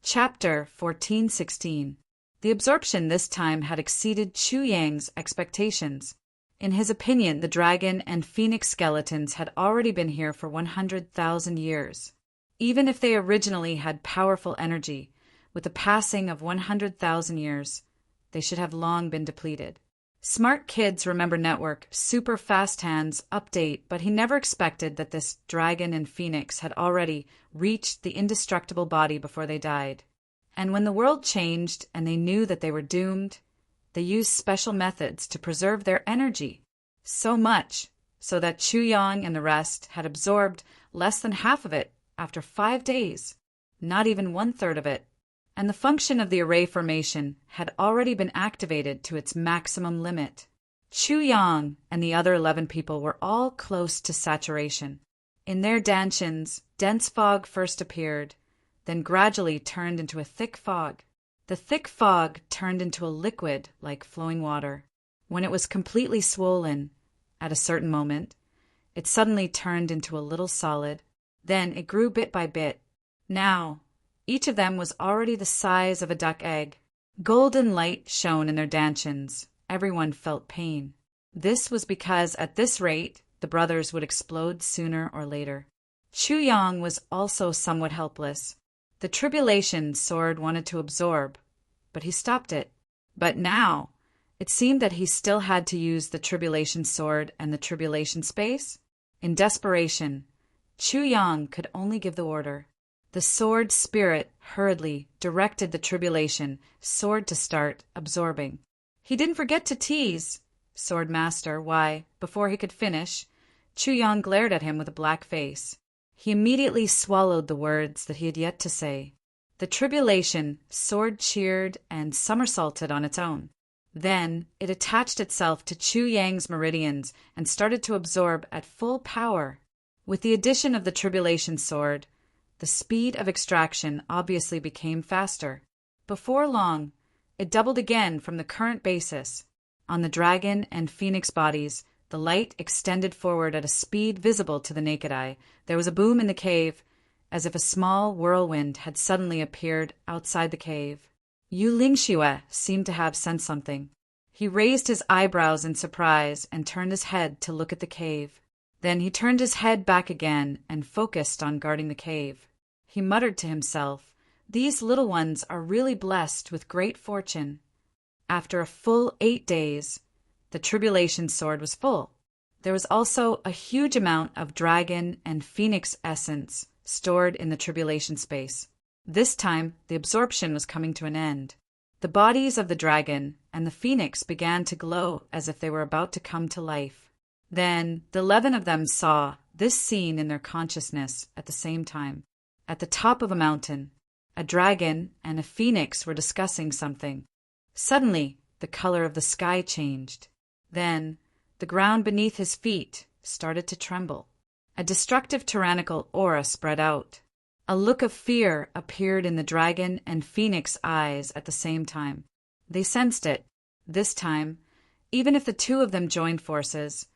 Chapter 1416. The absorption this time had exceeded Chu Yang's expectations. In his opinion, the dragon and phoenix skeletons had already been here for 100,000 years. Even if they originally had powerful energy, with the passing of 100,000 years, they should have long been depleted. Smart kids remember network, super fast hands, update, but he never expected that this dragon and phoenix had already reached the indestructible body before they died. And when the world changed and they knew that they were doomed, they used special methods to preserve their energy. So much so that Chu Yang and the rest had absorbed less than half of it after 5 days, not even 1/3 of it. And the function of the array formation had already been activated to its maximum limit. Chu Yang and the other 11 people were all close to saturation. In their danshins, dense fog first appeared, then gradually turned into a thick fog. The thick fog turned into a liquid like flowing water. When it was completely swollen, at a certain moment, it suddenly turned into a little solid. Then it grew bit by bit. Now, each of them was already the size of a duck egg. Golden light shone in their danshins. Everyone felt pain. This was because at this rate, the brothers would explode sooner or later. Chu Yang was also somewhat helpless. The tribulation sword wanted to absorb, but he stopped it. But now, it seemed that he still had to use the tribulation sword and the tribulation space. In desperation, Chu Yang could only give the order. The sword spirit hurriedly directed the tribulation sword to start absorbing. He didn't forget to tease Sword Master why, before he could finish, Chu Yang glared at him with a black face. He immediately swallowed the words that he had yet to say. The tribulation sword cheered and somersaulted on its own. Then it attached itself to Chu Yang's meridians and started to absorb at full power. With the addition of the tribulation sword, the speed of extraction obviously became faster. Before long, it doubled again from the current basis. On the dragon and phoenix bodies, the light extended forward at a speed visible to the naked eye. There was a boom in the cave, as if a small whirlwind had suddenly appeared outside the cave. Yu Lingxue seemed to have sensed something. He raised his eyebrows in surprise and turned his head to look at the cave. Then he turned his head back again and focused on guarding the cave. He muttered to himself, "These little ones are really blessed with great fortune." After a full 8 days, the tribulation sword was full. There was also a huge amount of dragon and phoenix essence stored in the tribulation space. This time, the absorption was coming to an end. The bodies of the dragon and the phoenix began to glow as if they were about to come to life. Then the 11 of them saw this scene in their consciousness at the same time. At the top of a mountain, a dragon and a phoenix were discussing something. Suddenly, the color of the sky changed. Then, the ground beneath his feet started to tremble. A destructive tyrannical aura spread out. A look of fear appeared in the dragon and phoenix eyes at the same time. They sensed it. This time, even if the 2 of them joined forces,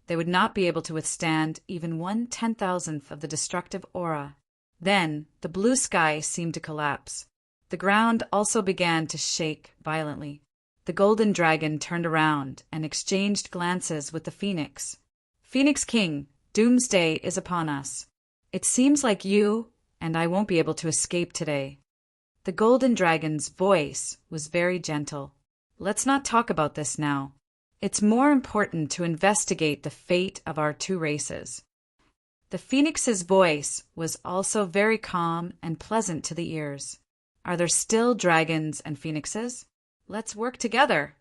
they would not be able to withstand even 1/10,000th of the destructive aura. Then, the blue sky seemed to collapse. The ground also began to shake violently. The golden dragon turned around and exchanged glances with the phoenix. "Phoenix King, doomsday is upon us. It seems like you and I won't be able to escape today." The golden dragon's voice was very gentle. "Let's not talk about this now. It's more important to investigate the fate of our 2 races." The phoenix's voice was also very calm and pleasant to the ears. "Are there still dragons and phoenixes? Let's work together."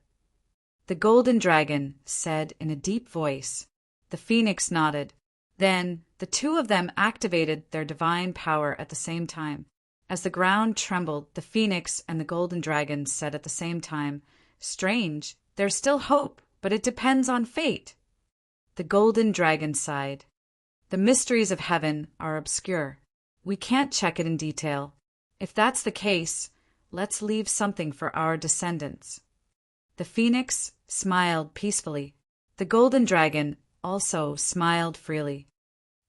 The golden dragon said in a deep voice. The phoenix nodded. Then the 2 of them activated their divine power at the same time. As the ground trembled, the phoenix and the golden dragon said at the same time, "Strange, there's still hope, but it depends on fate." The golden dragon sighed. "The mysteries of heaven are obscure. We can't check it in detail. If that's the case, let's leave something for our descendants." The phoenix smiled peacefully. The golden dragon also smiled freely.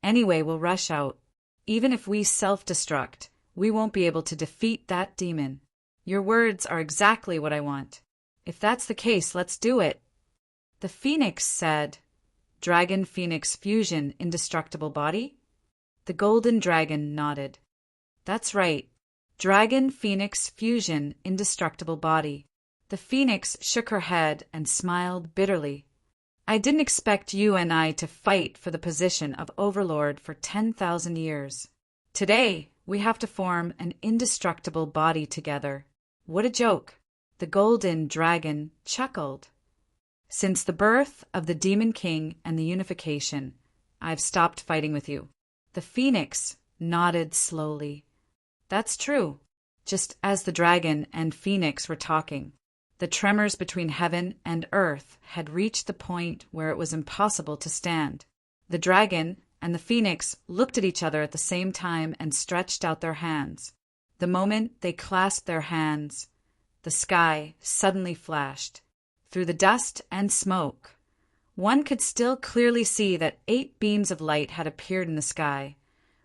"Anyway, we'll rush out. Even if we self-destruct, we won't be able to defeat that demon. Your words are exactly what I want. If that's the case, let's do it. The phoenix said, Dragon Phoenix Fusion Indestructible Body? The golden dragon nodded. That's right. Dragon Phoenix Fusion Indestructible Body. The phoenix shook her head and smiled bitterly. I didn't expect you and I to fight for the position of Overlord for 10,000 years. Today, we have to form an indestructible body together. What a joke! The golden dragon chuckled. Since the birth of the Demon King and the unification, I've stopped fighting with you. The phoenix nodded slowly. That's true. Just as the dragon and phoenix were talking, the tremors between heaven and earth had reached the point where it was impossible to stand. The dragon and the phoenix looked at each other at the same time and stretched out their hands. The moment they clasped their hands, the sky suddenly flashed. Through the dust and smoke, one could still clearly see that 8 beams of light had appeared in the sky,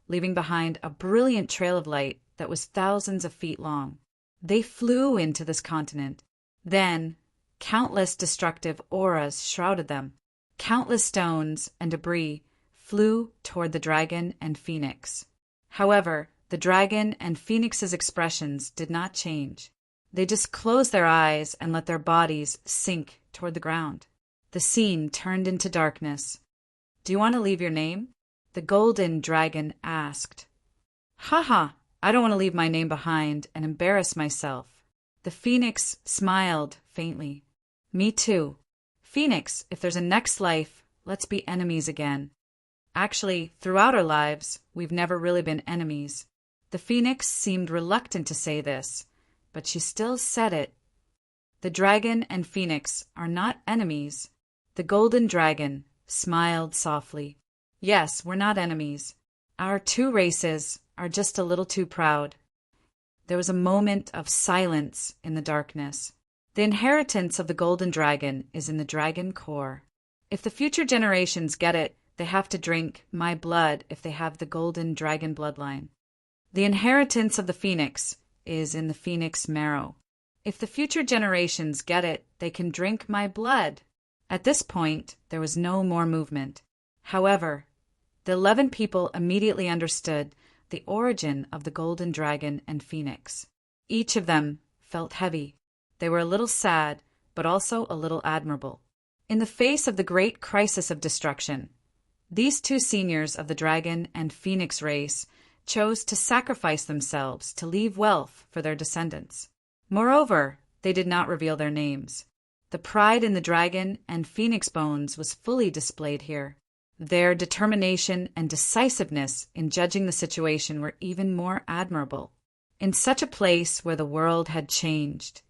leaving behind a brilliant trail of light that was thousands of feet long. They flew into this continent. Then, countless destructive auras shrouded them. Countless stones and debris flew toward the dragon and phoenix. However, the dragon and phoenix's expressions did not change. They just closed their eyes and let their bodies sink toward the ground. The scene turned into darkness. Do you want to leave your name? The golden dragon asked. Ha! I don't want to leave my name behind and embarrass myself. The phoenix smiled faintly. Me too. Phoenix, if there's a next life, let's be enemies again. Actually, throughout our lives, we've never really been enemies. The phoenix seemed reluctant to say this, but she still said it. The dragon and phoenix are not enemies. The golden dragon smiled softly. Yes, we're not enemies. Our 2 races are just a little too proud. There was a moment of silence in the darkness. The inheritance of the golden dragon is in the dragon core. If the future generations get it, they have to drink my blood if they have the golden dragon bloodline. The inheritance of the phoenix is in the phoenix marrow. If the future generations get it, they can drink my blood. At this point, there was no more movement. However, the 11 people immediately understood the origin of the golden dragon and phoenix. Each of them felt heavy. They were a little sad, but also a little admirable. In the face of the great crisis of destruction, these 2 seniors of the dragon and phoenix race chose to sacrifice themselves to leave wealth for their descendants. Moreover, they did not reveal their names. The pride in the dragon and phoenix bones was fully displayed here. Their determination and decisiveness in judging the situation were even more admirable. In such a place where the world had changed,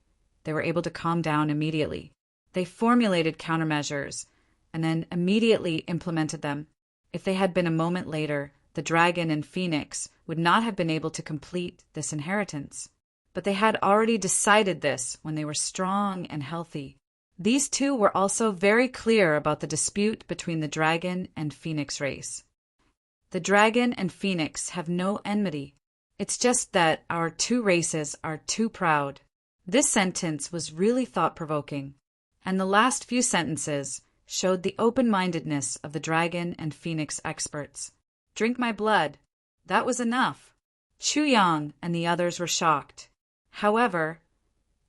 they were able to calm down immediately. They formulated countermeasures and then immediately implemented them. If they had been a moment later, the dragon and phoenix would not have been able to complete this inheritance. But they had already decided this when they were strong and healthy. These 2 were also very clear about the dispute between the dragon and phoenix race. The dragon and phoenix have no enmity. It's just that our 2 races are too proud. This sentence was really thought-provoking, and the last few sentences showed the open-mindedness of the dragon and phoenix experts. Drink my blood. That was enough. Chu Yang and the others were shocked. However,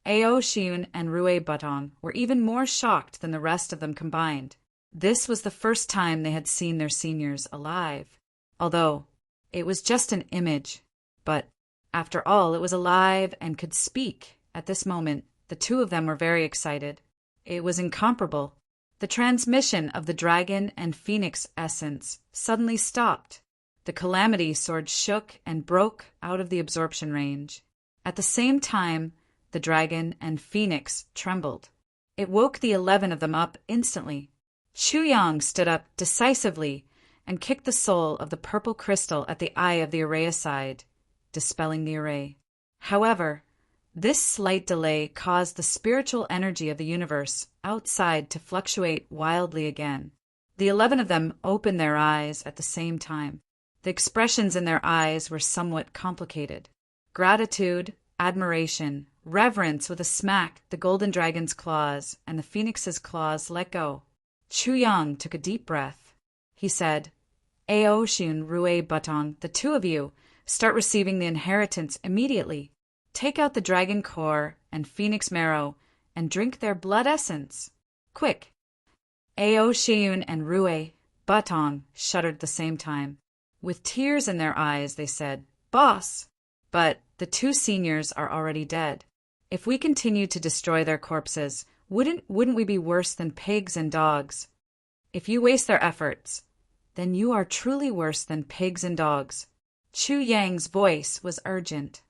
Ao Xiun and Rui Batong were even more shocked than the rest of them combined. This was the first time they had seen their seniors alive, although it was just an image. But after all, it was alive and could speak. At this moment, the 2 of them were very excited. It was incomparable. The transmission of the dragon and phoenix essence suddenly stopped. The calamity sword shook and broke out of the absorption range. At the same time, the dragon and phoenix trembled. It woke the 11 of them up instantly. Chu Yang stood up decisively and kicked the soul of the purple crystal at the eye of the array aside, dispelling the array. However, this slight delay caused the spiritual energy of the universe outside to fluctuate wildly again. The 11 of them opened their eyes at the same time. The expressions in their eyes were somewhat complicated. gratitude, admiration, reverence. With a smack, the golden dragon's claws and the phoenix's claws let go. Chu Yang took a deep breath. He said, Ao Shun Rue Butong, the two of you, start receiving the inheritance immediately. Take out the dragon core and phoenix marrow and drink their blood essence. Quick! Ao Shun and Rue Butong shuddered at the same time. With tears in their eyes, they said, Boss! But the two seniors are already dead. If we continue to destroy their corpses, wouldn't we be worse than pigs and dogs? If you waste their efforts, then you are truly worse than pigs and dogs. Chu Yang's voice was urgent.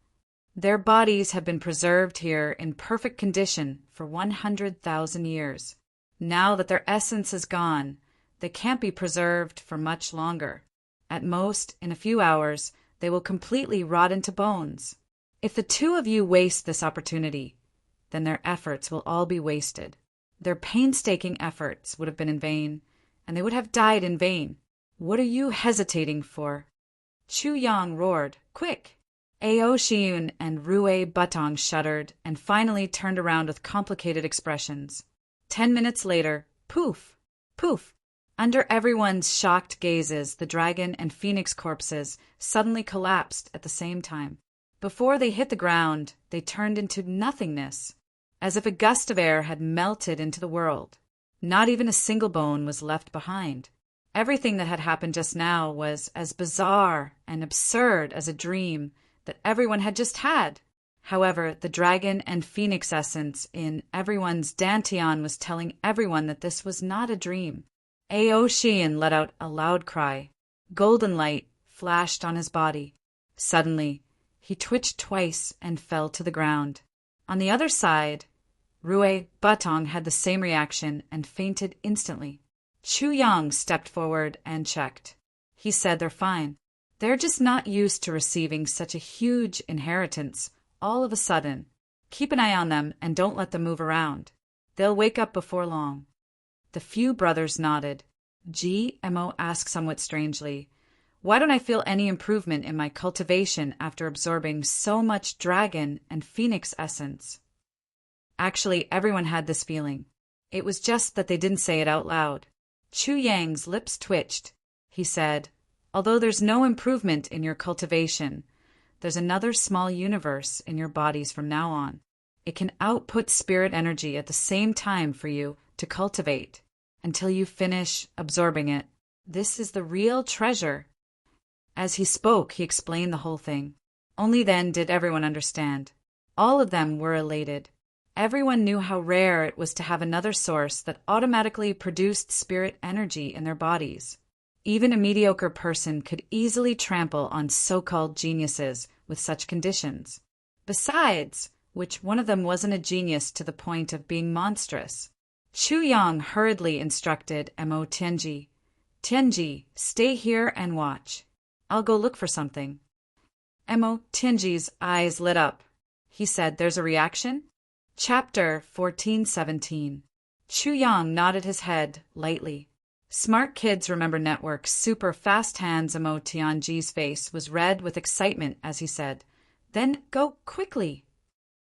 Their bodies have been preserved here in perfect condition for 100,000 years. Now that their essence is gone, they can't be preserved for much longer. At most, in a few hours, they will completely rot into bones. If the two of you waste this opportunity, then their efforts will all be wasted. Their painstaking efforts would have been in vain, and they would have died in vain. What are you hesitating for? Chu Yang roared, Quick! Ao Shiyun and Rue Butong shuddered and finally turned around with complicated expressions. 10 minutes later, poof! Poof! Under everyone's shocked gazes, the dragon and phoenix corpses suddenly collapsed at the same time. Before they hit the ground, they turned into nothingness, as if a gust of air had melted into the world. Not even a single bone was left behind. Everything that had happened just now was as bizarre and absurd as a dream that everyone had just had. However, the dragon and phoenix essence in everyone's dantian was telling everyone that this was not a dream. Ao Shian let out a loud cry. Golden light flashed on his body. Suddenly, he twitched twice and fell to the ground. On the other side, Rue Butong had the same reaction and fainted instantly. Chu Yang stepped forward and checked. He said they're fine. They're just not used to receiving such a huge inheritance all of a sudden. Keep an eye on them and don't let them move around. They'll wake up before long. The few brothers nodded. GMO asked somewhat strangely, Why don't I feel any improvement in my cultivation after absorbing so much dragon and phoenix essence? Actually, everyone had this feeling. It was just that they didn't say it out loud. Chu Yang's lips twitched. He said, Although there's no improvement in your cultivation, there's another small universe in your bodies from now on. It can output spirit energy at the same time for you to cultivate until you finish absorbing it. This is the real treasure. As he spoke, he explained the whole thing. Only then did everyone understand. All of them were elated. Everyone knew how rare it was to have another source that automatically produced spirit energy in their bodies. Even a mediocre person could easily trample on so-called geniuses with such conditions. Besides which, one of them wasn't a genius to the point of being monstrous. Chu Yang hurriedly instructed Mo Tianji, Tianji, stay here and watch. I'll go look for something. Mo Tianji's eyes lit up. He said, There's a reaction? Chapter 1417. Chu Yang nodded his head lightly. Smart kids remember networks. Super fast hands. Mo Tianji's face was red with excitement as he said, Then go quickly.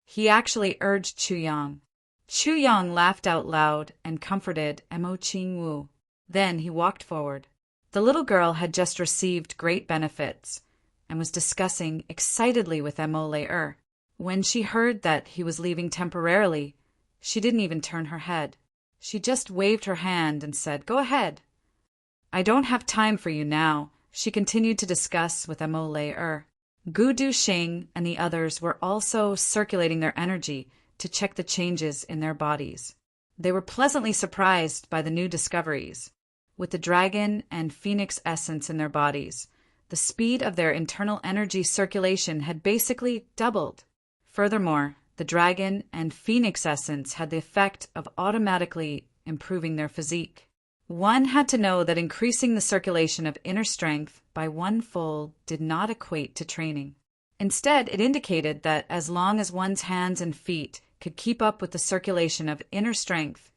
He actually urged Chu Yang. Chu Yang laughed out loud and comforted Mo Qingwu. Then he walked forward. The little girl had just received great benefits and was discussing excitedly with Mo Lei. When she heard that he was leaving temporarily, she didn't even turn her head. She just waved her hand and said, Go ahead. I don't have time for you now, she continued to discuss with Mo Lei. Gu Duxing and the others were also circulating their energy to check the changes in their bodies. They were pleasantly surprised by the new discoveries. With the dragon and phoenix essence in their bodies, the speed of their internal energy circulation had basically doubled. Furthermore, the dragon and phoenix essence had the effect of automatically improving their physique. One had to know that increasing the circulation of inner strength by 1-fold did not equate to training. Instead, it indicated that as long as one's hands and feet could keep up with the circulation of inner strength,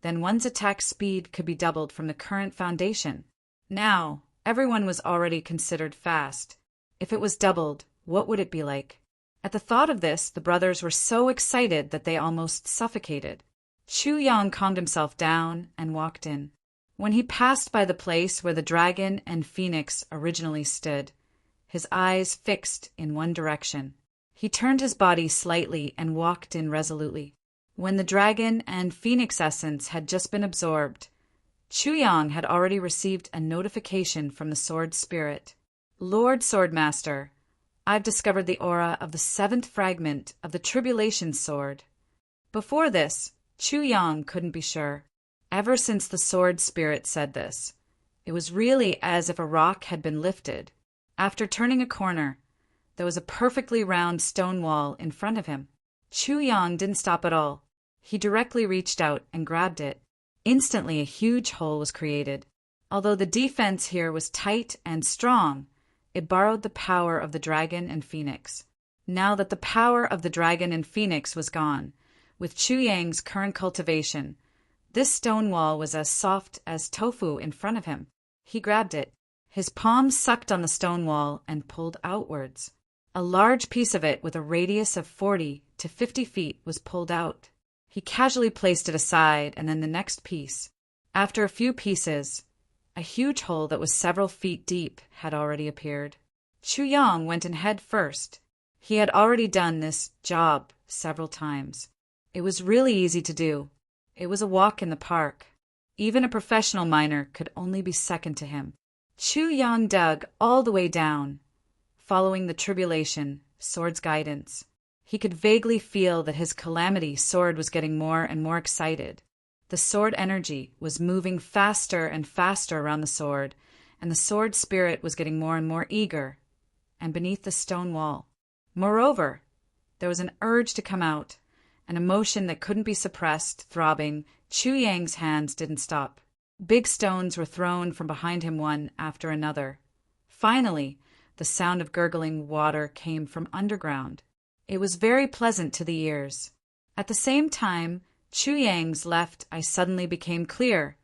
then one's attack speed could be doubled from the current foundation. Now, everyone was already considered fast. If it was doubled, what would it be like? At the thought of this, the brothers were so excited that they almost suffocated. Chu Yang calmed himself down and walked in. When he passed by the place where the dragon and phoenix originally stood, his eyes fixed in one direction, he turned his body slightly and walked in resolutely. When the dragon and phoenix essence had just been absorbed, Chu Yang had already received a notification from the sword spirit. Lord Swordmaster, I've discovered the aura of the 7th fragment of the Tribulation Sword. Before this, Chu Yang couldn't be sure. Ever since the sword spirit said this, it was really as if a rock had been lifted. After turning a corner, there was a perfectly round stone wall in front of him. Chu Yang didn't stop at all. He directly reached out and grabbed it. Instantly, a huge hole was created. Although the defense here was tight and strong, it borrowed the power of the dragon and phoenix. Now that the power of the dragon and phoenix was gone, with Chu Yang's current cultivation, this stone wall was as soft as tofu in front of him. He grabbed it. His palm sucked on the stone wall and pulled outwards. A large piece of it with a radius of 40 to 50 feet was pulled out. He casually placed it aside and then the next piece. After a few pieces, a huge hole that was several feet deep had already appeared. Chu Yang went in head first. He had already done this job several times. It was really easy to do. It was a walk in the park. Even a professional miner could only be second to him. Chu Yang dug all the way down, following the tribulation, sword's guidance. He could vaguely feel that his calamity sword was getting more and more excited. The sword energy was moving faster and faster around the sword, and the sword spirit was getting more and more eager, and beneath the stone wall. Moreover, there was an urge to come out, an emotion that couldn't be suppressed, throbbing. Chu Yang's hands didn't stop. Big stones were thrown from behind him one after another. Finally, the sound of gurgling water came from underground. It was very pleasant to the ears. At the same time, Chu Yang's left eye suddenly became clear,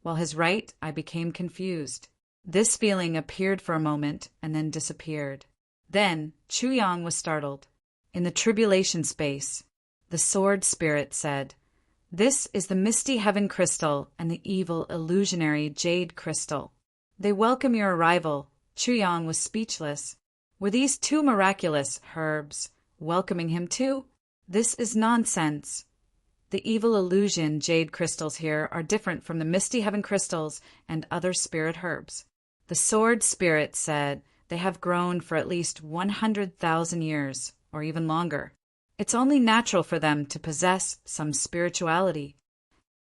while his right eye became confused. This feeling appeared for a moment and then disappeared. Then Chu Yang was startled. In the tribulation space, the sword spirit said, "This is the misty heaven crystal and the evil illusionary jade crystal. They welcome your arrival." Chu Yang was speechless. Were these two miraculous herbs welcoming him too? This is nonsense. The evil illusion jade crystals here are different from the misty heaven crystals and other spirit herbs. The sword spirit said they have grown for at least 100,000 years, or even longer. It's only natural for them to possess some spirituality.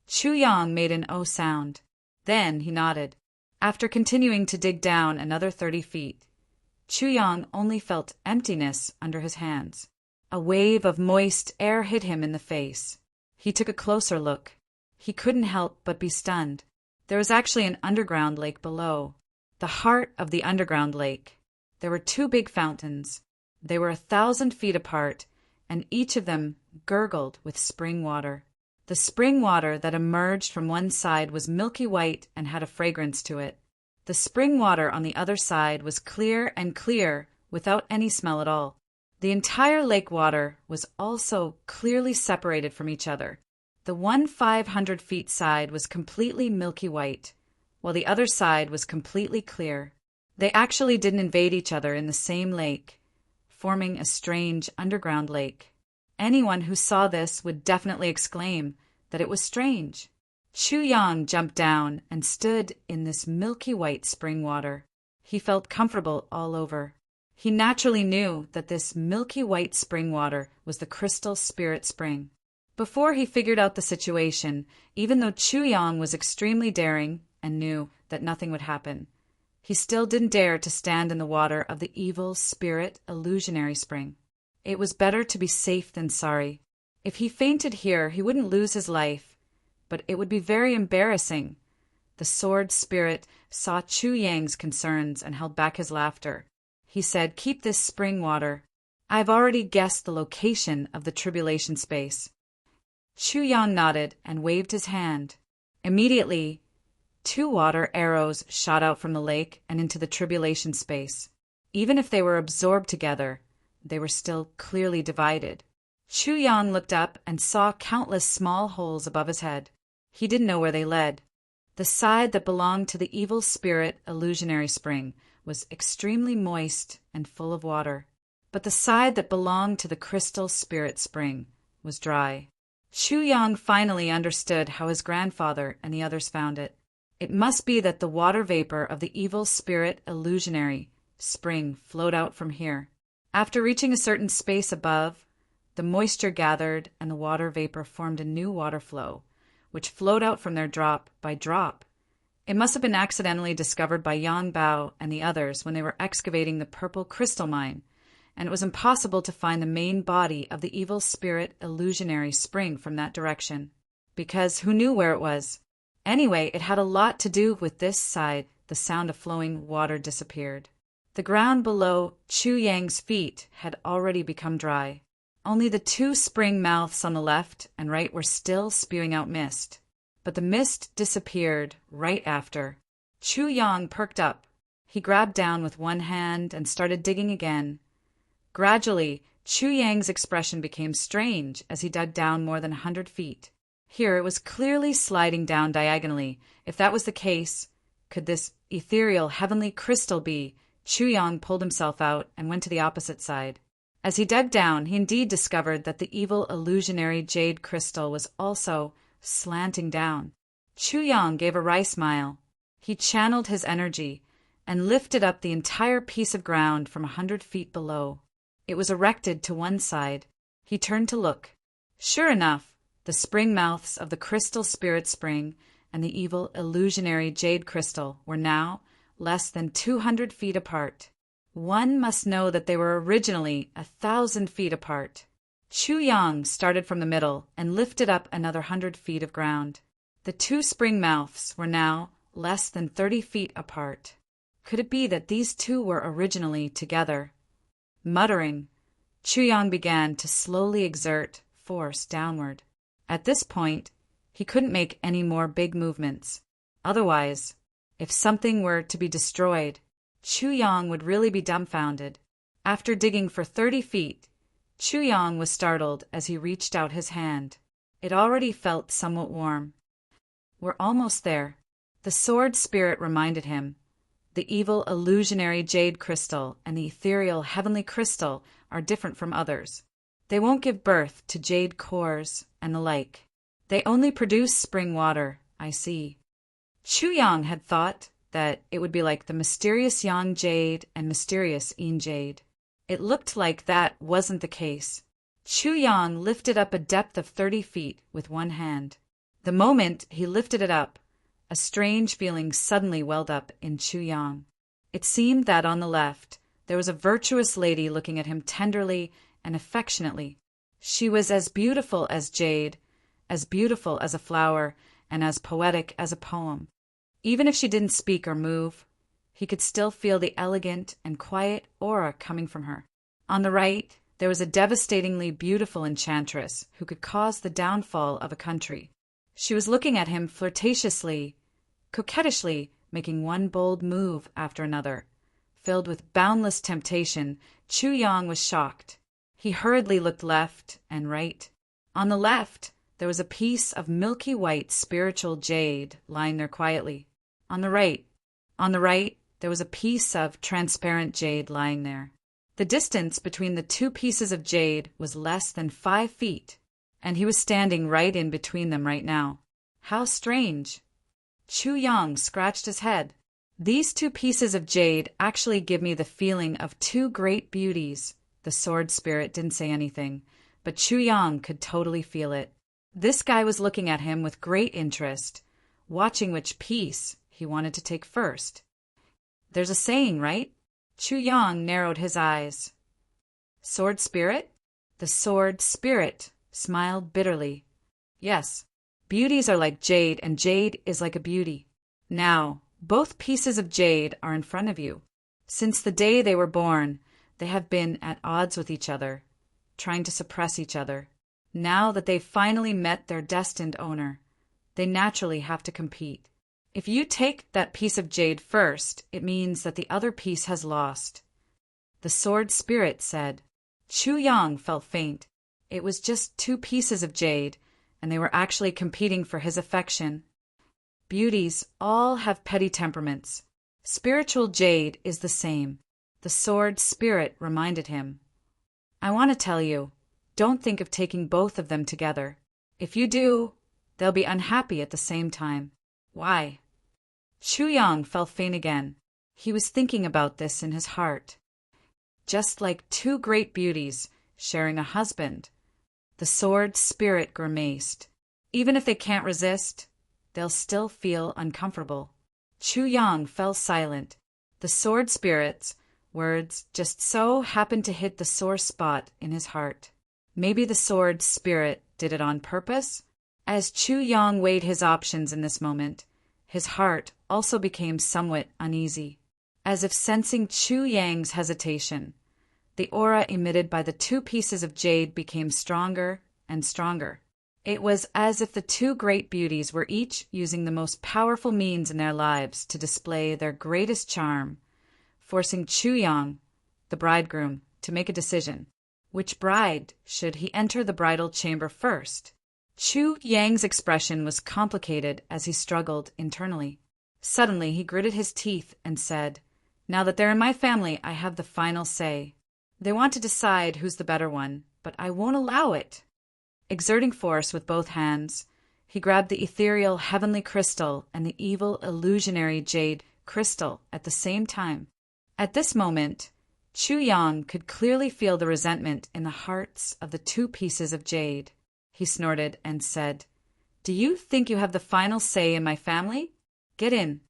Chu Yang made an "oh" sound. Then he nodded. After continuing to dig down another 30 feet, Chu Yang only felt emptiness under his hands. A wave of moist air hit him in the face. He took a closer look. He couldn't help but be stunned. There was actually an underground lake below. The heart of the underground lake. There were two big fountains. They were 1,000 feet apart, and each of them gurgled with spring water. The spring water that emerged from one side was milky white and had a fragrance to it. The spring water on the other side was clear and clear without any smell at all. The entire lake water was also clearly separated from each other. The one 500 feet side was completely milky white, while the other side was completely clear. They actually didn't invade each other in the same lake, forming a strange underground lake. Anyone who saw this would definitely exclaim that it was strange. Chu Yang jumped down and stood in this milky white spring water. He felt comfortable all over. He naturally knew that this milky white spring water was the crystal spirit spring. Before he figured out the situation, even though Chu Yang was extremely daring and knew that nothing would happen, he still didn't dare to stand in the water of the evil spirit illusionary spring. It was better to be safe than sorry. If he fainted here, he wouldn't lose his life, but it would be very embarrassing. The sword spirit saw Chu Yang's concerns and held back his laughter. He said, "Keep this spring water. I've already guessed the location of the tribulation space." Chu Yang nodded and waved his hand. Immediately, 2 water arrows shot out from the lake and into the tribulation space. Even if they were absorbed together, they were still clearly divided. Chu Yang looked up and saw countless small holes above his head. He didn't know where they led. The side that belonged to the evil spirit illusionary spring was extremely moist and full of water, but the side that belonged to the crystal spirit spring was dry. Chu Yang finally understood how his grandfather and the others found it. It must be that the water vapor of the evil spirit illusionary spring flowed out from here. After reaching a certain space above, the moisture gathered and the water vapor formed a new water flow, which flowed out from there drop by drop. It must have been accidentally discovered by Yang Bao and the others when they were excavating the purple crystal mine, and it was impossible to find the main body of the evil spirit illusionary spring from that direction, because who knew where it was? Anyway, it had a lot to do with this side. The sound of flowing water disappeared. The ground below Chu Yang's feet had already become dry. Only the two spring mouths on the left and right were still spewing out mist. But the mist disappeared right after. Chu Yang perked up. He grabbed down with one hand and started digging again. Gradually, Chu Yang's expression became strange as he dug down more than 100 feet. Here it was clearly sliding down diagonally. If that was the case, could this ethereal heavenly crystal be? Chu Yang pulled himself out and went to the opposite side. As he dug down, he indeed discovered that the evil illusionary jade crystal was also slanting down. Chu Yang gave a wry smile. He channeled his energy and lifted up the entire piece of ground from 100 feet below. It was erected to one side. He turned to look. Sure enough, the spring mouths of the crystal spirit spring and the evil illusionary jade crystal were now less than 200 feet apart. One must know that they were originally 1,000 feet apart. Chu Yang started from the middle and lifted up another 100 feet of ground. The two spring mouths were now less than 30 feet apart. Could it be that these two were originally together? Muttering, Chu Yang began to slowly exert force downward. At this point, he couldn't make any more big movements. Otherwise, if something were to be destroyed, Chu Yang would really be dumbfounded. After digging for 30 feet, Chu Yang was startled as he reached out his hand. It already felt somewhat warm. We're almost there. The sword spirit reminded him. The evil illusionary jade crystal and the ethereal heavenly crystal are different from others. They won't give birth to jade cores and the like. They only produce spring water, I see. Chu Yang had thought that it would be like the mysterious Yang jade and mysterious Yin jade. It looked like that wasn't the case. Chu Yang lifted up a depth of 30 feet with one hand. The moment he lifted it up, a strange feeling suddenly welled up in Chu Yang. It seemed that on the left, there was a virtuous lady looking at him tenderly and affectionately. She was as beautiful as jade, as beautiful as a flower, and as poetic as a poem. Even if she didn't speak or move, he could still feel the elegant and quiet aura coming from her. On the right, there was a devastatingly beautiful enchantress who could cause the downfall of a country. She was looking at him flirtatiously, coquettishly, making one bold move after another. Filled with boundless temptation, Chu Yang was shocked. He hurriedly looked left and right. On the left, there was a piece of milky white spiritual jade lying there quietly. On the right, there was a piece of transparent jade lying there. The distance between the two pieces of jade was less than 5 feet, and he was standing right in between them right now. How strange! Chu Yang scratched his head. These two pieces of jade actually give me the feeling of two great beauties. The sword spirit didn't say anything, but Chu Yang could totally feel it. This guy was looking at him with great interest, watching which piece he wanted to take first. There's a saying, right? Chu Yang narrowed his eyes. Sword spirit? The sword spirit smiled bitterly. Yes, beauties are like jade, and jade is like a beauty. Now, both pieces of jade are in front of you. Since the day they were born, they have been at odds with each other, trying to suppress each other. Now that they've finally met their destined owner, they naturally have to compete. If you take that piece of jade first, it means that the other piece has lost. The sword spirit said, Chu Yang felt faint. It was just two pieces of jade, and they were actually competing for his affection. Beauties all have petty temperaments. Spiritual jade is the same. The sword spirit reminded him. I want to tell you, don't think of taking both of them together. If you do, they'll be unhappy at the same time. Why? Chu Yang fell faint again. He was thinking about this in his heart. Just like two great beauties sharing a husband, the sword spirit grimaced. Even if they can't resist, they'll still feel uncomfortable. Chu Yang fell silent. The sword spirit's words just so happened to hit the sore spot in his heart. Maybe the sword spirit did it on purpose? As Chu Yang weighed his options in this moment, his heart also became somewhat uneasy. As if sensing Chu Yang's hesitation, the aura emitted by the two pieces of jade became stronger and stronger. It was as if the two great beauties were each using the most powerful means in their lives to display their greatest charm, forcing Chu Yang, the bridegroom, to make a decision. Which bride should he enter the bridal chamber first? Chu Yang's expression was complicated as he struggled internally. Suddenly he gritted his teeth and said, Now that they're in my family, I have the final say. They want to decide who's the better one, but I won't allow it. Exerting force with both hands, he grabbed the ethereal heavenly crystal and the evil illusionary jade crystal at the same time. At this moment, Chu Yang could clearly feel the resentment in the hearts of the two pieces of jade. He snorted and said, Do you think you have the final say in my family? Get in.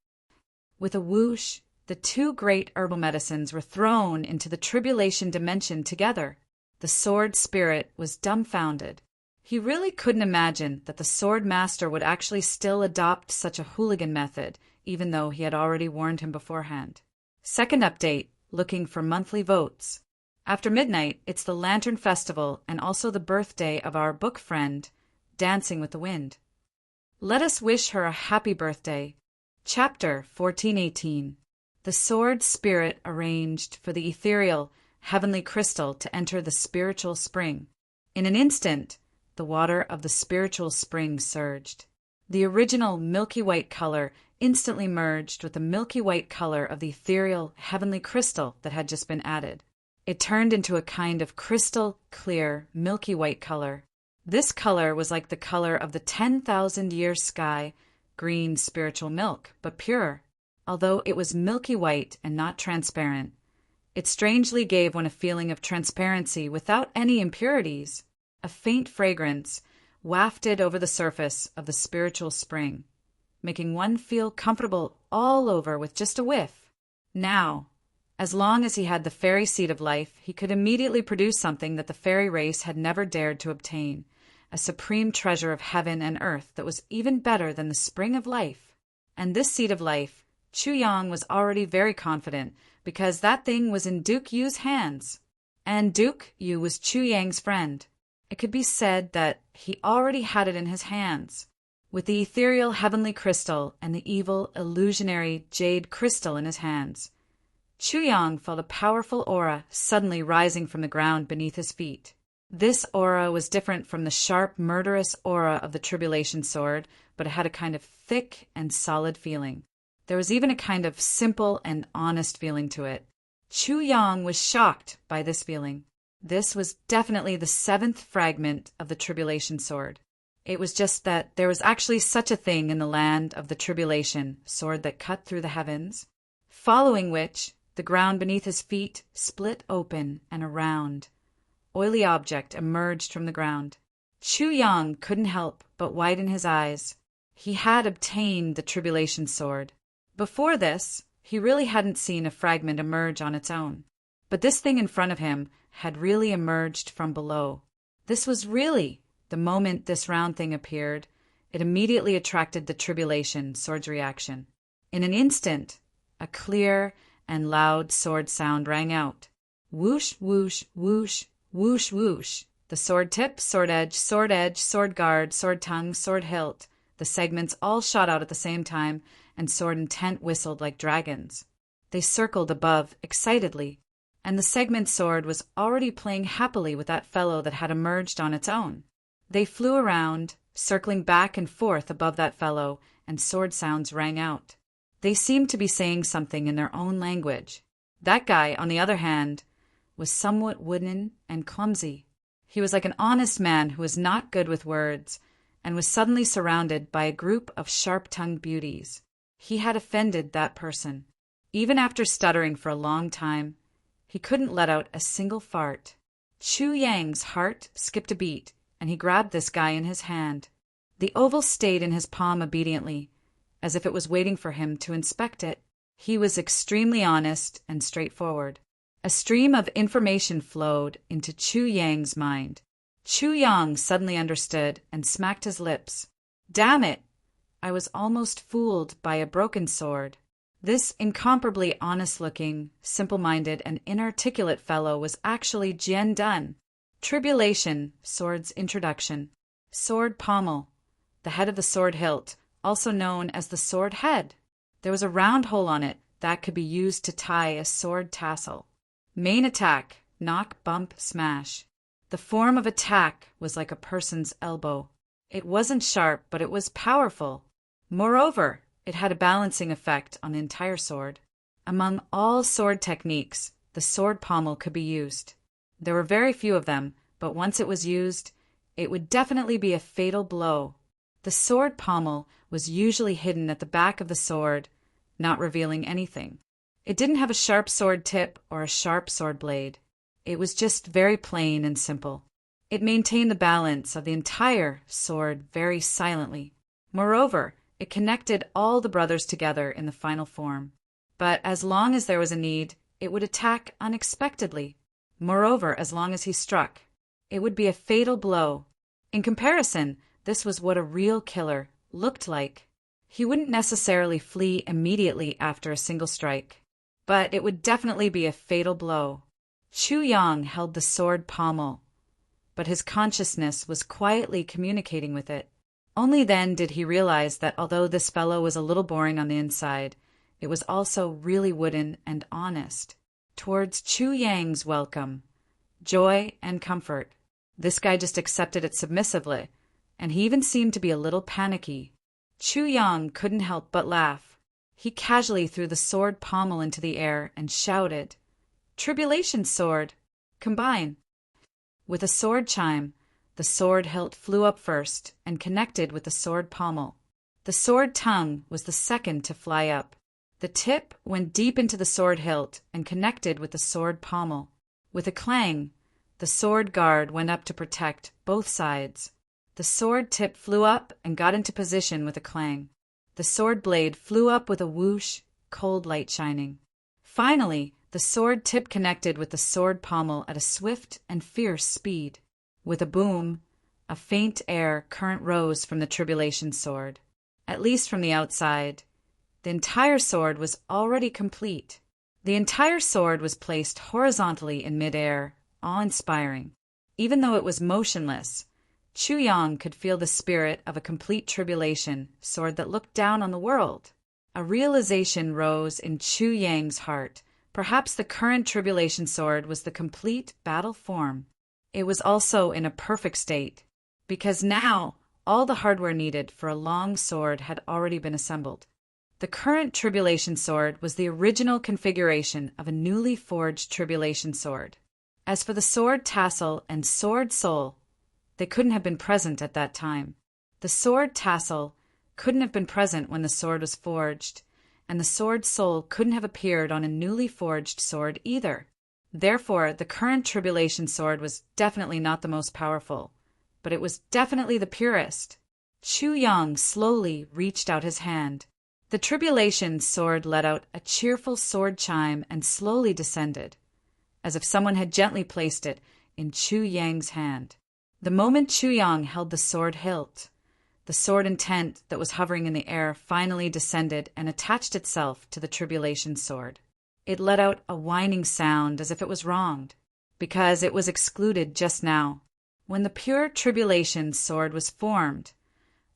With a whoosh, the two great herbal medicines were thrown into the tribulation dimension together. The sword spirit was dumbfounded. He really couldn't imagine that the sword master would actually still adopt such a hooligan method, even though he had already warned him beforehand. Second update, looking for monthly votes. After midnight, it's the Lantern Festival and also the birthday of our book friend, Dancing with the Wind. Let us wish her a happy birthday. Chapter 1418. The sword spirit arranged for the ethereal, heavenly crystal to enter the spiritual spring. In an instant, the water of the spiritual spring surged. The original milky white color instantly merged with the milky white color of the ethereal, heavenly crystal that had just been added. It turned into a kind of crystal clear, milky white color. This color was like the color of the 10,000-year sky, green spiritual milk, but pure. Although it was milky white and not transparent, it strangely gave one a feeling of transparency without any impurities. A faint fragrance wafted over the surface of the spiritual spring, making one feel comfortable all over with just a whiff. Now, as long as he had the fairy seed of life, he could immediately produce something that the fairy race had never dared to obtain, a supreme treasure of heaven and earth that was even better than the spring of life. And this seed of life, Chu Yang was already very confident, because that thing was in Duke Yu's hands. And Duke Yu was Chu Yang's friend. It could be said that he already had it in his hands. With the ethereal heavenly crystal and the evil illusionary jade crystal in his hands, Chu Yang felt a powerful aura suddenly rising from the ground beneath his feet. This aura was different from the sharp, murderous aura of the tribulation sword, but it had a kind of thick and solid feeling. There was even a kind of simple and honest feeling to it. Chu Yang was shocked by this feeling. This was definitely the 7th fragment of the tribulation sword. It was just that there was actually such a thing in the land of the tribulation, sword that cut through the heavens, following which the ground beneath his feet split open and a round, oily object emerged from the ground. Chu Yang couldn't help but widen his eyes. He had obtained the tribulation sword. Before this, he really hadn't seen a fragment emerge on its own. But this thing in front of him had really emerged from below. This was really the moment this round thing appeared. It immediately attracted the tribulation sword's reaction. In an instant, a clear and loud sword sound rang out. Whoosh, whoosh, whoosh, whoosh, whoosh. The sword tip, sword edge, sword guard, sword tongue, sword hilt. The segments all shot out at the same time, and sword intent whistled like dragons. They circled above excitedly, and the segment sword was already playing happily with that fellow that had emerged on its own. They flew around, circling back and forth above that fellow, and sword sounds rang out. They seemed to be saying something in their own language. That guy, on the other hand, was somewhat wooden and clumsy. He was like an honest man who was not good with words, and was suddenly surrounded by a group of sharp-tongued beauties. He had offended that person. Even after stuttering for a long time, he couldn't let out a single fart. Chu Yang's heart skipped a beat, and he grabbed this guy in his hand. The oval stayed in his palm obediently, as if it was waiting for him to inspect it. He was extremely honest and straightforward. A stream of information flowed into Chu Yang's mind. Chu Yang suddenly understood and smacked his lips. Damn it! I was almost fooled by a broken sword. This incomparably honest-looking, simple-minded, and inarticulate fellow was actually Jian Dun. Tribulation, sword's introduction. Sword pommel, the head of the sword hilt, also known as the sword head. There was a round hole on it that could be used to tie a sword tassel. Main attack, knock, bump, smash. The form of attack was like a person's elbow. It wasn't sharp, but it was powerful. Moreover, it had a balancing effect on the entire sword. Among all sword techniques, the sword pommel could be used. There were very few of them, but once it was used, it would definitely be a fatal blow. The sword pommel was usually hidden at the back of the sword, not revealing anything. It didn't have a sharp sword tip or a sharp sword blade. It was just very plain and simple. It maintained the balance of the entire sword very silently. Moreover, it connected all the brothers together in the final form. But as long as there was a need, it would attack unexpectedly. Moreover, as long as he struck, it would be a fatal blow. In comparison, this was what a real killer looked like. He wouldn't necessarily flee immediately after a single strike, but it would definitely be a fatal blow. Chu Yang held the sword pommel, but his consciousness was quietly communicating with it. Only then did he realize that although this fellow was a little boring on the inside, it was also really wooden and honest. Towards Chu Yang's welcome, joy and comfort, this guy just accepted it submissively, and he even seemed to be a little panicky. Chu Yang couldn't help but laugh. He casually threw the sword pommel into the air and shouted, "Tribulation sword! Combine!" With a sword chime, the sword hilt flew up first and connected with the sword pommel. The sword tongue was the second to fly up. The tip went deep into the sword hilt and connected with the sword pommel. With a clang, the sword guard went up to protect both sides. The sword tip flew up and got into position with a clang. The sword blade flew up with a whoosh, cold light shining. Finally, the sword tip connected with the sword pommel at a swift and fierce speed. With a boom, a faint air current rose from the tribulation sword. At least from the outside, the entire sword was already complete. The entire sword was placed horizontally in midair, awe-inspiring. Even though it was motionless, Chu Yang could feel the spirit of a complete tribulation sword that looked down on the world. A realization rose in Chu Yang's heart. Perhaps the current tribulation sword was the complete battle form. It was also in a perfect state, because now all the hardware needed for a long sword had already been assembled. The current tribulation sword was the original configuration of a newly forged tribulation sword. As for the sword tassel and sword sole, they couldn't have been present at that time. The sword tassel couldn't have been present when the sword was forged, and the sword sole couldn't have appeared on a newly forged sword either. Therefore, the current tribulation sword was definitely not the most powerful, but it was definitely the purest. Chu Yang slowly reached out his hand. The tribulation sword let out a cheerful sword chime and slowly descended, as if someone had gently placed it in Chu Yang's hand. The moment Chu Yang held the sword hilt, the sword intent that was hovering in the air finally descended and attached itself to the tribulation sword. It let out a whining sound as if it was wronged, because it was excluded just now. When the pure tribulation sword was formed,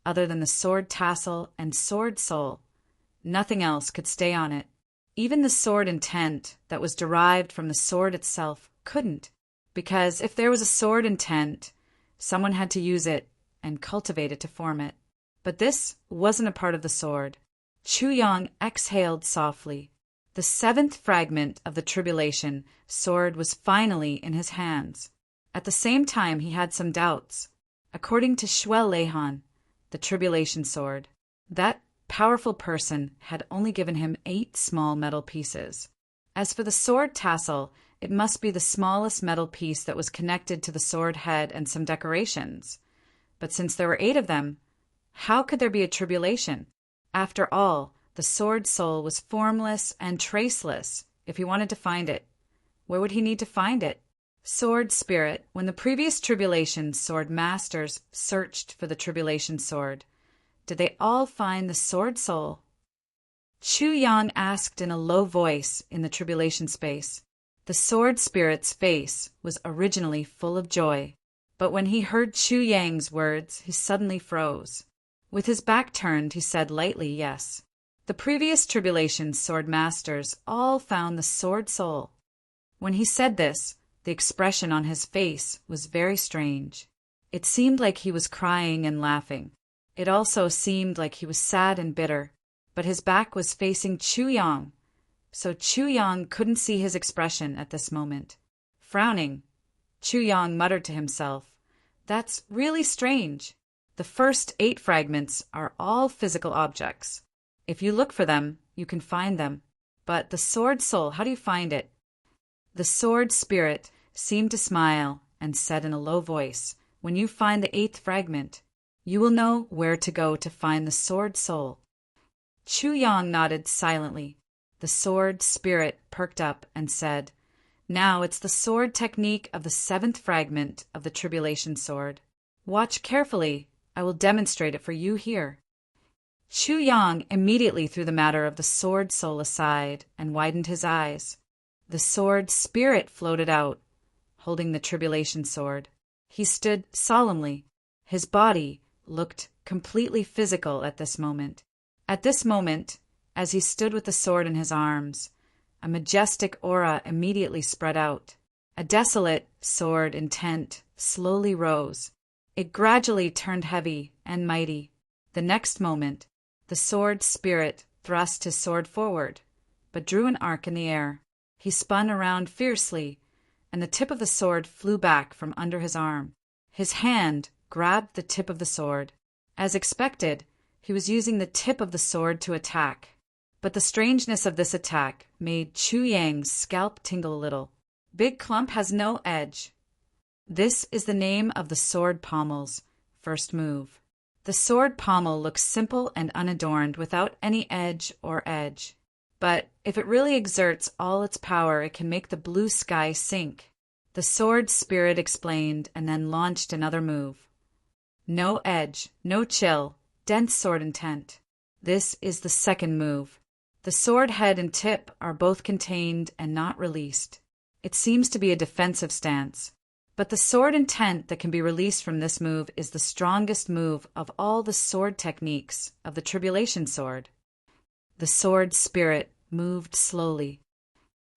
other than the sword tassel and sword sole, nothing else could stay on it. Even the sword intent that was derived from the sword itself couldn't, because if there was a sword intent, someone had to use it and cultivate it to form it. But this wasn't a part of the sword. Chu Yang exhaled softly. The seventh fragment of the tribulation sword was finally in his hands. At the same time, he had some doubts. According to Shuel Leihan, the tribulation sword, that powerful person had only given him 8 small metal pieces. As for the sword tassel, it must be the smallest metal piece that was connected to the sword head and some decorations. But since there were 8 of them, how could there be a tribulation? After all, the sword soul was formless and traceless. If he wanted to find it, where would he need to find it? Sword spirit, when the previous tribulation sword masters searched for the tribulation sword, did they all find the sword soul? Chu Yang asked in a low voice in the tribulation space. The sword spirit's face was originally full of joy, but when he heard Chu Yang's words, he suddenly froze. With his back turned, he said lightly, yes. The previous tribulation sword masters all found the sword soul. When he said this, the expression on his face was very strange. It seemed like he was crying and laughing. It also seemed like he was sad and bitter, but his back was facing Chu Yang, so Chu Yang couldn't see his expression at this moment. Frowning, Chu Yang muttered to himself, "That's really strange. The first 8 fragments are all physical objects. If you look for them, you can find them. But the sword soul, how do you find it?" The sword spirit seemed to smile and said in a low voice, "When you find the 8th fragment, you will know where to go to find the sword soul." Chu Yang nodded silently. The sword spirit perked up and said, "Now it's the sword technique of the 7th fragment of the tribulation sword. Watch carefully. I will demonstrate it for you here." Chu Yang immediately threw the matter of the sword soul aside and widened his eyes. The sword spirit floated out, holding the tribulation sword. He stood solemnly. His body looked completely physical at this moment. At this moment, as he stood with the sword in his arms, a majestic aura immediately spread out. A desolate sword intent slowly rose. It gradually turned heavy and mighty. The next moment, the sword spirit thrust his sword forward, but drew an arc in the air. He spun around fiercely, and the tip of the sword flew back from under his arm. His hand grabbed the tip of the sword. As expected, he was using the tip of the sword to attack. But the strangeness of this attack made Chu Yang's scalp tingle a little. Big Clump has no edge. This is the name of the sword pommel's first move. The sword pommel looks simple and unadorned without any edge or edge. But if it really exerts all its power, it can make the blue sky sink. The sword spirit explained and then launched another move. No edge, no chill, dense sword intent. This is the second move. The sword head and tip are both contained and not released. It seems to be a defensive stance. But the sword intent that can be released from this move is the strongest move of all the sword techniques of the tribulation sword. The sword spirit moved slowly.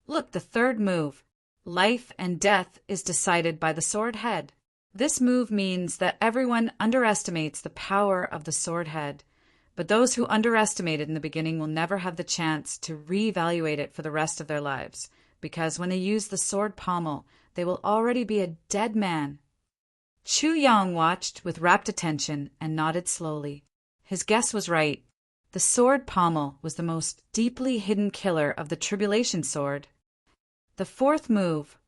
Look, the third move. Life and death is decided by the sword head. This move means that everyone underestimates the power of the sword head, but those who underestimate it in the beginning will never have the chance to reevaluate it for the rest of their lives, because when they use the sword pommel, they will already be a dead man. Chu Yang watched with rapt attention and nodded slowly. His guess was right. The sword pommel was the most deeply hidden killer of the tribulation sword. The fourth move,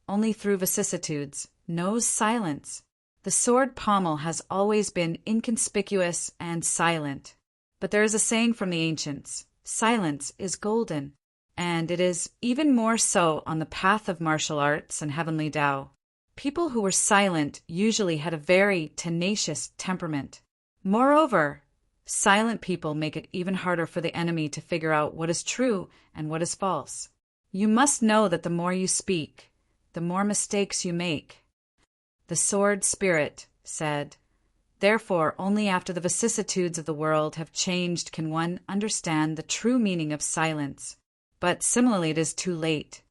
only through vicissitudes, knows silence. The sword pommel has always been inconspicuous and silent. But there is a saying from the ancients, silence is golden, and it is even more so on the path of martial arts and heavenly Tao. People who were silent usually had a very tenacious temperament. Moreover, silent people make it even harder for the enemy to figure out what is true and what is false. You must know that the more you speak, the more mistakes you make. The sword spirit said, "Therefore, only after the vicissitudes of the world have changed can one understand the true meaning of silence. but similarly it is too late.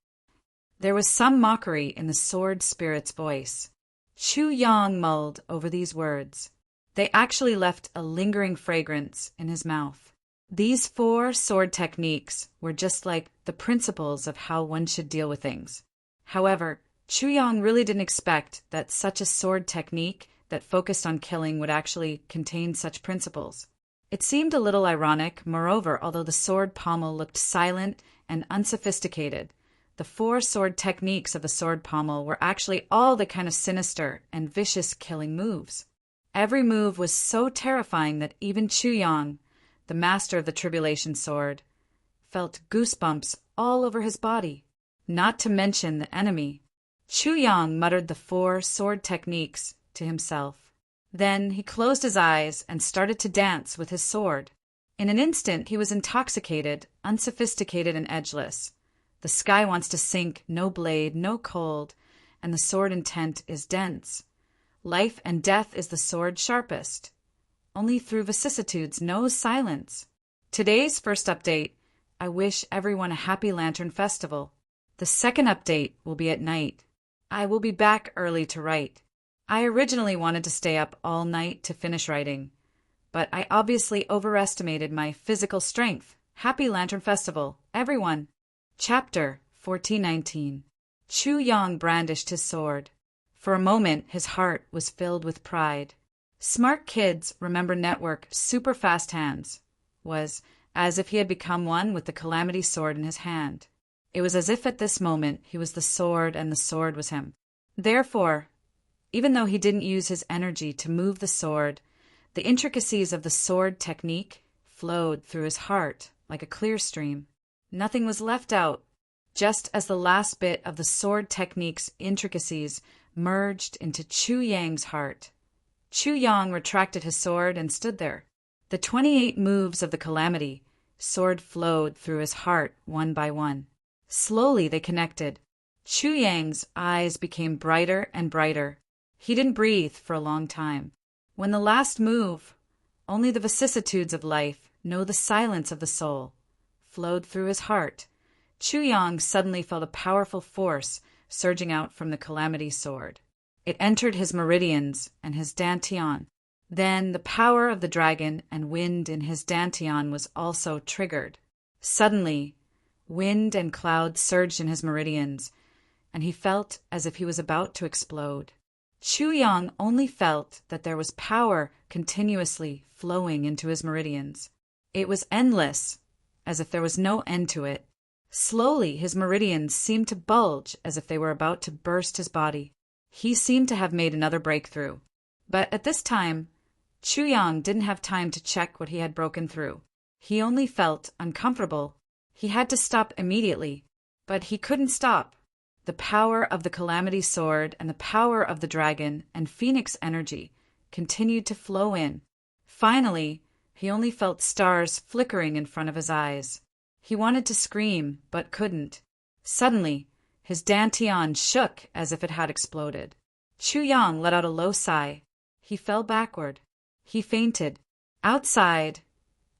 There was some mockery in the sword spirit's voice. Chu Yang mulled over these words. They actually left a lingering fragrance in his mouth. These 4 sword techniques were just like the principles of how one should deal with things. However, Chu Yang really didn't expect that such a sword technique that focused on killing would actually contain such principles. It seemed a little ironic, moreover, although the sword pommel looked silent and unsophisticated, the 4 sword techniques of the sword pommel were actually all the kind of sinister and vicious killing moves. Every move was so terrifying that even Chu Yang, the master of the tribulation sword, felt goosebumps all over his body. Not to mention the enemy. Chu Yang muttered the 4 sword techniques to himself. Then he closed his eyes and started to dance with his sword. In an instant he was intoxicated, unsophisticated and edgeless. The sky wants to sink, no blade, no cold, and the sword intent is dense. Life and death is the sword sharpest. Only through vicissitudes, no silence. Today's first update, I wish everyone a happy Lantern Festival. The second update will be at night. I will be back early to write. I originally wanted to stay up all night to finish writing, but I obviously overestimated my physical strength. Happy Lantern Festival, everyone! Chapter 1419. Chu Yang brandished his sword. For a moment, his heart was filled with pride. Smart kids remember network super fast hands. Was as if he had become one with the calamity sword in his hand. It was as if at this moment he was the sword and the sword was him. Therefore, even though he didn't use his energy to move the sword, the intricacies of the sword technique flowed through his heart like a clear stream. Nothing was left out, just as the last bit of the sword technique's intricacies merged into Chu Yang's heart. Chu Yang retracted his sword and stood there. The 28 moves of the calamity sword flowed through his heart one by one. Slowly they connected. Chu Yang's eyes became brighter and brighter. He didn't breathe for a long time. When the last move, only the vicissitudes of life know the silence of the soul, flowed through his heart, Chu Yang suddenly felt a powerful force surging out from the calamity sword. It entered his meridians and his dantian. Then the power of the dragon and wind in his dantian was also triggered. Suddenly, wind and cloud surged in his meridians, and he felt as if he was about to explode. Chu Yang only felt that there was power continuously flowing into his meridians. It was endless, as if there was no end to it. Slowly his meridians seemed to bulge as if they were about to burst his body. He seemed to have made another breakthrough. But at this time, Chu Yang didn't have time to check what he had broken through. He only felt uncomfortable. He had to stop immediately, but he couldn't stop. The power of the calamity sword and the power of the dragon and phoenix energy continued to flow in. Finally, he only felt stars flickering in front of his eyes. He wanted to scream, but couldn't. Suddenly, his dantian shook as if it had exploded. Chu Yang let out a low sigh. He fell backward. He fainted. Outside,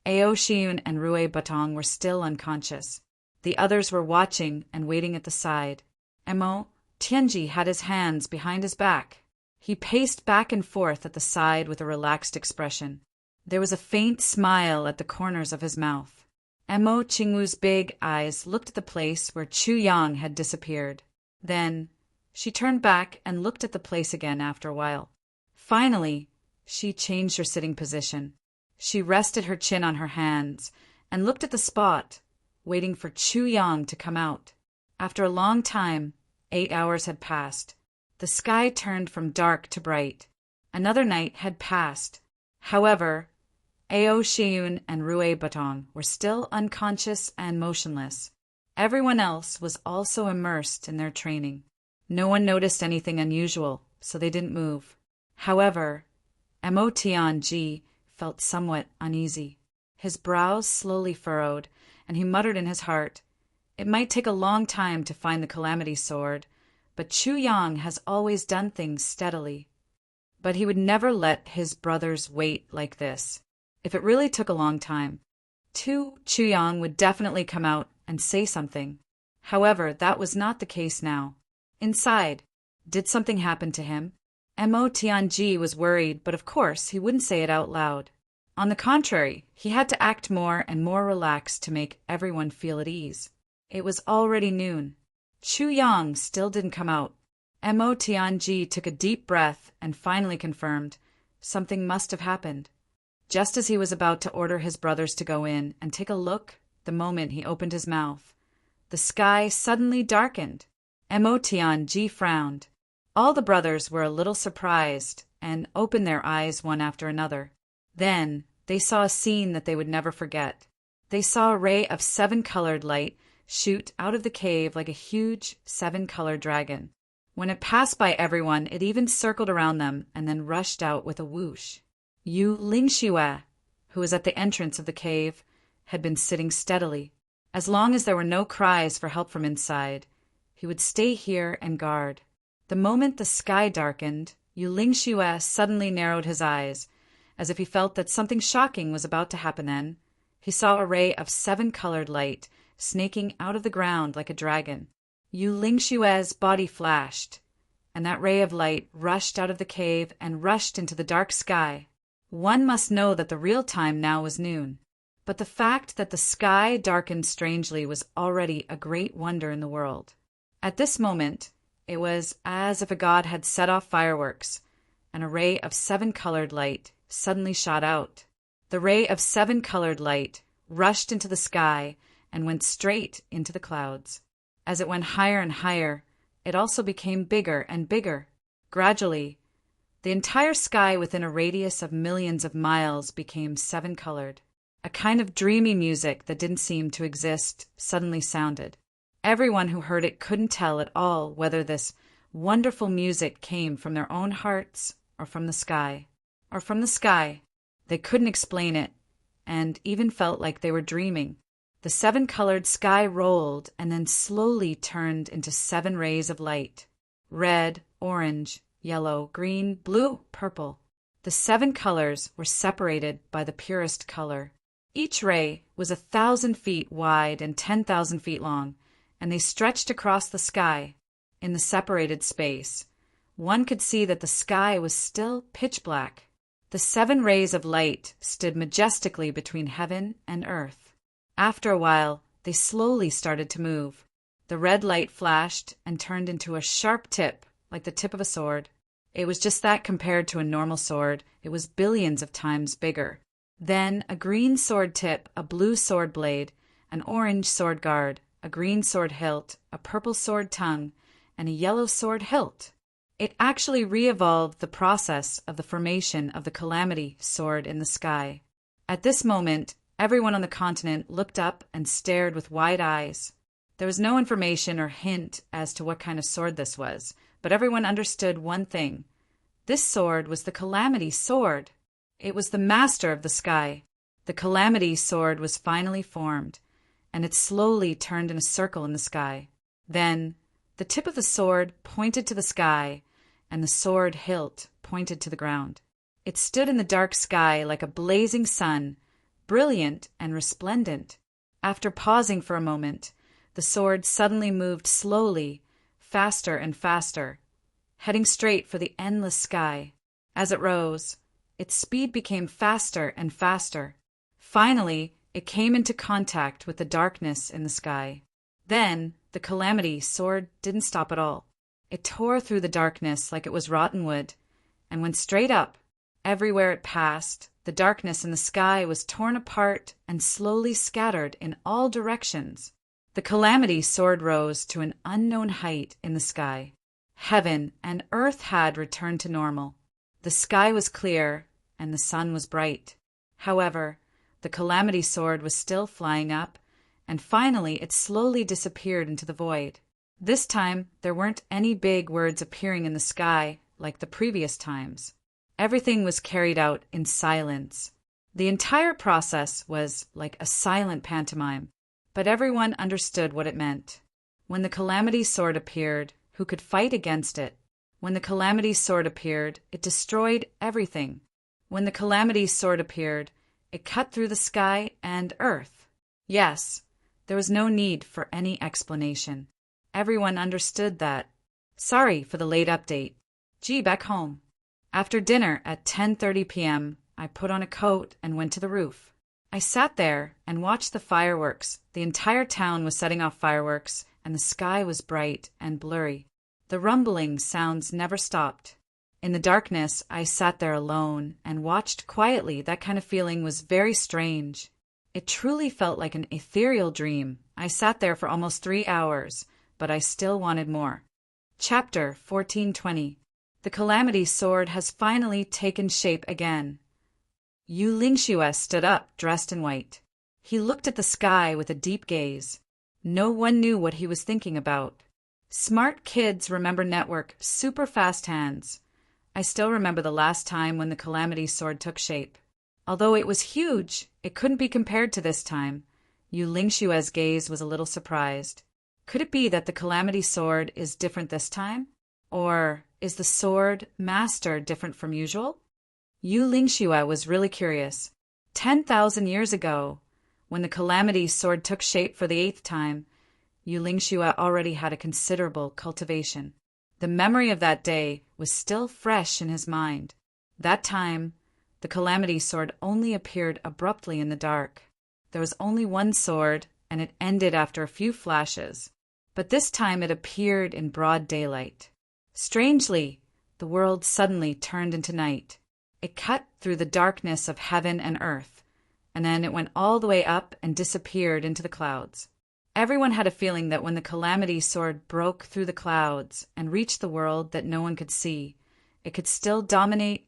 Ao Shiyun and Rui Batong were still unconscious. The others were watching and waiting at the side. Mo Tianji had his hands behind his back. He paced back and forth at the side with a relaxed expression. There was a faint smile at the corners of his mouth. Mo Qingwu's big eyes looked at the place where Chu Yang had disappeared. Then she turned back and looked at the place again after a while. Finally, she changed her sitting position. She rested her chin on her hands and looked at the spot, waiting for Chu Yang to come out. After a long time, 8 hours had passed. The sky turned from dark to bright. Another night had passed. However, Ao Shiyun and Rui Batong were still unconscious and motionless. Everyone else was also immersed in their training. No one noticed anything unusual, so they didn't move. However, Mo Tianji felt somewhat uneasy. His brows slowly furrowed, and he muttered in his heart, "It might take a long time to find the calamity sword, but Chu Yang has always done things steadily." But he would never let his brothers wait like this. If it really took a long time, Chu Yang would definitely come out and say something. However, that was not the case now. Inside, did something happen to him? Mo Tianji was worried, but of course he wouldn't say it out loud. On the contrary, he had to act more and more relaxed to make everyone feel at ease. It was already noon. Chu Yang still didn't come out. Mo Tianji took a deep breath and finally confirmed something must have happened. Just as he was about to order his brothers to go in and take a look, the moment he opened his mouth, the sky suddenly darkened. Mo Tianji frowned. All the brothers were a little surprised and opened their eyes one after another. Then they saw a scene that they would never forget. They saw a ray of 7-colored light shoot out of the cave like a huge 7-colored dragon. When it passed by everyone, it even circled around them and then rushed out with a whoosh. Yu Lingxue, who was at the entrance of the cave, had been sitting steadily. As long as there were no cries for help from inside, he would stay here and guard. The moment the sky darkened, Yu Lingxue suddenly narrowed his eyes, as if he felt that something shocking was about to happen then. He saw a ray of 7-colored light snaking out of the ground like a dragon. Yu Lingxue's body flashed, and that ray of light rushed out of the cave and rushed into the dark sky. One must know that the real time now was noon, but the fact that the sky darkened strangely was already a great wonder in the world. At this moment, it was as if a god had set off fireworks, and a ray of 7-colored light suddenly shot out. The ray of 7-colored light rushed into the sky and went straight into the clouds. As it went higher and higher, it also became bigger and bigger. Gradually, the entire sky within a radius of millions of miles became 7-colored. A kind of dreamy music that didn't seem to exist suddenly sounded. Everyone who heard it couldn't tell at all whether this wonderful music came from their own hearts or from the sky. They couldn't explain it, and even felt like they were dreaming. The 7-colored sky rolled and then slowly turned into 7 rays of light. Red, orange, yellow, green, blue, purple. The 7 colors were separated by the purest color. Each ray was 1,000 feet wide and 10,000 feet long, and they stretched across the sky. In the separated space, one could see that the sky was still pitch black. The 7 rays of light stood majestically between heaven and earth. After a while, they slowly started to move. The red light flashed and turned into a sharp tip, like the tip of a sword. It was just that compared to a normal sword, it was billions of times bigger. Then a green sword tip, a blue sword blade, an orange sword guard, a green sword hilt, a purple sword tongue, and a yellow sword hilt. It actually re-evolved the process of the formation of the Calamity sword in the sky. At this moment, everyone on the continent looked up and stared with wide eyes. There was no information or hint as to what kind of sword this was, but everyone understood one thing. This sword was the Calamity sword. It was the master of the sky. The Calamity sword was finally formed, and it slowly turned in a circle in the sky. Then, the tip of the sword pointed to the sky, and the sword hilt pointed to the ground. It stood in the dark sky like a blazing sun, brilliant and resplendent. After pausing for a moment, the sword suddenly moved slowly, faster and faster, heading straight for the endless sky. As it rose, its speed became faster and faster. Finally, it came into contact with the darkness in the sky. Then, the Calamity sword didn't stop at all. It tore through the darkness like it was rotten wood, and went straight up. Everywhere it passed, the darkness in the sky was torn apart and slowly scattered in all directions. The Calamity sword rose to an unknown height in the sky. Heaven and earth had returned to normal. The sky was clear, and the sun was bright. However, the Calamity sword was still flying up, and finally it slowly disappeared into the void. This time, there weren't any big words appearing in the sky like the previous times. Everything was carried out in silence. The entire process was like a silent pantomime, but everyone understood what it meant. When the Calamity sword appeared, who could fight against it? When the Calamity sword appeared, it destroyed everything. When the Calamity sword appeared, it cut through the sky and earth. Yes, There was no need for any explanation. Everyone understood that. Sorry for the late update. Gee, back home. After dinner at 10:30 p.m., I put on a coat and went to the roof. I sat there and watched the fireworks. The entire town was setting off fireworks, and the sky was bright and blurry. The rumbling sounds never stopped. In the darkness, I sat there alone and watched quietly. That kind of feeling was very strange. It truly felt like an ethereal dream. I sat there for almost 3 hours, but I still wanted more. Chapter 1420. The Calamity Sword has finally taken shape again. Yu Lingxue stood up, dressed in white. He looked at the sky with a deep gaze. No one knew what he was thinking about. Smart kids remember network, super fast hands. I still remember the last time when the Calamity Sword took shape. Although it was huge, it couldn't be compared to this time. Yu Lingxue's gaze was a little surprised. Could it be that the Calamity Sword is different this time? Or is the sword master different from usual? Yu Lingxue was really curious. 10,000 years ago, when the Calamity Sword took shape for the 8th time, Yu Lingxue already had a considerable cultivation. The memory of that day was still fresh in his mind. That time, the Calamity Sword only appeared abruptly in the dark. There was only one sword, and it ended after a few flashes. But this time it appeared in broad daylight. Strangely, the world suddenly turned into night. It cut through the darkness of heaven and earth, and then it went all the way up and disappeared into the clouds. Everyone had a feeling that when the Calamity Sword broke through the clouds and reached the world that no one could see, it could still dominate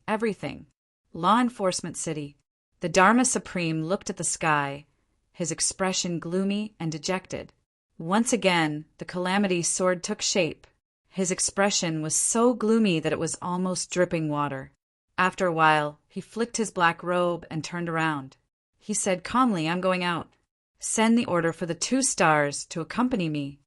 everything. Law Enforcement City. The Dharma Supreme looked at the sky, his expression gloomy and dejected. Once again, the Calamity Sword took shape. His expression was so gloomy that it was almost dripping water. After a while, he flicked his black robe and turned around. He said calmly, "I'm going out. Send the order for the 2 stars to accompany me."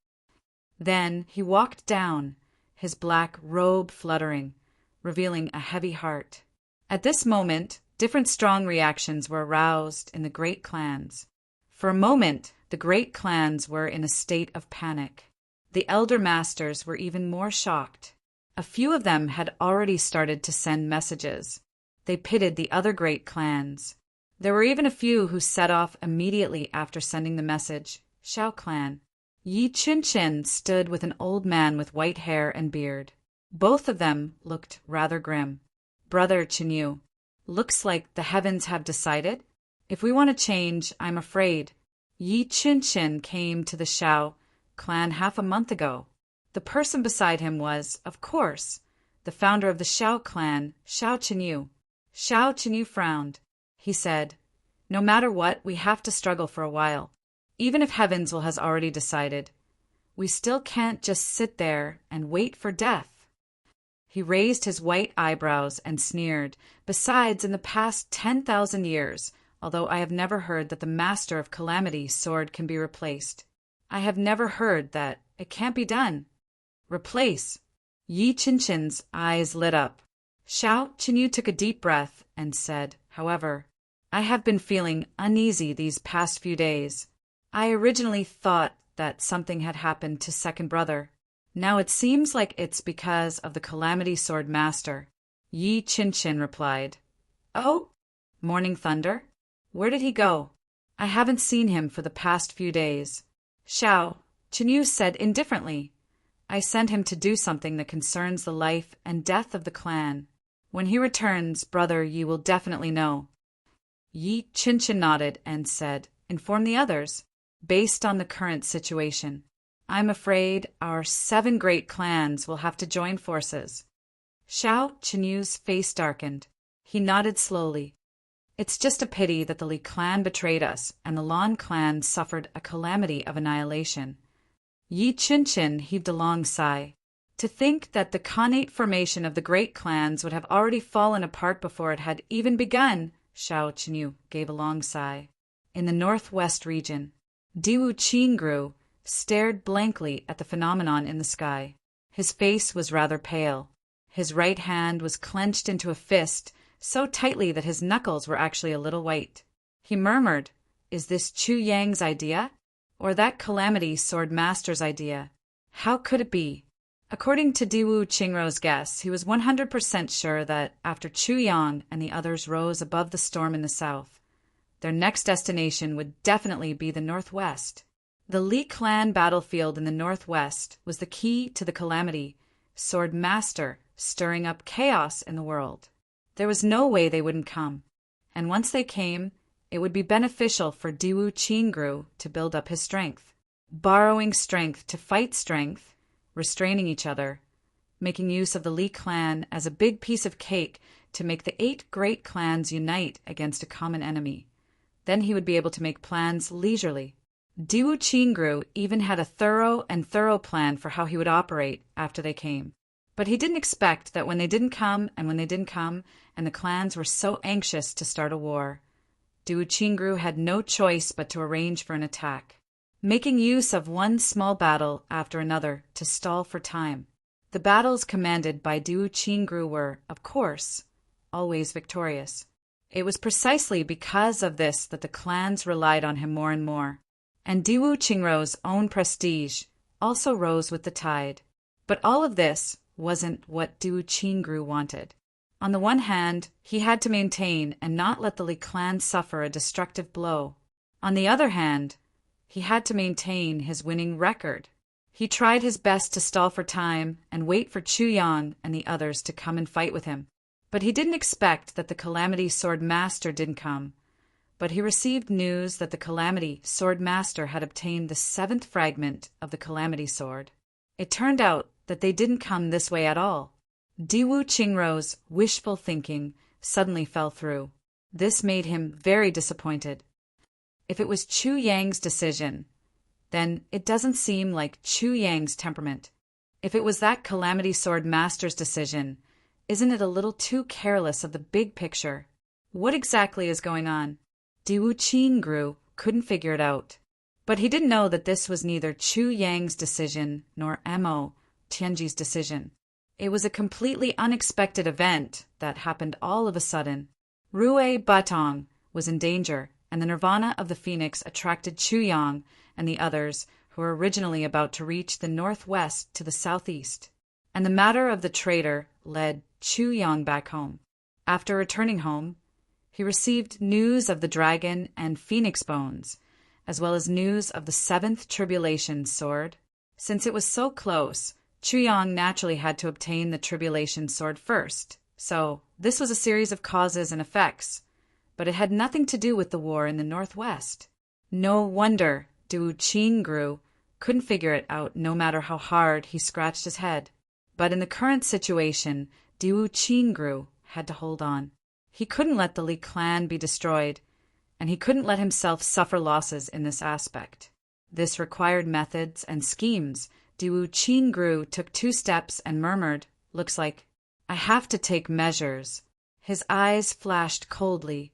Then he walked down, his black robe fluttering, revealing a heavy heart. At this moment, different strong reactions were aroused in the great clans. For a moment, the great clans were in a state of panic. The elder masters were even more shocked. A few of them had already started to send messages. They pitted the other great clans. There were even a few who set off immediately after sending the message. Shao clan. Yi Chunchen stood with an old man with white hair and beard. Both of them looked rather grim. Brother Chenyu, looks like the heavens have decided. If we want to change, I'm afraid. Yi Chunchen came to the Shao clan half a month ago. The person beside him was, of course, the founder of the Shao clan, Shao Chenyu. Shao Chenyu frowned. He said, "No matter what, we have to struggle for a while. Even if heavens has already decided, we still can't just sit there and wait for death." He raised his white eyebrows and sneered. "Besides, in the past 10,000 years, although I have never heard that the Master of Calamity Sword can be replaced, I have never heard that it can't be done." Replace? Yi Chinchin's eyes lit up. Shao Chenyu took a deep breath and said, "However, I have been feeling uneasy these past few days. I originally thought that something had happened to second brother. Now it seems like it's because of the Calamity Sword Master." Yi Chinchin replied, "Oh? Morning Thunder? Where did he go? I haven't seen him for the past few days." Shao Chenyu said indifferently, "I sent him to do something that concerns the life and death of the clan. When he returns, brother, you will definitely know." Yi Chinchin nodded and said, "Inform the others. Based on the current situation, I'm afraid our 7 great clans will have to join forces." Shao Chenyu's face darkened. He nodded slowly. "It's just a pity that the Li clan betrayed us and the Lan clan suffered a calamity of annihilation." Yi Chinchin heaved a long sigh. To think that the Khanate formation of the great clans would have already fallen apart before it had even begun. Shao Chenyu gave a long sigh. In the northwest region, Diwu Qingru stared blankly at the phenomenon in the sky. His face was rather pale. His right hand was clenched into a fist so tightly that his knuckles were actually a little white. He murmured, Is this Chu Yang's idea? Or that Calamity Sword Master's idea? How could it be? According to Diwu Qingrou's guess, he was 100% sure that after Chu Yang and the others rose above the storm in the south, their next destination would definitely be the northwest. The Li clan battlefield in the northwest was the key to the Calamity Sword Master stirring up chaos in the world. There was no way they wouldn't come, and once they came, it would be beneficial for Diwu Qingru to build up his strength, borrowing strength to fight strength, restraining each other, making use of the Li clan as a big piece of cake to make the 8 great clans unite against a common enemy. Then he would be able to make plans leisurely. Diwu Qingru even had a thorough plan for how he would operate after they came. But he didn't expect that when they didn't come, and the clans were so anxious to start a war, Diwu Qingru had no choice but to arrange for an attack, making use of one small battle after another to stall for time. The battles commanded by Diwu Qingru were, of course, always victorious. It was precisely because of this that the clans relied on him more and more, and Diwu Qingrou's own prestige also rose with the tide. But all of this wasn't what Diwu Qingru wanted. On the one hand, he had to maintain and not let the Li clan suffer a destructive blow. On the other hand, he had to maintain his winning record. He tried his best to stall for time and wait for Chu Yang and the others to come and fight with him. But he didn't expect that the Calamity Sword Master didn't come. But he received news that the Calamity Sword Master had obtained the 7th fragment of the Calamity Sword. It turned out that they didn't come this way at all. Diwu Qingrou's wishful thinking suddenly fell through. This made him very disappointed. If it was Chu Yang's decision, then it doesn't seem like Chu Yang's temperament. If it was that Calamity Sword Master's decision, isn't it a little too careless of the big picture? What exactly is going on? Diwu Qingru couldn't figure it out. But he didn't know that this was neither Chu Yang's decision nor Mo Tianji's decision. It was a completely unexpected event that happened all of a sudden. Rue Batong was in danger, and the Nirvana of the Phoenix attracted Chu Yang and the others who were originally about to reach the northwest to the southeast. And the matter of the traitor led Chu Yang back home. After returning home, he received news of the dragon and phoenix bones, as well as news of the 7th Tribulation Sword. Since it was so close, Chu Yang naturally had to obtain the Tribulation Sword first. So, this was a series of causes and effects, but it had nothing to do with the war in the northwest. No wonder Diwu Qingru couldn't figure it out no matter how hard he scratched his head. But in the current situation, Diwu Qingru had to hold on. He couldn't let the Li clan be destroyed, and he couldn't let himself suffer losses in this aspect. This required methods and schemes. Diwu Qingru took 2 steps and murmured, "Looks like I have to take measures." His eyes flashed coldly.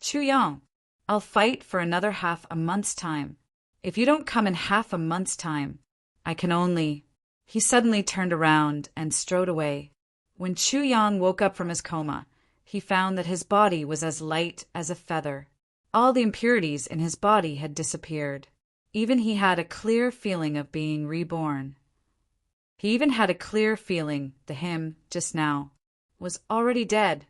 "Chu Yang, I'll fight for another half a month's time. If you don't come in half a month's time, I can only—" He suddenly turned around and strode away. When Chu Yang woke up from his coma, he found that his body was as light as a feather. All the impurities in his body had disappeared. Even he had a clear feeling of being reborn. He even had a clear feeling the him, just now, was already dead,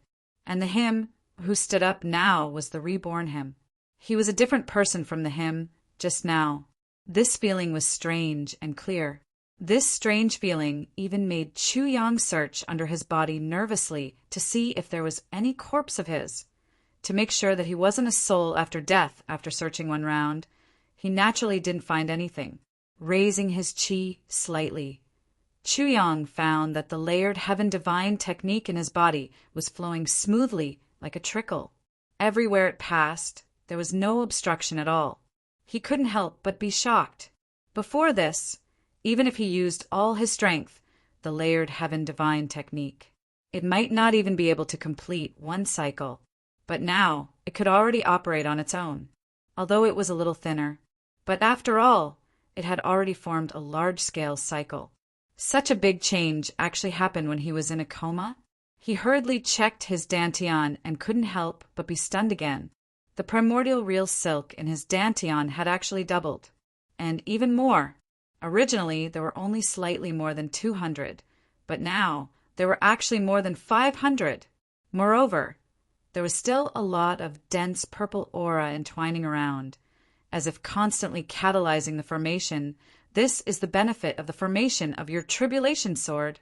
and the him who stood up now was the reborn him. He was a different person from the him, just now. This feeling was strange and clear. This strange feeling even made Chu Yang search under his body nervously to see if there was any corpse of his. To make sure that he wasn't a soul after death after searching one round, he naturally didn't find anything. Raising his chi slightly, Chu Yang found that the layered heaven divine technique in his body was flowing smoothly like a trickle. Everywhere it passed, there was no obstruction at all. He couldn't help but be shocked. Before this, even if he used all his strength, the layered heaven divine technique, it might not even be able to complete one cycle. But now, it could already operate on its own, although it was a little thinner. But after all, it had already formed a large-scale cycle. Such a big change actually happened when he was in a coma. He hurriedly checked his dantian and couldn't help but be stunned again. The primordial real silk in his dantian had actually doubled. And even more. Originally, there were only slightly more than 200, but now there were actually more than 500. Moreover, there was still a lot of dense purple aura entwining around, as if constantly catalyzing the formation. This is the benefit of the formation of your tribulation sword.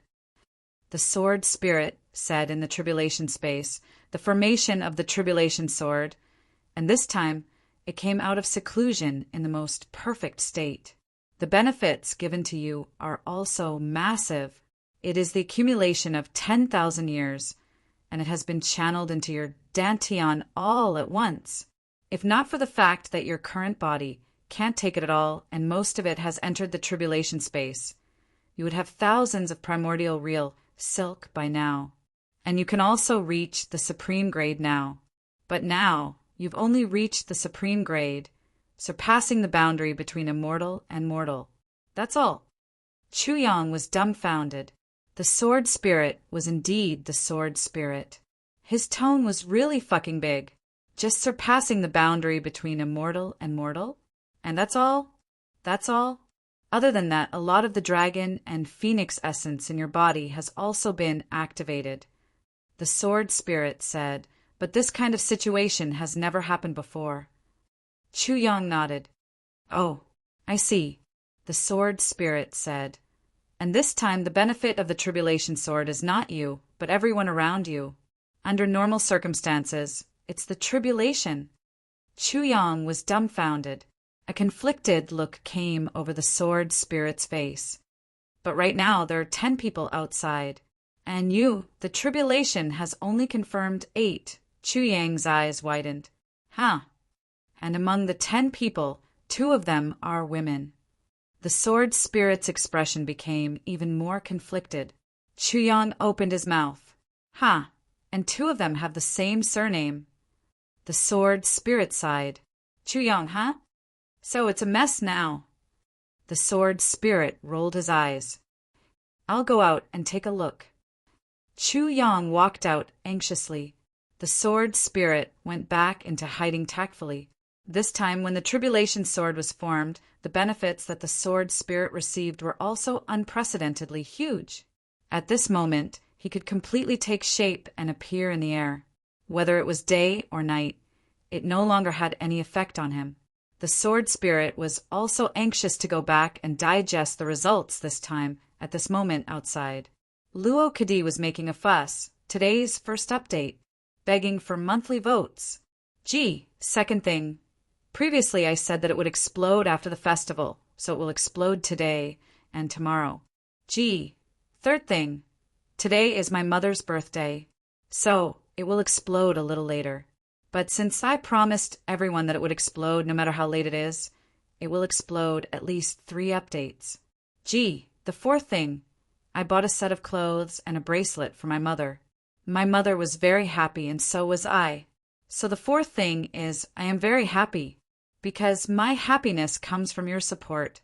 The sword spirit said in the tribulation space, the formation of the tribulation sword, and this time it came out of seclusion in the most perfect state. The benefits given to you are also massive. It is the accumulation of 10,000 years, and it has been channeled into your dantian all at once. If not for the fact that your current body can't take it at all and most of it has entered the tribulation space, you would have thousands of primordial real silk by now. And you can also reach the supreme grade now. But now, you've only reached the supreme grade, surpassing the boundary between immortal and mortal. That's all. Chu Yang was dumbfounded. The sword spirit was indeed the sword spirit. His tone was really fucking big. Just surpassing the boundary between immortal and mortal? And that's all? That's all? Other than that, a lot of the dragon and phoenix essence in your body has also been activated. The sword spirit said, but this kind of situation has never happened before. Chu Yang nodded. Oh, I see, the sword spirit said. And this time the benefit of the tribulation sword is not you, but everyone around you. Under normal circumstances, it's the tribulation. Chu Yang was dumbfounded. A conflicted look came over the sword spirit's face. But right now there are 10 people outside. And you, the tribulation has only confirmed 8. Chu Yang's eyes widened. Huh. And among the 10 people, 2 of them are women. The sword spirit's expression became even more conflicted. Chu Yang opened his mouth. Huh. And 2 of them have the same surname. The sword spirit sighed. Chu Yang, huh? So it's a mess now. The sword spirit rolled his eyes. I'll go out and take a look. Chu Yang walked out anxiously. The sword spirit went back into hiding tactfully. This time, when the tribulation sword was formed, the benefits that the sword spirit received were also unprecedentedly huge. At this moment, he could completely take shape and appear in the air. Whether it was day or night, it no longer had any effect on him. The sword spirit was also anxious to go back and digest the results this time, at this moment outside. Luo Kadi was making a fuss, today's first update, begging for monthly votes. Gee, second thing. Previously I said that it would explode after the festival, so it will explode today and tomorrow. Gee, third thing. Today is my mother's birthday, so it will explode a little later. But since I promised everyone that it would explode no matter how late it is, it will explode at least 3 updates. Gee, the fourth thing. I bought a set of clothes and a bracelet for my mother. My mother was very happy and so was I. So the fourth thing is I am very happy. Because my happiness comes from your support.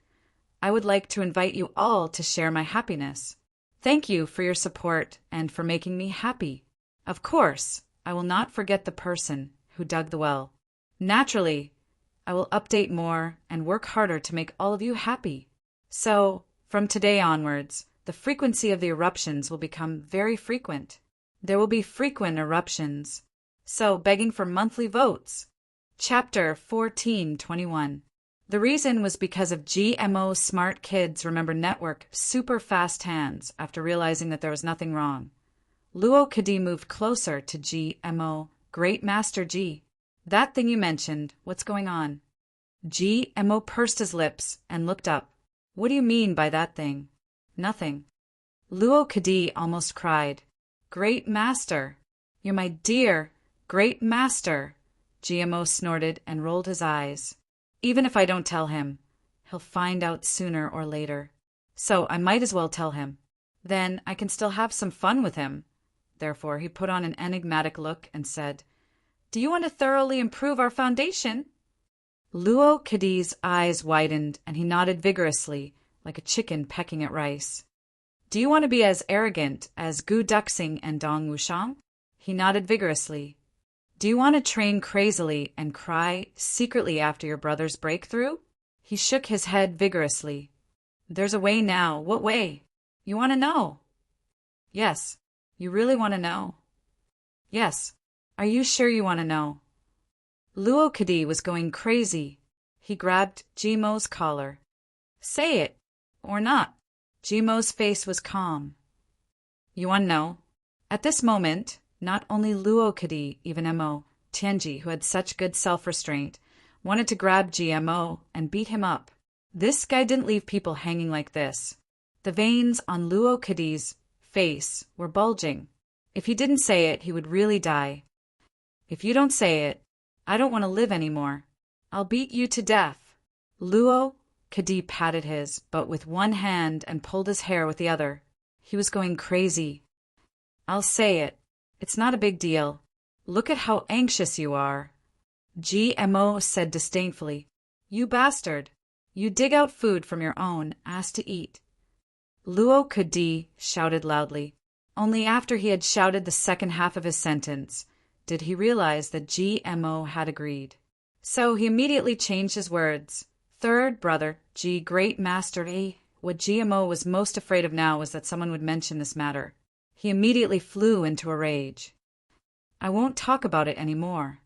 I would like to invite you all to share my happiness. Thank you for your support and for making me happy. Of course, I will not forget the person who dug the well. Naturally, I will update more and work harder to make all of you happy. So, from today onwards, the frequency of the eruptions will become very frequent. There will be frequent eruptions. So, begging for monthly votes. Chapter 1421. The reason was because of GMO Smart Kids Remember Network super fast hands after realizing that there was nothing wrong. Luo Kadi moved closer to GMO, Great Master G. That thing you mentioned, what's going on? GMO pursed his lips and looked up. What do you mean by that thing? Nothing. Luo Kadi almost cried. Great Master. You're my dear, Great Master. GMO snorted and rolled his eyes. Even if I don't tell him, he'll find out sooner or later. So I might as well tell him. Then I can still have some fun with him. Therefore, he put on an enigmatic look and said, Do you want to thoroughly improve our foundation? Luo Kadi's eyes widened and he nodded vigorously, like a chicken pecking at rice. Do you want to be as arrogant as Gu Duxing and Dong Wushang? He nodded vigorously. Do you want to train crazily and cry secretly after your brother's breakthrough? He shook his head vigorously. There's a way now. What way? You want to know? Yes. You really want to know? Yes. Are you sure you want to know? Luo Kadi was going crazy. He grabbed Jimo's collar. Say it, or not. Jimo's face was calm. You want to know? At this moment, not only Luo Kadi, even Mo, Tianji, who had such good self-restraint, wanted to grab GMO and beat him up. This guy didn't leave people hanging like this. The veins on Luo Kadi's face were bulging. If he didn't say it, he would really die. If you don't say it, I don't want to live anymore. I'll beat you to death. Luo Kadi patted his butt with one hand and pulled his hair with the other. He was going crazy. I'll say it. It's not a big deal. Look at how anxious you are. GMO said disdainfully. You bastard. You dig out food from your own ass to eat. Luo Kadi shouted loudly. Only after he had shouted the second half of his sentence did he realize that GMO had agreed. So he immediately changed his words. Third brother, G Great Master A. What GMO was most afraid of now was that someone would mention this matter. He immediately flew into a rage. I won't talk about it anymore.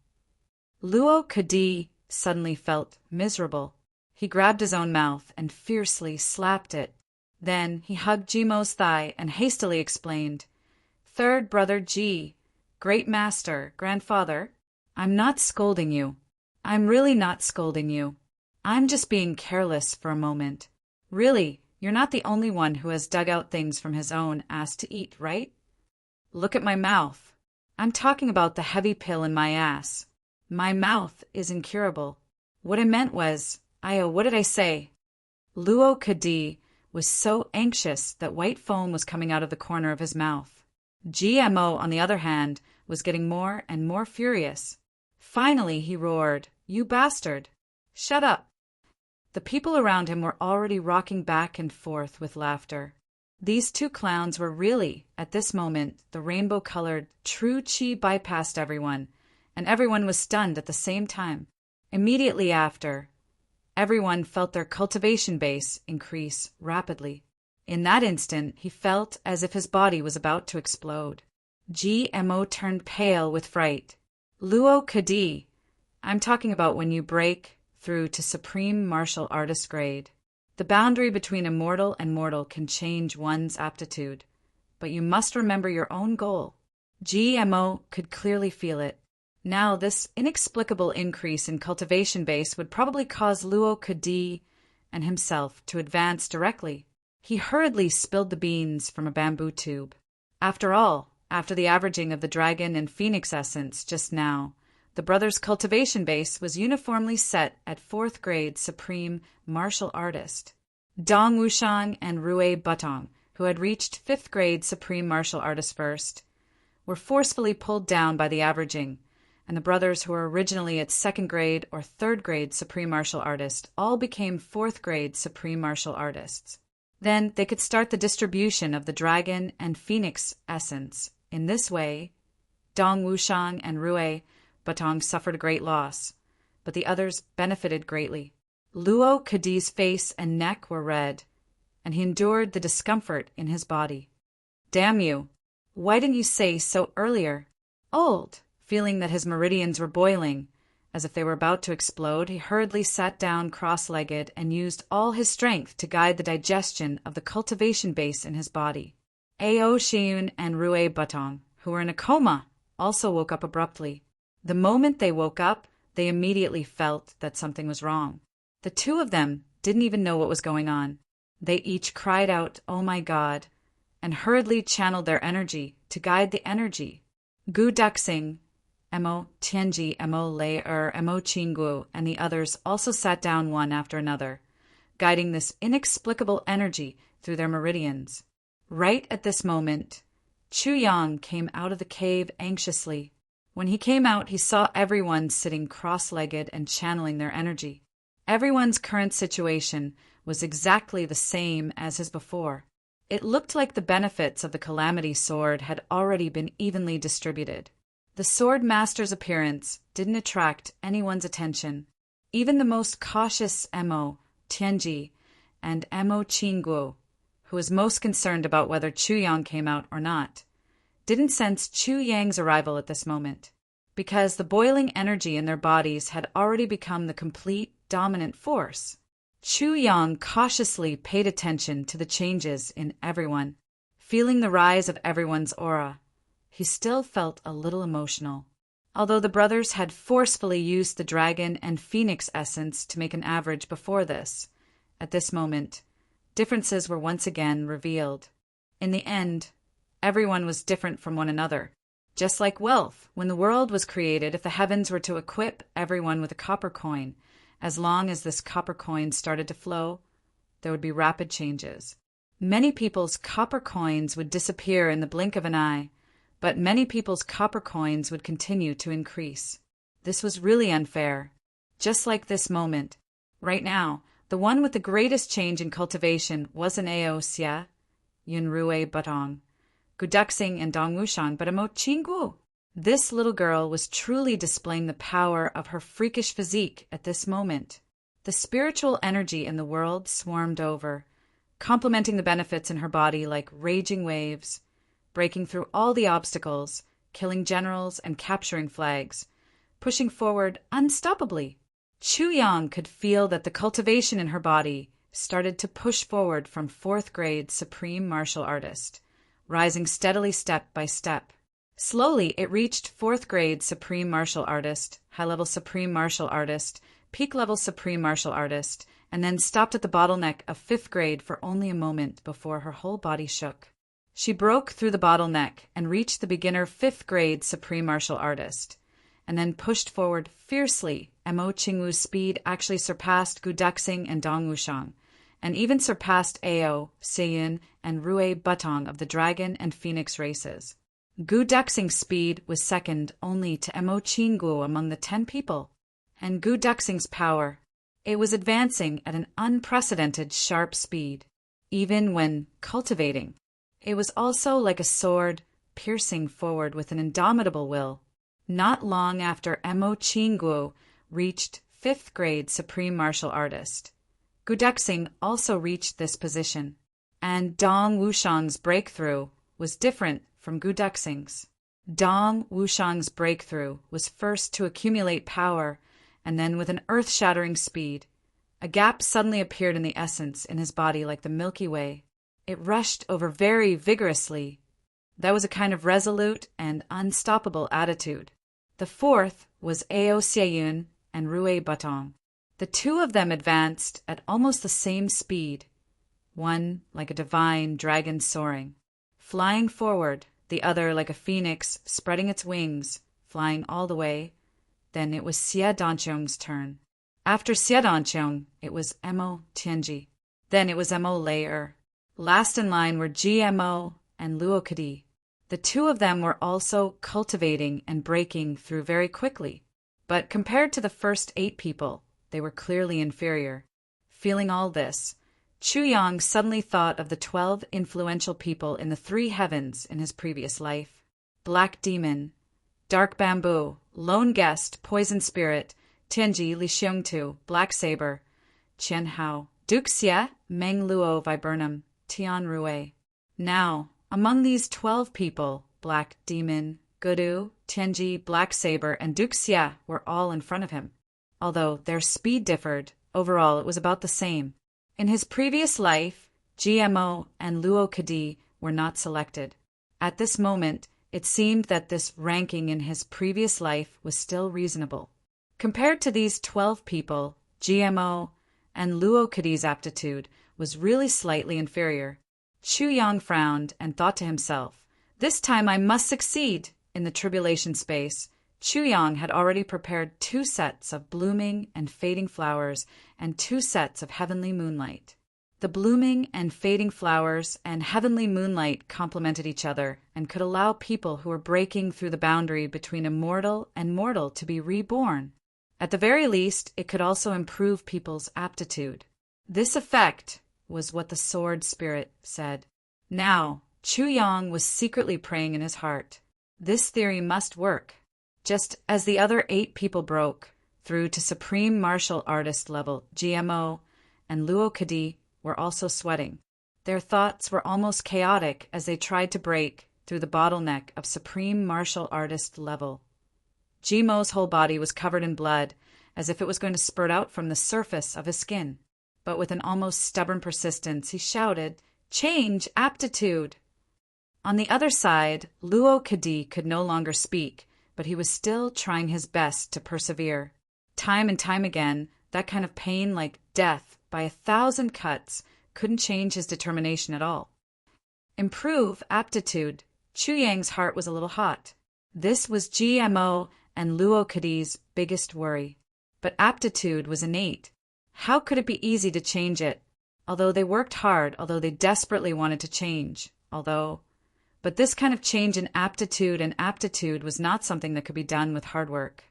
Luo Kadi suddenly felt miserable. He grabbed his own mouth and fiercely slapped it. Then he hugged Jimo's thigh and hastily explained, Third brother G, Great Master, Grandfather, I'm not scolding you. I'm really not scolding you. I'm just being careless for a moment. Really, you're not the only one who has dug out things from his own ass to eat, right? Look at my mouth. I'm talking about the heavy pill in my ass. My mouth is incurable. What I meant was, what did I say? Luo Kadi was so anxious that white foam was coming out of the corner of his mouth. GMO, on the other hand, was getting more and more furious. Finally, he roared, You bastard! Shut up! The people around him were already rocking back and forth with laughter. These two clowns were really, at this moment, the rainbow-colored true chi bypassed everyone, and everyone was stunned at the same time. Immediately after, everyone felt their cultivation base increase rapidly. In that instant, he felt as if his body was about to explode. GMO turned pale with fright. Luo Kadi, I'm talking about when you break through to supreme martial artist grade. The boundary between immortal and mortal can change one's aptitude, but you must remember your own goal. GMO could clearly feel it. Now, this inexplicable increase in cultivation base would probably cause Luo Kadi and himself to advance directly. He hurriedly spilled the beans from a bamboo tube. After all, after the averaging of the dragon and phoenix essence just now, the brothers' cultivation base was uniformly set at 4th grade Supreme Martial Artist. Dong Wushang and Rui Butong, who had reached 5th grade Supreme Martial Artist first, were forcefully pulled down by the averaging, and the brothers who were originally at 2nd grade or 3rd grade Supreme Martial Artist all became 4th grade Supreme Martial Artists. Then they could start the distribution of the dragon and phoenix essence. In this way, Dong Wushang and Rui Butong suffered a great loss, but the others benefited greatly. Luo Kadi's face and neck were red, and he endured the discomfort in his body. Damn you! Why didn't you say so earlier? Old! Feeling that his meridians were boiling, as if they were about to explode, he hurriedly sat down cross-legged and used all his strength to guide the digestion of the cultivation base in his body. Ao Xiun and Rui Butong, who were in a coma, also woke up abruptly. The moment they woke up, they immediately felt that something was wrong. The two of them didn't even know what was going on. They each cried out, Oh my God, and hurriedly channeled their energy to guide the energy. Gu Duxing, Mo Tianji, Mo Lei Mo Qinggu, and the others also sat down one after another, guiding this inexplicable energy through their meridians. Right at this moment, Chu Yang came out of the cave anxiously. When he came out, he saw everyone sitting cross-legged and channeling their energy. Everyone's current situation was exactly the same as his before. It looked like the benefits of the Calamity Sword had already been evenly distributed. The sword master's appearance didn't attract anyone's attention. Even the most cautious Mo Tianji and Mo Qingguo, who was most concerned about whether Chu Yang came out or not, didn't sense Chu Yang's arrival at this moment, because the boiling energy in their bodies had already become the complete dominant force. Chu Yang cautiously paid attention to the changes in everyone. Feeling the rise of everyone's aura, he still felt a little emotional. Although the brothers had forcefully used the dragon and phoenix essence to make an average before this, at this moment, differences were once again revealed. In the end, everyone was different from one another. Just like wealth, when the world was created, if the heavens were to equip everyone with a copper coin, as long as this copper coin started to flow, there would be rapid changes. Many people's copper coins would disappear in the blink of an eye, but many people's copper coins would continue to increase. This was really unfair. Just like this moment, right now, the one with the greatest change in cultivation wasn't Ao Xia, Yunrui Batong, Guduxing and Dong Wuxian, but Mo Qingguo. This little girl was truly displaying the power of her freakish physique at this moment. The spiritual energy in the world swarmed over, complementing the benefits in her body like raging waves, breaking through all the obstacles, killing generals and capturing flags, pushing forward unstoppably. Chu Yang could feel that the cultivation in her body started to push forward from 4th grade supreme martial artist, rising steadily step by step. Slowly, it reached 4th grade supreme martial artist, high-level supreme martial artist, peak-level supreme martial artist, and then stopped at the bottleneck of 5th grade for only a moment before her whole body shook. She broke through the bottleneck and reached the beginner 5th grade supreme martial artist, and then pushed forward fiercely. Mo Qingwu's speed actually surpassed Guduxing and Dong Wuxian, and even surpassed Ao, Seiyun, and Rui Batong of the Dragon and Phoenix races. Guduxing's speed was second only to Mo Qingguo among the 10 people, and Guduxing's power, it was advancing at an unprecedented sharp speed. Even when cultivating, it was also like a sword piercing forward with an indomitable will. Not long after Mo Qingguo reached 5th grade supreme martial artist, Guduxing also reached this position, and Dong Wuxian's breakthrough was different from Guduxing's. Dong Wuxian's breakthrough was first to accumulate power, and then with an earth-shattering speed, a gap suddenly appeared in the essence in his body like the Milky Way. It rushed over very vigorously. That was a kind of resolute and unstoppable attitude. The fourth was Ao Seiyun and Rui Batong. The two of them advanced at almost the same speed, one like a divine dragon soaring, flying forward, the other like a phoenix spreading its wings, flying all the way. Then it was Xie Danqiong's turn. After Xie Danqiong, it was Mo Tianji. Then it was Mo Lei. Last in line were GMO and Luo Kadi. The two of them were also cultivating and breaking through very quickly, but compared to the first 8 people, they were clearly inferior. Feeling all this, Chu Yang suddenly thought of the 12 influential people in the 3 heavens in his previous life. Black Demon, Dark Bamboo, Lone Guest, Poison Spirit, Tianji, Li Xiongtu, Black Saber, Qian Hao, Duke Xie, Meng Luo Viburnum, Tian Rui. Now, among these 12 people, Black Demon, Gudu, Tianji, Black Saber, and Duke Xie were all in front of him. Although their speed differed, overall it was about the same. In his previous life, GMO and Luo Kadi were not selected. At this moment, it seemed that this ranking in his previous life was still reasonable. Compared to these 12 people, GMO and Luo Kadi's aptitude was really slightly inferior. Chu Yang frowned and thought to himself, "This time I must succeed." In the tribulation space, Chu Yang had already prepared 2 sets of blooming and fading flowers and 2 sets of heavenly moonlight. The blooming and fading flowers and heavenly moonlight complemented each other and could allow people who were breaking through the boundary between immortal and mortal to be reborn. At the very least, it could also improve people's aptitude. This effect was what the sword spirit said. Now, Chu Yang was secretly praying in his heart. This theory must work. Just as the other 8 people broke through to Supreme Martial Artist level, GMO and Luo Kadi were also sweating. Their thoughts were almost chaotic as they tried to break through the bottleneck of Supreme Martial Artist level. GMO's whole body was covered in blood, as if it was going to spurt out from the surface of his skin. But with an almost stubborn persistence, he shouted, "Change aptitude!" On the other side, Luo Kadi could no longer speak, but he was still trying his best to persevere. Time and time again, that kind of pain like death by 1,000 cuts couldn't change his determination at all. Improve aptitude. Chu Yang's heart was a little hot. This was GMO and Luo Kadi's biggest worry. But aptitude was innate. How could it be easy to change it? Although they worked hard, although they desperately wanted to change, But this kind of change in aptitude and aptitude was not something that could be done with hard work.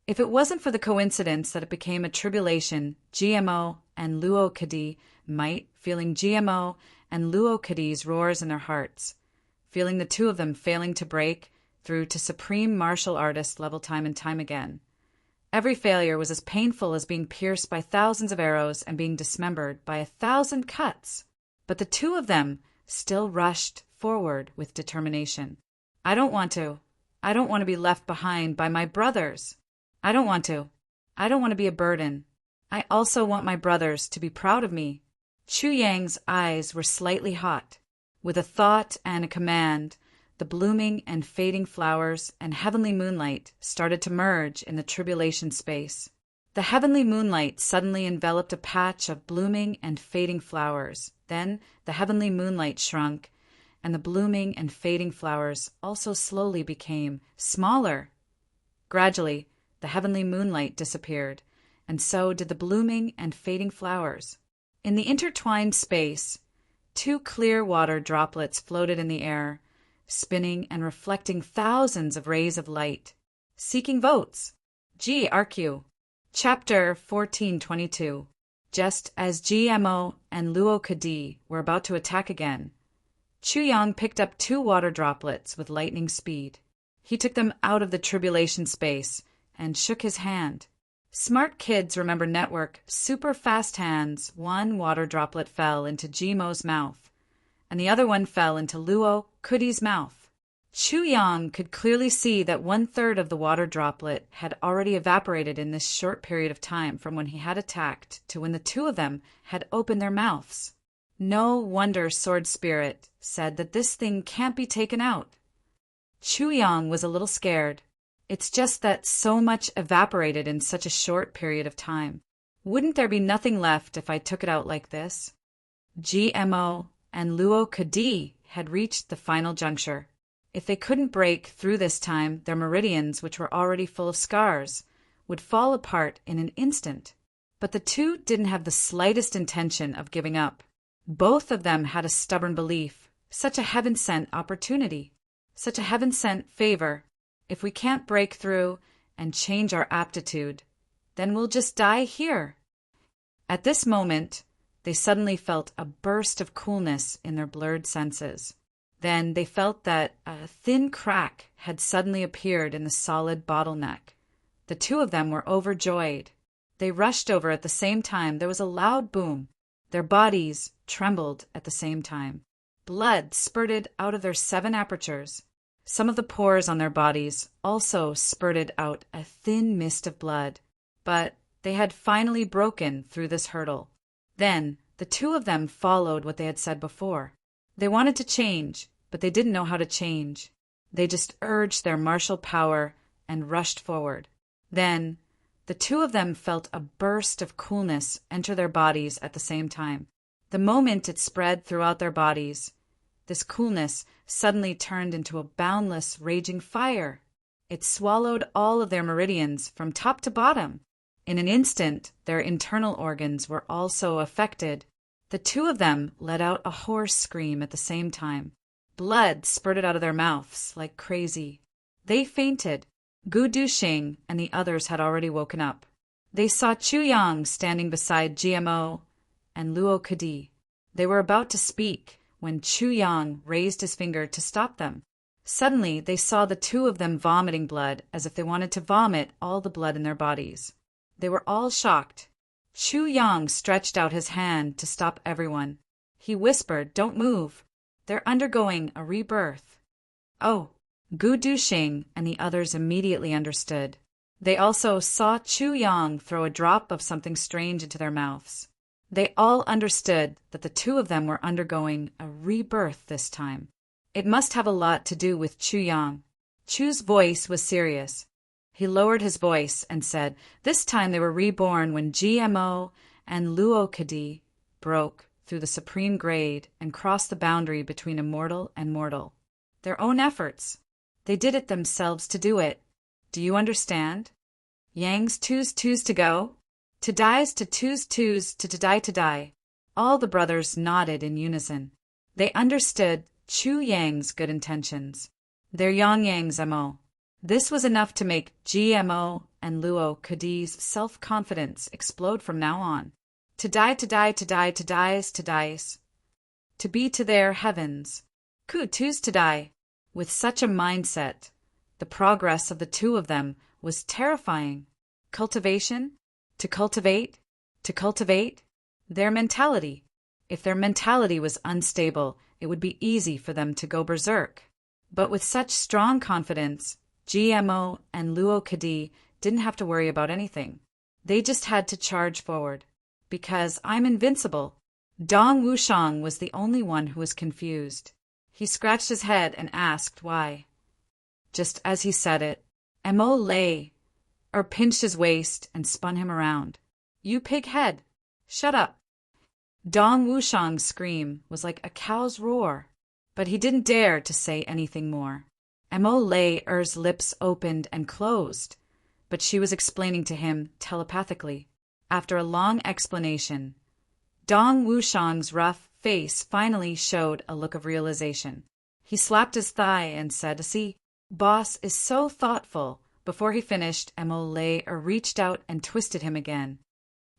If it wasn't for the coincidence that it became a tribulation, GMO and Luo Kadi might, feeling GMO and Luo Kadi's roars in their hearts, feeling the two of them failing to break through to Supreme Martial Artist level time and time again. Every failure was as painful as being pierced by thousands of arrows and being dismembered by 1,000 cuts. But the two of them still rushed forward with determination. I don't want to be left behind by my brothers. I don't want to be a burden. I also want my brothers to be proud of me. Chu Yang's eyes were slightly hot. With a thought and a command, the blooming and fading flowers and heavenly moonlight started to merge in the tribulation space. The heavenly moonlight suddenly enveloped a patch of blooming and fading flowers. Then the heavenly moonlight shrunk, and the blooming and fading flowers also slowly became smaller. Gradually, the heavenly moonlight disappeared, and so did the blooming and fading flowers. In the intertwined space, 2 clear water droplets floated in the air, spinning and reflecting thousands of rays of light. Seeking votes. GRQ. Chapter 1422. Just as GMO and Luo Kadi were about to attack again, Chu Yang picked up 2 water droplets with lightning speed. He took them out of the tribulation space and shook his hand. Smart kids remember network super fast hands. 1 water droplet fell into GMO's mouth, and the other one fell into Luo Kadi's mouth. Chu Yang could clearly see that 1/3 of the water droplet had already evaporated in this short period of time from when he had attacked to when the two of them had opened their mouths. No wonder Sword Spirit said that this thing can't be taken out. Chu Yang was a little scared. It's just that so much evaporated in such a short period of time. Wouldn't there be nothing left if I took it out like this? GMO and Luo Kadi had reached the final juncture. If they couldn't break through this time, their meridians, which were already full of scars, would fall apart in an instant. But the two didn't have the slightest intention of giving up. Both of them had a stubborn belief, such a heaven-sent opportunity, such a heaven-sent favor. If we can't break through and change our aptitude, then we'll just die here. At this moment, they suddenly felt a burst of coolness in their blurred senses. Then they felt that a thin crack had suddenly appeared in the solid bottleneck. The two of them were overjoyed. They rushed over at the same time. There was a loud boom. Their bodies trembled at the same time. Blood spurted out of their 7 apertures. Some of the pores on their bodies also spurted out a thin mist of blood. But they had finally broken through this hurdle. Then the two of them followed what they had said before. They wanted to change, but they didn't know how to change. They just urged their martial power and rushed forward. Then the two of them felt a burst of coolness enter their bodies at the same time. The moment it spread throughout their bodies, this coolness suddenly turned into a boundless, raging fire. It swallowed all of their meridians from top to bottom. In an instant, their internal organs were also affected. The two of them let out a hoarse scream at the same time. Blood spurted out of their mouths like crazy. They fainted. Gu Duxing and the others had already woken up. They saw Chu Yang standing beside GMO and Luo Kadi. They were about to speak when Chu Yang raised his finger to stop them. Suddenly, they saw the two of them vomiting blood as if they wanted to vomit all the blood in their bodies. They were all shocked. Chu Yang stretched out his hand to stop everyone. He whispered, "Don't move. They're undergoing a rebirth." Oh, Gu Duxing and the others immediately understood. They also saw Chu Yang throw a drop of something strange into their mouths. They all understood that the two of them were undergoing a rebirth this time. It must have a lot to do with Chu Yang. Chu's voice was serious. He lowered his voice and said, this time they were reborn when GMO and Luo Kadi broke through the supreme grade and crossed the boundary between immortal and mortal. Their own efforts. They did it themselves to do it. Do you understand? Yang's twos to go. To dies to twos to die. All the brothers nodded in unison. They understood Chu Yang's good intentions. Their Yang Yang's MO. This was enough to make GMO and Luo Kadi's self-confidence explode from now on. To dies. To be to their heavens. Ku twos to die. With such a mindset, the progress of the two of them was terrifying. Cultivation? To cultivate? Their mentality. If their mentality was unstable, it would be easy for them to go berserk. But with such strong confidence, GMO and Luo Kadi didn't have to worry about anything. They just had to charge forward. Because I'm invincible. Dong Wushang was the only one who was confused. He scratched his head and asked why. Just as he said it, Mo lay, pinched his waist and spun him around. You pig head! Shut up! Dong Wushang's scream was like a cow's roar, but he didn't dare to say anything more. Mo Lay's lips opened and closed, but she was explaining to him telepathically. After a long explanation, Dong Wushang's rough face finally showed a look of realization. He slapped his thigh and said, "See, boss is so thoughtful." Before he finished, Mo Lay reached out and twisted him again.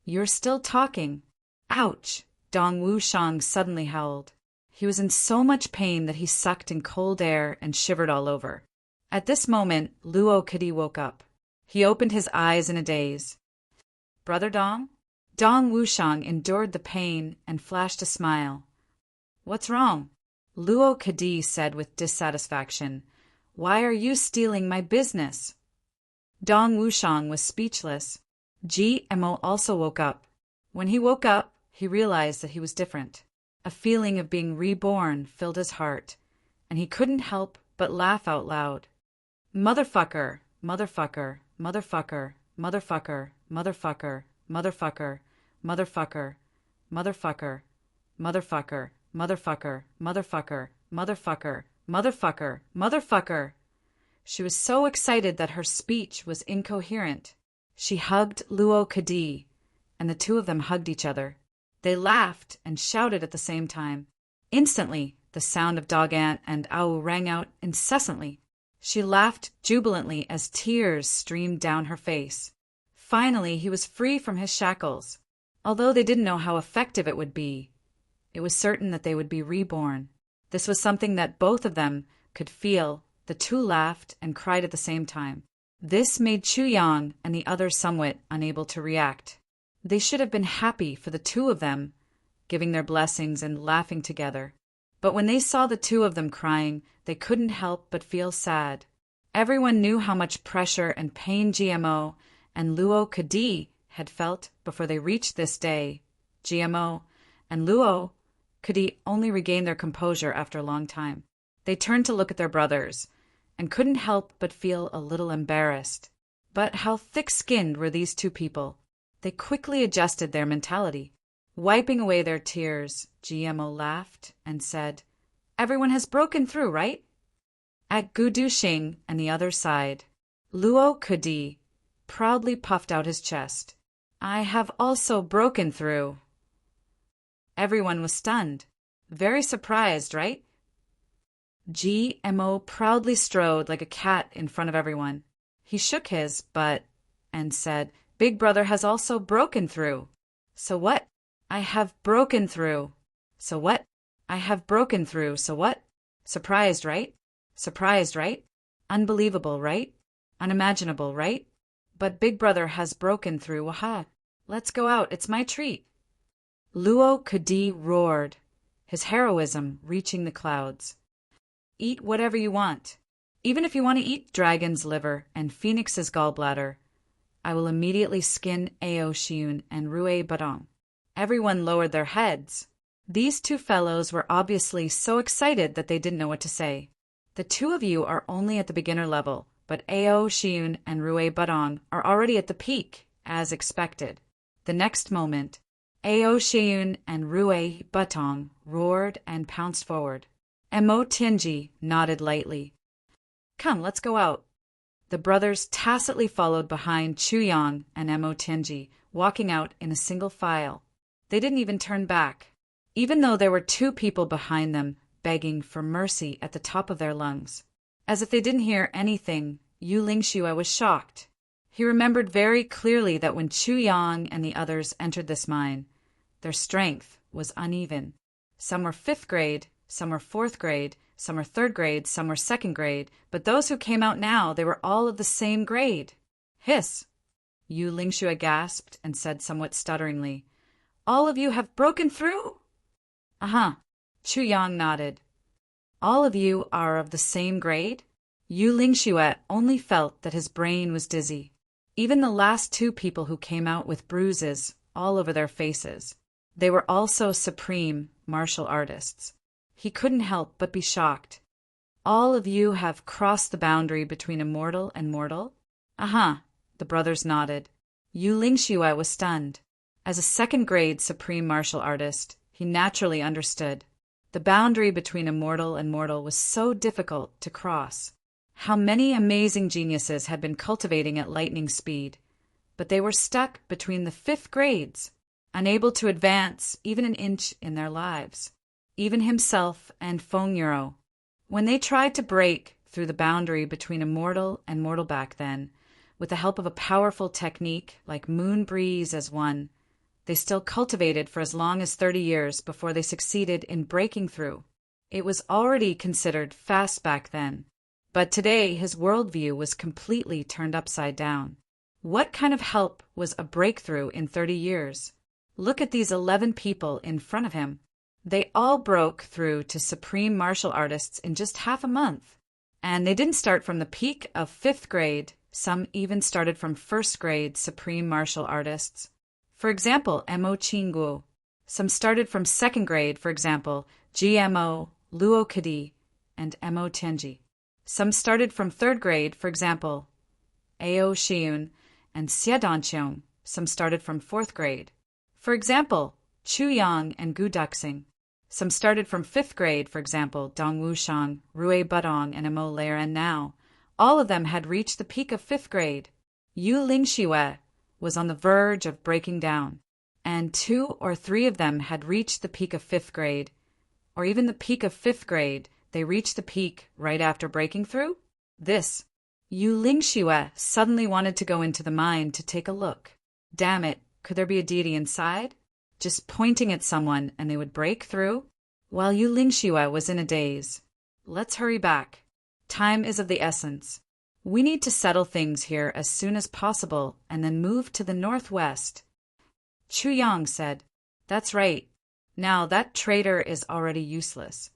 You're still talking. Ouch! Dong Wushang suddenly howled. He was in so much pain that he sucked in cold air and shivered all over. At this moment, Luo Kadi woke up. He opened his eyes in a daze. Brother Dong? Dong Wushang endured the pain and flashed a smile. What's wrong? Luo Kadi said with dissatisfaction. Why are you stealing my business? Dong Wushang was speechless. GMO also woke up. When he woke up, he realized that he was different. A feeling of being reborn filled his heart, and he couldn't help but laugh out loud. Motherfucker, motherfucker, motherfucker, motherfucker, motherfucker, motherfucker, motherfucker, motherfucker, motherfucker, motherfucker, motherfucker, motherfucker, motherfucker, motherfucker. She was so excited that her speech was incoherent. She hugged Luo Kadi, and the two of them hugged each other. They laughed and shouted at the same time. Instantly, the sound of dog ant and ow rang out incessantly. She laughed jubilantly as tears streamed down her face. Finally, he was free from his shackles. Although they didn't know how effective it would be, it was certain that they would be reborn. This was something that both of them could feel. The two laughed and cried at the same time. This made Chu Yang and the others somewhat unable to react. They should have been happy for the two of them, giving their blessings and laughing together. But when they saw the two of them crying, they couldn't help but feel sad. Everyone knew how much pressure and pain GMO and Luo Kadi had felt before they reached this day. GMO and Luo Kadi only regained their composure after a long time. They turned to look at their brothers, and couldn't help but feel a little embarrassed. But how thick-skinned were these two people? They quickly adjusted their mentality. Wiping away their tears, GMO laughed and said, Everyone has broken through, right? At Gu Duxing and the other side, Luo Kadi proudly puffed out his chest. I have also broken through. Everyone was stunned. Very surprised, right? GMO proudly strode like a cat in front of everyone. He shook his butt and said, Big brother has also broken through. So what? I have broken through. So what? I have broken through. So what? Surprised, right? Surprised, right? Unbelievable, right? Unimaginable, right? But Big Brother has broken through, waha. Let's go out, it's my treat. Luo Kadi roared, his heroism reaching the clouds. Eat whatever you want. Even if you want to eat dragon's liver and phoenix's gallbladder, I will immediately skin Ao Shiun and Rue Badong. Everyone lowered their heads. These two fellows were obviously so excited that they didn't know what to say. The two of you are only at the beginner level, but Ao Shiun and Rue Badong are already at the peak, as expected. The next moment, Ao Shiun and Rue Badong roared and pounced forward. Mo Tianji nodded lightly. Come, let's go out. The brothers tacitly followed behind Chu Yang and Mo Tianji, walking out in a single file. They didn't even turn back, even though there were two people behind them begging for mercy at the top of their lungs. As if they didn't hear anything, Yu Lingxue was shocked. He remembered very clearly that when Chu Yang and the others entered this mine, their strength was uneven. Some were 5th grade, some were 4th grade, some were 3rd grade, some were 2nd grade, but those who came out now, they were all of the same grade. Hiss! Yu Lingxue gasped and said somewhat stutteringly, All of you have broken through? Uh-huh. Chu Yang nodded. All of you are of the same grade? Yu Lingxue only felt that his brain was dizzy. Even the last two people who came out with bruises all over their faces, they were also supreme martial artists. He couldn't help but be shocked. All of you have crossed the boundary between immortal and mortal? Uh-huh, the brothers nodded. Yu Lingxue was stunned. As a 2nd grade supreme martial artist, he naturally understood. The boundary between immortal and mortal was so difficult to cross. How many amazing geniuses had been cultivating at lightning speed, but they were stuck between the 5th grades, unable to advance even an inch in their lives. Even himself and Feng Yuro. When they tried to break through the boundary between immortal and mortal back then, with the help of a powerful technique like moon breeze as one, they still cultivated for as long as 30 years before they succeeded in breaking through. It was already considered fast back then, but today his worldview was completely turned upside down. What kind of help was a breakthrough in 30 years? Look at these 11 people in front of him. They all broke through to supreme martial artists in just half a month. And they didn't start from the peak of 5th grade. Some even started from 1st grade supreme martial artists. For example, Mo Qingguo. Some started from 2nd grade, for example, GMO, Luo Kadi, and Mo Tianji. Some started from 3rd grade, for example, Ao Shiun and Xie Danqiong. Some started from 4th grade. For example, Chu Yang and Gu Duxing. Some started from 5th grade, for example, Dong Wushang, Rue Badong, and Mo Lair, and now all of them had reached the peak of 5th grade. Yu Lingxue was on the verge of breaking down, and 2 or 3 of them had reached the peak of 5th grade, or even the peak of 5th grade. They reached the peak right after breaking through? Yu Lingxue suddenly wanted to go into the mine to take a look. Damn it, could there be a deity inside? Just pointing at someone and they would break through? While Yu Lingxue was in a daze. Let's hurry back. Time is of the essence. We need to settle things here as soon as possible and then move to the northwest. Chu Yang said, That's right. Now that traitor is already useless.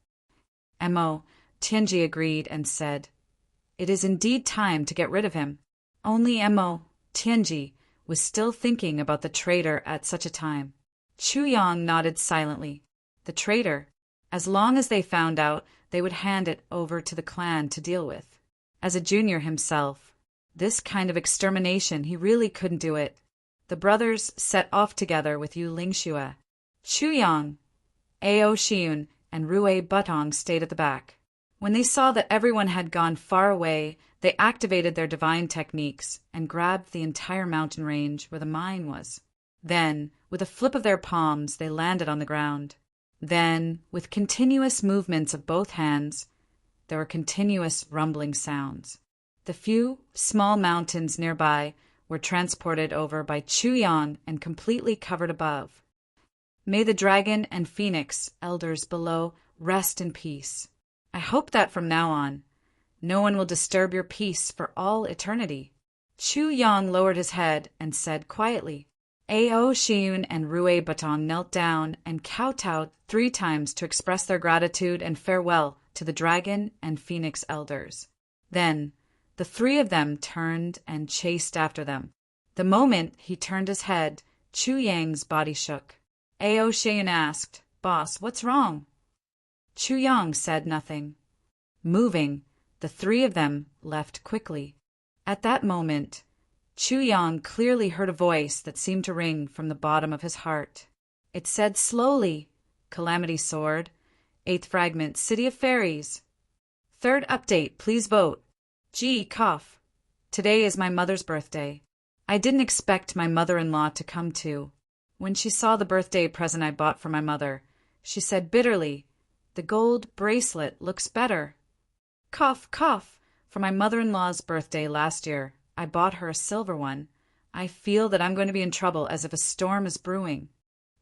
Mo Tianji agreed and said, It is indeed time to get rid of him. Only Mo Tianji was still thinking about the traitor at such a time. Chu Yang nodded silently. The traitor, as long as they found out, they would hand it over to the clan to deal with. As a junior himself, this kind of extermination, he really couldn't do it. The brothers set off together with Yu Lingxue. Chu Yang, Ao Shiun, and Rue Badong stayed at the back. When they saw that everyone had gone far away, they activated their divine techniques and grabbed the entire mountain range where the mine was. Then, with a flip of their palms, they landed on the ground. Then, with continuous movements of both hands, there were continuous rumbling sounds. The few small mountains nearby were transported over by Chu Yang and completely covered above. May the dragon and phoenix, elders below, rest in peace. I hope that from now on, No one will disturb your peace for all eternity. Chu Yang lowered his head and said quietly. Ao Shiyun and Rue Batong knelt down and kowtowed 3 times to express their gratitude and farewell to the dragon and phoenix elders. Then, the 3 of them turned and chased after them. The moment he turned his head, Chu Yang's body shook. Ao Shiyun asked, Boss, what's wrong? Chu Yang said nothing. Moving, the 3 of them left quickly. At that moment, Chu Yang clearly heard a voice that seemed to ring from the bottom of his heart. It said slowly, Calamity Sword, 8th Fragment, City of Fairies. 3rd update, please vote. Gee, cough. Today is my mother's birthday. I didn't expect my mother-in-law to come too. When she saw the birthday present I bought for my mother, she said bitterly, the gold bracelet looks better. Cough, cough. For my mother-in-law's birthday last year, I bought her a silver one. I feel that I'm going to be in trouble as if a storm is brewing.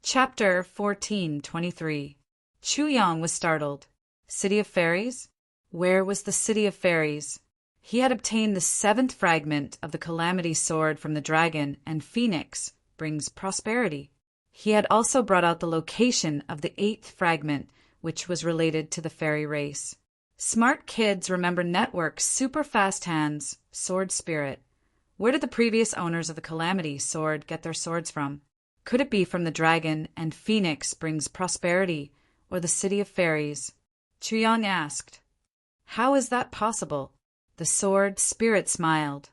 Chapter 14:23. Chu Yang was startled. City of Fairies? Where was the City of Fairies? He had obtained the 7th fragment of the Calamity Sword from the dragon, and Phoenix brings prosperity. He had also brought out the location of the 8th fragment, which was related to the fairy race. Smart kids remember Network's super fast hands, sword spirit. Where did the previous owners of the Calamity Sword get their swords from? Could it be from the dragon and Phoenix brings prosperity, or the City of Fairies? Chu Yang asked. How is that possible? The sword spirit smiled.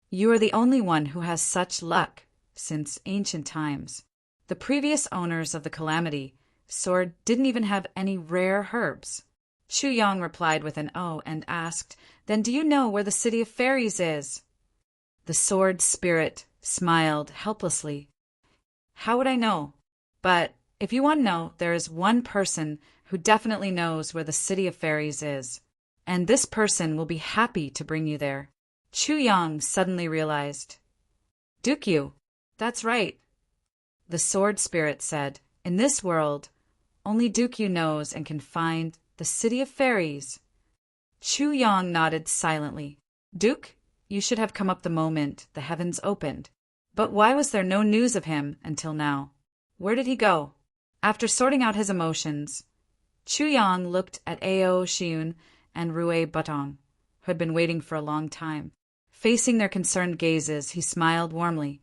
You are the only one who has such luck since ancient times. The previous owners of the Calamity Sword didn't even have any rare herbs. Chu Yang replied with an O and asked, Then do you know where the City of Fairies is? The sword spirit smiled helplessly. How would I know? But if you want to know, there is one person who definitely knows where the City of Fairies is, and this person will be happy to bring you there. Chu Yang suddenly realized. Dukyu, that's right. The sword spirit said, In this world, only Dukyu knows and can find the City of Fairies. Chu Yang nodded silently. Duke, you should have come up the moment the heavens opened. But why was there no news of him until now? Where did he go? After sorting out his emotions, Chu Yang looked at Ao Shiyun and Rue Batong, who had been waiting for a long time. Facing their concerned gazes, he smiled warmly.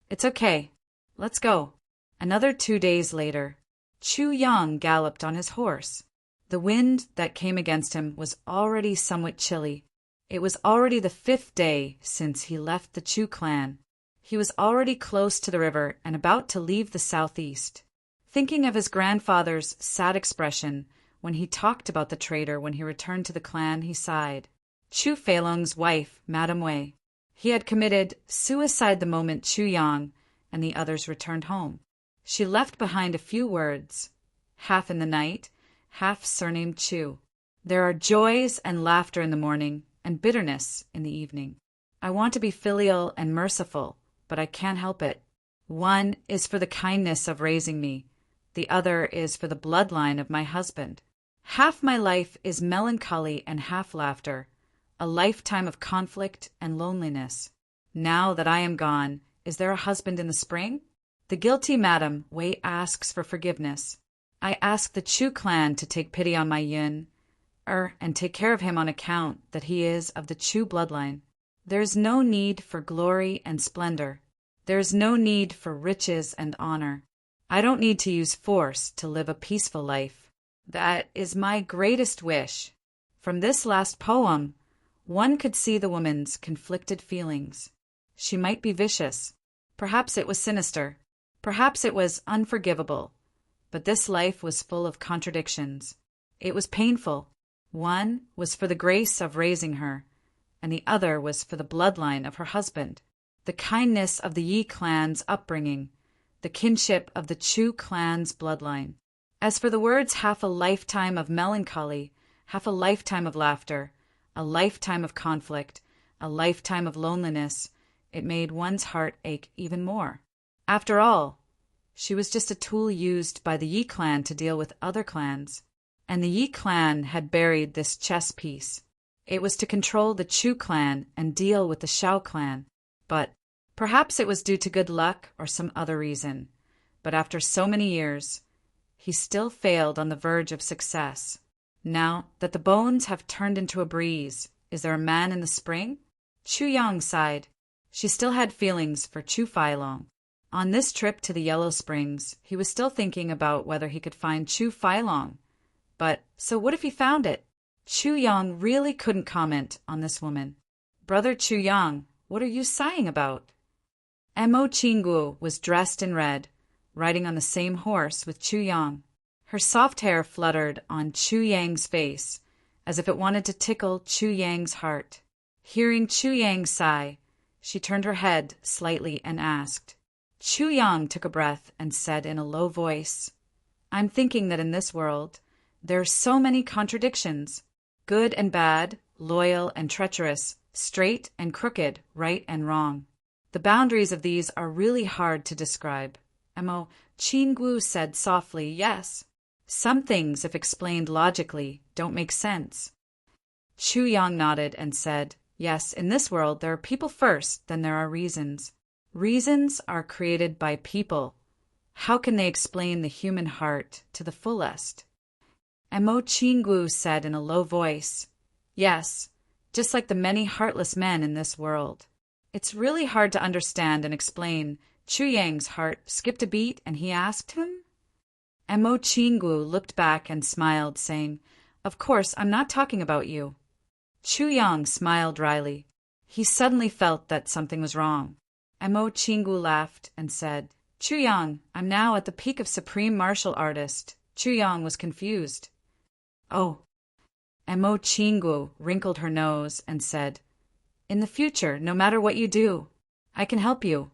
It's okay. Let's go. Another 2 days later, Chu Yang galloped on his horse. The wind that came against him was already somewhat chilly. It was already the 5th day since he left the Chu clan. He was already close to the river and about to leave the southeast. Thinking of his grandfather's sad expression when he talked about the traitor when he returned to the clan, he sighed. Chu Feilong's wife, Madame Wei. He had committed suicide the moment Chu Yang and the others returned home. She left behind a few words, half in the night, half surnamed Chu. There are joys and laughter in the morning, and bitterness in the evening. I want to be filial and merciful, but I can't help it. One is for the kindness of raising me. The other is for the bloodline of my husband. Half my life is melancholy and half laughter, a lifetime of conflict and loneliness. Now that I am gone, is there a husband in the spring? The guilty Madam Wei asks for forgiveness. I ask the Chu clan to take pity on my yin, and take care of him on account that he is of the Chu bloodline. There is no need for glory and splendor. There is no need for riches and honor. I don't need to use force to live a peaceful life. That is my greatest wish. From this last poem, one could see the woman's conflicted feelings. She might be vicious. Perhaps it was sinister. Perhaps it was unforgivable. But this life was full of contradictions. It was painful. One was for the grace of raising her, and the other was for the bloodline of her husband, the kindness of the Yi clan's upbringing, the kinship of the Chu clan's bloodline. As for the words half a lifetime of melancholy, half a lifetime of laughter, a lifetime of conflict, a lifetime of loneliness, it made one's heart ache even more. After all, she was just a tool used by the Yi clan to deal with other clans, and the Yi clan had buried this chess piece. It was to control the Chu clan and deal with the Shao clan. But perhaps it was due to good luck or some other reason. But after so many years, he still failed on the verge of success. Now that the bones have turned into a breeze, is there a man in the spring? Chu Yang sighed. She still had feelings for Chu Feilong. On this trip to the Yellow Springs, he was still thinking about whether he could find Chu Feilong. But so what if he found it? Chu Yang really couldn't comment on this woman. Brother Chu Yang, what are you sighing about? Mo Qinggu was dressed in red, riding on the same horse with Chu Yang. Her soft hair fluttered on Chu Yang's face, as if it wanted to tickle Chu Yang's heart. Hearing Chu Yang sigh, she turned her head slightly and asked. Chu Yang took a breath and said in a low voice, I'm thinking that in this world, there are so many contradictions. Good and bad, loyal and treacherous, straight and crooked, right and wrong. The boundaries of these are really hard to describe. Mo Qinggu said softly, yes. Some things, if explained logically, don't make sense. Chu Yang nodded and said, yes, in this world there are people first, then there are reasons. Reasons are created by people. How can they explain the human heart to the fullest? Mo Qinggu said in a low voice, yes, just like the many heartless men in this world. It's really hard to understand and explain. Chu Yang's heart skipped a beat and he asked him. Mo Qinggu looked back and smiled, saying, of course, I'm not talking about you. Chu Yang smiled dryly. He suddenly felt that something was wrong. Mo Qinggu laughed and said, Chu Yang, I'm now at the peak of supreme martial artist. Chu Yang was confused. Oh. Mo Qinggu wrinkled her nose and said, in the future, no matter what you do, I can help you.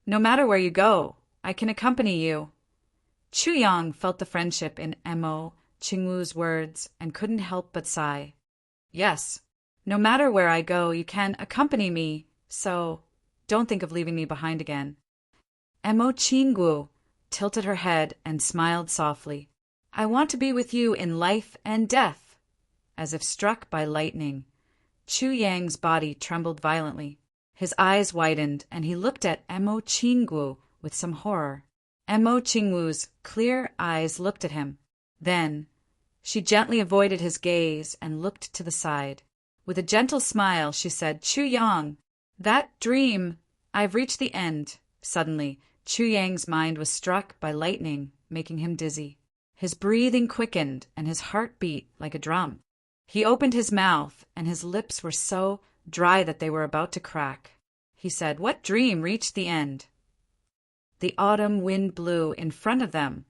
No matter where you go, I can accompany you. Chu Yang felt the friendship in Mo Qinggu's words and couldn't help but sigh. Yes, no matter where I go, you can accompany me, so don't think of leaving me behind again. Mo Qinggu tilted her head and smiled softly. I want to be with you in life and death. As if struck by lightning, Chu Yang's body trembled violently. His eyes widened, and he looked at Mo Qinggu with some horror. Mo Qinggu's clear eyes looked at him. Then she gently avoided his gaze and looked to the side. With a gentle smile, she said, Chu Yang, that dream, I've reached the end. Suddenly, Chu Yang's mind was struck by lightning, making him dizzy. His breathing quickened, and his heart beat like a drum. He opened his mouth, and his lips were so dry that they were about to crack. He said, what dream reached the end? The autumn wind blew in front of them,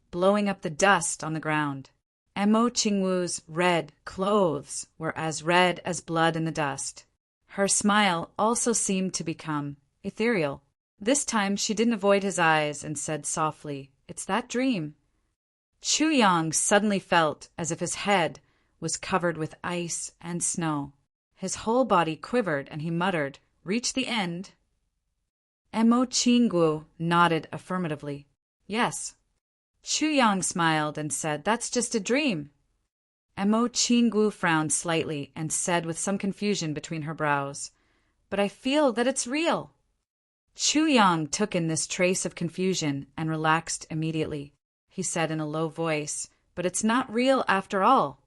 blowing up the dust on the ground. Mo Qinggu's red clothes were as red as blood in the dust. Her smile also seemed to become ethereal. This time she didn't avoid his eyes and said softly, it's that dream. Chu Yang suddenly felt as if his head was covered with ice and snow. His whole body quivered and he muttered, reach the end? Mo Qinggu nodded affirmatively. Yes. Chu Yang smiled and said, that's just a dream. Mo Qinggu frowned slightly and said with some confusion between her brows, but I feel that it's real. Chu Yang took in this trace of confusion and relaxed immediately. He said in a low voice, but it's not real after all.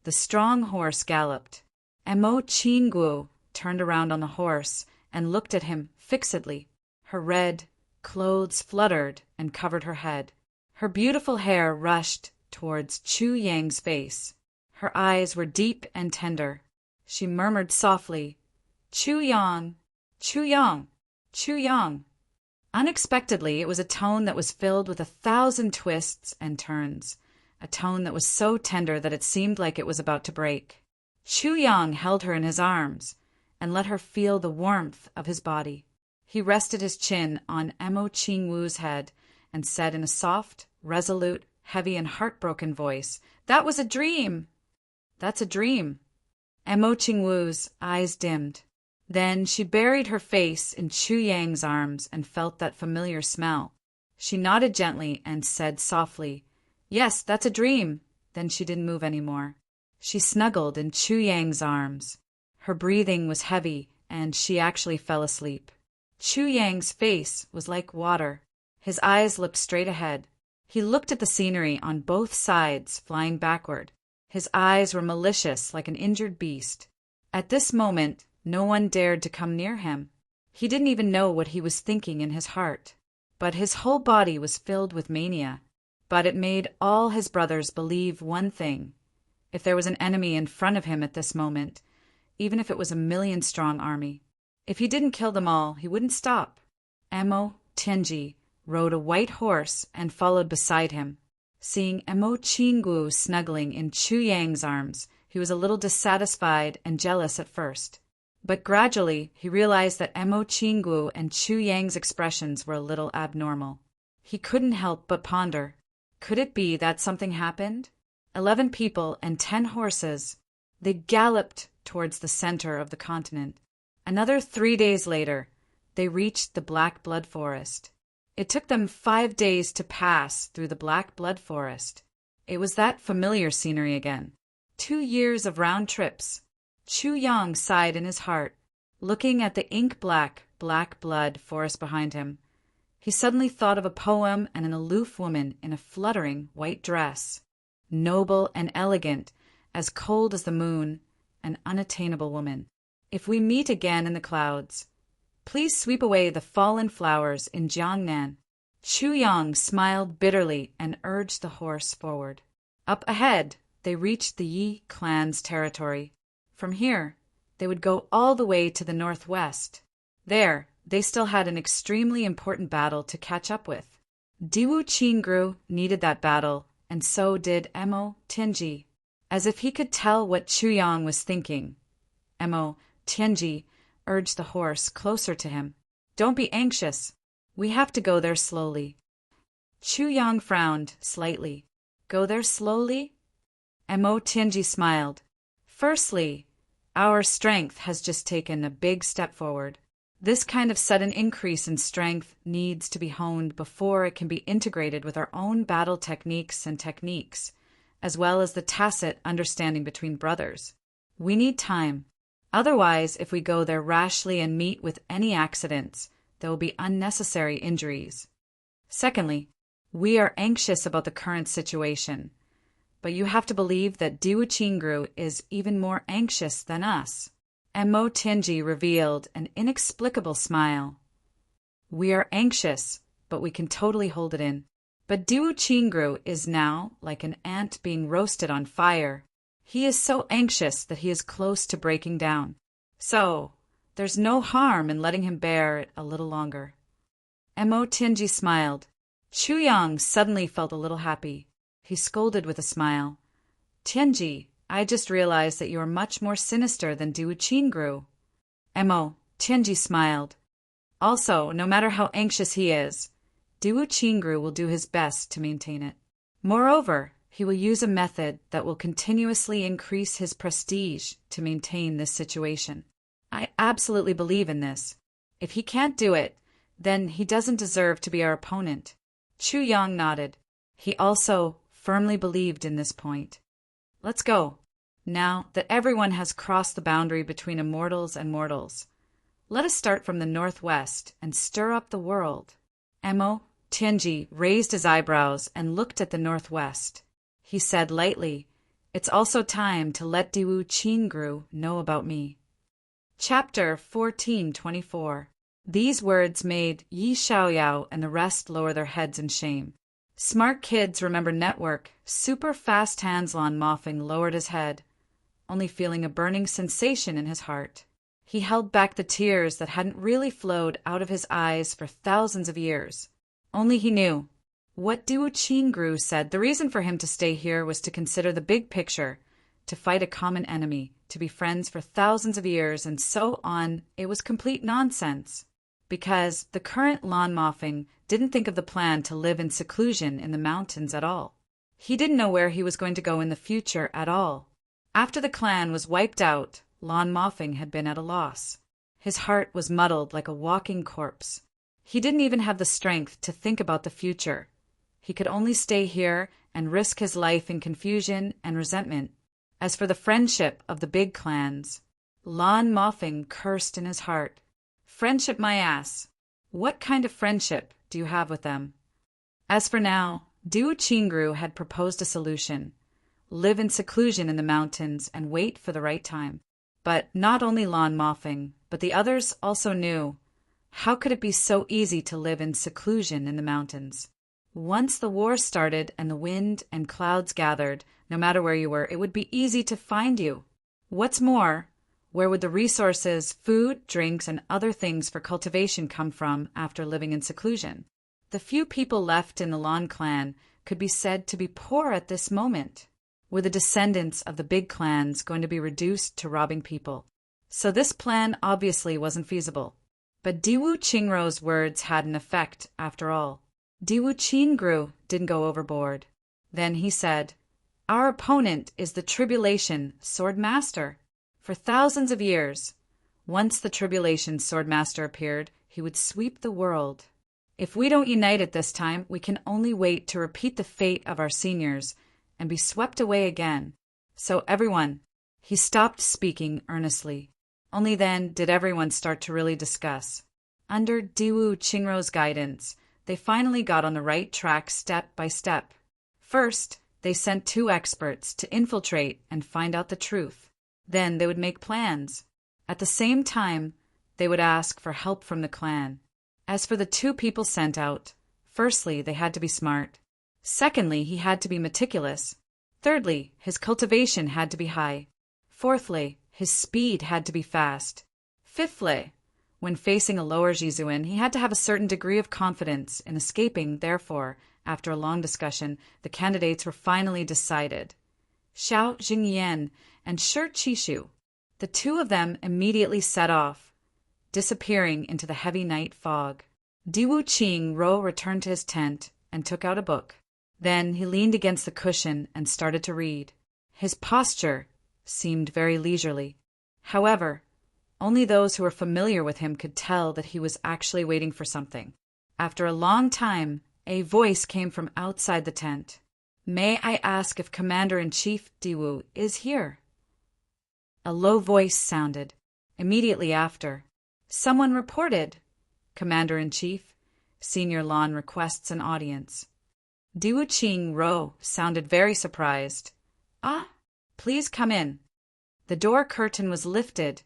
The strong horse galloped. Mo Qinggu turned around on the horse and looked at him fixedly. Her red clothes fluttered and covered her head. Her beautiful hair rushed towards Chu Yang's face. Her eyes were deep and tender. She murmured softly, Chu Yang, Chu Yang, Chu Yang. Unexpectedly, it was a tone that was filled with 1,000 twists and turns, a tone that was so tender that it seemed like it was about to break. Chu Yang held her in his arms and let her feel the warmth of his body. He rested his chin on Mo Qinggu's head and said in a soft, resolute, heavy and heartbroken voice, that was a dream. That's a dream. Mo Qinggu's eyes dimmed. Then she buried her face in Chu Yang's arms and felt that familiar smell. She nodded gently and said softly, yes, that's a dream. Then she didn't move any more. She snuggled in Chu Yang's arms. Her breathing was heavy, and she actually fell asleep. Chu Yang's face was like water. His eyes looked straight ahead. He looked at the scenery on both sides, flying backward. His eyes were malicious like an injured beast. At this moment, no one dared to come near him. He didn't even know what he was thinking in his heart. But his whole body was filled with mania. But it made all his brothers believe one thing. If there was an enemy in front of him at this moment, even if it was a 1,000,000-strong army, if he didn't kill them all, he wouldn't stop. Emo Tianji rode a white horse and followed beside him. Seeing Emo Qinggu snuggling in Chu Yang's arms, he was a little dissatisfied and jealous at first. But gradually, he realized that Emo Qinggu and Chu Yang's expressions were a little abnormal. He couldn't help but ponder. Could it be that something happened? 11 people and 10 horses. They galloped towards the center of the continent. Another 3 days later, they reached the Black Blood Forest. It took them 5 days to pass through the Black Blood Forest. It was that familiar scenery again. 2 years of round trips. Chu Yang sighed in his heart, looking at the ink-black, black blood forest behind him. He suddenly thought of a poem and an aloof woman in a fluttering white dress. Noble and elegant, as cold as the moon, an unattainable woman. If we meet again in the clouds, please sweep away the fallen flowers in Jiangnan. Chu Yang smiled bitterly and urged the horse forward. Up ahead, they reached the Yi clan's territory. From here, they would go all the way to the northwest. There, they still had an extremely important battle to catch up with. Diwu Qingru needed that battle, and so did Emo Tianji. As if he could tell what Chu Yang was thinking, Emo Tianji urged the horse closer to him. Don't be anxious. We have to go there slowly. Chu Yang frowned slightly. Go there slowly? Emo Tianji smiled. Firstly, our strength has just taken a big step forward. This kind of sudden increase in strength needs to be honed before it can be integrated with our own battle techniques, as well as the tacit understanding between brothers. We need time. Otherwise, if we go there rashly and meet with any accidents, there will be unnecessary injuries. Secondly, we are anxious about the current situation, but you have to believe that Diwu Qingru is even more anxious than us. Emo Tianji revealed an inexplicable smile. We are anxious, but we can totally hold it in. But Diwu Qingru is now like an ant being roasted on fire. He is so anxious that he is close to breaking down. So, there's no harm in letting him bear it a little longer. Emo Tianji smiled. Chu Yang suddenly felt a little happy. He scolded with a smile. Tianji, I just realized that you are much more sinister than Diwu Qingru. Emo Tianji smiled. Also, no matter how anxious he is, Diwu Qingru will do his best to maintain it. Moreover, he will use a method that will continuously increase his prestige to maintain this situation. I absolutely believe in this. If he can't do it, then he doesn't deserve to be our opponent. Chu Yang nodded. He also firmly believed in this point. Let's go. Now that everyone has crossed the boundary between immortals and mortals, let us start from the northwest and stir up the world. Emo Tianji raised his eyebrows and looked at the northwest. He said lightly, It's also time to let Diwu Qingru know about me. Chapter 1424. These words made Yi Xiaoyao and the rest lower their heads in shame. Smart kids remember network. Super fast hands Lan Mofing lowered his head, only feeling a burning sensation in his heart. He held back the tears that hadn't really flowed out of his eyes for thousands of years. Only he knew. What Diwu Qingru said, the reason for him to stay here was to consider the big picture, to fight a common enemy, to be friends for thousands of years, and so on. It was complete nonsense. Because the current Lan Mofing didn't think of the plan to live in seclusion in the mountains at all. He didn't know where he was going to go in the future at all. After the clan was wiped out, Lan Mofing had been at a loss. His heart was muddled like a walking corpse. He didn't even have the strength to think about the future. He could only stay here and risk his life in confusion and resentment. As for the friendship of the big clans, Lan Moffing cursed in his heart. Friendship my ass. What kind of friendship do you have with them? As for now, Diwu Chingru had proposed a solution. Live in seclusion in the mountains and wait for the right time. But not only Lan Moffing, but the others also knew. How could it be so easy to live in seclusion in the mountains? Once the war started and the wind and clouds gathered, no matter where you were, it would be easy to find you. What's more, where would the resources, food, drinks, and other things for cultivation come from after living in seclusion? The few people left in the Lan clan could be said to be poor at this moment. Were the descendants of the big clans going to be reduced to robbing people? So this plan obviously wasn't feasible. But Diwu Chingru's words had an effect after all. Diwu Chingru didn't go overboard. Then he said, "Our opponent is the Tribulation Sword Master. For thousands of years, once the Tribulation Sword Master appeared, he would sweep the world. If we don't unite at this time, we can only wait to repeat the fate of our seniors and be swept away again. So everyone," he stopped speaking earnestly. Only then did everyone start to really discuss. Under Diwu Chingru's guidance, they finally got on the right track step by step. First, they sent 2 experts to infiltrate and find out the truth. Then they would make plans. At the same time, they would ask for help from the clan. As for the 2 people sent out, firstly, they had to be smart. Secondly, he had to be meticulous. Thirdly, his cultivation had to be high. Fourthly, his speed had to be fast. Fifthly, when facing a lower Jizuan, he had to have a certain degree of confidence in escaping. Therefore, after a long discussion, the candidates were finally decided. Xiao Jingyan and Shi Qishu. The 2 of them immediately set off, disappearing into the heavy night fog. Diwu Chingru returned to his tent and took out a book. Then he leaned against the cushion and started to read. His posture seemed very leisurely. However, only those who were familiar with him could tell that he was actually waiting for something. After a long time, a voice came from outside the tent. "May I ask if Commander-in-Chief Diwu is here?" A low voice sounded. Immediately after, someone reported, "Commander-in-Chief, Senior Lan requests an audience." Diwu Chingru sounded very surprised. "Ah, please come in." The door curtain was lifted,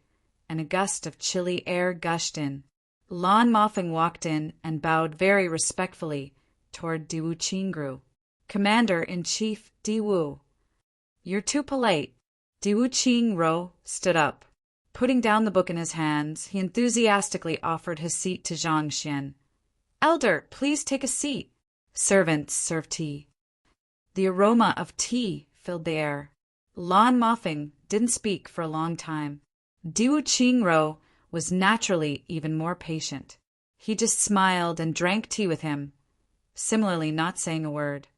and a gust of chilly air gushed in. Lan Moffing walked in and bowed very respectfully toward Diwu Chingru. "Commander-in-Chief Diwu." "You're too polite." Diwu Chingru stood up. Putting down the book in his hands, he enthusiastically offered his seat to Zhang Xian. "Elder, please take a seat." Servants served tea. The aroma of tea filled the air. Lan Moffing didn't speak for a long time. Diwu Chingru was naturally even more patient. He just smiled and drank tea with him, similarly not saying a word.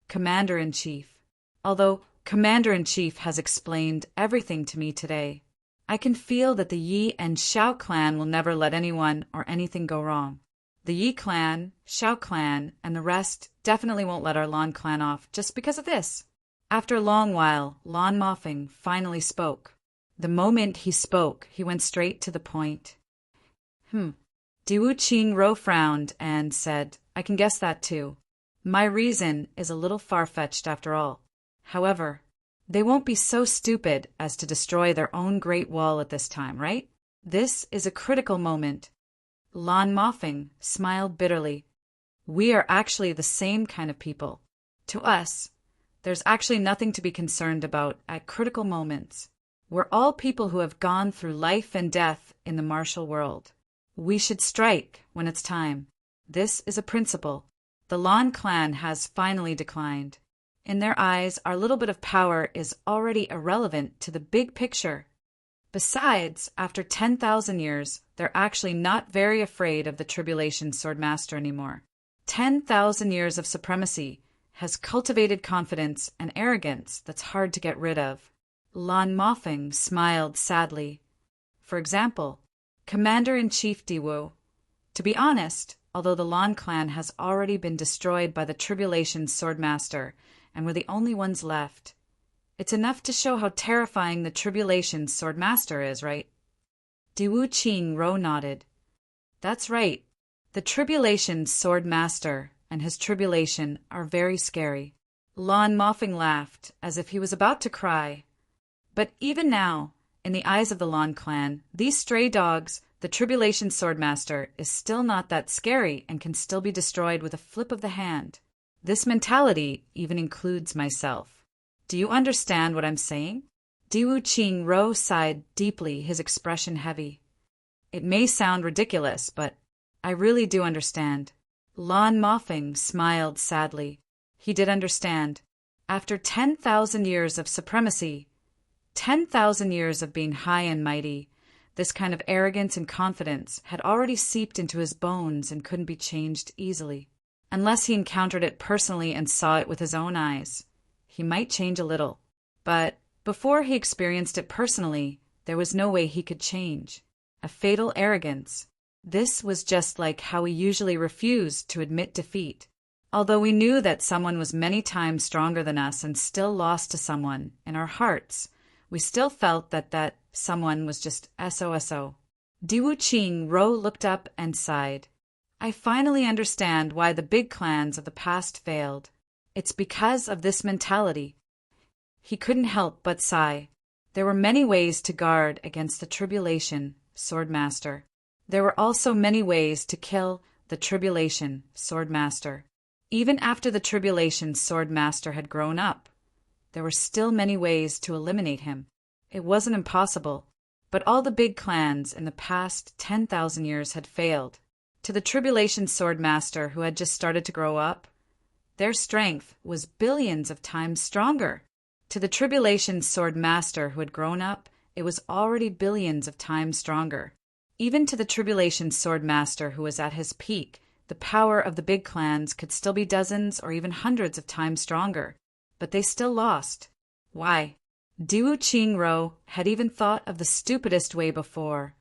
"Commander-in-Chief, although Commander-in-Chief has explained everything to me today, I can feel that the Yi and Xiao clan will never let anyone or anything go wrong. The Yi clan, Xiao clan, and the rest definitely won't let our Lan clan off just because of this." After a long while, Lan Moffing finally spoke. The moment he spoke, he went straight to the point. Diwu Chingru frowned and said, "I can guess that too. My reason is a little far-fetched after all. However, they won't be so stupid as to destroy their own Great Wall at this time, right? This is a critical moment." Lan Moffing smiled bitterly. "We are actually the same kind of people. To us, there's actually nothing to be concerned about at critical moments. We're all people who have gone through life and death in the martial world. We should strike when it's time. This is a principle. The Lan clan has finally declined. In their eyes, our little bit of power is already irrelevant to the big picture. Besides, after 10,000 years, they're actually not very afraid of the Tribulation Sword Master anymore. 10,000 years of supremacy has cultivated confidence and arrogance that's hard to get rid of." Lan Moffing smiled sadly. "For example, Commander-in-Chief Diwu. To be honest, although the Lan clan has already been destroyed by the Tribulation Sword Master, and we're the only ones left, It's enough to show how terrifying the Tribulation's Sword Master is, right? Diwu Qing Ro nodded. That's right. The Tribulation's Sword Master and his tribulation are very scary. Lan Mofing laughed, as if he was about to cry. But even now, in the eyes of the Lan clan, these stray dogs, the Tribulation Swordmaster, is still not that scary and can still be destroyed with a flip of the hand. This mentality even includes myself. Do you understand what I'm saying? Diwu Qing Ro sighed deeply, his expression heavy. It may sound ridiculous, but I really do understand. Lan Mofing smiled sadly. He did understand. After 10,000 years of supremacy, 10,000 years of being high and mighty, this kind of arrogance and confidence had already seeped into his bones and couldn't be changed easily. Unless he encountered it personally and saw it with his own eyes, he might change a little. But before he experienced it personally, there was no way he could change. A fatal arrogance. This was just like how we usually refuse to admit defeat. Although we knew that someone was many times stronger than us and still lost to someone, in our hearts, we still felt that someone was just SOSO. Diwu Qing Ro looked up and sighed. I finally understand why the big clans of the past failed. It's because of this mentality. He couldn't help but sigh. There were many ways to guard against the Tribulation Swordmaster. There were also many ways to kill the Tribulation Swordmaster. Even after the Tribulation Swordmaster had grown up, there were still many ways to eliminate him. It wasn't impossible, but all the big clans in the past 10,000 years had failed. To the Tribulation Swordmaster who had just started to grow up, their strength was billions of times stronger. To the Tribulation Swordmaster who had grown up, it was already billions of times stronger. Even to the Tribulation Swordmaster who was at his peak, the power of the big clans could still be dozens or even hundreds of times stronger. But they still lost. Why? Diwu Qing Ro had even thought of the stupidest way before.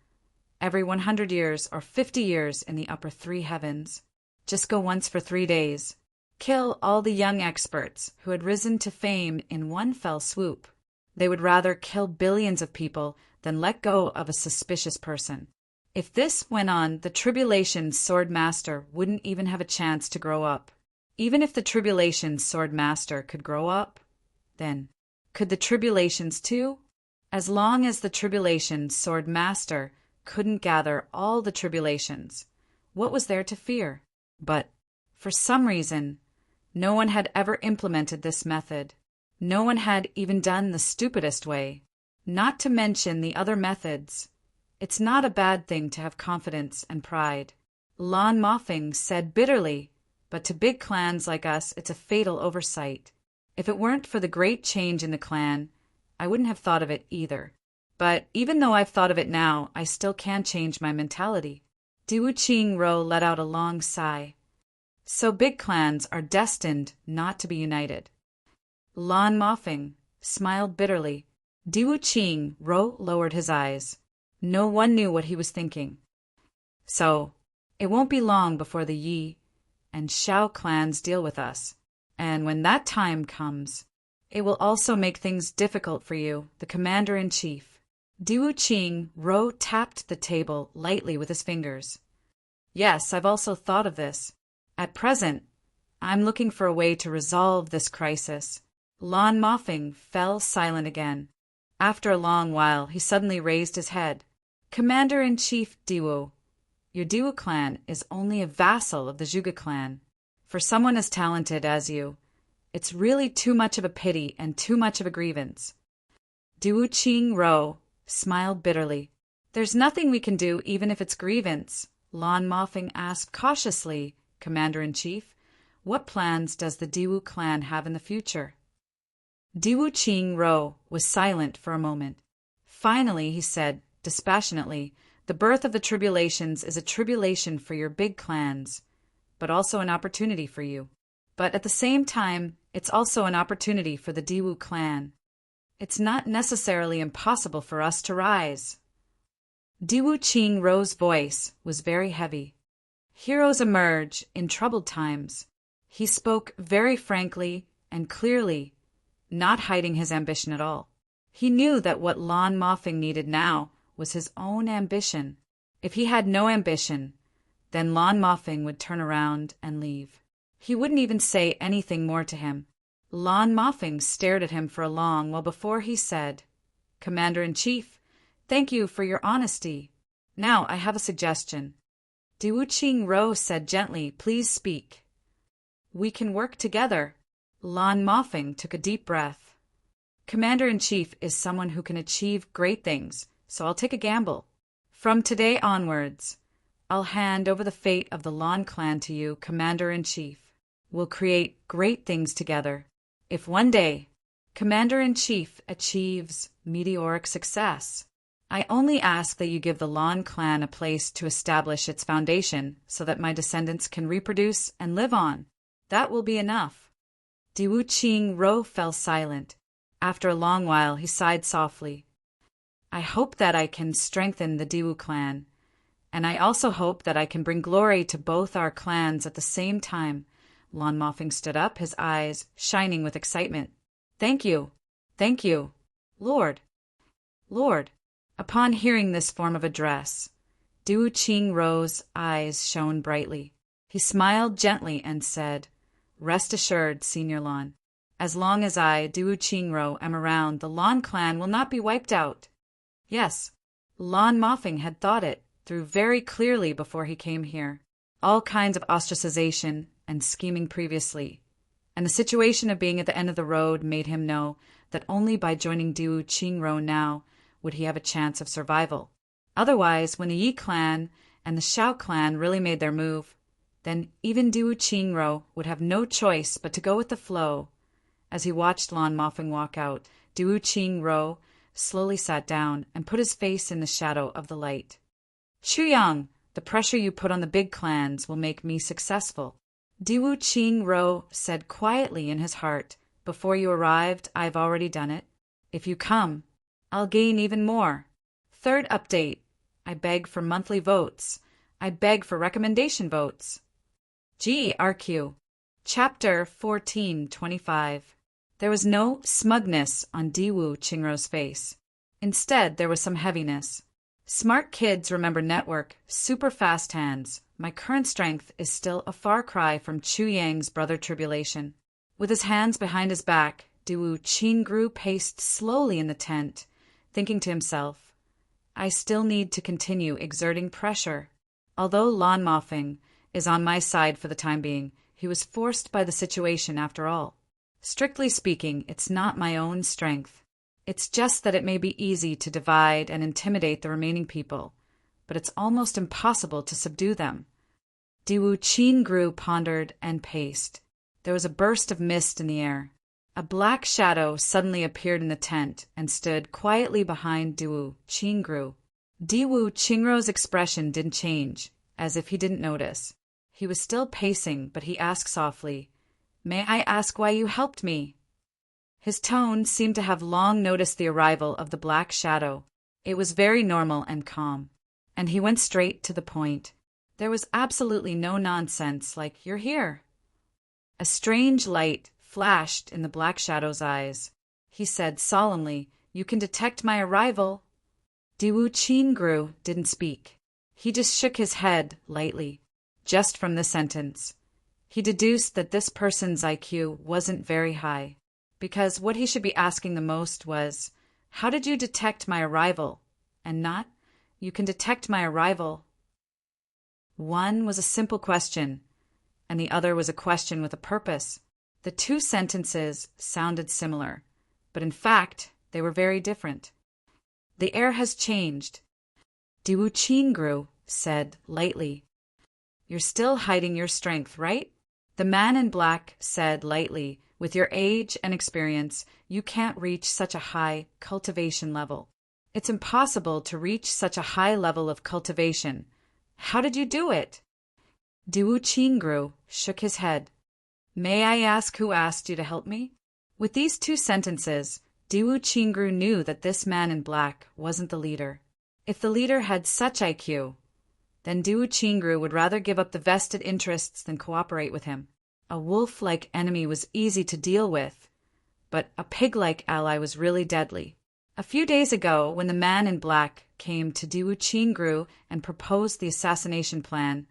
Every 100 years or 50 years in the upper three heavens. Just go once for 3 days. Kill all the young experts who had risen to fame in one fell swoop. They would rather kill billions of people than let go of a suspicious person. If this went on, the Tribulation Swordmaster wouldn't even have a chance to grow up. Even if the Tribulation Swordmaster could grow up, then could the Tribulations too? As long as the Tribulation Swordmaster couldn't gather all the Tribulations, what was there to fear? But, for some reason, no one had ever implemented this method. No one had even done the stupidest way. Not to mention the other methods. It's not a bad thing to have confidence and pride. Lan Mofing said bitterly, but to big clans like us, it's a fatal oversight. If it weren't for the great change in the clan, I wouldn't have thought of it either. But even though I've thought of it now, I still can't change my mentality. Diwu Qing Ro let out a long sigh. So big clans are destined not to be united. Lan Mofing smiled bitterly. Diwu Qing Ro lowered his eyes. No one knew what he was thinking. So, it won't be long before the Yi and Xiao clans deal with us. And when that time comes, it will also make things difficult for you, the Commander-in-Chief. Diwu Qing Ro tapped the table lightly with his fingers. Yes, I've also thought of this. At present, I'm looking for a way to resolve this crisis. Lan Mofing fell silent again. After a long while, he suddenly raised his head. Commander-in-Chief Diwu, your Diwu clan is only a vassal of the Zhuge clan. For someone as talented as you, it's really too much of a pity and too much of a grievance. Diwu Qing Ro smiled bitterly. There's nothing we can do even if it's grievance. Lan Mofing asked cautiously, Commander-in-Chief, what plans does the Diwu clan have in the future? Diwu Qing Ro was silent for a moment. Finally, he said, dispassionately, the birth of the tribulations is a tribulation for your big clans, but also an opportunity for you. But at the same time, it's also an opportunity for the Diwu clan. It's not necessarily impossible for us to rise. Diwu Qing Ro's voice was very heavy. Heroes emerge in troubled times. He spoke very frankly and clearly, not hiding his ambition at all. He knew that what Lan Mofing needed now was his own ambition. If he had no ambition, then Lan Mofing would turn around and leave. He wouldn't even say anything more to him. Lan Mofing stared at him for a long while before he said, "Commander-in-Chief, thank you for your honesty. Now I have a suggestion." Diwu Qingro said gently, "Please speak." "We can work together." Lan Mofing took a deep breath. "Commander-in-Chief is someone who can achieve great things, so I'll take a gamble. From today onwards, I'll hand over the fate of the Lan clan to you, Commander-in-Chief. We'll create great things together. If one day, Commander-in-Chief achieves meteoric success, I only ask that you give the Lan clan a place to establish its foundation so that my descendants can reproduce and live on. That will be enough." Diwu Qingro fell silent. After a long while, he sighed softly. "I hope that I can strengthen the Diwu clan, and I also hope that I can bring glory to both our clans at the same time." Lan Mofing stood up, his eyes shining with excitement. "Thank you. Thank you, Lord. Lord." Upon hearing this form of address, Diwu Qingro's eyes shone brightly. He smiled gently and said, "Rest assured, Senior Lan. As long as I, Diwu Qingro, am around, the Lan clan will not be wiped out." Yes, Lan Mofing had thought it through very clearly before he came here. All kinds of ostracization and scheming previously, and the situation of being at the end of the road made him know that only by joining Diwu Qingro now would he have a chance of survival. Otherwise, when the Yi clan and the Xiao clan really made their move, then even Diwu Qingro would have no choice but to go with the flow. As he watched Lan Mofing walk out, Diwu Qingro slowly sat down and put his face in the shadow of the light. "Chuyang, the pressure you put on the big clans will make me successful," Diwu Qingro said quietly in his heart. "Before you arrived, I've already done it. If you come, I'll gain even more. Third update. I beg for monthly votes. I beg for recommendation votes." GRQ. Chapter 1425. There was no smugness on Diwu Qingro's face. Instead, there was some heaviness. "Smart kids remember network, super fast hands. My current strength is still a far cry from Chu Yang's brother tribulation." With his hands behind his back, Diwu Qingru paced slowly in the tent, thinking to himself, "I still need to continue exerting pressure. Although Lan Mofing is on my side for the time being, he was forced by the situation after all. Strictly speaking, it's not my own strength. It's just that it may be easy to divide and intimidate the remaining people, but it's almost impossible to subdue them." Diwu Qingru pondered and paced. There was a burst of mist in the air. A black shadow suddenly appeared in the tent and stood quietly behind Diwu Qingru. Diwu Qingro's expression didn't change, as if he didn't notice. He was still pacing, but he asked softly, "May I ask why you helped me?" His tone seemed to have long noticed the arrival of the black shadow. It was very normal and calm, and he went straight to the point. There was absolutely no nonsense like, "You're here." A strange light flashed in the black shadow's eyes. He said solemnly, "You can detect my arrival." Diwu Qingru didn't speak. He just shook his head lightly. Just from this sentence, he deduced that this person's IQ wasn't very high, because what he should be asking the most was, "How did you detect my arrival?" and not, "You can detect my arrival." One was a simple question, and the other was a question with a purpose. The two sentences sounded similar, but in fact, they were very different. "The air has changed," Diwu Qingru said lightly. "You're still hiding your strength, right?" The man in black said lightly, "With your age and experience, you can't reach such a high cultivation level. It's impossible to reach such a high level of cultivation. How did you do it?" Diwu Qingru shook his head. "May I ask who asked you to help me?" With these two sentences, Diwu Qingru knew that this man in black wasn't the leader. If the leader had such IQ, then Diwu Qingru would rather give up the vested interests than cooperate with him. A wolf-like enemy was easy to deal with, but a pig-like ally was really deadly. A few days ago, when the man in black came to Diwu Qingru and proposed the assassination plan,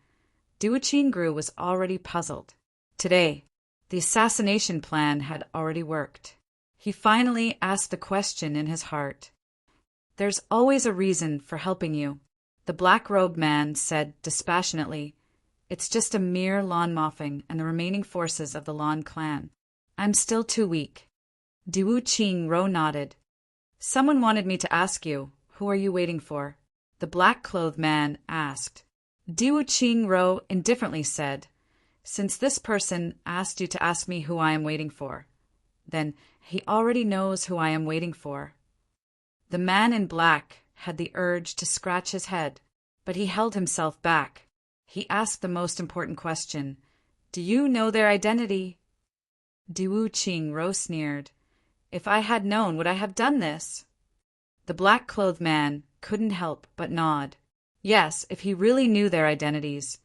Diwu Qingru was already puzzled. Today, the assassination plan had already worked. He finally asked the question in his heart. "There's always a reason for helping you," the black-robed man said dispassionately. "It's just a mere lawn mopping and the remaining forces of the Lan clan. I'm still too weak." Diwu Qingru nodded. "Someone wanted me to ask you, who are you waiting for?" the black-clothed man asked. Diwu Qingru indifferently said, "Since this person asked you to ask me who I am waiting for, then he already knows who I am waiting for." The man in black had the urge to scratch his head, but he held himself back. He asked the most important question. "Do you know their identity?" Diwu Qingru sneered. "If I had known, would I have done this?" The black-clothed man couldn't help but nod. Yes, if he really knew their identities,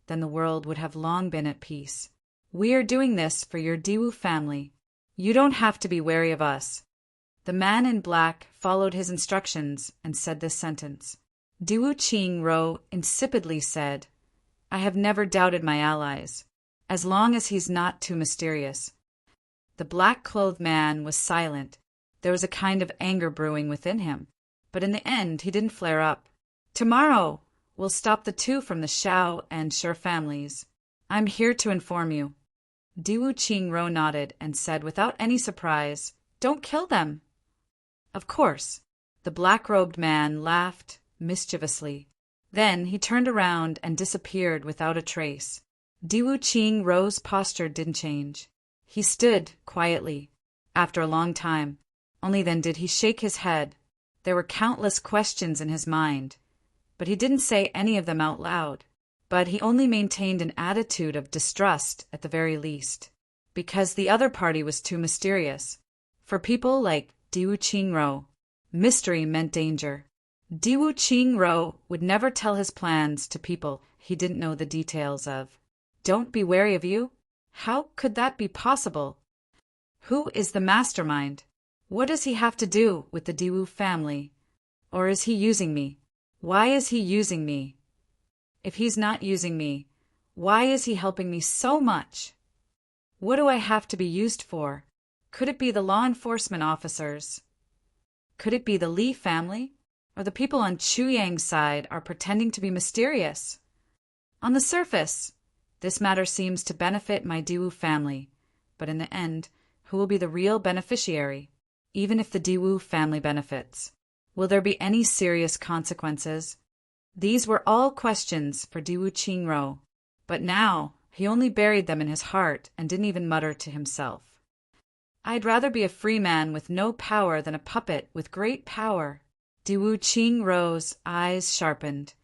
then the world would have long been at peace. "We are doing this for your Diwu family. You don't have to be wary of us." The man in black followed his instructions and said this sentence. Diwu Qingru insipidly said, "I have never doubted my allies, as long as he's not too mysterious." The black-clothed man was silent. There was a kind of anger brewing within him, but in the end he didn't flare up. "Tomorrow we'll stop the two from the Shao and Sher families. I'm here to inform you." Diwu Qingru nodded and said without any surprise, "Don't kill them." "Of course." The black-robed man laughed mischievously. Then he turned around and disappeared without a trace. Diwu Qingru's posture didn't change. He stood quietly, after a long time. Only then did he shake his head. There were countless questions in his mind, but he didn't say any of them out loud. But he only maintained an attitude of distrust at the very least, because the other party was too mysterious. For people like Diwu Qingru, mystery meant danger. Diwu Qingru would never tell his plans to people he didn't know the details of. "Don't be wary of you? How could that be possible? Who is the mastermind? What does he have to do with the Diwu family? Or is he using me? Why is he using me? If he's not using me, why is he helping me so much? What do I have to be used for? Could it be the law enforcement officers? Could it be the Li family? Or the people on Chu Yang's side are pretending to be mysterious? On the surface, this matter seems to benefit my Diwu family, but in the end, who will be the real beneficiary? Even if the Diwu family benefits, will there be any serious consequences? These were all questions for Diwu Qingru, but now he only buried them in his heart and didn't even mutter to himself. "I'd rather be a free man with no power than a puppet with great power." Diwu Qingru's eyes sharpened.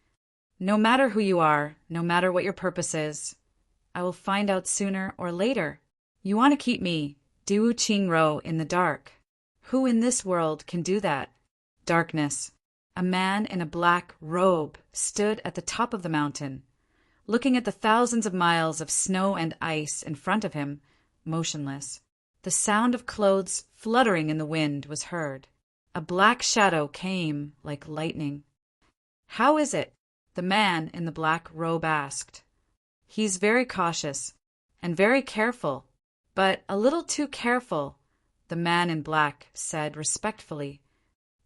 "No matter who you are, no matter what your purpose is, I will find out sooner or later. You want to keep me, Diwu Qingru, in the dark. Who in this world can do that?" Darkness. A man in a black robe stood at the top of the mountain, looking at the thousands of miles of snow and ice in front of him, motionless. The sound of clothes fluttering in the wind was heard. A black shadow came like lightning. "How is it?" the man in the black robe asked. "He's very cautious and very careful, but a little too careful," the man in black said respectfully.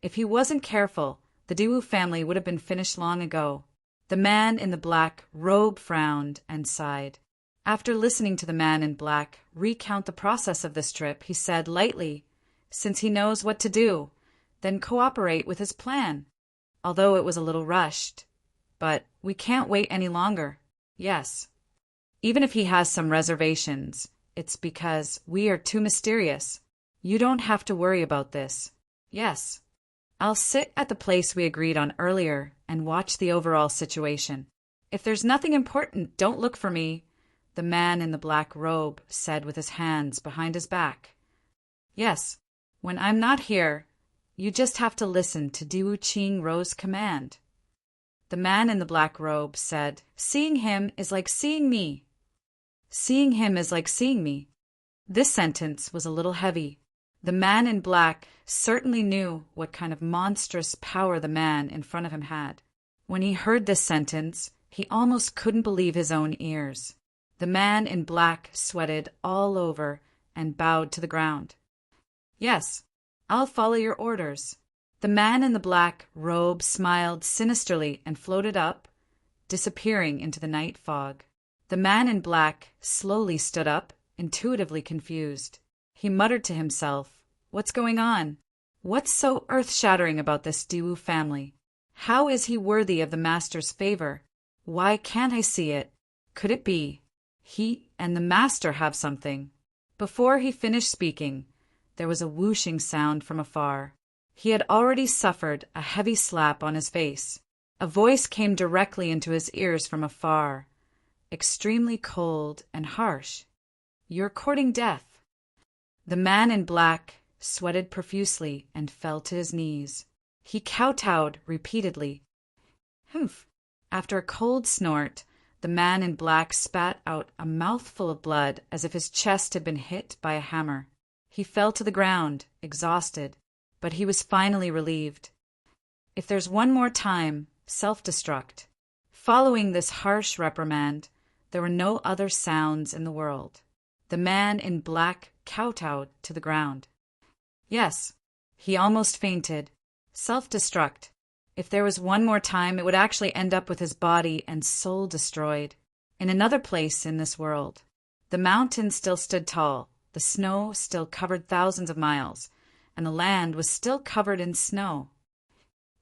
"If he wasn't careful, the Diwu family would have been finished long ago." The man in the black robe frowned and sighed. After listening to the man in black recount the process of this trip, he said lightly, "Since he knows what to do, then cooperate with his plan. Although it was a little rushed, but we can't wait any longer. Yes. Even if he has some reservations, it's because we are too mysterious. You don't have to worry about this. Yes. I'll sit at the place we agreed on earlier and watch the overall situation. If there's nothing important, don't look for me," the man in the black robe said with his hands behind his back. "Yes, when I'm not here, you just have to listen to Diwu Qingru's command." The man in the black robe said, "Seeing him is like seeing me. Seeing him is like seeing me." This sentence was a little heavy. The man in black certainly knew what kind of monstrous power the man in front of him had. When he heard this sentence, he almost couldn't believe his own ears. The man in black sweated all over and bowed to the ground. "Yes, I'll follow your orders." The man in the black robe smiled sinisterly and floated up, disappearing into the night fog. The man in black slowly stood up, intuitively confused. He muttered to himself, "What's going on? What's so earth-shattering about this Diwu family? How is he worthy of the master's favor? Why can't I see it? Could it be he and the master have something?" Before he finished speaking, there was a whooshing sound from afar. He had already suffered a heavy slap on his face. A voice came directly into his ears from afar, extremely cold and harsh. "You're courting death." The man in black sweated profusely and fell to his knees. He kowtowed repeatedly. "Humph!" After a cold snort, the man in black spat out a mouthful of blood as if his chest had been hit by a hammer. He fell to the ground, exhausted, but he was finally relieved. If there's one more time, self-destruct. Following this harsh reprimand, there were no other sounds in the world. The man in black kowtowed to the ground. Yes, he almost fainted. Self-destruct. If there was one more time, it would actually end up with his body and soul destroyed. In another place in this world, the mountain still stood tall, the snow still covered thousands of miles, and the land was still covered in snow.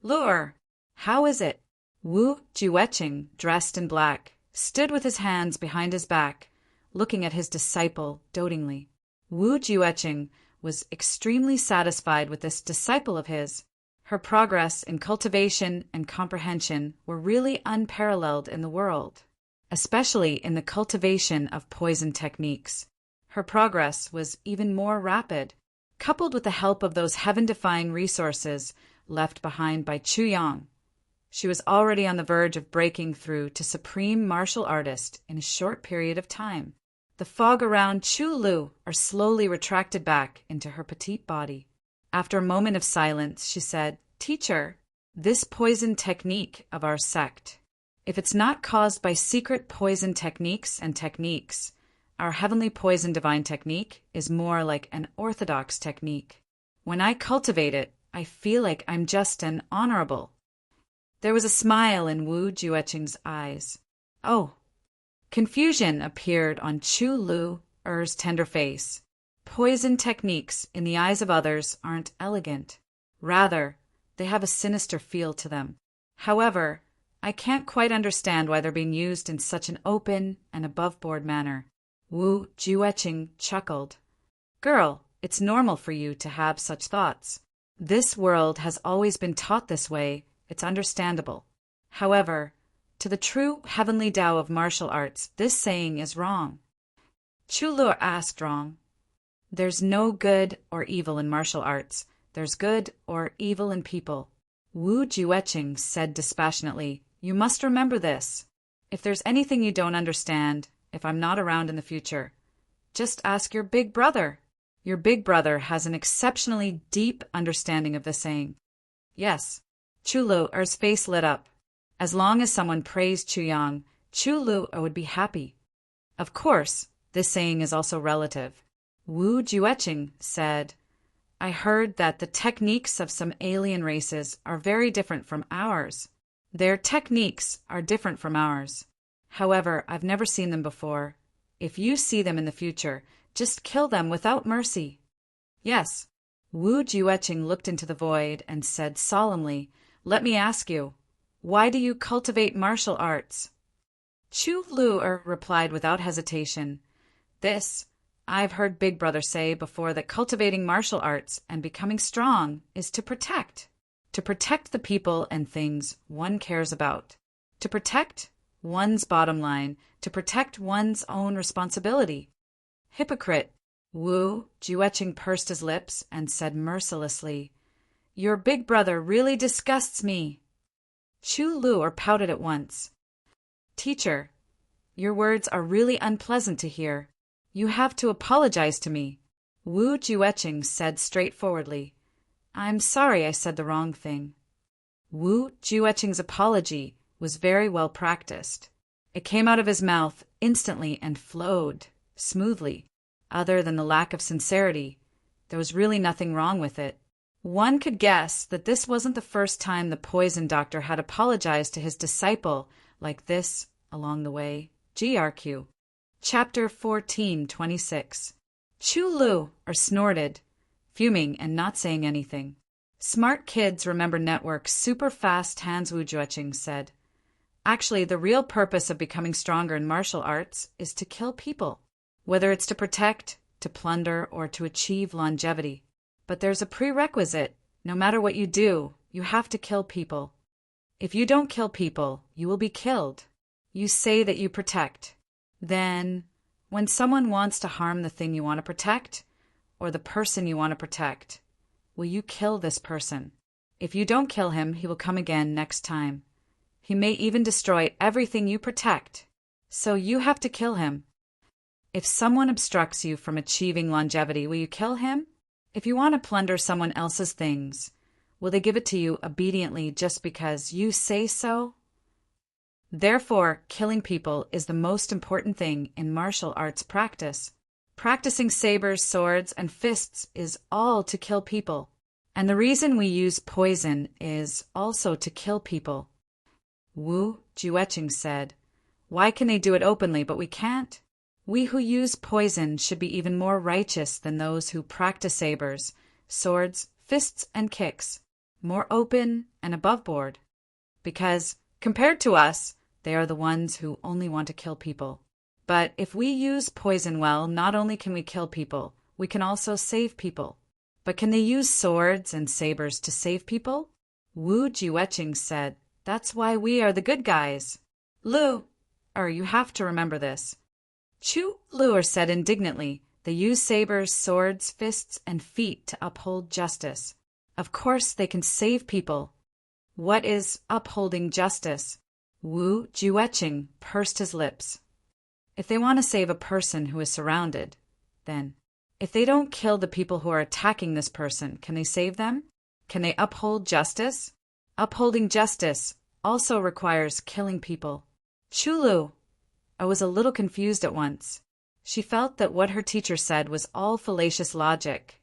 "Lure, how is it?" Wu Jueching, dressed in black, stood with his hands behind his back, looking at his disciple dotingly. Wu Jueching was extremely satisfied with this disciple of his. Her progress in cultivation and comprehension were really unparalleled in the world, especially in the cultivation of poison techniques. Her progress was even more rapid, coupled with the help of those heaven-defying resources left behind by Chu Yang. She was already on the verge of breaking through to supreme martial artist in a short period of time. The fog around Chu Lu slowly retracted back into her petite body. After a moment of silence, she said, "Teacher, this poison technique of our sect, if it's not caused by secret poison techniques, our heavenly poison divine technique is more like an orthodox technique. When I cultivate it, I feel like I'm just an honorable." There was a smile in Wu Jueching's eyes. "Oh." Confusion appeared on Chu Lu-er's tender face. Poison techniques in the eyes of others aren't elegant. Rather, they have a sinister feel to them. However, I can't quite understand why they're being used in such an open and above-board manner. Wu Jueching chuckled. "Girl, it's normal for you to have such thoughts. This world has always been taught this way. It's understandable. However, to the true heavenly Tao of martial arts, this saying is wrong." Chu Lu asked wrong. "There's no good or evil in martial arts. There's good or evil in people." Wu Jueching said dispassionately, "You must remember this. If there's anything you don't understand, if I'm not around in the future, just ask your big brother. Your big brother has an exceptionally deep understanding of this saying." Yes. Chu Lu-er's face lit up. As long as someone praised Chu Yang, Chu Lu-er would be happy. Of course, this saying is also relative. Wu Jueching said, "I heard that the techniques of some alien races are very different from ours. Their techniques are different from ours. However, I've never seen them before. If you see them in the future, just kill them without mercy." Yes. Wu Jueching looked into the void and said solemnly, "Let me ask you, why do you cultivate martial arts?" Chu Lu-er replied without hesitation, "This, I've heard Big Brother say before that cultivating martial arts and becoming strong is to protect the people and things one cares about, to protect one's bottom line, to protect one's own responsibility." Hypocrite. Wu Jueching pursed his lips and said mercilessly, "Your big brother really disgusts me." Chu Lu pouted at once. "Teacher, your words are really unpleasant to hear. You have to apologize to me." Wu Jueqing said straightforwardly. I'm sorry I said the wrong thing. Wu Jueqing's apology was very well practiced. It came out of his mouth instantly and flowed smoothly. Other than the lack of sincerity, there was really nothing wrong with it. One could guess that this wasn't the first time the poison doctor had apologized to his disciple like this along the way. GRQ. Chapter 14:26. Chu Lu snorted, fuming and not saying anything. Smart kids remember network super fast, Hans Wu Jueqing said. Actually, the real purpose of becoming stronger in martial arts is to kill people, whether it's to protect, to plunder, or to achieve longevity. But there's a prerequisite. No matter what you do, you have to kill people. If you don't kill people, you will be killed. You say that you protect. Then, when someone wants to harm the thing you want to protect, or the person you want to protect, will you kill this person? If you don't kill him, he will come again next time. He may even destroy everything you protect. So you have to kill him. If someone obstructs you from achieving longevity, will you kill him? If you want to plunder someone else's things, will they give it to you obediently just because you say so? Therefore, killing people is the most important thing in martial arts practice. Practicing sabers, swords, and fists is all to kill people. And the reason we use poison is also to kill people. Wu Jueqing said, why can they do it openly but we can't? We who use poison should be even more righteous than those who practice sabers, swords, fists, and kicks, more open and above board. Because, compared to us, they are the ones who only want to kill people. But if we use poison well, not only can we kill people, we can also save people. But can they use swords and sabers to save people? Wu Jueqing said, that's why we are the good guys. You have to remember this. Chu Lu said indignantly, they use sabers, swords, fists, and feet to uphold justice. Of course they can save people. What is upholding justice? Wu Jueqing pursed his lips. If they want to save a person who is surrounded, then, if they don't kill the people who are attacking this person, can they save them? Can they uphold justice? Upholding justice also requires killing people. Chu Lu was a little confused at once. She felt that what her teacher said was all fallacious logic,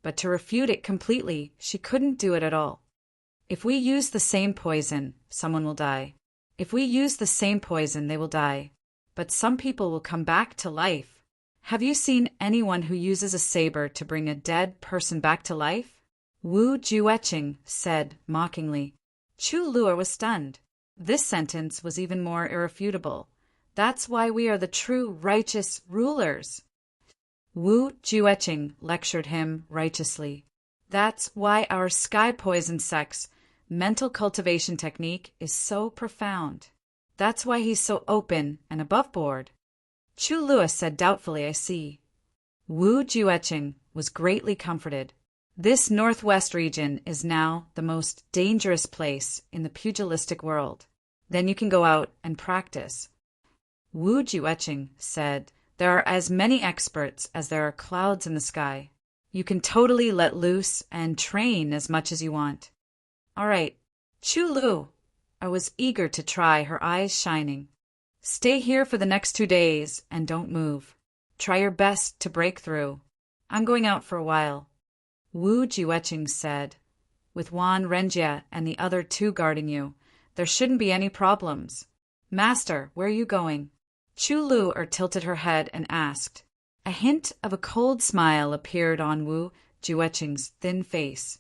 but to refute it completely, she couldn't do it at all. If we use the same poison, someone will die. If we use the same poison, they will die. But some people will come back to life. Have you seen anyone who uses a saber to bring a dead person back to life? Wu Jueqing said mockingly. Chu Lu was stunned. This sentence was even more irrefutable. That's why we are the true righteous rulers. Wu Jueqing lectured him righteously. That's why our sky poison sect's mental cultivation technique is so profound. That's why he's so open and above board. Chu Lu said doubtfully, I see. Wu Jueqing was greatly comforted. This northwest region is now the most dangerous place in the pugilistic world. Then you can go out and practice. Wu Jueqing said, there are as many experts as there are clouds in the sky. You can totally let loose and train as much as you want. All right, Chu Lu was eager to try, her eyes shining. Stay here for the next 2 days and don't move. Try your best to break through. I'm going out for a while. Wu Jueqing said, with Wan Renjie and the other 2 guarding you, there shouldn't be any problems. Master, where are you going? Chu Lu tilted her head and asked. A hint of a cold smile appeared on Wu Jueqing's thin face.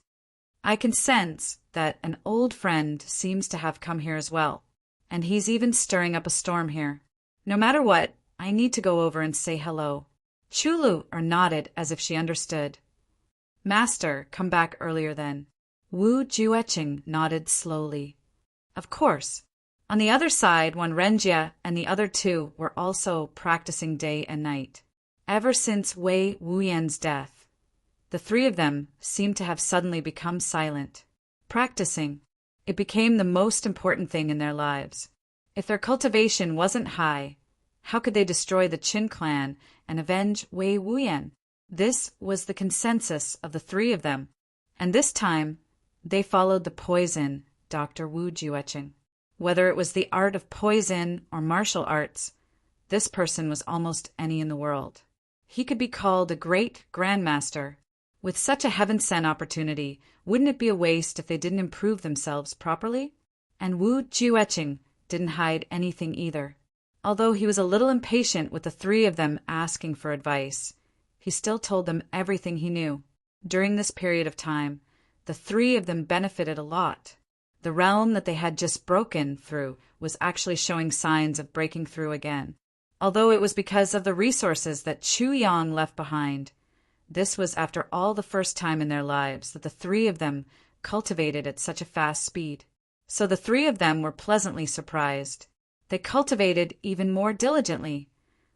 I can sense that an old friend seems to have come here as well, and he's even stirring up a storm here. No matter what, I need to go over and say hello. Chu Lu nodded as if she understood. Master, come back earlier then. Wu Jueqing nodded slowly. Of course. On the other side, Wan Renjie and the other 2 were also practicing day and night. Ever since Wei Wuyan's death, the 3 of them seemed to have suddenly become silent. Practicing, it became the most important thing in their lives. If their cultivation wasn't high, how could they destroy the Qin clan and avenge Wei Wuyan? This was the consensus of the three of them, and this time they followed the poison Dr. Wu Jueqing. Whether it was the art of poison or martial arts, this person was almost any in the world. He could be called a great grandmaster. With such a heaven-sent opportunity, wouldn't it be a waste if they didn't improve themselves properly? And Wu Jueqing didn't hide anything either. Although he was a little impatient with the three of them asking for advice, he still told them everything he knew. During this period of time, the three of them benefited a lot. The realm that they had just broken through was actually showing signs of breaking through again. Although it was because of the resources that Chu Yang left behind, this was after all the first time in their lives that the three of them cultivated at such a fast speed. So the three of them were pleasantly surprised. They cultivated even more diligently,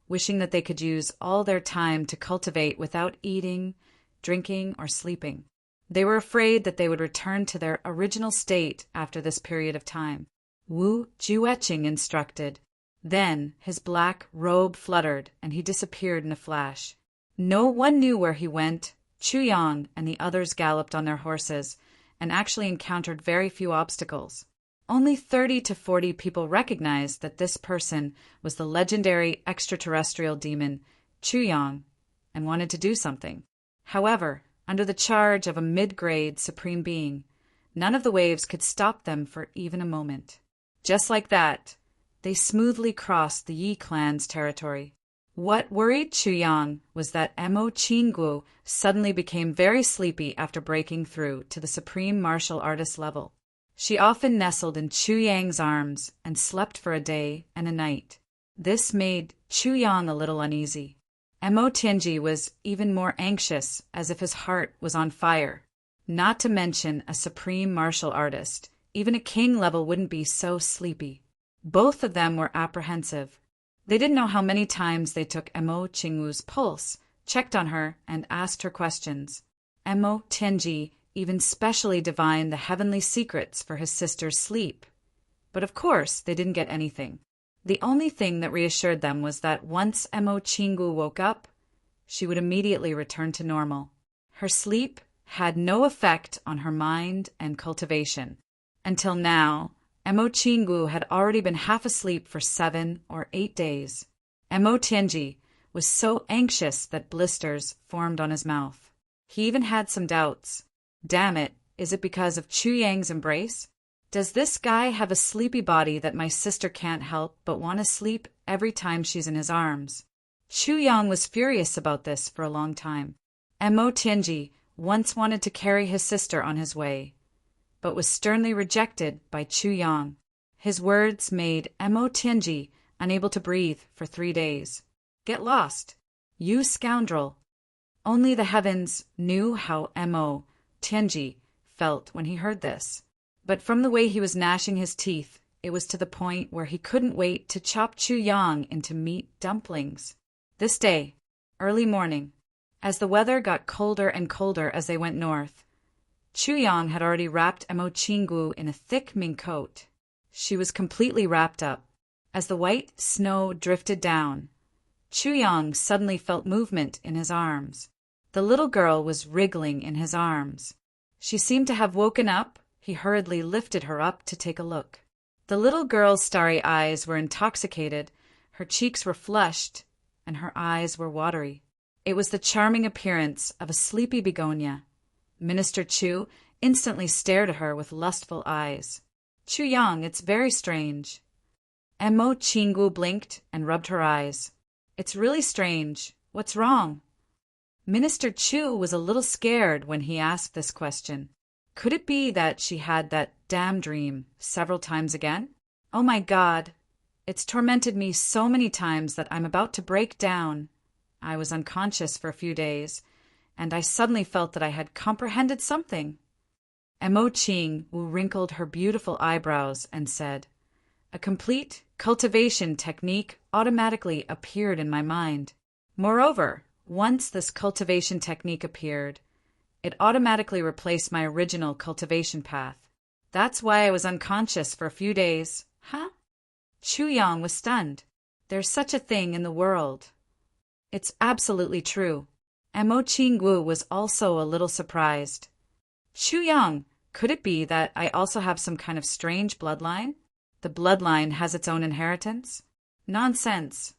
wishing that they could use all their time to cultivate without eating, drinking, or sleeping. They were afraid that they would return to their original state after this period of time. Wu Jueqing instructed. Then his black robe fluttered and he disappeared in a flash. No one knew where he went. Chu Yang and the others galloped on their horses and actually encountered very few obstacles. Only 30 to 40 people recognized that this person was the legendary extraterrestrial demon Chu Yang and wanted to do something. However, under the charge of a mid-grade supreme being, none of the waves could stop them for even a moment. Just like that, they smoothly crossed the Yi clan's territory. What worried Chu Yang was that Mo Qinggu suddenly became very sleepy after breaking through to the supreme martial artist level. She often nestled in Chu Yang's arms and slept for a day and a night. This made Chu Yang a little uneasy. Mo Tianji was even more anxious, as if his heart was on fire. Not to mention a supreme martial artist. Even a king level wouldn't be so sleepy. Both of them were apprehensive. They didn't know how many times they took Mo Qinggu's pulse, checked on her, and asked her questions. Mo Tianji even specially divined the heavenly secrets for his sister's sleep. But of course, they didn't get anything. The only thing that reassured them was that once Mo Qinggu woke up, she would immediately return to normal. Her sleep had no effect on her mind and cultivation. Until now, Mo Qinggu had already been half asleep for 7 or 8 days. Mo Tianji was so anxious that blisters formed on his mouth. He even had some doubts. Damn it, is it because of Chu Yang's embrace? Does this guy have a sleepy body that my sister can't help but want to sleep every time she's in his arms? Chu Yang was furious about this for a long time. Mo Tianji once wanted to carry his sister on his way, but was sternly rejected by Chu Yang. His words made Mo Tianji unable to breathe for 3 days. Get lost, you scoundrel. Only the heavens knew how Mo Tianji felt when he heard this. But from the way he was gnashing his teeth, it was to the point where he couldn't wait to chop Chu Yang into meat dumplings. This day, early morning, as the weather got colder and colder as they went north, Chu Yang had already wrapped Mo Qinggu in a thick mink coat. She was completely wrapped up. As the white snow drifted down, Chu Yang suddenly felt movement in his arms. The little girl was wriggling in his arms. She seemed to have woken up. He hurriedly lifted her up to take a look. The little girl's starry eyes were intoxicated, her cheeks were flushed, and her eyes were watery. It was the charming appearance of a sleepy begonia. Minister Chu instantly stared at her with lustful eyes. Chu Yang, it's very strange. Mo Qinggu blinked and rubbed her eyes. It's really strange. What's wrong? Minister Chu was a little scared when he asked this question. Could it be that she had that damn dream several times again? Oh my God, it's tormented me so many times that I'm about to break down. I was unconscious for a few days, and I suddenly felt that I had comprehended something. Mo Qinggu wrinkled her beautiful eyebrows and said, a complete cultivation technique automatically appeared in my mind. Moreover, once this cultivation technique appeared, it automatically replaced my original cultivation path. That's why I was unconscious for a few days. Huh? Chu Yang was stunned. There's such a thing in the world. It's absolutely true. Mo Qinggu was also a little surprised. Chu Yang, could it be that I also have some kind of strange bloodline? The bloodline has its own inheritance? Nonsense.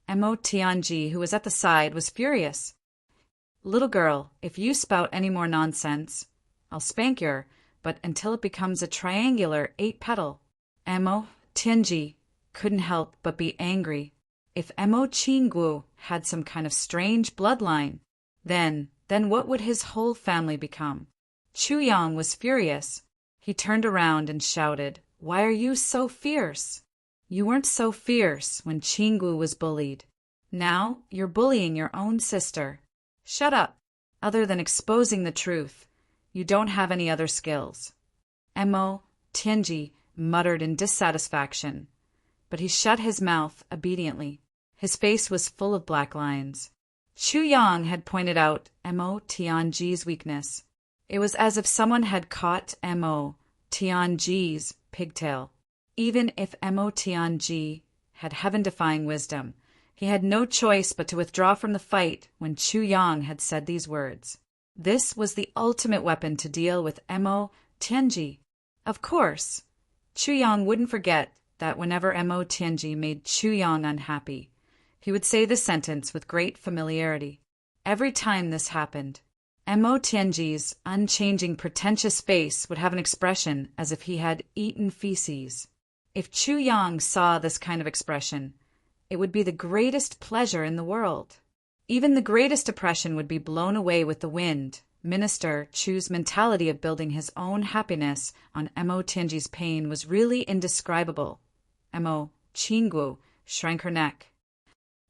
Mo Tianji, who was at the side, was furious. Little girl, if you spout any more nonsense, I'll spank your, but until it becomes a triangular 8-petal. Mo Tianji couldn't help but be angry. If Mo Qinggu had some kind of strange bloodline, then what would his whole family become? Chu Yang was furious. He turned around and shouted, "Why are you so fierce? You weren't so fierce when Qinggu was bullied. Now you're bullying your own sister. Shut up. Other than exposing the truth, you don't have any other skills." Mo Tianji muttered in dissatisfaction, but he shut his mouth obediently. His face was full of black lines. Chu Yang had pointed out Mo Tianji's weakness. It was as if someone had caught Mo Tianji's pigtail. Even if Mo Tianji had heaven-defying wisdom, he had no choice but to withdraw from the fight when Chu Yang had said these words. This was the ultimate weapon to deal with Mo Tianji. Of course, Chu Yang wouldn't forget that whenever Mo Tianji made Chu Yang unhappy, he would say this sentence with great familiarity. Every time this happened, Mo Tianji's unchanging, pretentious face would have an expression as if he had eaten feces. If Chu Yang saw this kind of expression, it would be the greatest pleasure in the world. Even the greatest oppression would be blown away with the wind. Minister Chu's mentality of building his own happiness on Mo Tianji's pain was really indescribable. Mo Qinggu shrank her neck.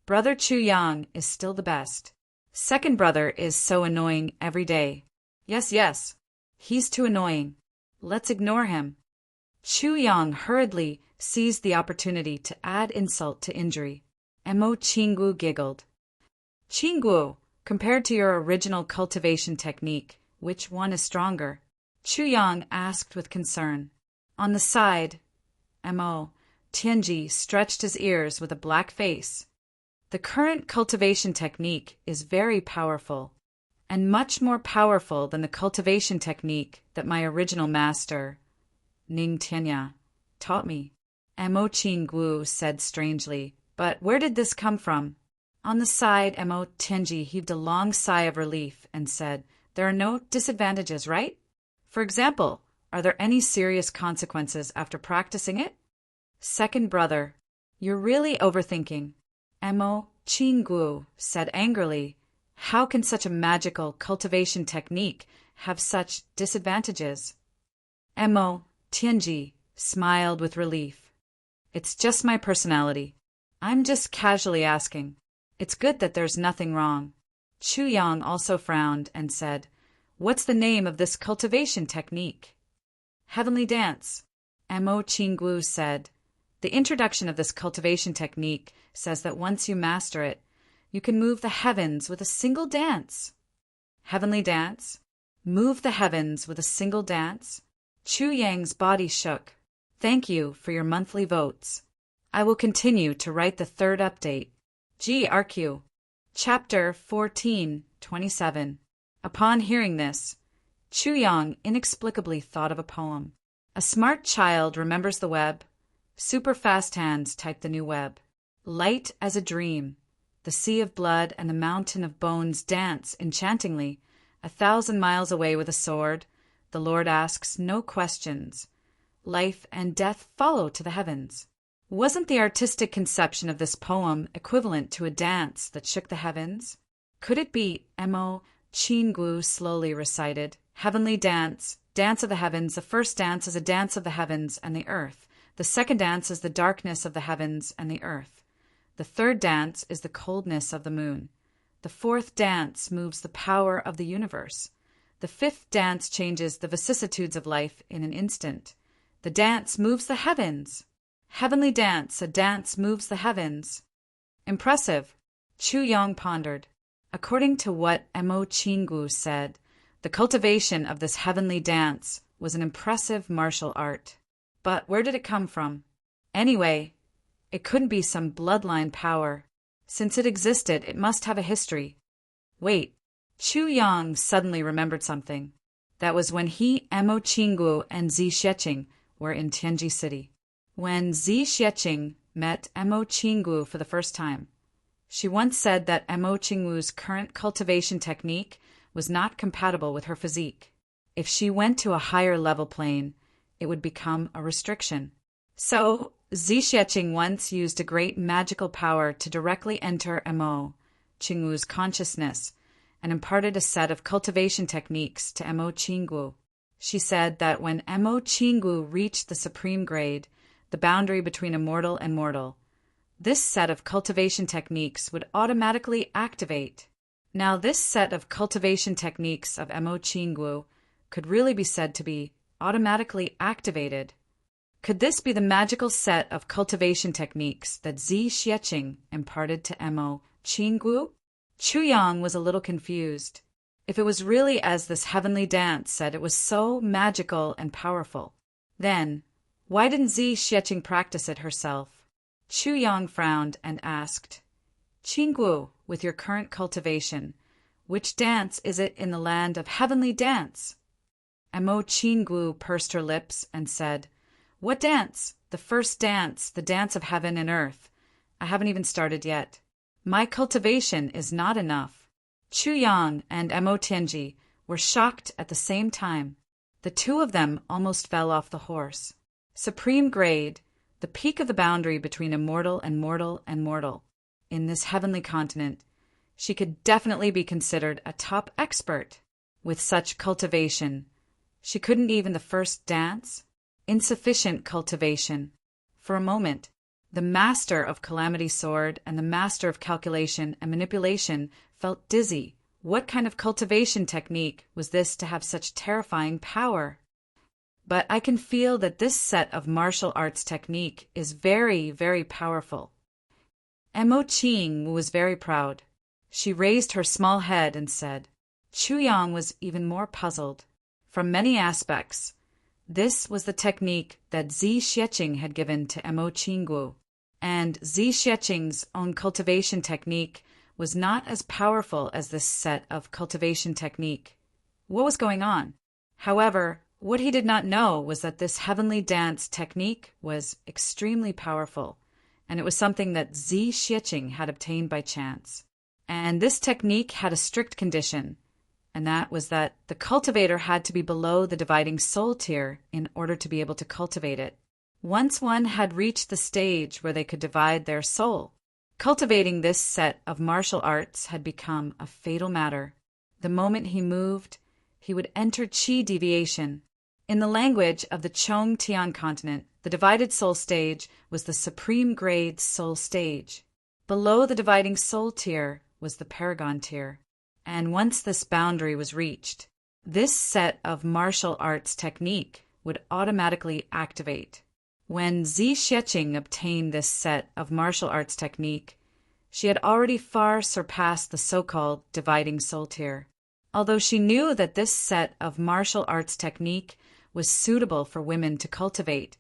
Brother Chu Yang is still the best. Second brother is so annoying every day. Yes, he's too annoying. Let's ignore him. Chu Yang hurriedly seized the opportunity to add insult to injury. Mo Qinggu giggled. Qinggu, compared to your original cultivation technique, which one is stronger? Chu Yang asked with concern. On the side, Mo Tianji stretched his ears with a black face. The current cultivation technique is very powerful, and much more powerful than the cultivation technique that my original master, Ning Tianya, taught me. Mo Qinggu said strangely, but where did this come from? On the side, Mo Tianji heaved a long sigh of relief and said, there are no disadvantages, right? For example, are there any serious consequences after practicing it? Second brother, you're really overthinking. Mo Qinggu said angrily, how can such a magical cultivation technique have such disadvantages? Mo Tianji smiled with relief. It's just my personality. I'm just casually asking. It's good that there's nothing wrong. Chu Yang also frowned and said, what's the name of this cultivation technique? Heavenly Dance. Mo Qinggu said, the introduction of this cultivation technique says that once you master it, you can move the heavens with a single dance. Heavenly Dance? Move the heavens with a single dance? Chu Yang's body shook. Thank you for your monthly votes. I will continue to write the third update. GRQ. Chapter 14:27. Upon hearing this, Chu Yang inexplicably thought of a poem. A smart child remembers the web. Super fast hands type the new web. Light as a dream. The sea of blood and the mountain of bones dance enchantingly. 1,000 miles away with a sword, the Lord asks no questions. Life and death follow to the heavens. Wasn't the artistic conception of this poem equivalent to a dance that shook the heavens? Could it be? Mo Qinggu slowly recited. Heavenly dance, dance of the heavens. The first dance is a dance of the heavens and the earth. The second dance is the darkness of the heavens and the earth. The third dance is the coldness of the moon. The fourth dance moves the power of the universe. The fifth dance changes the vicissitudes of life in an instant. The dance moves the heavens. Heavenly dance, a dance moves the heavens. Impressive, Chu Yang pondered. According to what Mo Qinggu said, the cultivation of this heavenly dance was an impressive martial art. But where did it come from? Anyway, it couldn't be some bloodline power. Since it existed, it must have a history. Wait, Chu Yang suddenly remembered something. That was when he, Mo Qinggu, and Zi Xieching were in Tianji City. When Zi Xieching met Mo Qinggu for the first time, she once said that Mo Qinggu's current cultivation technique was not compatible with her physique. If she went to a higher level plane, it would become a restriction. So, Zi Xieching once used a great magical power to directly enter Mo Qinggu's consciousness and imparted a set of cultivation techniques to Mo Qinggu. She said that when Mo Qinggu reached the supreme grade, the boundary between immortal and mortal, this set of cultivation techniques would automatically activate. Now, this set of cultivation techniques of Mo Qinggu could really be said to be automatically activated. Could this be the magical set of cultivation techniques that Zi Xieching imparted to Mo Qinggu? Chu Yang was a little confused. If it was really as this heavenly dance said it was so magical and powerful, then why didn't Zi Xieching practice it herself? Chu Yang frowned and asked, Qinggu, with your current cultivation, which dance is it in the land of heavenly dance? Mo Qinggu pursed her lips and said, What dance? The first dance, the dance of heaven and earth. I haven't even started yet. My cultivation is not enough. Chu Yang and Mo Tianji were shocked at the same time. The two of them almost fell off the horse. Supreme grade, the peak of the boundary between immortal and mortal and mortal. In this heavenly continent, she could definitely be considered a top expert. With such cultivation, she couldn't even the first dance? Insufficient cultivation. For a moment, the master of Calamity Sword and the master of calculation and manipulation felt dizzy. What kind of cultivation technique was this to have such terrifying power? But I can feel that this set of martial arts technique is very, very powerful. Mo Qing was very proud. She raised her small head and said, Chu Yang was even more puzzled. From many aspects, this was the technique that Zi Xieching had given to Mo Qinggu, and Zi Xieching's own cultivation technique was not as powerful as this set of cultivation technique. What was going on? However, what he did not know was that this heavenly dance technique was extremely powerful, and it was something that Zi Xieching had obtained by chance. And this technique had a strict condition, and that was that the cultivator had to be below the dividing soul tier in order to be able to cultivate it. Once one had reached the stage where they could divide their soul, cultivating this set of martial arts had become a fatal matter. The moment he moved, he would enter qi deviation. In the language of the Chong Tian continent, the divided soul stage was the supreme grade soul stage. Below the dividing soul tier was the paragon tier. And once this boundary was reached, this set of martial arts technique would automatically activate. When Zi Xieching obtained this set of martial arts technique, she had already far surpassed the so-called dividing soul tier. Although she knew that this set of martial arts technique was suitable for women to cultivate,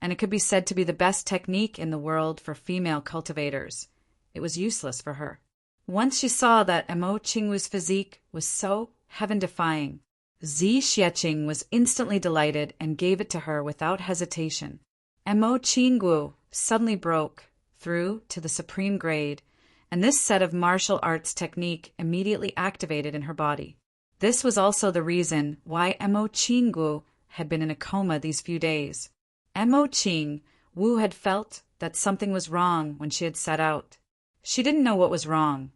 and it could be said to be the best technique in the world for female cultivators, it was useless for her. Once she saw that Mo Qinggu's physique was so heaven-defying, Zi Xieching was instantly delighted and gave it to her without hesitation. Mo Qinggu suddenly broke through to the supreme grade, and this set of martial arts technique immediately activated in her body. This was also the reason why Mo Qinggu had been in a coma these few days. Mo Qinggu had felt that something was wrong when she had set out. She didn't know what was wrong,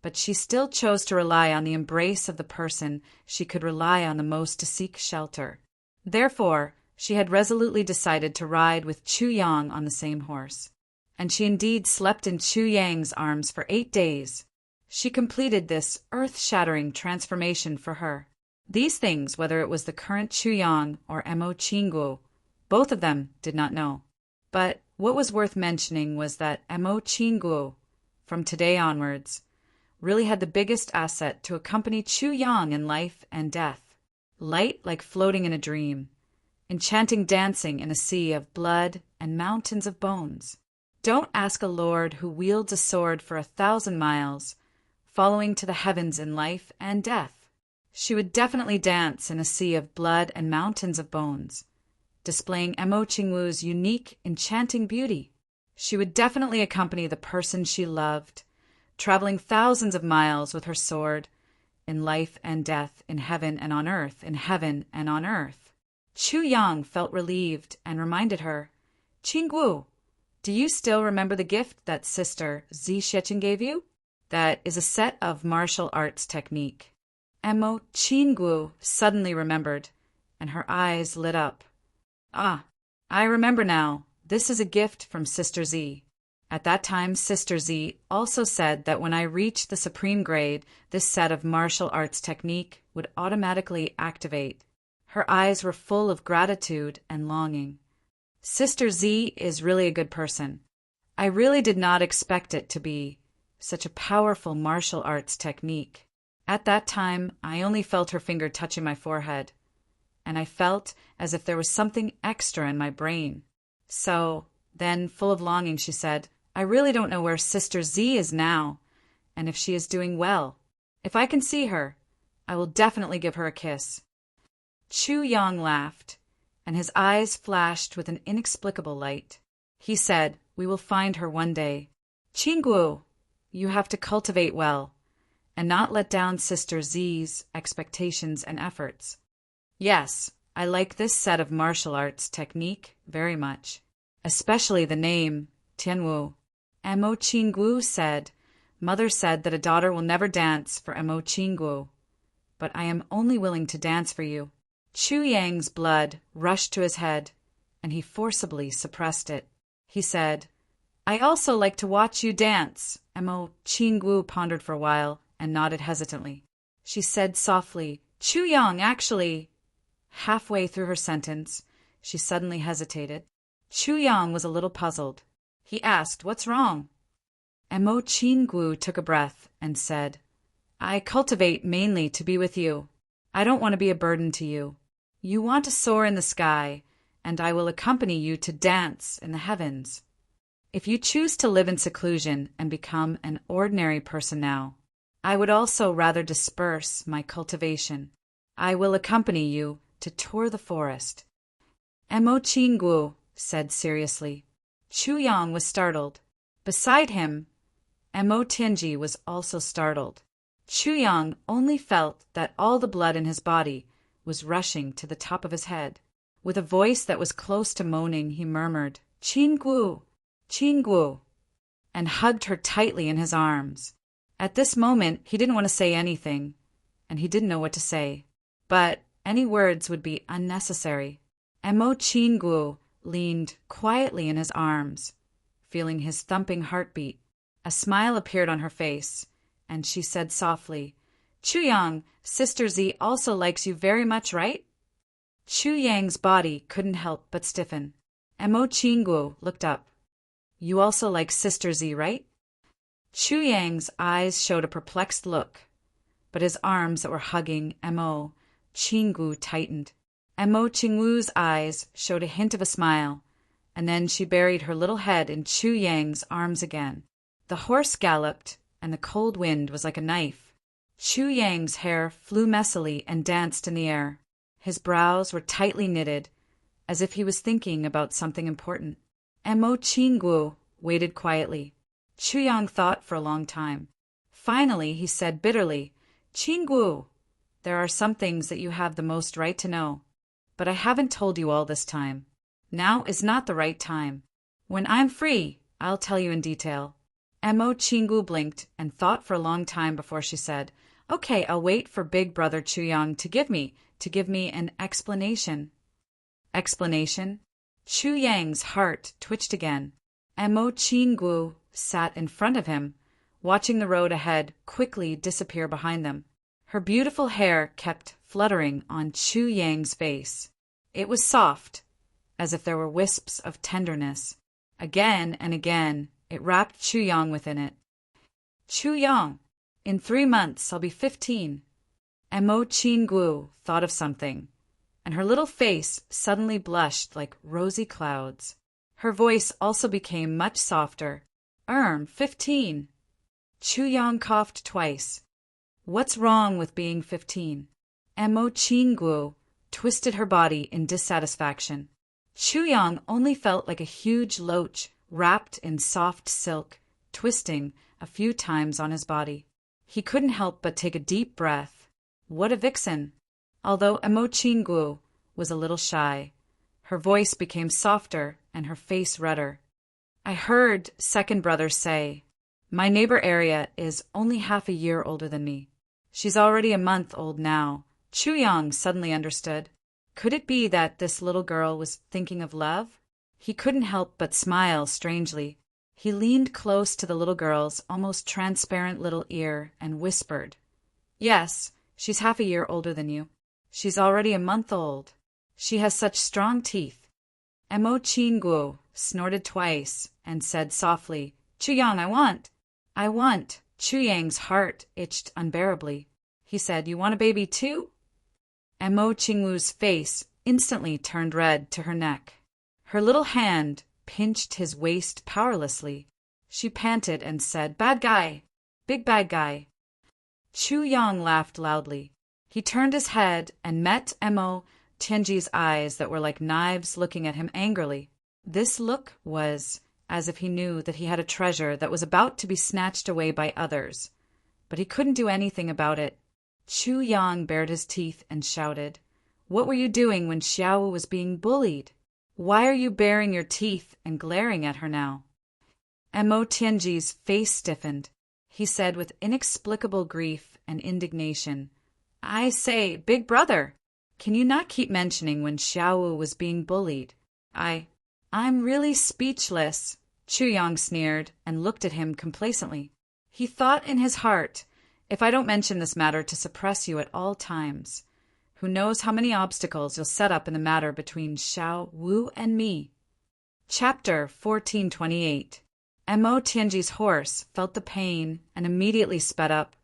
but she still chose to rely on the embrace of the person she could rely on the most to seek shelter. Therefore, she had resolutely decided to ride with Chu Yang on the same horse. And she indeed slept in Chu Yang's arms for 8 days. She completed this earth-shattering transformation for her. These things, whether it was the current Chu Yang or Mo Qinggu, both of them did not know. But what was worth mentioning was that Mo Qinggu, from today onwards, really had the biggest asset to accompany Chu Yang in life and death. Light like floating in a dream, enchanting dancing in a sea of blood and mountains of bones. Don't ask a lord who wields a sword for 1,000 miles following to the heavens in life and death. She would definitely dance in a sea of blood and mountains of bones, displaying Mo Qingwu's unique, enchanting beauty. She would definitely accompany the person she loved, traveling thousands of miles with her sword, in life and death, in heaven and on earth, in heaven and on earth. Chu Yang felt relieved and reminded her, "Qinggu, do you still remember the gift that Sister Zi Sheqin gave you? That is a set of martial arts technique." Mo Qinggu suddenly remembered, and her eyes lit up. "Ah, I remember now. This is a gift from Sister Z. At that time, Sister Z also said that when I reached the supreme grade, this set of martial arts technique would automatically activate." Her eyes were full of gratitude and longing. Sister Z is really a good person. I really did not expect it to be such a powerful martial arts technique. At that time, I only felt her finger touching my forehead, and I felt as if there was something extra in my brain. So, then, full of longing, she said, "I really don't know where Sister Z is now, and if she is doing well. If I can see her, I will definitely give her a kiss." Chu Yang laughed, and his eyes flashed with an inexplicable light. He said, "We will find her one day. Qinggu, you have to cultivate well, and not let down Sister Z's expectations and efforts." Yes, I like this set of martial arts technique very much, especially the name, Tianwu. Mo Qinggu said, "Mother said that a daughter will never dance for Mo Qinggu, but I am only willing to dance for you." Chu Yang's blood rushed to his head, and he forcibly suppressed it. He said, "I also like to watch you dance." Mo Qinggu pondered for a while and nodded hesitantly. She said softly, "Chu Yang, actually—" Halfway through her sentence, she suddenly hesitated. Chu Yang was a little puzzled. He asked, "What's wrong?" Mo Qinggu took a breath and said, "I cultivate mainly to be with you. I don't want to be a burden to you. You want to soar in the sky, and I will accompany you to dance in the heavens. If you choose to live in seclusion and become an ordinary person now, I would also rather disperse my cultivation. I will accompany you to tour the forest." Mo Qinggu said seriously. Chu Yang was startled. Beside him, Mo Tianji was also startled. Chu Yang only felt that all the blood in his body was rushing to the top of his head. With a voice that was close to moaning, he murmured, "Qinggu, Qinggu," and hugged her tightly in his arms. At this moment, he didn't want to say anything, and he didn't know what to say. But any words would be unnecessary. Mo Qinggu leaned quietly in his arms, feeling his thumping heartbeat. A smile appeared on her face, and she said softly, "Chu Yang, Sister Z also likes you very much, right?" Chu Yang's body couldn't help but stiffen. Mo Qinggu looked up. "You also like Sister Z, right?" Chu Yang's eyes showed a perplexed look, but his arms that were hugging Mo Qinggu tightened. Mo Qinggu's eyes showed a hint of a smile, and then she buried her little head in Chu Yang's arms again. The horse galloped, and the cold wind was like a knife. Chu Yang's hair flew messily and danced in the air. His brows were tightly knitted, as if he was thinking about something important. Mo Qinggu waited quietly. Chu Yang thought for a long time. Finally, he said bitterly, "Qinggu, there are some things that you have the most right to know, but I haven't told you all this time. Now is not the right time. When I'm free, I'll tell you in detail." Mo Qinggu blinked and thought for a long time before she said, "Okay, I'll wait for Big Brother Chu Yang to give me an explanation." Explanation? Chu Yang's heart twitched again. Mo Qinggu sat in front of him, watching the road ahead quickly disappear behind them. Her beautiful hair kept fluttering on Chu Yang's face. It was soft, as if there were wisps of tenderness. Again and again, it wrapped Chu Yang within it. "Chu Yang, in 3 months I'll be 15. Mo Qinggu thought of something, and her little face suddenly blushed like rosy clouds. Her voice also became much softer. 15. Chu Yang coughed twice. What's wrong with being 15? Mo Qingguo twisted her body in dissatisfaction. Chu Yang only felt like a huge loach wrapped in soft silk, twisting a few times on his body. He couldn't help but take a deep breath. What a vixen! Although Mo Qingguo was a little shy, her voice became softer and her face redder. I heard second brother say, my neighbor Area is only half a year older than me. She's already a month old now. Chu Yang suddenly understood. Could it be that this little girl was thinking of love? He couldn't help but smile strangely. He leaned close to the little girl's almost transparent little ear and whispered, Yes, she's half a year older than you. She's already a month old. She has such strong teeth. Mo Qingguo snorted twice and said softly, Chu Yang, I want. Chu Yang's heart itched unbearably. He said, You want a baby too? Mo Qingguo's face instantly turned red to her neck. Her little hand pinched his waist powerlessly. She panted and said, Bad guy, big bad guy. Chu Yang laughed loudly. He turned his head and met Mo Tianji's eyes that were like knives looking at him angrily. This look was as if he knew that he had a treasure that was about to be snatched away by others, but he couldn't do anything about it. Chu Yang bared his teeth and shouted, What were you doing when Xiao was being bullied? Why are you baring your teeth and glaring at her now? Mo Tianji's face stiffened. He said with inexplicable grief and indignation, I say, big brother, can you not keep mentioning when Xiao was being bullied? I'm really speechless. Chu Yang sneered and looked at him complacently. He thought in his heart, If I don't mention this matter to suppress you at all times, who knows how many obstacles you'll set up in the matter between Xiao Wu and me. Chapter 1428. Mo Tianji's horse felt the pain and immediately sped up,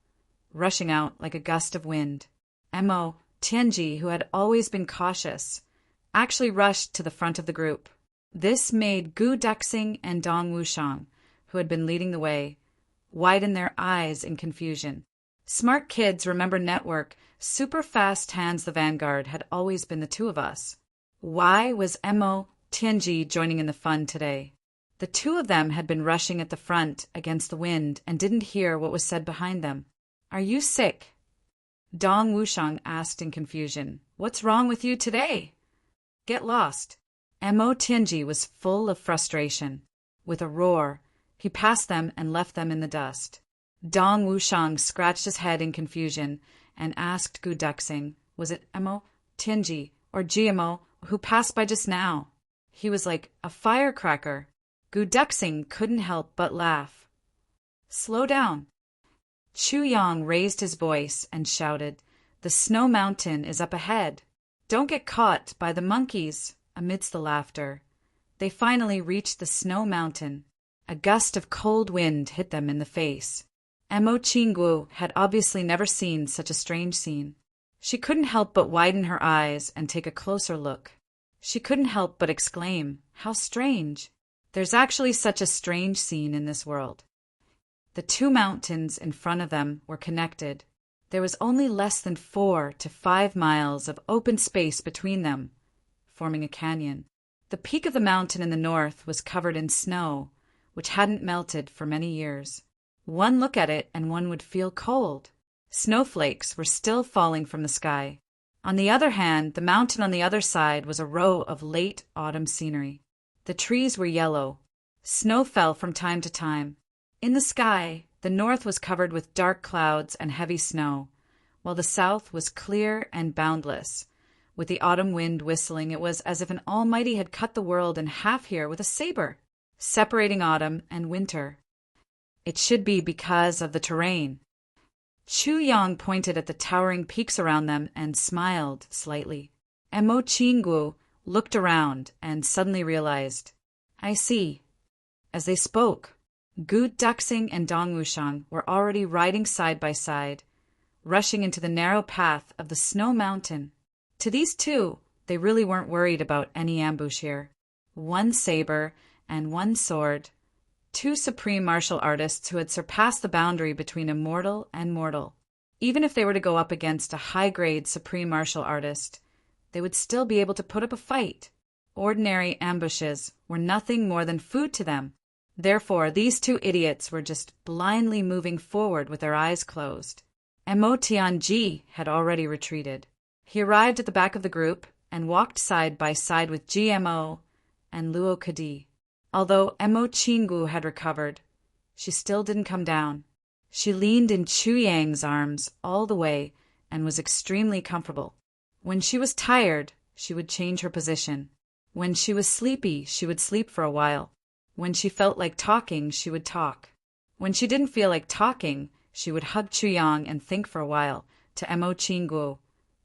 rushing out like a gust of wind. Mo Tianji, who had always been cautious, actually rushed to the front of the group. This made Gu Duxing and Dong Wushang, who had been leading the way, widen their eyes in confusion. Smart kids remember network, super fast hands the vanguard had always been the two of us. Why was Mo Tianji joining in the fun today? The two of them had been rushing at the front against the wind and didn't hear what was said behind them. Are you sick? Dong Wushang asked in confusion. What's wrong with you today? Get lost. Mo Tianji was full of frustration. With a roar, he passed them and left them in the dust. Dong Wushang scratched his head in confusion and asked Gu Duxing, was it Mo Tianji or GMO who passed by just now? He was like a firecracker. Gu Duxing couldn't help but laugh. Slow down. Chu Yang raised his voice and shouted, The snow mountain is up ahead. Don't get caught by the monkeys. Amidst the laughter, they finally reached the snow mountain. A gust of cold wind hit them in the face. Mo Qingguo had obviously never seen such a strange scene. She couldn't help but widen her eyes and take a closer look. She couldn't help but exclaim, How strange! There's actually such a strange scene in this world. The two mountains in front of them were connected. There was only less than 4 to 5 miles of open space between them, forming a canyon. The peak of the mountain in the north was covered in snow, which hadn't melted for many years. One look at it and one would feel cold. Snowflakes were still falling from the sky. On the other hand, the mountain on the other side was a row of late autumn scenery. The trees were yellow. Snow fell from time to time. In the sky, the north was covered with dark clouds and heavy snow, while the south was clear and boundless. With the autumn wind whistling, it was as if an almighty had cut the world in half here with a saber, separating autumn and winter. It should be because of the terrain. Chu Yang pointed at the towering peaks around them and smiled slightly. Mo Qingguo looked around and suddenly realized, I see. As they spoke, Gu Duxing and Dong Wushang were already riding side by side, rushing into the narrow path of the snow mountain. To these two, they really weren't worried about any ambush here. One saber and one sword, two supreme martial artists who had surpassed the boundary between immortal and mortal. Even if they were to go up against a high-grade supreme martial artist, they would still be able to put up a fight. Ordinary ambushes were nothing more than food to them. Therefore, these two idiots were just blindly moving forward with their eyes closed. Mo Tianji had already retreated. He arrived at the back of the group and walked side by side with GMO and Luo Kadi. Although Mo Qinggu had recovered, she still didn't come down. She leaned in Chu Yang's arms all the way and was extremely comfortable. When she was tired, she would change her position. When she was sleepy, she would sleep for a while. When she felt like talking, she would talk. When she didn't feel like talking, she would hug Chu Yang and think for a while, to Mo Qinggu.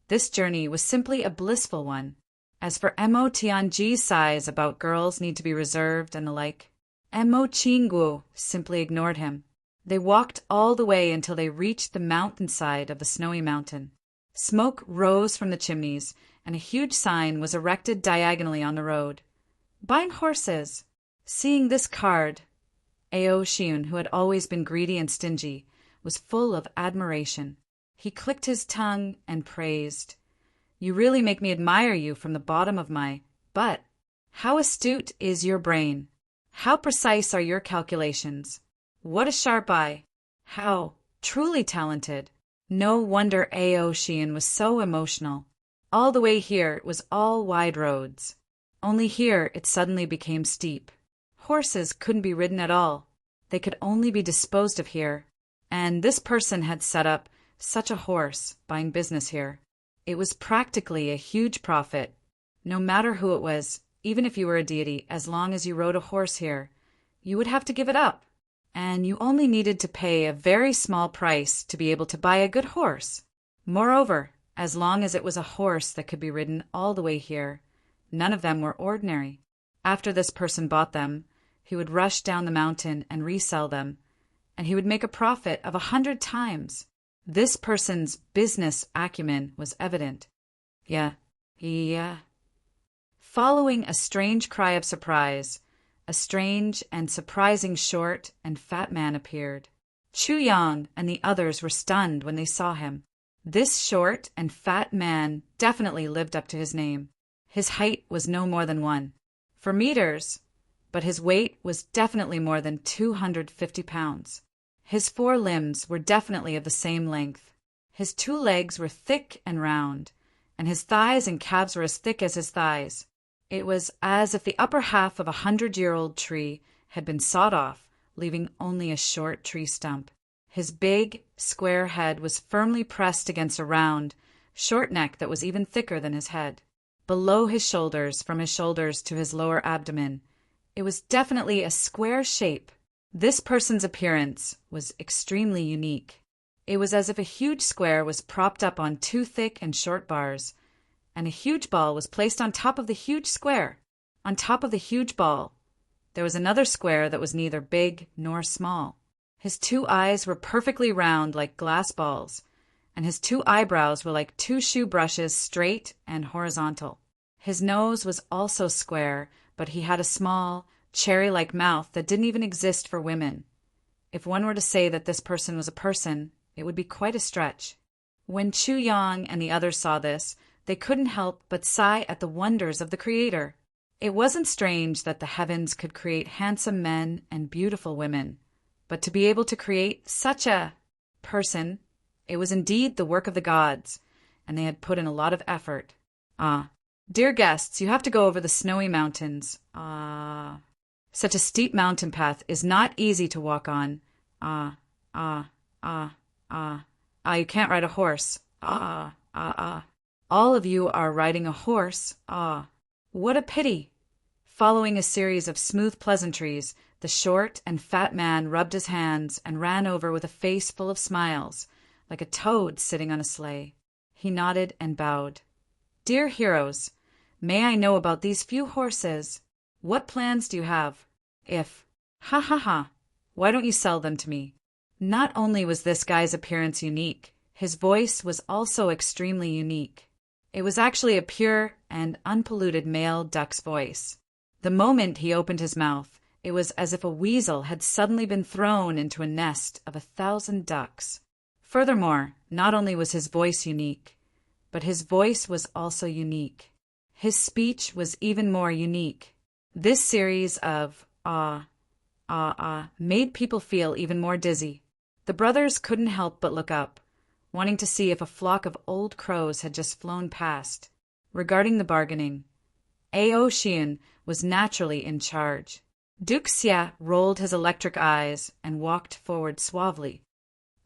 This journey was simply a blissful one. As for Mo Tianji's sighs about girls need to be reserved and the like, Mo Qinggu simply ignored him. They walked all the way until they reached the mountainside of the snowy mountain. Smoke rose from the chimneys, and a huge sign was erected diagonally on the road. "Buying horses." Seeing this card, Ao Xiun, who had always been greedy and stingy, was full of admiration. He clicked his tongue and praised. "You really make me admire you from the bottom of my butt. How astute is your brain? How precise are your calculations? What a sharp eye! How truly talented!" No wonder Ao Xian was so emotional. All the way here it was all wide roads. Only here it suddenly became steep. Horses couldn't be ridden at all. They could only be disposed of here. And this person had set up such a horse buying business here. It was practically a huge profit. No matter who it was, even if you were a deity, as long as you rode a horse here, you would have to give it up. And you only needed to pay a very small price to be able to buy a good horse. Moreover, as long as it was a horse that could be ridden all the way here, none of them were ordinary. After this person bought them, he would rush down the mountain and resell them, and he would make a profit of 100 times. This person's business acumen was evident. Yeah. Following a strange cry of surprise, a strange and surprising short and fat man appeared. Chu Yang and the others were stunned when they saw him. This short and fat man definitely lived up to his name. His height was no more than 1 meters, but his weight was definitely more than 250 pounds. His 4 limbs were definitely of the same length. His 2 legs were thick and round, and his thighs and calves were as thick as his thighs. It was as if the upper half of a 100-year-old tree had been sawed off, leaving only a short tree stump. His big, square head was firmly pressed against a round, short neck that was even thicker than his head. Below his shoulders, from his shoulders to his lower abdomen, it was definitely a square shape. This person's appearance was extremely unique. It was as if a huge square was propped up on 2 thick and short bars, and a huge ball was placed on top of the huge square. On top of the huge ball, there was another square that was neither big nor small. His 2 eyes were perfectly round like glass balls, and his 2 eyebrows were like 2 shoe brushes, straight and horizontal. His nose was also square, but he had a small, cherry-like mouth that didn't even exist for women. If one were to say that this person was a person, it would be quite a stretch. When Chu Yang and the others saw this, they couldn't help but sigh at the wonders of the Creator. It wasn't strange that the heavens could create handsome men and beautiful women, but to be able to create such a person, it was indeed the work of the gods, and they had put in a lot of effort. Dear guests, you have to go over the snowy mountains. Such a steep mountain path is not easy to walk on. You can't ride a horse. All of you are riding a horse. What a pity. Following a series of smooth pleasantries, the short and fat man rubbed his hands and ran over with a face full of smiles, like a toad sitting on a sleigh. He nodded and bowed. Dear heroes, may I know about these few horses? What plans do you have? Why don't you sell them to me? Not only was this guy's appearance unique, his voice was also extremely unique. It was actually a pure and unpolluted male duck's voice. The moment he opened his mouth, It was as if a weasel had suddenly been thrown into a nest of 1,000 ducks. Furthermore, not only was his voice unique, but his voice was also unique. His speech was even more unique. This series of made people feel even more dizzy. The brothers couldn't help but look up, wanting to see if a flock of old crows had just flown past. Regarding the bargaining, Aoshin was naturally in charge. Duke Xia rolled his electric eyes and walked forward suavely.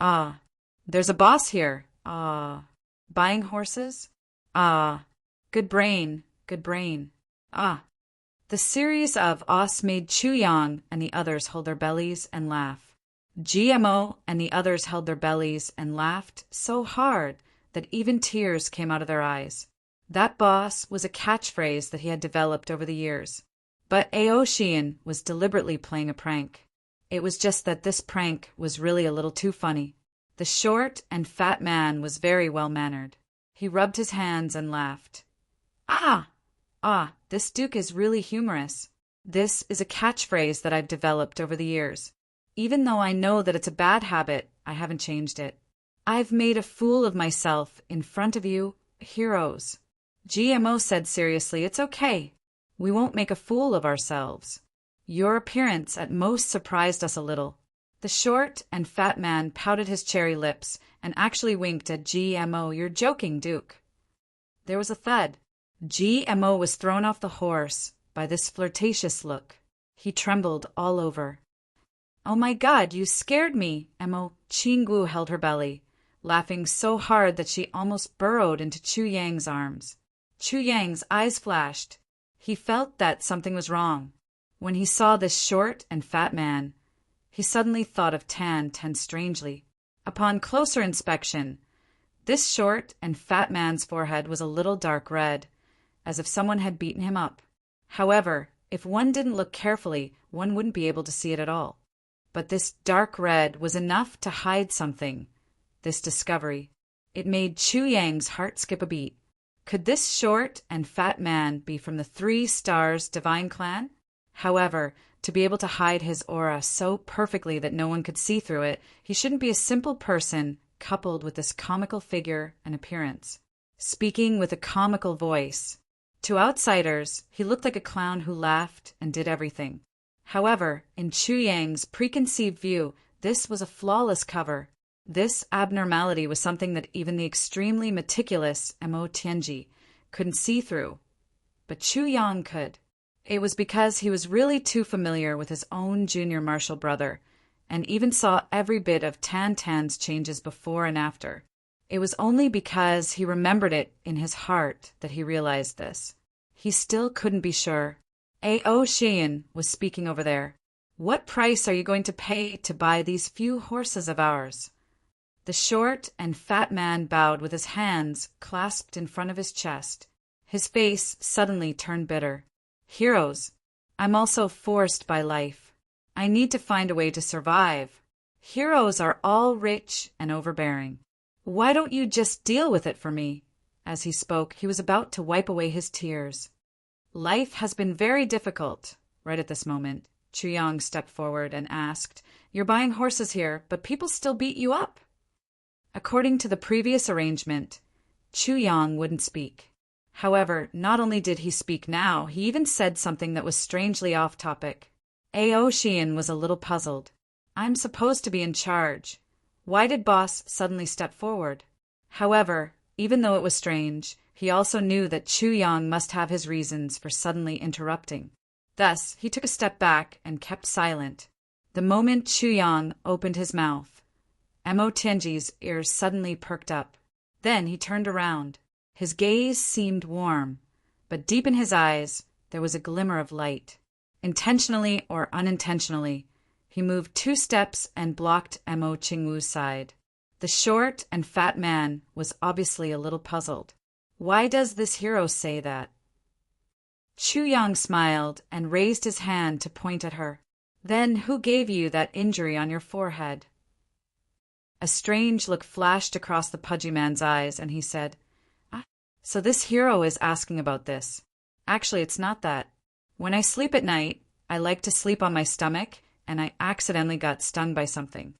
There's a boss here. Buying horses? Good brain, good brain. The series of ahs made Chu Yang and the others hold their bellies and laugh. GMO and the others held their bellies and laughed so hard that even tears came out of their eyes. That boss was a catchphrase that he had developed over the years. But Aoshin was deliberately playing a prank. It was just that this prank was really a little too funny. The short and fat man was very well-mannered. He rubbed his hands and laughed. This Duke is really humorous. This is a catchphrase that I've developed over the years. Even though I know that it's a bad habit, I haven't changed it. I've made a fool of myself in front of you, heroes. GMO said seriously, it's okay. We won't make a fool of ourselves. Your appearance at most surprised us a little. The short and fat man pouted his cherry lips and actually winked at GMO. You're joking, Duke. There was a thud. GMO was thrown off the horse by this flirtatious look. He trembled all over. Oh my God, you scared me, Mo. Qinggu held her belly, laughing so hard that she almost burrowed into Chu Yang's arms. Chu Yang's eyes flashed. He felt that something was wrong. When he saw this short and fat man, he suddenly thought of Tan strangely. Upon closer inspection, this short and fat man's forehead was a little dark red, as if someone had beaten him up. However, if one didn't look carefully, one wouldn't be able to see it at all. But this dark red was enough to hide something, this discovery. It made Chu Yang's heart skip a beat. Could this short and fat man be from the 3 Stars Divine Clan? However, to be able to hide his aura so perfectly that no one could see through it, he shouldn't be a simple person coupled with this comical figure and appearance. Speaking with a comical voice. To outsiders, he looked like a clown who laughed and did everything. However, in Chu Yang's preconceived view, this was a flawless cover. This abnormality was something that even the extremely meticulous Mo Tianji couldn't see through. But Chu Yang could. It was because he was really too familiar with his own junior martial brother, and even saw every bit of Tan's changes before and after. It was only because he remembered it in his heart that he realized this. He still couldn't be sure. Aoshin was speaking over there. What price are you going to pay to buy these few horses of ours? The short and fat man bowed with his hands clasped in front of his chest. His face suddenly turned bitter. Heroes, I'm also forced by life. I need to find a way to survive. Heroes are all rich and overbearing. Why don't you just deal with it for me? As he spoke, he was about to wipe away his tears. Life has been very difficult. Right at this moment, Chu Yang stepped forward and asked, You're buying horses here, but people still beat you up. According to the previous arrangement, Chu Yang wouldn't speak. However, not only did he speak now, he even said something that was strangely off-topic. Aoshin was a little puzzled. I'm supposed to be in charge. Why did boss suddenly step forward? However, even though it was strange, he also knew that Chu Yang must have his reasons for suddenly interrupting. Thus, he took a step back and kept silent. The moment Chu Yang opened his mouth, Mo Tianji's ears suddenly perked up. Then he turned around. His gaze seemed warm, but deep in his eyes there was a glimmer of light. Intentionally or unintentionally, he moved 2 steps and blocked Mo Qingwu's side. The short and fat man was obviously a little puzzled. Why does this hero say that? Chu Yang smiled and raised his hand to point at her. Then who gave you that injury on your forehead? A strange look flashed across the pudgy man's eyes, and he said, So this hero is asking about this. Actually, it's not that. When I sleep at night, I like to sleep on my stomach, and I accidentally got stung by something.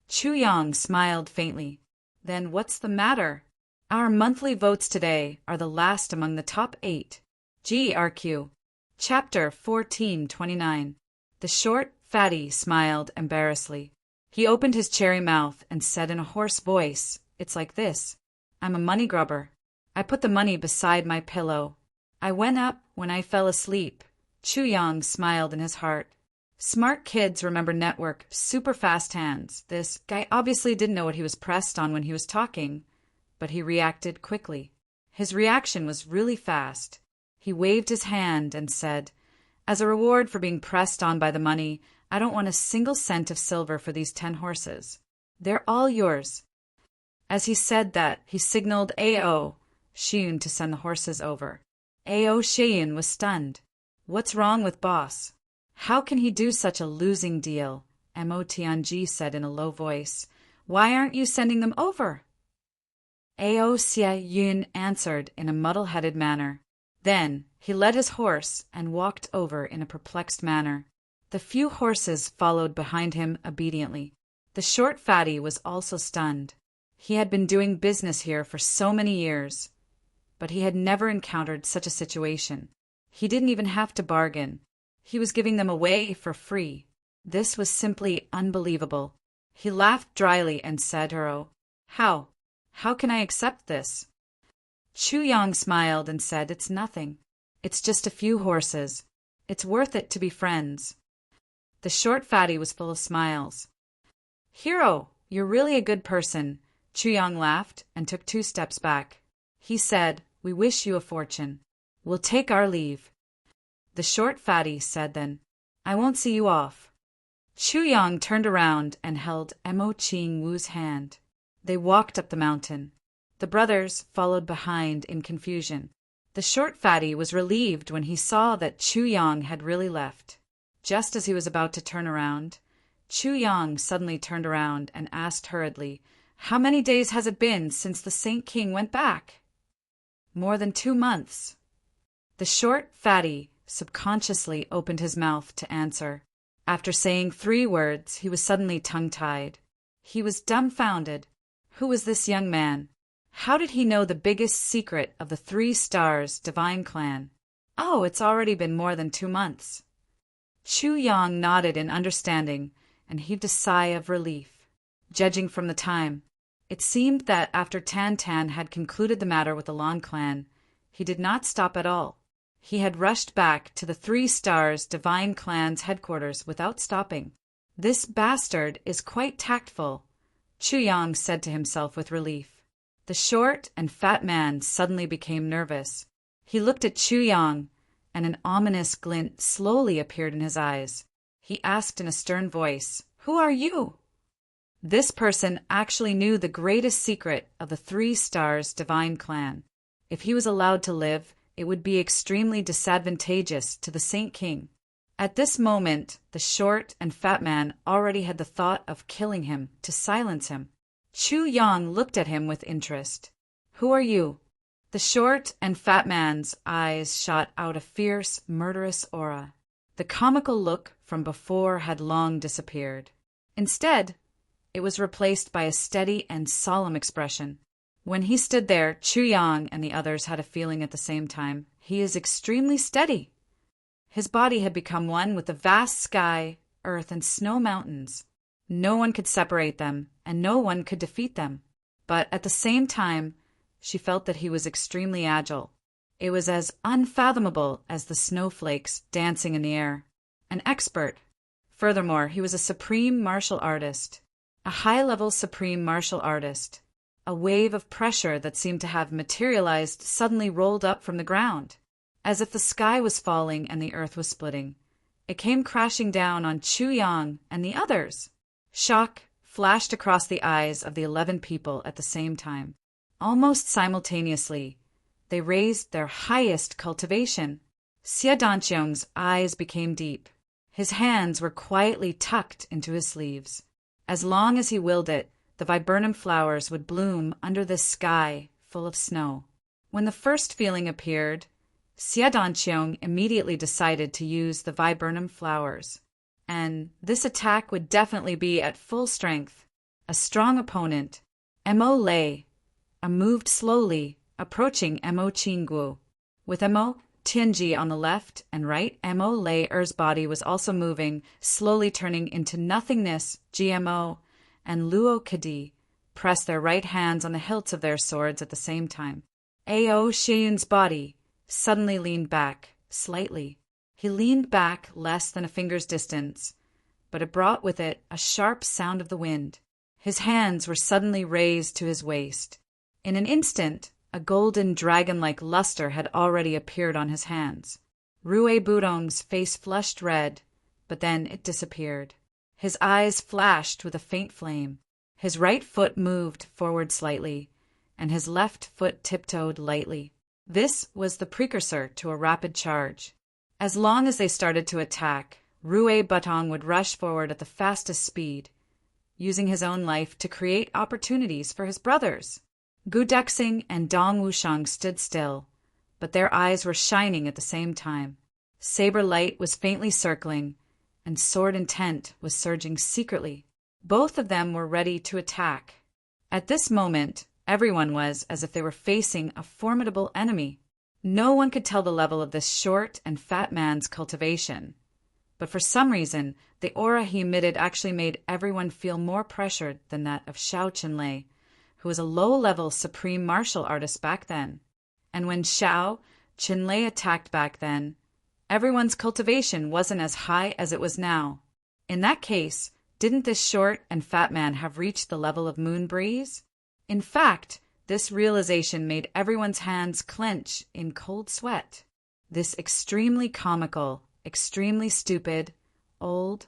Chu Yang smiled faintly. Then what's the matter? Our monthly votes today are the last among the top 8. GRQ. Chapter 1429. The short, fatty smiled embarrassedly. He opened his cherry mouth and said in a hoarse voice, "It's like this. I'm a money grubber. I put the money beside my pillow. I went up when I fell asleep." Chu Yang smiled in his heart. Smart kids remember network super fast hands. This guy obviously didn't know what he was pressed on when he was talking, but he reacted quickly. His reaction was really fast. He waved his hand and said, "As a reward for being pressed on by the money, I don't want a single cent of silver for these 10 horses. They're all yours." As he said that, he signaled A.O. Shiyun to send the horses over. A.O. Shiyun was stunned. "What's wrong with boss? How can he do such a losing deal?" Mo Tianji said in a low voice. "Why aren't you sending them over?" A.O. Shiyun answered in a muddle-headed manner. Then he led his horse and walked over in a perplexed manner. The few horses followed behind him obediently. The short fatty was also stunned. He had been doing business here for so many years, but he had never encountered such a situation. He didn't even have to bargain. He was giving them away for free. This was simply unbelievable. He laughed dryly and said, How? How can I accept this?" Chu Yang smiled and said, "It's nothing. It's just a few horses. It's worth it to be friends." The short fatty was full of smiles. "Hero, you're really a good person." Chu Yang laughed and took 2 steps back. He said, "We wish you a fortune. We'll take our leave." The short fatty said then, "I won't see you off." Chu Yang turned around and held Mo Ching Wu's hand. They walked up the mountain. The brothers followed behind in confusion. The short fatty was relieved when he saw that Chu Yang had really left. Just as he was about to turn around, Chu Yang suddenly turned around and asked hurriedly, "How many days has it been since the Saint King went back?" "More than 2 months." The short fatty subconsciously opened his mouth to answer. After saying 3 words, he was suddenly tongue-tied. He was dumbfounded. Who was this young man? How did he know the biggest secret of the 3 Stars Divine Clan? "Oh, it's already been more than 2 months." Chu Yang nodded in understanding and heaved a sigh of relief. Judging from the time, it seemed that after Tan Tan had concluded the matter with the Lan clan, he did not stop at all. He had rushed back to the 3 Stars Divine Clan's headquarters without stopping. "This bastard is quite tactful," Chu Yang said to himself with relief. The short and fat man suddenly became nervous. He looked at Chu Yang, and an ominous glint slowly appeared in his eyes. He asked in a stern voice, "Who are you?" This person actually knew the greatest secret of the 3 Stars Divine Clan. If he was allowed to live, it would be extremely disadvantageous to the Saint King. At this moment, the short and fat man already had the thought of killing him to silence him. Chu Yang looked at him with interest. "Who are you?" The short and fat man's eyes shot out a fierce, murderous aura. The comical look from before had long disappeared. Instead, it was replaced by a steady and solemn expression. When he stood there, Chu Yang and the others had a feeling at the same time. He is extremely steady. His body had become one with the vast sky, earth, and snow mountains. No one could separate them, and no one could defeat them. But at the same time, she felt that he was extremely agile. It was as unfathomable as the snowflakes dancing in the air. An expert. Furthermore, he was a supreme martial artist. A high-level supreme martial artist. A wave of pressure that seemed to have materialized suddenly rolled up from the ground, as if the sky was falling and the earth was splitting. It came crashing down on Chu Yang and the others. Shock flashed across the eyes of the 11 people at the same time. Almost simultaneously, they raised their highest cultivation. Xie Danqiong's eyes became deep. His hands were quietly tucked into his sleeves. As long as he willed it, the viburnum flowers would bloom under this sky full of snow. When the first feeling appeared, Xie Danqiong immediately decided to use the viburnum flowers. And this attack would definitely be at full strength. A strong opponent, Mo Lei, moved slowly, approaching Mo Qinggu. With Mo Tianji on the left and right, Mo Lei's body was also moving, slowly turning into nothingness. GMO and Luo Kadi pressed their right hands on the hilts of their swords at the same time. Ao Shiyun's body suddenly leaned back, slightly. He leaned back less than a finger's distance, but it brought with it a sharp sound of the wind. His hands were suddenly raised to his waist. In an instant, a golden dragon-like luster had already appeared on his hands. Rue Budong's face flushed red, but then it disappeared. His eyes flashed with a faint flame. His right foot moved forward slightly, and his left foot tiptoed lightly. This was the precursor to a rapid charge. As long as they started to attack, Rue Budong would rush forward at the fastest speed, using his own life to create opportunities for his brothers. Gu Dexing and Dong Wushang stood still, but their eyes were shining at the same time. Saber light was faintly circling, and sword intent was surging secretly. Both of them were ready to attack. At this moment, everyone was as if they were facing a formidable enemy. No one could tell the level of this short and fat man's cultivation, but for some reason, the aura he emitted actually made everyone feel more pressured than that of Xiao Qinlei, who was a low-level supreme martial artist back then. And when Xiao Qinlei attacked back then, everyone's cultivation wasn't as high as it was now. In that case, didn't this short and fat man have reached the level of Moon Breeze? In fact, this realization made everyone's hands clench in cold sweat. This extremely comical, extremely stupid, old,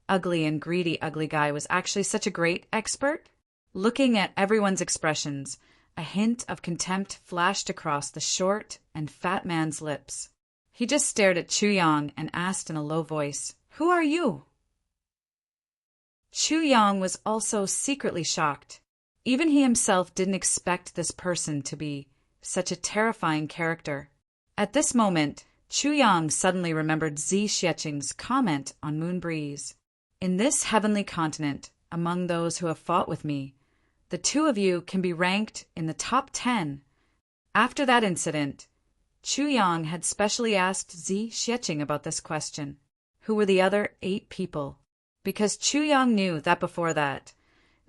ugly and greedy ugly guy was actually such a great expert? Looking at everyone's expressions, a hint of contempt flashed across the short and fat man's lips. He just stared at Chu Yang and asked in a low voice, "Who are you?" Chu Yang was also secretly shocked. Even he himself didn't expect this person to be such a terrifying character. At this moment, Chu Yang suddenly remembered Zi Xieching's comment on Moon Breeze. In this heavenly continent, among those who have fought with me, the two of you can be ranked in the top 10. After that incident, Chu Yang had specially asked Zi Xieching about this question. Who were the other 8 people? Because Chu Yang knew that before that,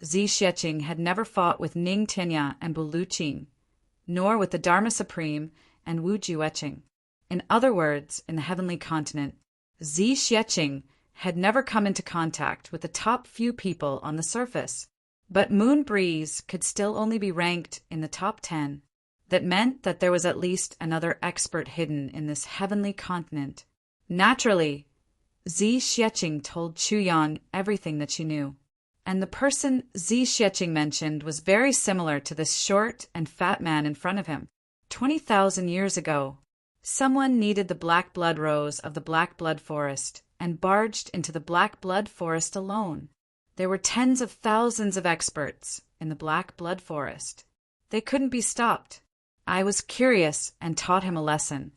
Zi Xieching had never fought with Ning Tianya and Bu Luqing, nor with the Dharma Supreme and Wu Jueqing. In other words, in the heavenly continent, Zi Xieching had never come into contact with the top few people on the surface. But Moon Breeze could still only be ranked in the top 10. That meant that there was at least another expert hidden in this heavenly continent. Naturally, Zi Xieching told Chu Yang everything that she knew. And the person Zi Xieching mentioned was very similar to this short and fat man in front of him. 20,000 years ago, someone needed the black blood rose of the black blood forest and barged into the black blood forest alone. There were tens of thousands of experts in the black blood forest. They couldn't be stopped. I was curious and taught him a lesson.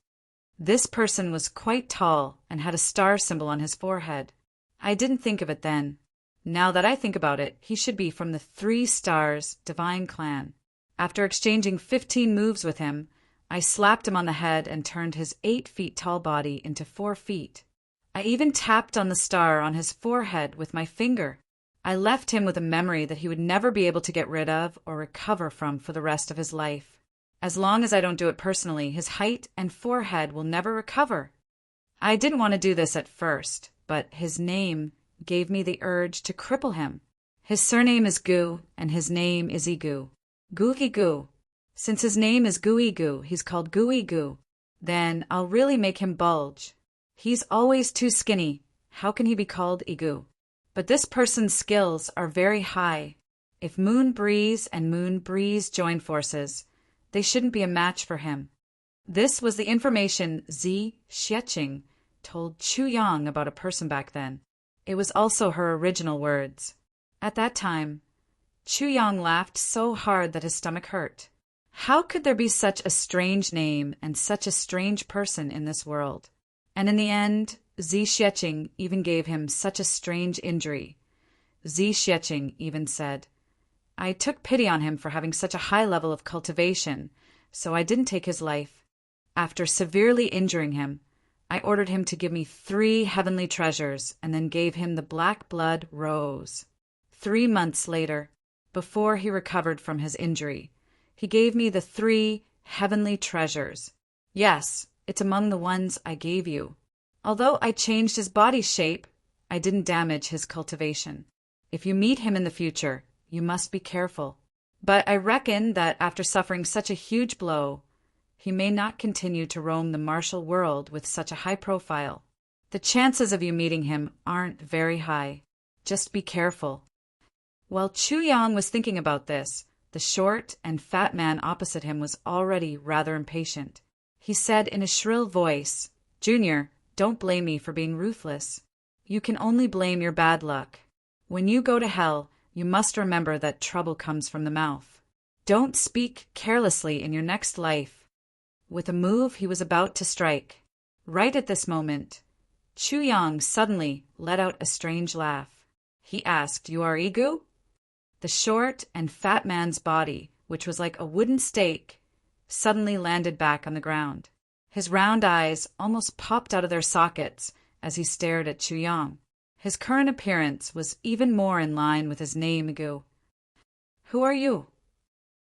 This person was quite tall and had a star symbol on his forehead. I didn't think of it then. Now that I think about it, he should be from the 3 Stars Divine Clan. After exchanging 15 moves with him, I slapped him on the head and turned his 8 feet tall body into 4 feet. I even tapped on the star on his forehead with my finger. I left him with a memory that he would never be able to get rid of or recover from for the rest of his life. As long as I don't do it personally, his height and forehead will never recover. I didn't want to do this at first, but his name gave me the urge to cripple him. His surname is Gu, and his name is Igu. Gu. Since his name is Gu Igu, he's called Gu Igu. Then I'll really make him bulge. He's always too skinny. How can he be called Igu? But this person's skills are very high. If Moon Breeze and Moon Breeze join forces, they shouldn't be a match for him. This was the information Zi Xieching told Chu Yang about a person back then. It was also her original words. At that time, Chu Yang laughed so hard that his stomach hurt. How could there be such a strange name and such a strange person in this world? And in the end, Zi Xieching even gave him such a strange injury. Zi Xieching even said, I took pity on him for having such a high level of cultivation, so I didn't take his life. After severely injuring him, I ordered him to give me 3 heavenly treasures and then gave him the black blood rose. 3 months later, before he recovered from his injury, he gave me the 3 heavenly treasures. Yes, it's among the ones I gave you. Although I changed his body shape, I didn't damage his cultivation. If you meet him in the future, you must be careful. But I reckon that after suffering such a huge blow, he may not continue to roam the martial world with such a high profile. The chances of you meeting him aren't very high. Just be careful. While Chu Yang was thinking about this, the short and fat man opposite him was already rather impatient. He said in a shrill voice, Junior, don't blame me for being ruthless. You can only blame your bad luck. When you go to hell, you must remember that trouble comes from the mouth. Don't speak carelessly in your next life. With a move, he was about to strike. Right at this moment, Chu Yang suddenly let out a strange laugh. He asked, You are Igu? The short and fat man's body, which was like a wooden stake, suddenly landed back on the ground. His round eyes almost popped out of their sockets as he stared at Chu Yang. His current appearance was even more in line with his name, Igu. Who are you?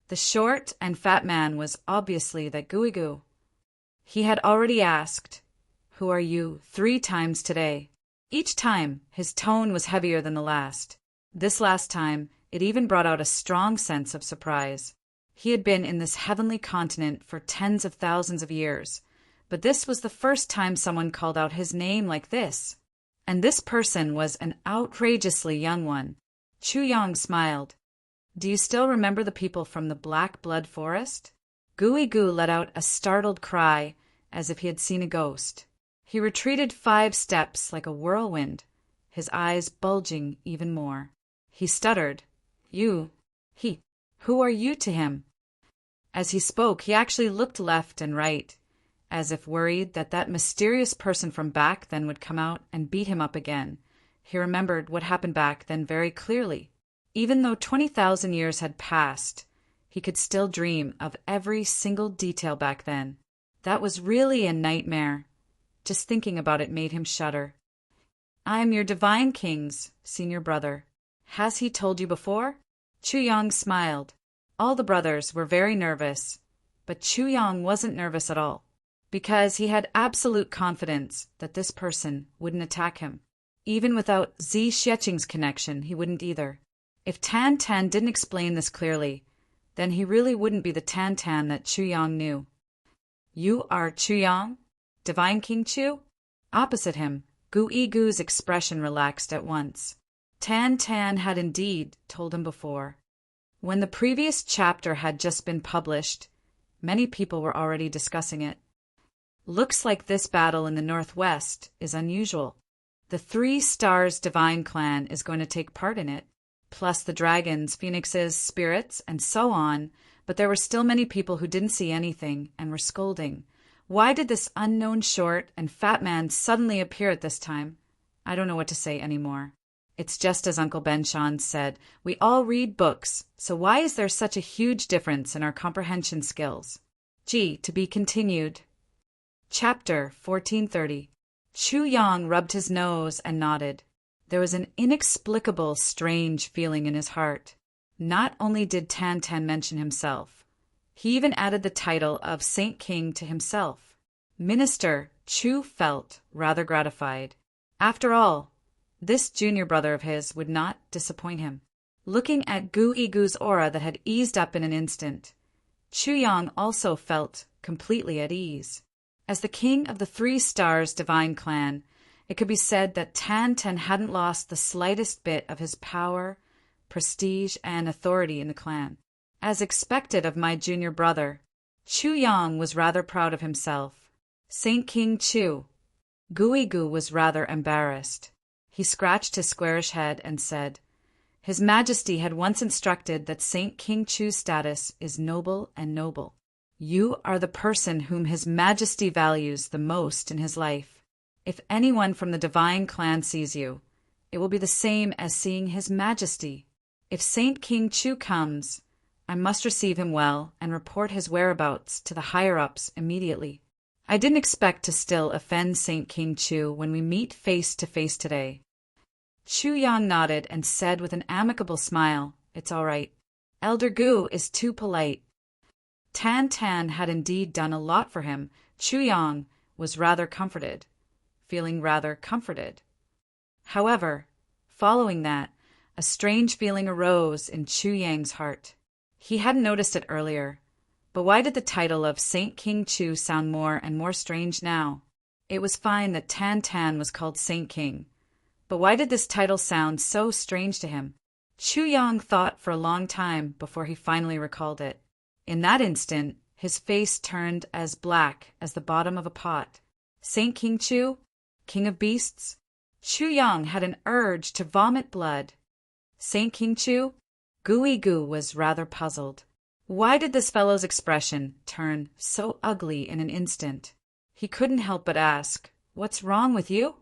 The short and fat man was obviously that Guigu. He had already asked, Who are you 3 times today. Each time, his tone was heavier than the last. This last time, it even brought out a strong sense of surprise. He had been in this heavenly continent for tens of thousands of years, but this was the first time someone called out his name like this. And this person was an outrageously young one. Chu Yang smiled. Do you still remember the people from the Black Blood Forest? Guigu let out a startled cry, as if he had seen a ghost. He retreated 5 steps like a whirlwind, his eyes bulging even more. He stuttered, You, he, who are you to him? As he spoke, he actually looked left and right, as if worried that that mysterious person from back then would come out and beat him up again. He remembered what happened back then very clearly. Even though 20,000 years had passed, he could still dream of every single detail back then. That was really a nightmare. Just thinking about it made him shudder. I am your divine king's senior brother. Has he told you before? Chu Yang smiled. All the brothers were very nervous, but Chu Yang wasn't nervous at all, because he had absolute confidence that this person wouldn't attack him. Even without Zi Xieching's connection, he wouldn't either. If Tan Tan didn't explain this clearly, then he really wouldn't be the Tan Tan that Chu Yang knew. You are Chu Yang? Divine King Chu? Opposite him, Guigu's expression relaxed at once. Tan Tan had indeed told him before. When the previous chapter had just been published, many people were already discussing it. Looks like this battle in the northwest is unusual. The 3 Stars Divine Clan is going to take part in it, plus the dragons, phoenixes, spirits, and so on, but there were still many people who didn't see anything and were scolding. Why did this unknown short and fat man suddenly appear at this time? I don't know what to say anymore. It's just as Uncle Ben Sean said, we all read books, so why is there such a huge difference in our comprehension skills? Gee, to be continued. Chapter 1430. Chu Yang rubbed his nose and nodded. There was an inexplicable, strange feeling in his heart. Not only did Tan Tan mention himself, he even added the title of Saint King to himself. Minister Chu felt rather gratified. After all, this junior brother of his would not disappoint him. Looking at Guigu's aura that had eased up in an instant, Chu Yang also felt completely at ease. As the king of the 3 Stars Divine Clan, it could be said that Tan Tan hadn't lost the slightest bit of his power, prestige, and authority in the clan. As expected of my junior brother, Chu Yang was rather proud of himself. Saint King Chu. Guigu was rather embarrassed. He scratched his squarish head and said, His Majesty had once instructed that Saint King Chu's status is noble and noble. You are the person whom His Majesty values the most in his life. If anyone from the divine clan sees you, it will be the same as seeing His Majesty. If Saint King Chu comes, I must receive him well and report his whereabouts to the higher-ups immediately. I didn't expect to still offend Saint King Chu when we meet face to face today. Chu Yang nodded and said with an amicable smile, "It's all right. Elder Gu is too polite." Tan Tan had indeed done a lot for him. Chu Yang was rather comforted, feeling rather comforted. However, following that, a strange feeling arose in Chu Yang's heart. He hadn't noticed it earlier, but why did the title of Saint King Chu sound more and more strange now? It was fine that Tan Tan was called Saint King, but why did this title sound so strange to him? Chu Yang thought for a long time before he finally recalled it. In that instant, his face turned as black as the bottom of a pot. Saint King Chu? King of Beasts? Chu Yang had an urge to vomit blood. Saint King Chu? Gui Gu was rather puzzled. Why did this fellow's expression turn so ugly in an instant? He couldn't help but ask, "What's wrong with you?"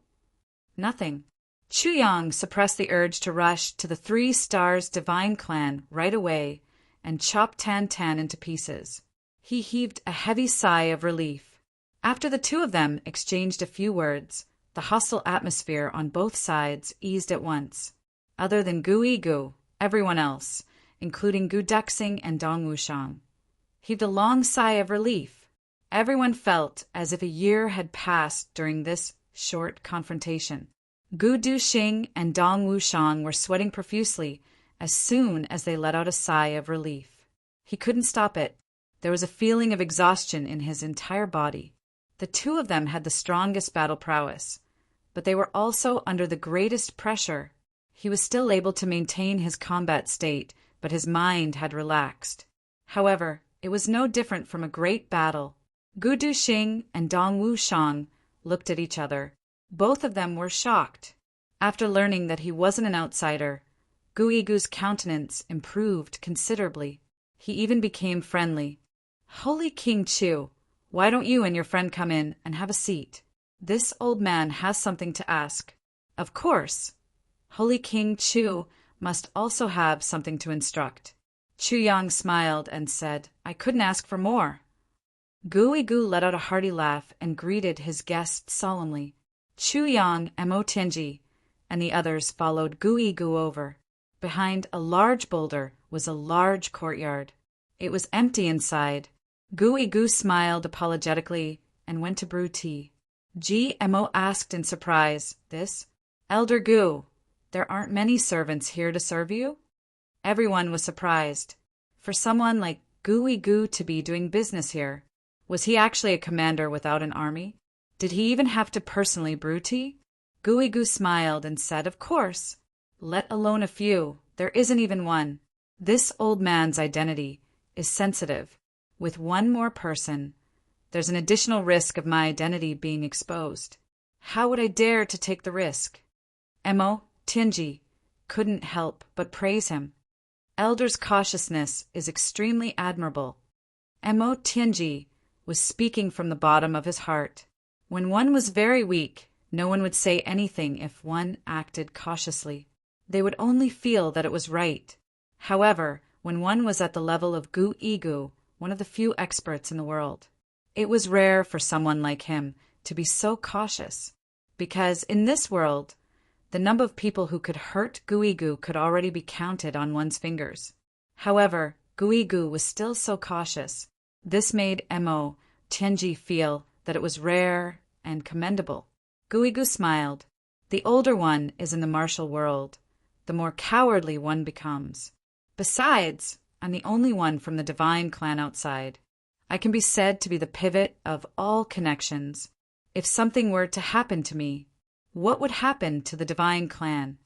Nothing. Chu Yang suppressed the urge to rush to the 3 Stars Divine Clan right away and chop Tan Tan into pieces. He heaved a heavy sigh of relief. After the two of them exchanged a few words, the hostile atmosphere on both sides eased at once. Other than Gui Gu, everyone else, including Gu Duxing and Dong Wushang, heaved a long sigh of relief. Everyone felt as if a year had passed during this short confrontation. Gu Duxing and Dong Wushang were sweating profusely as soon as they let out a sigh of relief. He couldn't stop it. There was a feeling of exhaustion in his entire body. The two of them had the strongest battle prowess, but they were also under the greatest pressure. He was still able to maintain his combat state, but his mind had relaxed. However, it was no different from a great battle. Gu Duxing and Dong Wushang looked at each other. Both of them were shocked. After learning that he wasn't an outsider, Gui Gu's countenance improved considerably. He even became friendly. "Holy King Chu, why don't you and your friend come in and have a seat? This old man has something to ask." Of course, Holy King Chu must also have something to instruct. Chu Yang smiled and said, "I couldn't ask for more." Gui Gu let out a hearty laugh and greeted his guest solemnly. Chu Yang, Mo Tianji, and the others followed Gui Gu over. Behind a large boulder was a large courtyard. It was empty inside. Gui Gu smiled apologetically and went to brew tea. Mo asked in surprise, "This? Elder Gu, there aren't many servants here to serve you?" Everyone was surprised. For someone like Gui Gu to be doing business here, was he actually a commander without an army? Did he even have to personally brew tea? Gui Gu smiled and said, "Of course. Let alone a few, there isn't even one. This old man's identity is sensitive. With one more person, there's an additional risk of my identity being exposed. How would I dare to take the risk?" Mo Tianji couldn't help but praise him. Elder's cautiousness is extremely admirable. Mo Tianji was speaking from the bottom of his heart. When one was very weak, no one would say anything if one acted cautiously. They would only feel that it was right. However, when one was at the level of Gu Igu, one of the few experts in the world, it was rare for someone like him to be so cautious, because in this world, the number of people who could hurt Gu Igu could already be counted on one's fingers. However, Gu Igu was still so cautious. This made Mo Tianji feel that it was rare and commendable. Gu Igu smiled. The older one is in the martial world, the more cowardly one becomes. Besides, I'm the only one from the divine clan outside. I can be said to be the pivot of all connections. If something were to happen to me, what would happen to the divine clan?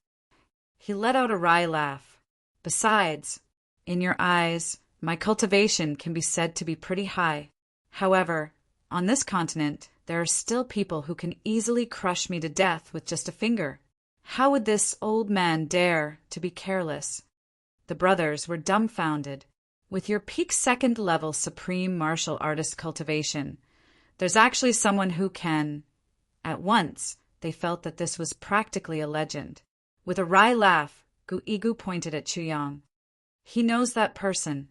He let out a wry laugh. Besides, in your eyes, my cultivation can be said to be pretty high. However, on this continent, there are still people who can easily crush me to death with just a finger. How would this old man dare to be careless? The brothers were dumbfounded. With your peak second level supreme martial artist cultivation, there's actually someone who can. At once, they felt that this was practically a legend. With a wry laugh, Gu pointed at Chuyang. He knows that person.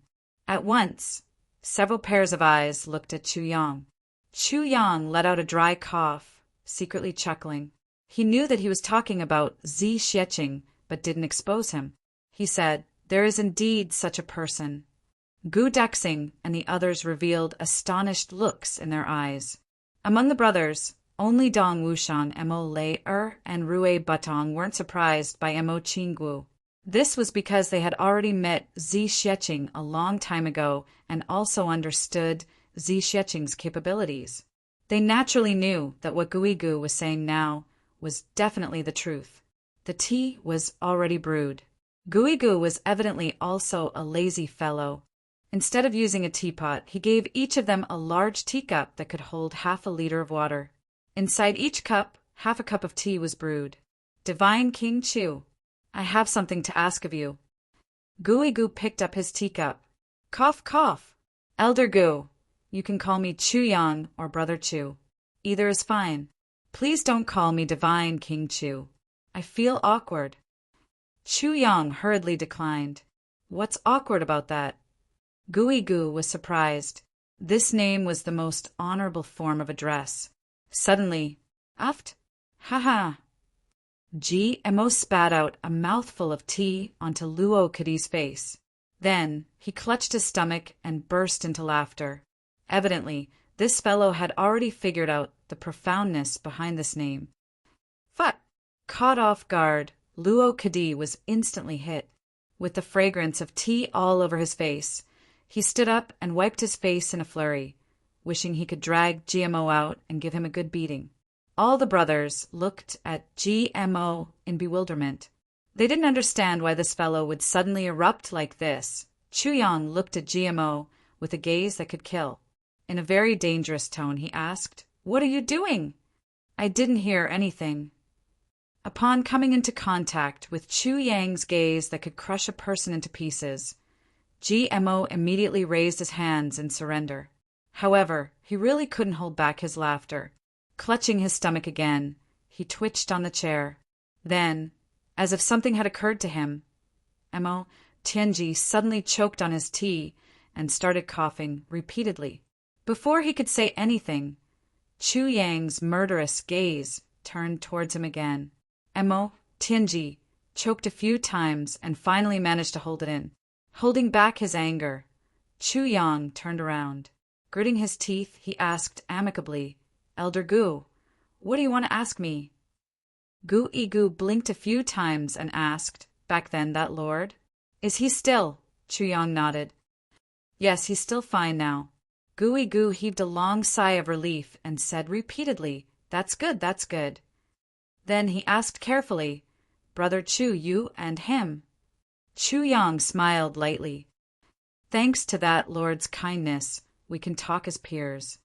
At once, several pairs of eyes looked at Chuyang. Chuyang let out a dry cough, secretly chuckling. He knew that he was talking about Zi Xieching, but didn't expose him. He said, "There is indeed such a person." Gu Dexing and the others revealed astonished looks in their eyes. Among the brothers, only Dong Wushan, Mo Lei and Rui Batong weren't surprised by Mo Qinggu. This was because they had already met Zi Xieching a long time ago and also understood Zi Xieching's capabilities. They naturally knew that what Gu was saying now was definitely the truth. The tea was already brewed. Gu was evidently also a lazy fellow. Instead of using a teapot, he gave each of them a large teacup that could hold half a liter of water. Inside each cup, half a cup of tea was brewed. "Divine King Chu, I have something to ask of you." Gu picked up his teacup. "Cough, cough. Elder Gu, you can call me Chuyang or Brother Chu. Either is fine. Please don't call me Divine King Chu. I feel awkward." Chuyang hurriedly declined. "What's awkward about that?" Gu was surprised. This name was the most honorable form of address. Suddenly, "Aft? Ha-ha." Mo spat out a mouthful of tea onto Luo Kadi's face. Then he clutched his stomach and burst into laughter. Evidently, this fellow had already figured out the profoundness behind this name. Fut! Caught off guard, Luo Kadi was instantly hit. With the fragrance of tea all over his face, he stood up and wiped his face in a flurry, wishing he could drag GMO out and give him a good beating. All the brothers looked at GMO in bewilderment. They didn't understand why this fellow would suddenly erupt like this. Chuyang looked at GMO with a gaze that could kill. In a very dangerous tone, he asked, "What are you doing?" "I didn't hear anything." Upon coming into contact with Chuyang's gaze that could crush a person into pieces, GMO immediately raised his hands in surrender. However, he really couldn't hold back his laughter. Clutching his stomach again, he twitched on the chair. Then, as if something had occurred to him, Mo Tianji suddenly choked on his tea and started coughing repeatedly. Before he could say anything, Chuyang's murderous gaze turned towards him again. Mo Tianji choked a few times and finally managed to hold it in. Holding back his anger, Chuyang turned around. Gritting his teeth, he asked amicably, "Elder Gu, what do you want to ask me?" Gu blinked a few times and asked, "Back then, that lord? Is he still?" Chuyang nodded. "Yes, he's still fine now." Gu heaved a long sigh of relief and said repeatedly, "That's good, that's good." Then he asked carefully, "Brother Chu, you and him?" Chuyang smiled lightly. "Thanks to that lord's kindness, we can talk as peers."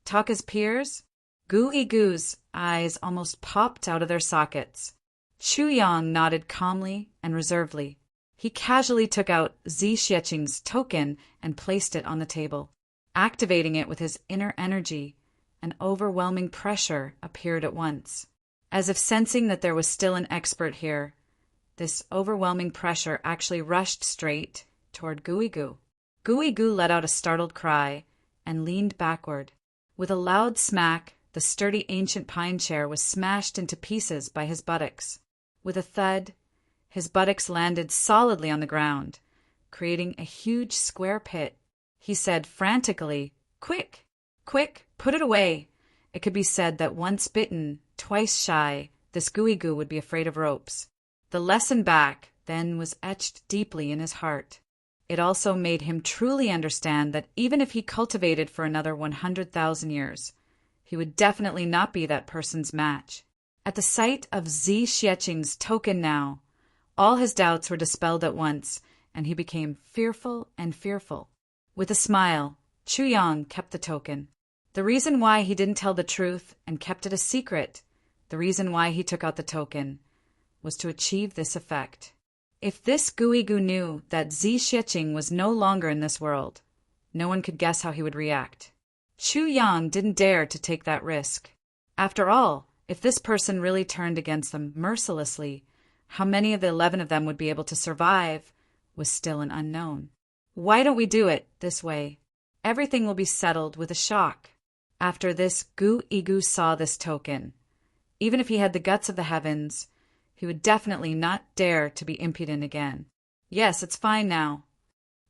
"Talk as peers?" Gu's eyes almost popped out of their sockets. Chuyang nodded calmly and reservedly. He casually took out Zi Xieching's token and placed it on the table. Activating it with his inner energy, an overwhelming pressure appeared at once. As if sensing that there was still an expert here, this overwhelming pressure actually rushed straight toward Gu. Gu let out a startled cry and leaned backward. With a loud smack, the sturdy ancient pine chair was smashed into pieces by his buttocks. With a thud, his buttocks landed solidly on the ground, creating a huge square pit. He said frantically, "Quick, quick, put it away." It could be said that once bitten, twice shy, this Gu would be afraid of ropes. The lesson back then was etched deeply in his heart. It also made him truly understand that even if he cultivated for another 100,000 years, he would definitely not be that person's match. At the sight of Zi Xieching's token now, all his doubts were dispelled at once, and he became fearful and fearful. With a smile, Chuyang kept the token. The reason why he didn't tell the truth and kept it a secret, the reason why he took out the token, was to achieve this effect. If this Guigu knew that Zi Xiqing was no longer in this world, no one could guess how he would react. Chu Yang didn't dare to take that risk. After all, if this person really turned against them mercilessly, how many of the 11 of them would be able to survive was still an unknown. Why don't we do it this way? Everything will be settled with a shock. After this, Guigu saw this token. Even if he had the guts of the heavens, he would definitely not dare to be impudent again. Yes, it's fine now.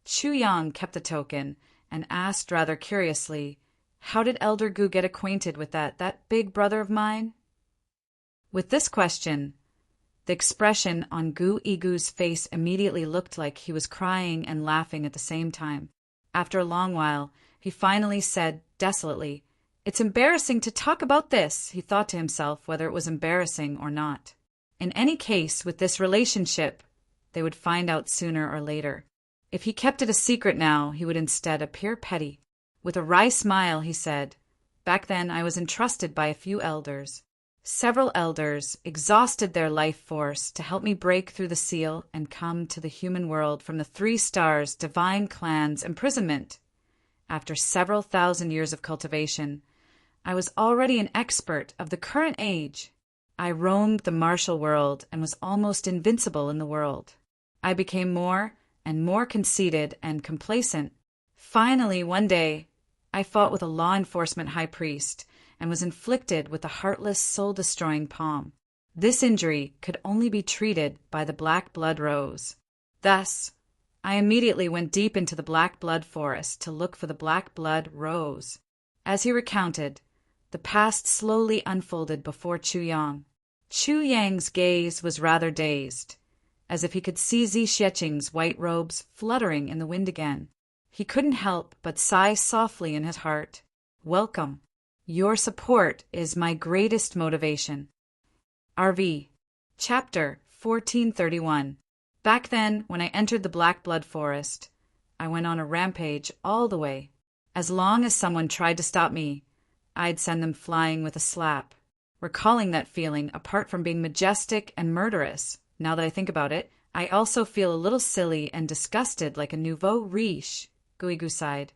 Chu Yang kept the token and asked rather curiously, how did Elder Gu get acquainted with that big brother of mine? With this question, the expression on Guigu's face immediately looked like he was crying and laughing at the same time. After a long while, he finally said desolately, "It's embarrassing to talk about this," he thought to himself, whether it was embarrassing or not. In any case, with this relationship, they would find out sooner or later. If he kept it a secret now, he would instead appear petty. With a wry smile, he said, "Back then I was entrusted by a few elders. Several elders exhausted their life force to help me break through the seal and come to the human world from the 3 stars divine clan's imprisonment. After several thousand years of cultivation, I was already an expert of the current age. I roamed the martial world and was almost invincible in the world. I became more and more conceited and complacent. Finally, one day, I fought with a law enforcement high priest and was inflicted with a heartless, soul-destroying palm. This injury could only be treated by the black blood rose. Thus, I immediately went deep into the black blood forest to look for the black blood rose." As he recounted, the past slowly unfolded before Chu Yang. Chu Yang's gaze was rather dazed, as if he could see Zi Xiqing's white robes fluttering in the wind again. He couldn't help but sigh softly in his heart. "Welcome. Your support is my greatest motivation." RV. Chapter 1431. Back then, when I entered the Black Blood Forest, I went on a rampage all the way. As long as someone tried to stop me, I'd send them flying with a slap. Recalling that feeling, apart from being majestic and murderous, now that I think about it, I also feel a little silly and disgusted like a nouveau riche, Guigu sighed.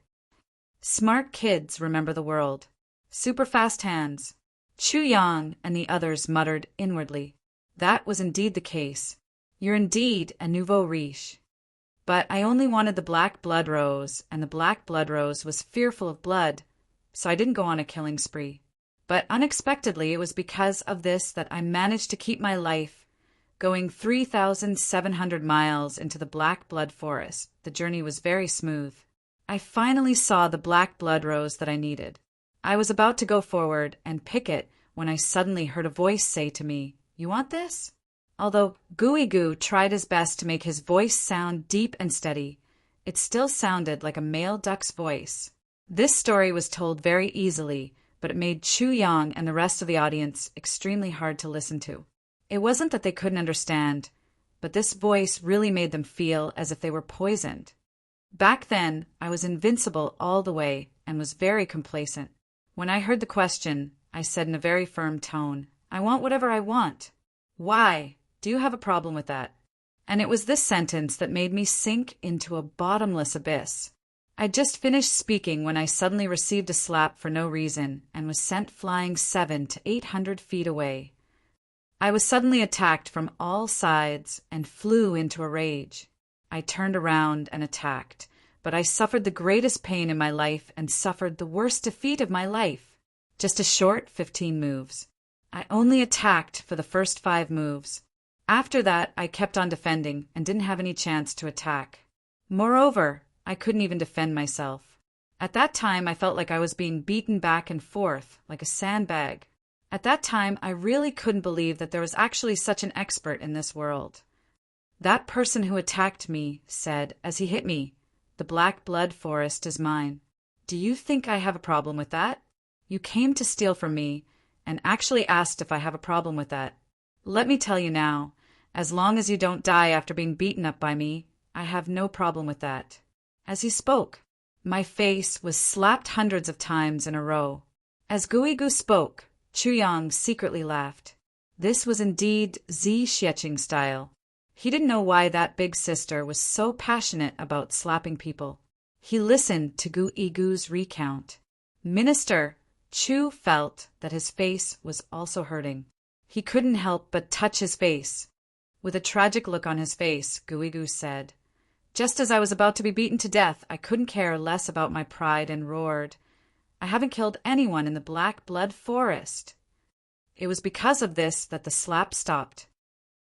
Smart kids remember the world. Super fast hands. Chu Yang and the others muttered inwardly. That was indeed the case. You're indeed a nouveau riche. But I only wanted the black blood rose, and the black blood rose was fearful of blood, so I didn't go on a killing spree. But unexpectedly, it was because of this that I managed to keep my life going 3,700 miles into the black blood forest. The journey was very smooth. I finally saw the black blood rose that I needed. I was about to go forward and pick it when I suddenly heard a voice say to me, "You want this?" Although Guigu tried his best to make his voice sound deep and steady, it still sounded like a male duck's voice. This story was told very easily, but it made Chu Yang and the rest of the audience extremely hard to listen to. It wasn't that they couldn't understand, but this voice really made them feel as if they were poisoned. Back then, I was invincible all the way and was very complacent. When I heard the question, I said in a very firm tone, "I want whatever I want." "Why? Do you have a problem with that?" And it was this sentence that made me sink into a bottomless abyss. I'd just finished speaking when I suddenly received a slap for no reason and was sent flying 700 to 800 feet away. I was suddenly attacked from all sides and flew into a rage. I turned around and attacked, but I suffered the greatest pain in my life and suffered the worst defeat of my life. Just a short 15 moves. I only attacked for the first 5 moves. After that, I kept on defending and didn't have any chance to attack. Moreover, I couldn't even defend myself. At that time, I felt like I was being beaten back and forth, like a sandbag. At that time, I really couldn't believe that there was actually such an expert in this world. That person who attacked me said, as he hit me, "The black blood forest is mine." Do you think I have a problem with that? You came to steal from me and actually asked if I have a problem with that. Let me tell you now, as long as you don't die after being beaten up by me, I have no problem with that. As he spoke, my face was slapped hundreds of times in a row. As Guigu spoke, Chu Yang secretly laughed. This was indeed Zi Xieching style. He didn't know why that big sister was so passionate about slapping people. He listened to Gu Igu's recount. Minister Chu felt that his face was also hurting. He couldn't help but touch his face. With a tragic look on his face, Gu Igu said, "Just as I was about to be beaten to death, I couldn't care less about my pride and roared, 'I haven't killed anyone in the Black Blood Forest.' It was because of this that the slap stopped."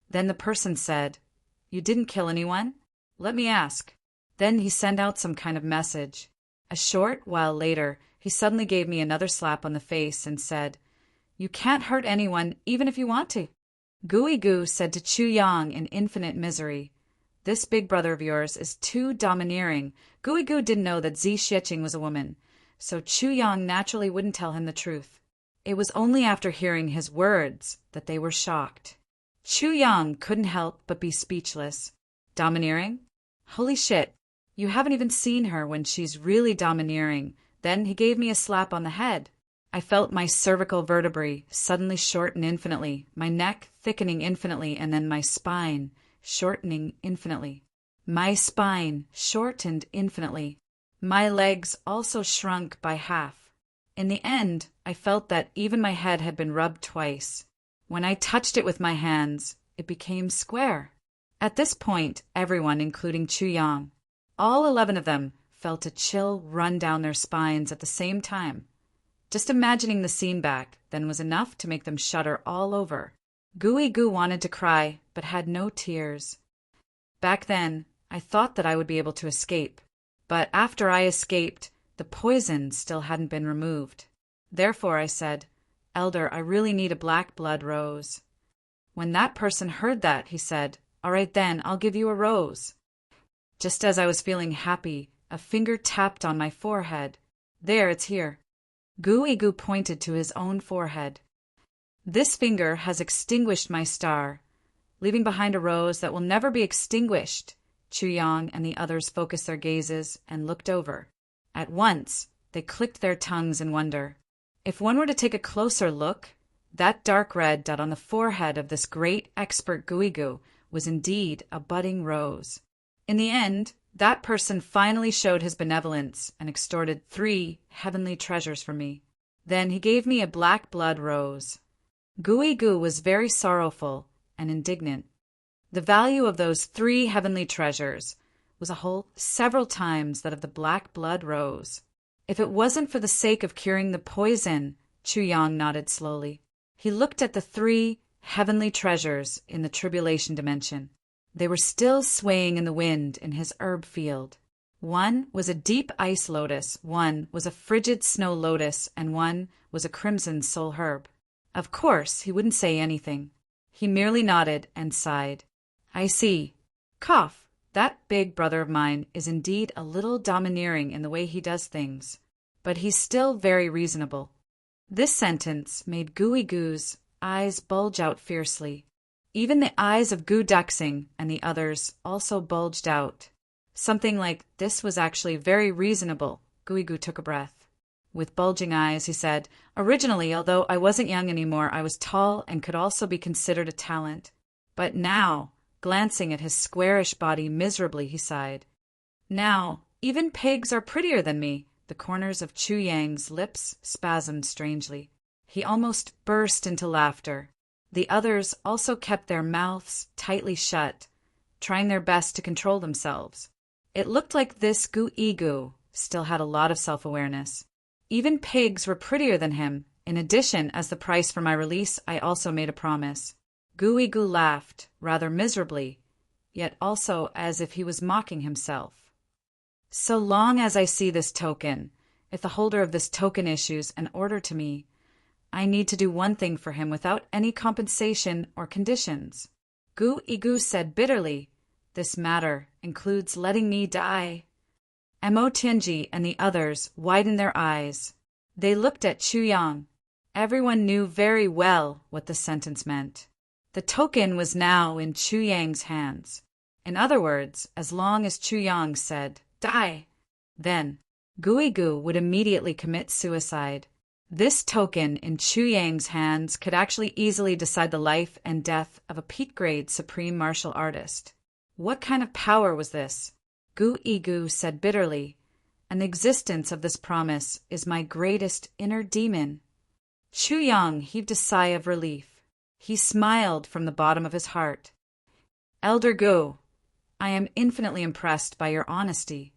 Then the person said, "You didn't kill anyone? Let me ask." Then he sent out some kind of message. A short while later, he suddenly gave me another slap on the face and said, "You can't hurt anyone even if you want to." Gu Igu said to Chu Yang in infinite misery, "This big brother of yours is too domineering." Gu Igu didn't know that Zi Xieching was a woman, so Chu Yang naturally wouldn't tell him the truth. It was only after hearing his words that they were shocked. Chu Yang couldn't help but be speechless. Domineering? Holy shit, you haven't even seen her when she's really domineering. Then he gave me a slap on the head. I felt my cervical vertebrae suddenly shorten infinitely, my neck thickening infinitely, and then my spine shortening infinitely. My spine shortened infinitely. My legs also shrunk by half. In the end, I felt that even my head had been rubbed twice. When I touched it with my hands, it became square. At this point, everyone, including Chu Yang, all 11 of them, felt a chill run down their spines at the same time. Just imagining the scene back then was enough to make them shudder all over. Gu Igu wanted to cry, but had no tears. Back then, I thought that I would be able to escape. But after I escaped, the poison still hadn't been removed. Therefore I said, "Elder, I really need a black blood rose." When that person heard that, he said, "All right then, I'll give you a rose." Just as I was feeling happy, a finger tapped on my forehead. "There, it's here." Gu Igu pointed to his own forehead. "This finger has extinguished my star, leaving behind a rose that will never be extinguished." Chu Yang and the others focused their gazes and looked over. At once, they clicked their tongues in wonder. If one were to take a closer look, that dark red dot on the forehead of this great expert Gu Igu was indeed a budding rose. In the end, that person finally showed his benevolence and extorted 3 heavenly treasures from me. Then he gave me a black blood rose. Gu Igu was very sorrowful and indignant. The value of those 3 heavenly treasures was a whole several times that of the black blood rose. If it wasn't for the sake of curing the poison, Chu Yang nodded slowly. He looked at the 3 heavenly treasures in the tribulation dimension. They were still swaying in the wind in his herb field. One was a deep ice lotus, one was a frigid snow lotus, and one was a crimson soul herb. Of course, he wouldn't say anything. He merely nodded and sighed. "I see. Cough. That big brother of mine is indeed a little domineering in the way he does things, but he's still very reasonable." This sentence made Gu Igu's eyes bulge out fiercely. Even the eyes of Gu Daxing and the others also bulged out. Something like, "This was actually very reasonable." Gu Igu took a breath. With bulging eyes, he said, "Originally, although I wasn't young anymore, I was tall and could also be considered a talent. But now," glancing at his squarish body miserably, he sighed, "now, even pigs are prettier than me." The corners of Chu Yang's lips spasmed strangely. He almost burst into laughter. The others also kept their mouths tightly shut, trying their best to control themselves. It looked like this Gu Igu still had a lot of self-awareness. Even pigs were prettier than him. In addition, as the price for my release, I also made a promise. Gu Igu laughed, rather miserably, yet also as if he was mocking himself. "So long as I see this token, if the holder of this token issues an order to me, I need to do one thing for him without any compensation or conditions." Gu Igu said bitterly, "This matter includes letting me die." Mo Tianji and the others widened their eyes. They looked at Chu Yang. Everyone knew very well what the sentence meant. The token was now in Chu Yang's hands. In other words, as long as Chu Yang said, "Die," then Gu Igu would immediately commit suicide. This token in Chu Yang's hands could actually easily decide the life and death of a peak-grade supreme martial artist. What kind of power was this? Gu Igu said bitterly, and the existence of this promise is my greatest inner demon. Chu Yang heaved a sigh of relief. He smiled from the bottom of his heart. Elder Gu, I am infinitely impressed by your honesty.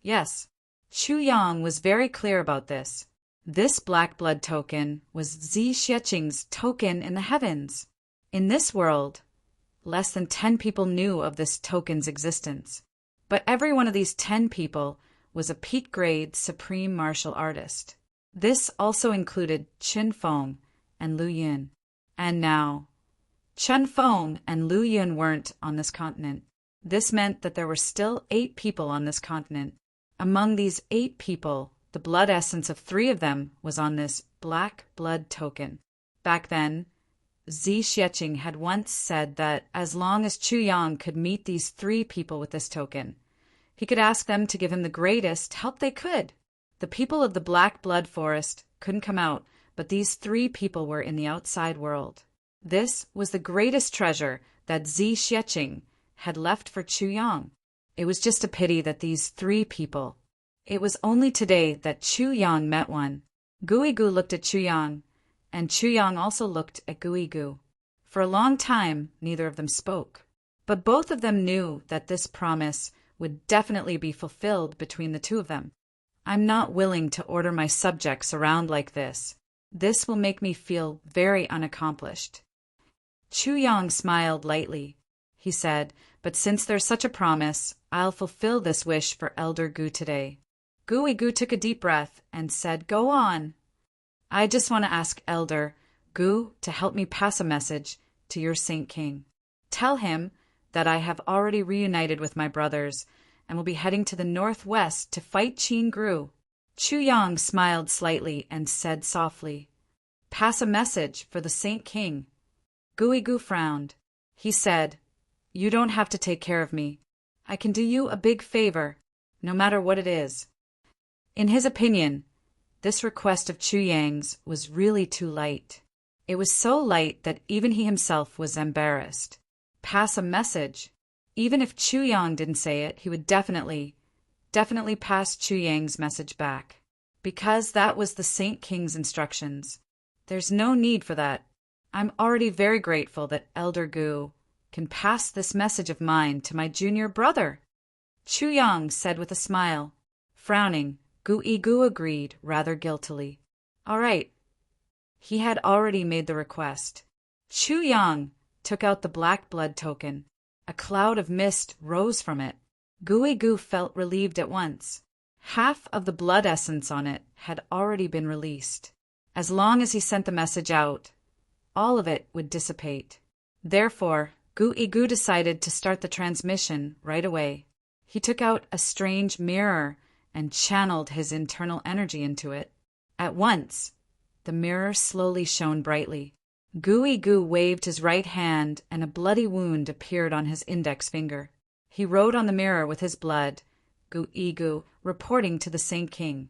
Yes, Chu Yang was very clear about this. This black blood token was Zi Xieching's token in the heavens. In this world, less than 10 people knew of this token's existence. But every one of these 10 people was a peak-grade supreme martial artist. This also included Chen Feng and Lu Yun. And now, Chen Feng and Lu Yun weren't on this continent. This meant that there were still 8 people on this continent. Among these 8 people, the blood essence of 3 of them was on this black blood token. Back then, Zi Xieching had once said that as long as Chu Yang could meet these 3 people with this token, he could ask them to give him the greatest help they could. The people of the black blood forest couldn't come out, but these 3 people were in the outside world. This was the greatest treasure that Zi Xieching had left for Chu Yang. It was just a pity that these 3 people. It was only today that Chu Yang met one. Gu Igu looked at Chu Yang, and Chu Yang also looked at Gu Igu. For a long time, neither of them spoke. But both of them knew that this promise would definitely be fulfilled between the 2 of them. I'm not willing to order my subjects around like this. This will make me feel very unaccomplished. Chu Yang smiled lightly. He said, but since there's such a promise, I'll fulfill this wish for Elder Gu today. Gu Igu took a deep breath and said, go on. I just want to ask Elder Gu to help me pass a message to your Saint King. Tell him that I have already reunited with my brothers and will be heading to the northwest to fight Qin Gru. Chu Yang smiled slightly and said softly, pass a message for the Saint King. Gu Igu frowned. He said, you don't have to take care of me. I can do you a big favor, no matter what it is. In his opinion, this request of Chu Yang's was really too light. It was so light that even he himself was embarrassed. Pass a message. Even if Chu Yang didn't say it, he would definitely pass Chu Yang's message back. Because that was the Saint King's instructions. There's no need for that. I'm already very grateful that Elder Gu can pass this message of mine to my junior brother. Chu Yang said with a smile. Frowning, Gu Igu agreed rather guiltily. All right. He had already made the request. Chu Yang took out the black blood token. A cloud of mist rose from it. Gu Igu felt relieved at once. Half of the blood essence on it had already been released. As long as he sent the message out, all of it would dissipate. Therefore, Gu Igu decided to start the transmission right away. He took out a strange mirror and channeled his internal energy into it. At once, the mirror slowly shone brightly. Gu Igu waved his right hand and a bloody wound appeared on his index finger. He wrote on the mirror with his blood, Gu Igu, reporting to the Saint King.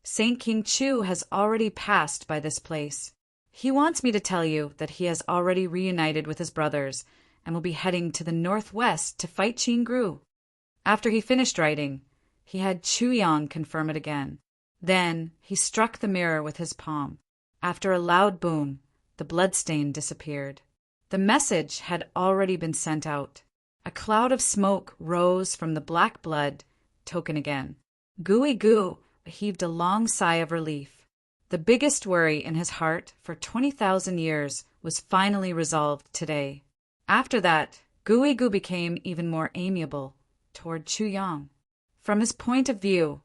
Saint King Chu has already passed by this place. He wants me to tell you that he has already reunited with his brothers and will be heading to the northwest to fight Qin Gru. After he finished writing, he had Chu Yang confirm it again. Then he struck the mirror with his palm. After a loud boom, the bloodstain disappeared. The message had already been sent out. A cloud of smoke rose from the black blood token again. Gu Igu heaved a long sigh of relief. The biggest worry in his heart for 20,000 years was finally resolved today. After that, Gu Igu became even more amiable toward Chu Yang. From his point of view,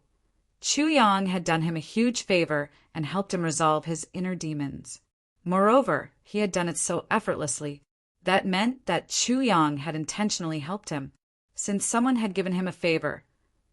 Chu Yang had done him a huge favor and helped him resolve his inner demons. Moreover, he had done it so effortlessly. That meant that Chu Yang had intentionally helped him. Since someone had given him a favor,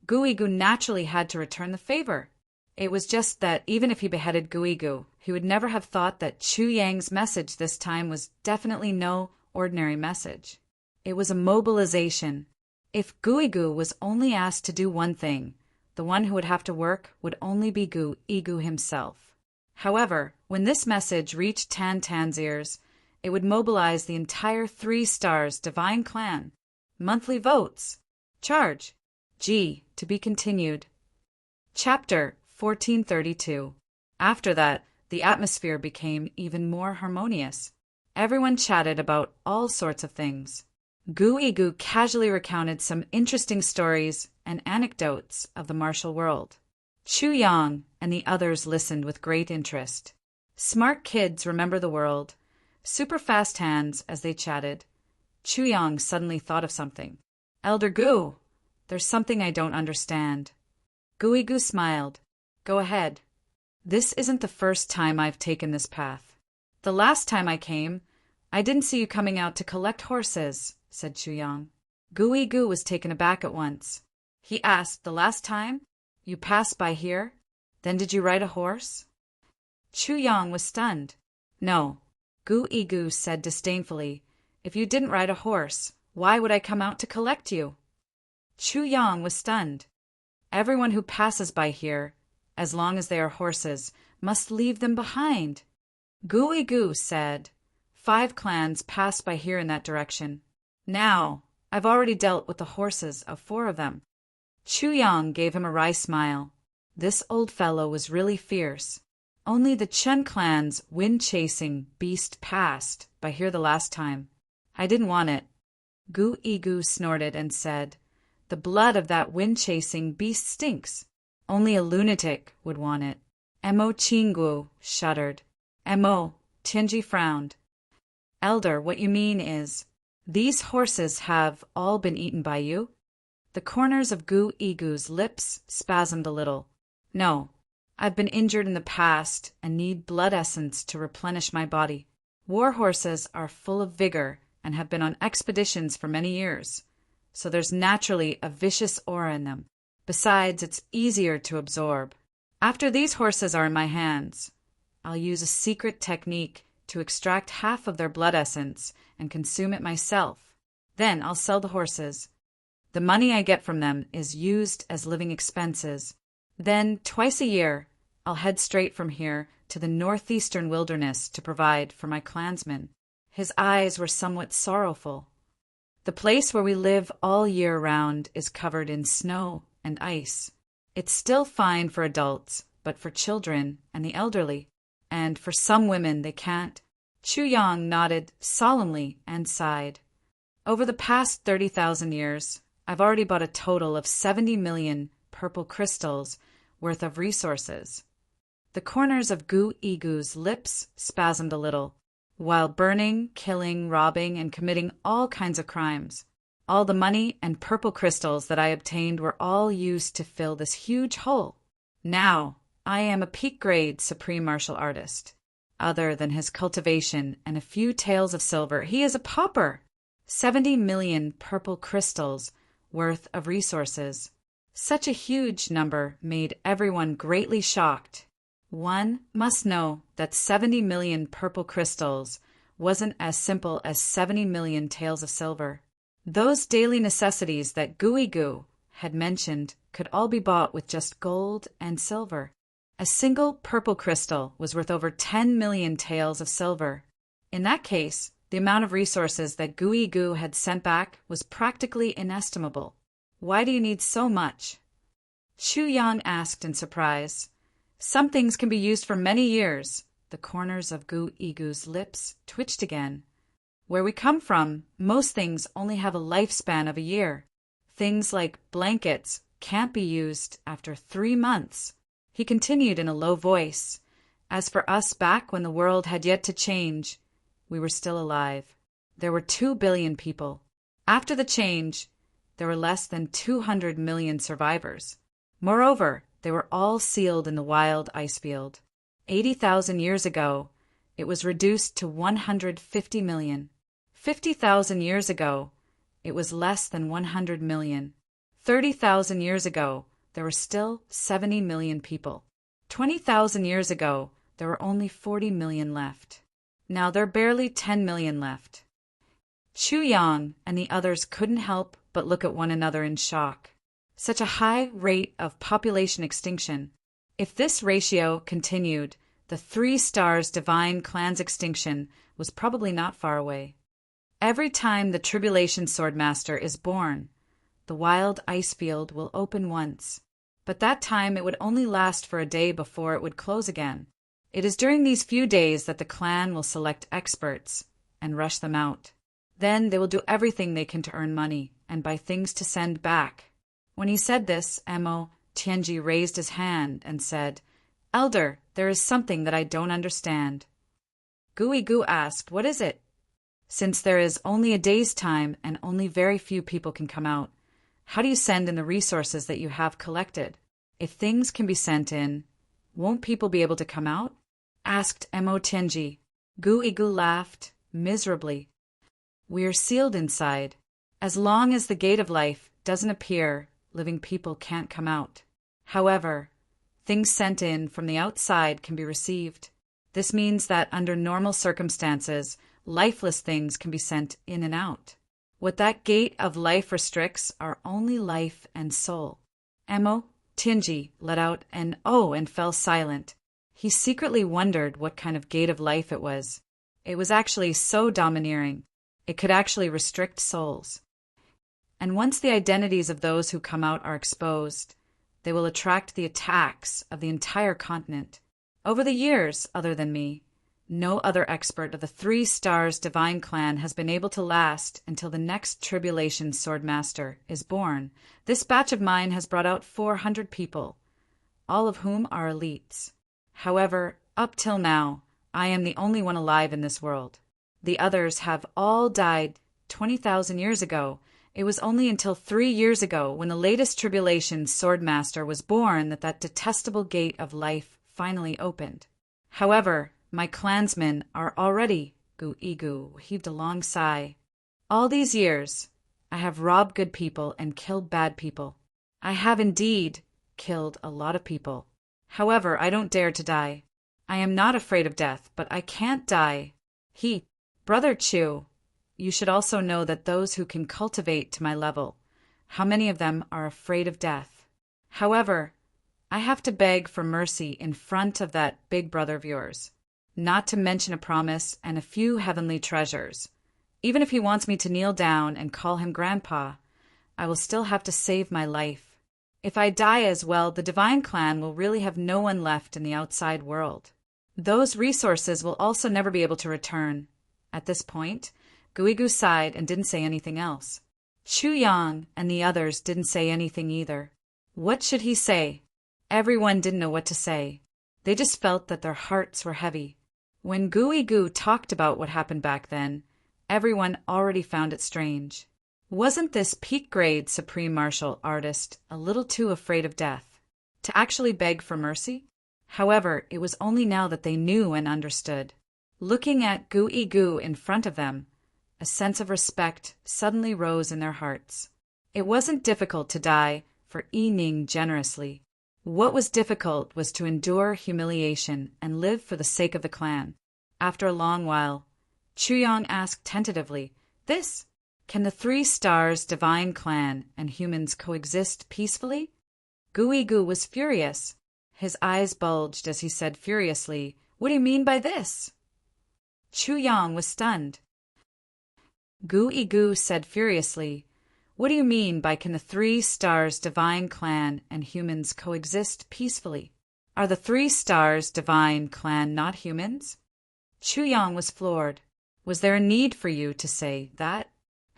Gu Igu naturally had to return the favor. It was just that even if he beheaded Gu Igu, he would never have thought that Chu Yang's message this time was definitely no ordinary message. It was a mobilization. If Gu Igu was only asked to do one thing, the one who would have to work would only be Gu Igu himself. However, when this message reached Tan Tan's ears, it would mobilize the entire 3 stars divine clan. Monthly votes. Charge. G. To be continued. Chapter 1432. After that, the atmosphere became even more harmonious. Everyone chatted about all sorts of things. Gu casually recounted some interesting stories and anecdotes of the martial world. Chu Yang and the others listened with great interest. Smart kids remember the world. Super fast hands as they chatted. Chu Yang suddenly thought of something. Elder Gu, there's something I don't understand. Gu smiled. Go ahead. This isn't the first time I've taken this path. The last time I came, I didn't see you coming out to collect horses, said Chu Yang. Gu was taken aback at once. He asked, the last time? You passed by here? Then did you ride a horse? Chu Yang was stunned. No, Gu said disdainfully. If you didn't ride a horse, why would I come out to collect you? Chu Yang was stunned. Everyone who passes by here, as long as they are horses, must leave them behind. Gu said. 5 clans passed by here in that direction. Now, I've already dealt with the horses of 4 of them. Chu Yang gave him a wry smile. This old fellow was really fierce. Only the Chen clan's wind-chasing beast passed by here the last time. I didn't want it. Gu snorted and said, the blood of that wind-chasing beast stinks. Only a lunatic would want it. Mo Qinggu shuddered. Mo, Tianji frowned. Elder, what you mean is, these horses have all been eaten by you? The corners of Gu-Igu's lips spasmed a little. No, I've been injured in the past and need blood essence to replenish my body. War horses are full of vigor and have been on expeditions for many years, so there's naturally a vicious aura in them. Besides, it's easier to absorb. After these horses are in my hands, I'll use a secret technique to extract half of their blood essence and consume it myself. Then I'll sell the horses. The money I get from them is used as living expenses. Then, twice a year, I'll head straight from here to the northeastern wilderness to provide for my clansmen. His eyes were somewhat sorrowful. The place where we live all year round is covered in snow and ice. It's still fine for adults, but for children and the elderly, and for some women they can't. Chu Yang nodded solemnly and sighed. Over the past 30,000 years, I've already bought a total of 70 million purple crystals worth of resources. The corners of Gu-Igu's lips spasmed a little, while burning, killing, robbing, and committing all kinds of crimes. All the money and purple crystals that I obtained were all used to fill this huge hole. Now, I am a peak-grade supreme martial artist. Other than his cultivation and a few taels of silver, he is a pauper. 70 million purple crystals worth of resources. Such a huge number made everyone greatly shocked. One must know that 70 million purple crystals wasn't as simple as 70 million taels of silver. Those daily necessities that Gu had mentioned could all be bought with just gold and silver. A single purple crystal was worth over 10 million taels of silver. In that case, the amount of resources that Gu had sent back was practically inestimable. Why do you need so much? Chu Yang asked in surprise. Some things can be used for many years. The corners of Gu-Igu's lips twitched again. Where we come from, most things only have a lifespan of a year. Things like blankets can't be used after 3 months. He continued in a low voice. As for us back when the world had yet to change, we were still alive. There were 2 billion people. After the change, there were less than 200 million survivors. Moreover, they were all sealed in the wild ice field. 80,000 years ago, it was reduced to 150 million. 50,000 years ago, it was less than 100 million. 30,000 years ago, there were still 70 million people. 20,000 years ago, there were only 40 million left. Now there are barely 10 million left. Chu Yang and the others couldn't help but look at one another in shock. Such a high rate of population extinction. If this ratio continued, The 3 Stars Divine Clan's extinction was probably not far away. Every time the Tribulation Swordmaster is born, the wild ice field will open once, but that time it would only last for a day before it would close again. It is during these few days that the clan will select experts and rush them out. Then they will do everything they can to earn money and buy things to send back. When he said this, Emo Tianji raised his hand and said, "Elder, there is something that I don't understand." Goo asked, "What is it?" "Since there is only a day's time and only very few people can come out, how do you send in the resources that you have collected? If things can be sent in, won't people be able to come out?" asked Emo Tianji. Goo laughed miserably. "We are sealed inside. As long as the gate of life doesn't appear, living people can't come out. However, things sent in from the outside can be received. This means that under normal circumstances, lifeless things can be sent in and out. What that gate of life restricts are only life and soul." Emo Tianji let out an "oh" and fell silent. He secretly wondered what kind of gate of life it was. It was actually so domineering. It could actually restrict souls. And once the identities of those who come out are exposed, they will attract the attacks of the entire continent. Over the years, other than me, no other expert of the 3 Stars Divine Clan has been able to last until the next Tribulation Swordmaster is born. This batch of mine has brought out 400 people, all of whom are elites. However, up till now, I am the only one alive in this world. The others have all died 20,000 years ago. It was only until 3 years ago, when the latest Tribulation Swordmaster was born, that that detestable gate of life finally opened. However, my clansmen are already, Goo heaved a long sigh. All these years, I have robbed good people and killed bad people. I have indeed killed a lot of people. However, I don't dare to die. I am not afraid of death, but I can't die. Brother Chu, you should also know that those who can cultivate to my level, how many of them are afraid of death? However, I have to beg for mercy in front of that big brother of yours, not to mention a promise and a few heavenly treasures. Even if he wants me to kneel down and call him Grandpa, I will still have to save my life. If I die as well, the Divine Clan will really have no one left in the outside world. Those resources will also never be able to return. At this point, Goo sighed and didn't say anything else. Chu Yang and the others didn't say anything either. What should he say? Everyone didn't know what to say. They just felt that their hearts were heavy. When Goo talked about what happened back then, everyone already found it strange. Wasn't this peak-grade supreme martial artist a little too afraid of death to actually beg for mercy? However, it was only now that they knew and understood. Looking at Goo in front of them, a sense of respect suddenly rose in their hearts. It wasn't difficult to die for Ning generously. What was difficult was to endure humiliation and live for the sake of the clan. After a long while, Chu Yang asked tentatively, Can the 3 Stars Divine Clan and humans coexist peacefully?" Goo was furious. His eyes bulged as he said furiously, "What do you mean by this?" Chu Yang was stunned. Goo said furiously, "What do you mean by can the 3 Stars Divine Clan and humans coexist peacefully? Are the 3 Stars Divine Clan not humans?" Chu Yang was floored. Was there a need for you to say that?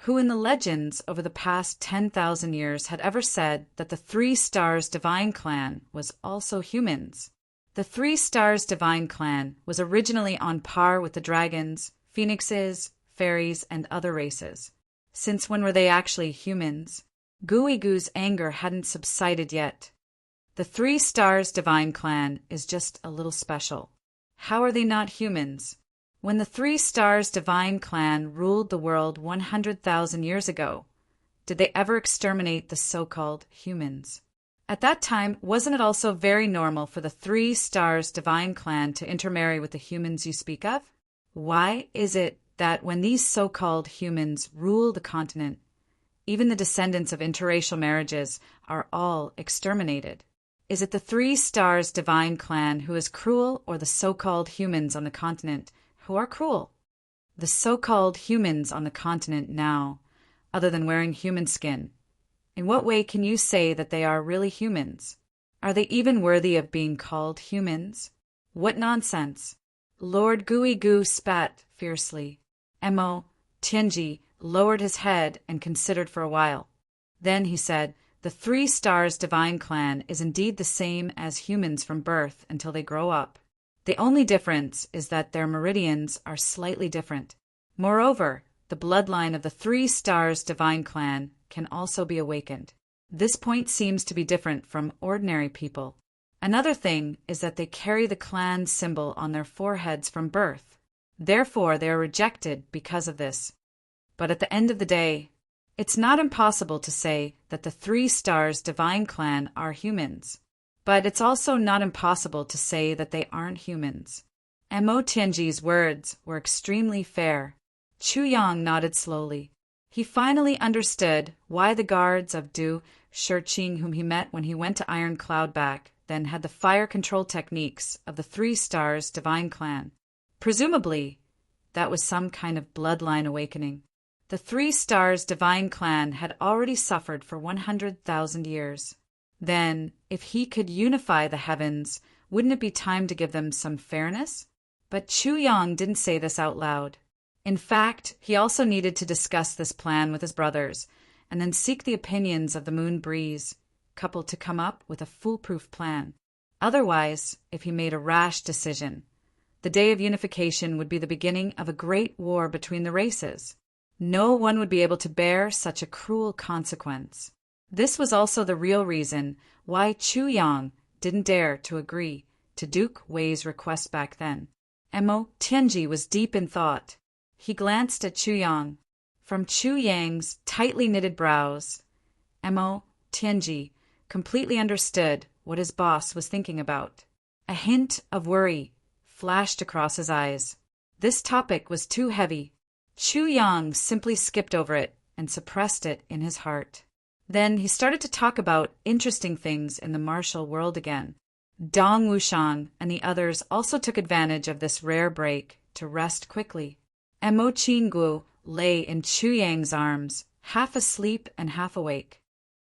Who in the legends over the past 10,000 years had ever said that the 3 Stars Divine Clan was also humans? The 3 Stars Divine Clan was originally on par with the dragons, phoenixes, fairies, and other races. Since when were they actually humans? Goo's anger hadn't subsided yet. The 3 Stars Divine Clan is just a little special. How are they not humans? When the 3 Stars Divine Clan ruled the world 100,000 years ago, did they ever exterminate the so-called humans? At that time, wasn't it also very normal for the 3 Stars Divine Clan to intermarry with the humans you speak of? Why is it that when these so-called humans rule the continent, even the descendants of interracial marriages are all exterminated? Is it the Three Stars divine clan who is cruel, or the so-called humans on the continent who are cruel? The so-called humans on the continent now, other than wearing human skin. In what way can you say that they are really humans? Are they even worthy of being called humans? What nonsense! Lord Gui Gu spat fiercely. Mo Tianji lowered his head and considered for a while. Then he said, "The Three Stars divine clan is indeed the same as humans from birth until they grow up. The only difference is that their meridians are slightly different. Moreover, the bloodline of the Three Stars divine clan can also be awakened. This point seems to be different from ordinary people. Another thing is that they carry the clan symbol on their foreheads from birth. Therefore, they are rejected because of this. But at the end of the day, it's not impossible to say that the Three Stars divine clan are humans. But it's also not impossible to say that they aren't humans." Mo Tianji's words were extremely fair. Chu Yang nodded slowly. He finally understood why the guards of Du Shiqing, whom he met when he went to Iron Cloud back then, had the fire control techniques of the Three Stars divine clan. Presumably, that was some kind of bloodline awakening. The Three Stars divine clan had already suffered for 100,000 years. Then, if he could unify the heavens, wouldn't it be time to give them some fairness? But Chu Yang didn't say this out loud. In fact, he also needed to discuss this plan with his brothers, and then seek the opinions of the Moon Breeze couple to come up with a foolproof plan. Otherwise, if he made a rash decision, the day of unification would be the beginning of a great war between the races. No one would be able to bear such a cruel consequence. This was also the real reason why Chu Yang didn't dare to agree to Duke Wei's request back then. Mo Tianji was deep in thought. He glanced at Chu Yang. From Chu Yang's tightly knitted brows, Mo Tianji completely understood what his boss was thinking about. A hint of worry flashed across his eyes. This topic was too heavy. Chu Yang simply skipped over it and suppressed it in his heart. Then he started to talk about interesting things in the martial world again. Dong Wushang and the others also took advantage of this rare break to rest quickly. Mo Qinggu lay in Chu Yang's arms, half asleep and half awake.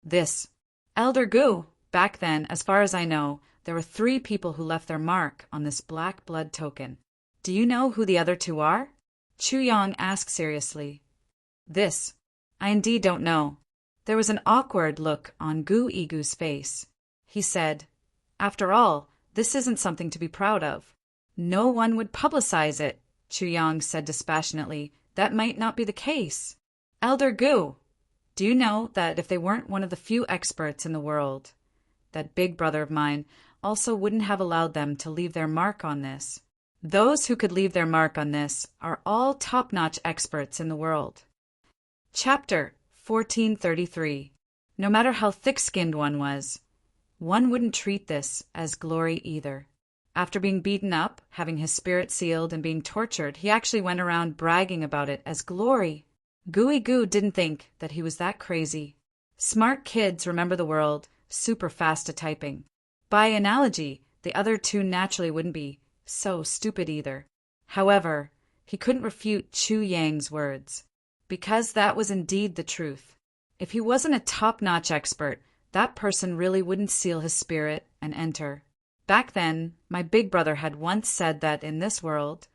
This Elder Gu. Back then, as far as I know, there were 3 people who left their mark on this black blood token. Do you know who the other 2 are? Chu Yang asked seriously. This I indeed don't know. There was an awkward look on Gu Igu's face. He said, "After all, this isn't something to be proud of." "No one would publicize it," Chu Yang said dispassionately. "That might not be the case." "Elder Gu, do you know that if they weren't one of the few experts in the world, that big brother of mine also wouldn't have allowed them to leave their mark on this? Those who could leave their mark on this are all top-notch experts in the world." Chapter 1433. No matter how thick-skinned one wouldn't treat this as glory either. After being beaten up, having his spirit sealed, and being tortured, he actually went around bragging about it as glory. Gui Gu didn't think that he was that crazy. Smart kids remember the world super fast at typing. By analogy, the other 2 naturally wouldn't be so stupid either. However, he couldn't refute Chu Yang's words, because that was indeed the truth. If he wasn't a top-notch expert, that person really wouldn't seal his spirit and enter. Back then, my big brother had once said that in this world,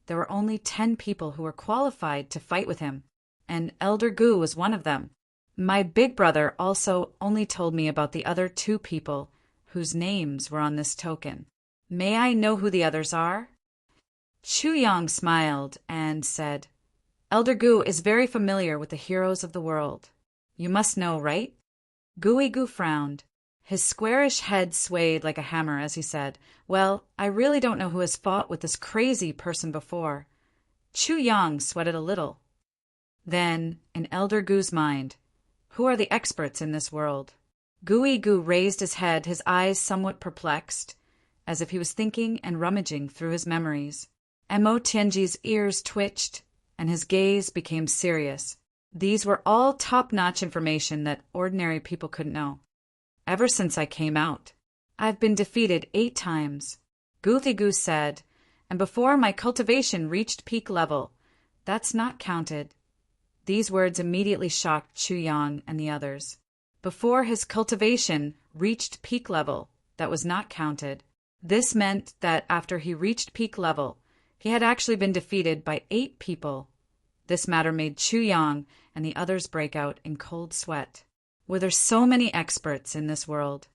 there were only 10 people who were qualified to fight with him, and Elder Gu was one of them. My big brother also only told me about the other 2 people whose names were on this token. May I know who the others are? Chu Yang smiled and said, "Elder Gu is very familiar with the heroes of the world. You must know, right?" Gui Gu frowned. His squarish head swayed like a hammer as he said, "Well, I really don't know who has fought with this crazy person before." Chu Yang sweated a little. Then, in Elder Gu's mind, who are the experts in this world? Gui Gu raised his head, his eyes somewhat perplexed, as if he was thinking and rummaging through his memories. Mo Tianji's ears twitched, and his gaze became serious. These were all top-notch information that ordinary people couldn't know. "Ever since I came out," I've been defeated 8 times, Gu said, and before my cultivation reached peak level. That's not counted. These words immediately shocked Chu Yang and the others. Before his cultivation reached peak level, that was not counted. This meant that after he reached peak level, he had actually been defeated by 8 people. This matter made Chu Yang and the others break out in cold sweat. Were there so many experts in this world?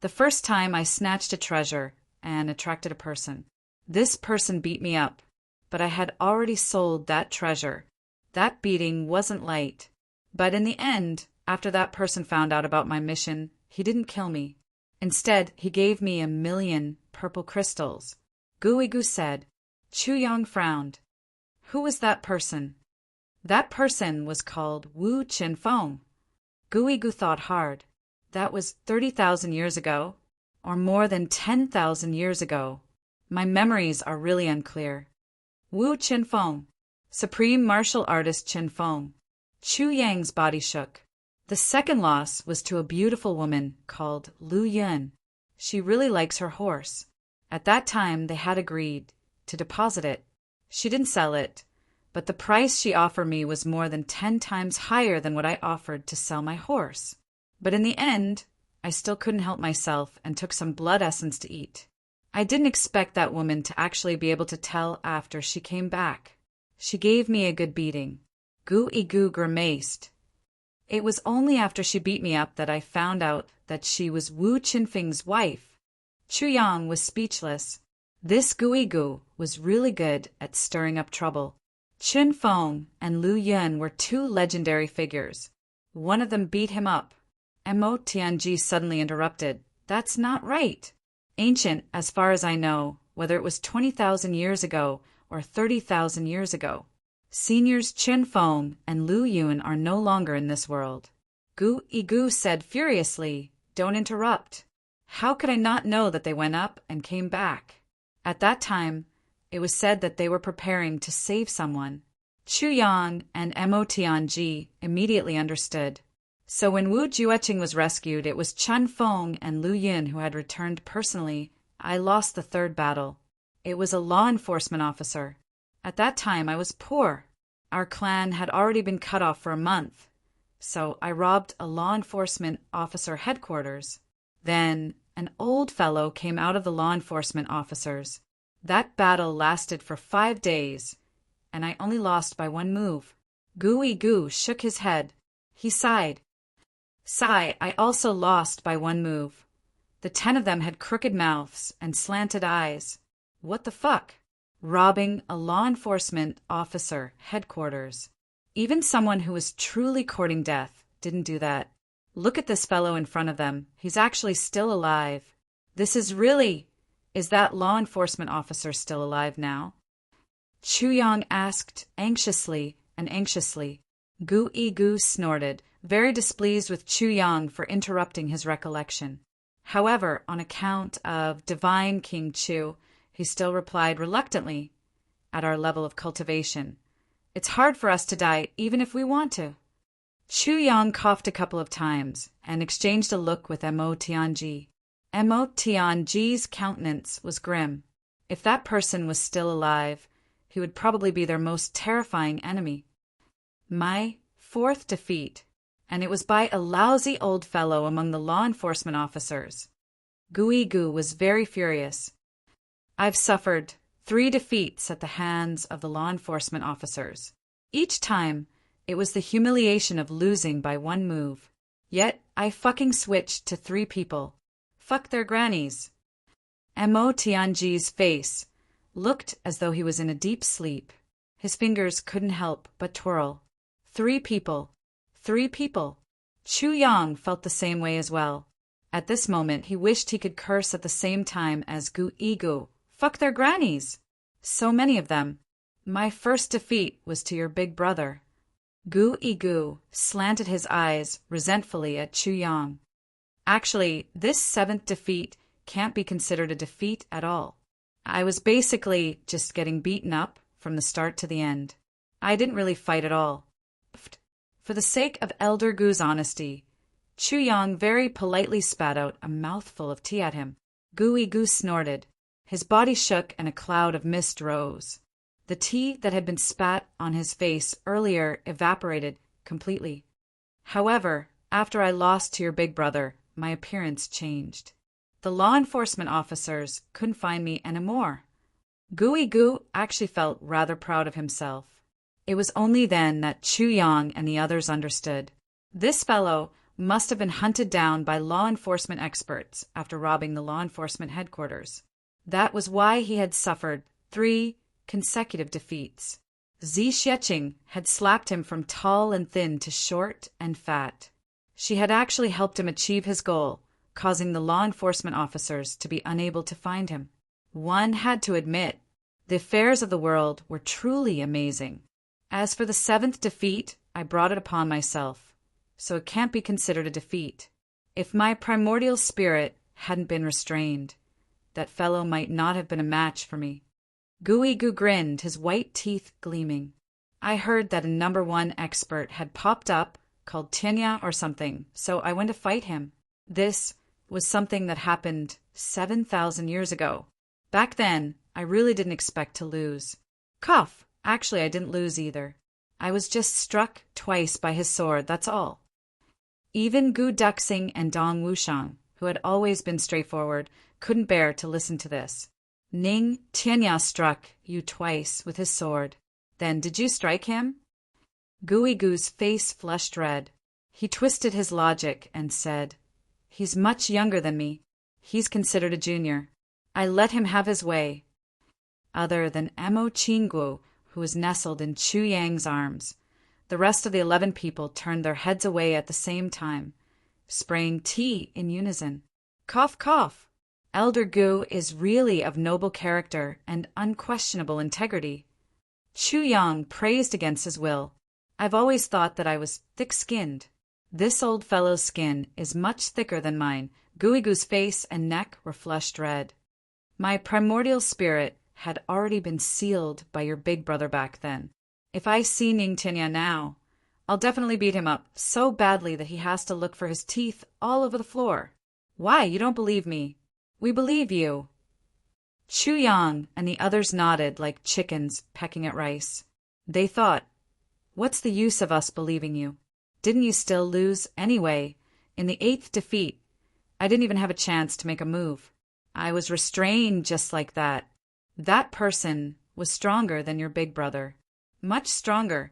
The first time I snatched a treasure and attracted a person. This person beat me up, but I had already sold that treasure. That beating wasn't light. But in the end, after that person found out about my mission, he didn't kill me. Instead, he gave me 1,000,000 purple crystals. Gu said. Chu Yang frowned. Who was that person? That person was called Wu Qinfeng. Gu thought hard. That was 30,000 years ago, or more than 10,000 years ago. My memories are really unclear. Wu Qinfeng, supreme martial artist Qinfeng. Chu Yang's body shook. The second loss was to a beautiful woman called Lu Yun. She really likes her horse. At that time, they had agreed to deposit it. She didn't sell it, but the price she offered me was more than 10 times higher than what I offered to sell my horse. But in the end, I still couldn't help myself and took some blood essence to eat. I didn't expect that woman to actually be able to tell after she came back. She gave me a good beating. Gu grimaced. It was only after she beat me up that I found out that she was Wu Qinfeng's wife. Chu Yang was speechless. This Gu was really good at stirring up trouble. Qinfeng and Lu Yun were 2 legendary figures. One of them beat him up. Mo Tianji suddenly interrupted. That's not right. Ancient, as far as I know, whether it was 20,000 years ago or 30,000 years ago. Seniors Qinfeng and Lu Yun are no longer in this world. Gu said furiously, Don't interrupt. How could I not know that they went up and came back? At that time, it was said that they were preparing to save someone. Chu Yang and Mo Tianji immediately understood. So when Wu Jueqing was rescued, it was Qinfeng and Lu Yun who had returned personally. I lost the 3rd battle. It was a law enforcement officer. At that time, I was poor. Our clan had already been cut off for a month. So I robbed a law enforcement officer headquarters. Then an old fellow came out of the law enforcement officers. That battle lasted for 5 days, and I only lost by 1 move. Gu shook his head. He sighed. I also lost by 1 move. The 10 of them had crooked mouths and slanted eyes. What the fuck? Robbing a law enforcement officer headquarters. Even someone who was truly courting death didn't do that. Look at this fellow in front of them. He's actually still alive. Is that law enforcement officer still alive now? Chu Yang asked anxiously. Gu snorted, very displeased with Chu Yang for interrupting his recollection. However, on account of Divine King Chu, he still replied reluctantly, At our level of cultivation, it's hard for us to die even if we want to. Chu Yang coughed a couple of times and exchanged a look with Mo Tianji. Mo Tianji's countenance was grim. If that person was still alive, he would probably be their most terrifying enemy. My 4th defeat, and it was by a lousy old fellow among the law enforcement officers. Gu was very furious. I've suffered 3 defeats at the hands of the law enforcement officers. Each time, it was the humiliation of losing by 1 move. Yet, I fucking switched to 3 people. Fuck their grannies. Mo Tianji's face looked as though he was in a deep sleep. His fingers couldn't help but twirl. 3 people. 3 people. Chu Yang felt the same way as well. At this moment, he wished he could curse at the same time as Gu. Fuck their grannies. So many of them. My first defeat was to your big brother. Gu slanted his eyes resentfully at Chu Yang. Actually, this 7th defeat can't be considered a defeat at all. I was basically just getting beaten up from the start to the end. I didn't really fight at all. For the sake of Elder Gu's honesty, Chu Yang very politely spat out a mouthful of tea at him. Gooey Goo snorted. His body shook and a cloud of mist rose. The tea that had been spat on his face earlier evaporated completely. However, after I lost to your big brother, my appearance changed. The law enforcement officers couldn't find me anymore. Gooey Goo actually felt rather proud of himself. It was only then that Chu Yang and the others understood. This fellow must have been hunted down by law enforcement experts after robbing the law enforcement headquarters. That was why he had suffered 3 consecutive defeats. Zi Xieching had slapped him from tall and thin to short and fat. She had actually helped him achieve his goal, causing the law enforcement officers to be unable to find him. One had to admit, the affairs of the world were truly amazing. As for the 7th defeat, I brought it upon myself, so it can't be considered a defeat. If my primordial spirit hadn't been restrained, that fellow might not have been a match for me. Gooey Goo grinned, his white teeth gleaming. I heard that a number 1 expert had popped up, called Tinya or something, so I went to fight him. This was something that happened 7,000 years ago. Back then, I really didn't expect to lose. Cough! Actually, I didn't lose either. I was just struck twice by his sword, that's all. Even Gu Duxing and Dong Wushang, who had always been straightforward, couldn't bear to listen to this. Ning Tianya struck you twice with his sword. Then did you strike him? Gooey Goo's face flushed red. He twisted his logic and said, He's much younger than me. He's considered a junior. I let him have his way. Other than Emo Qingguo, who was nestled in Chu Yang's arms, the rest of the 11 people turned their heads away at the same time, spraying tea in unison. Cough, cough. Elder Gu is really of noble character and unquestionable integrity. Chu Yang praised against his will. I've always thought that I was thick-skinned. This old fellow's skin is much thicker than mine. Gooey Goo's face and neck were flushed red. My primordial spirit had already been sealed by your big brother back then. If I see Ning Tinya now, I'll definitely beat him up so badly that he has to look for his teeth all over the floor. Why, you don't believe me? We believe you. Chu Yang and the others nodded like chickens pecking at rice. They thought, what's the use of us believing you? Didn't you still lose anyway? In the 8th defeat, I didn't even have a chance to make a move. I was restrained just like that. That person was stronger than your big brother. Much stronger.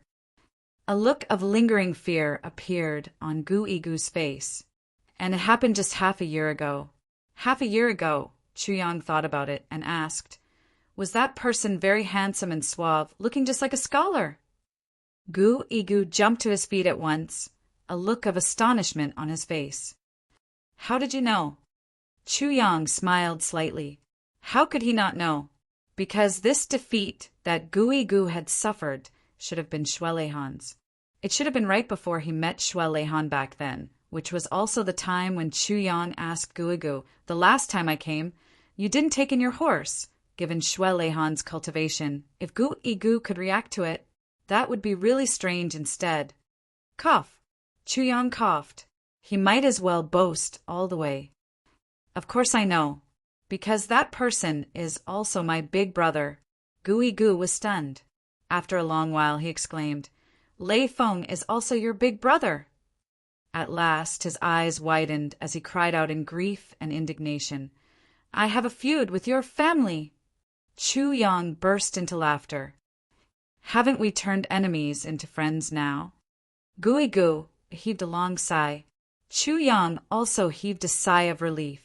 A look of lingering fear appeared on Gooey Goo's face. And it happened just half a year ago. Half a year ago, Chu Yang thought about it and asked, was that person very handsome and suave, looking just like a scholar? Gooey Goo jumped to his feet at once, a look of astonishment on his face. How did you know? Chu Yang smiled slightly. How could he not know? Because this defeat that Gooey Goo had suffered should have been Xue Leihan's. It should have been right before he met Xue Leihan back then, which was also the time when Chu Yang asked Gooey Goo, the last time I came, you didn't take in your horse. Given Xue Leihan's cultivation, if Gooey Goo could react to it, that would be really strange instead. Cough. Chu Yang coughed. He might as well boast all the way. Of course I know, because that person is also my big brother. Gooey Goo was stunned. After a long while, he exclaimed, Lei Feng is also your big brother. At last, his eyes widened as he cried out in grief and indignation, I have a feud with your family. Chu Yang burst into laughter. Haven't we turned enemies into friends now? Gooey Goo heaved a long sigh. Chu Yang also heaved a sigh of relief.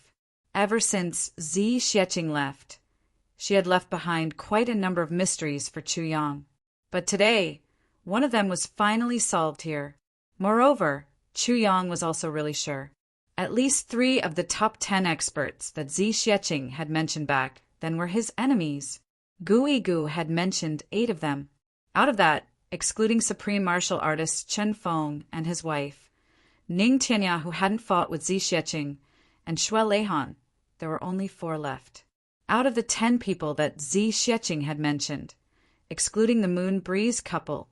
Ever since Zi Xieching left, she had left behind quite a number of mysteries for Chu Yang. But today, one of them was finally solved here. Moreover, Chu Yang was also really sure. At least 3 of the top 10 experts that Zi Xieching had mentioned back then were his enemies. Gooey Goo had mentioned 8 of them. Out of that, excluding Supreme Martial Artist Chen Feng and his wife, Ning Tianya, who hadn't fought with Zi Xieching, and Xue Leihan, there were only 4 left. Out of the 10 people that Zi Xieching had mentioned, excluding the Moon Breeze couple,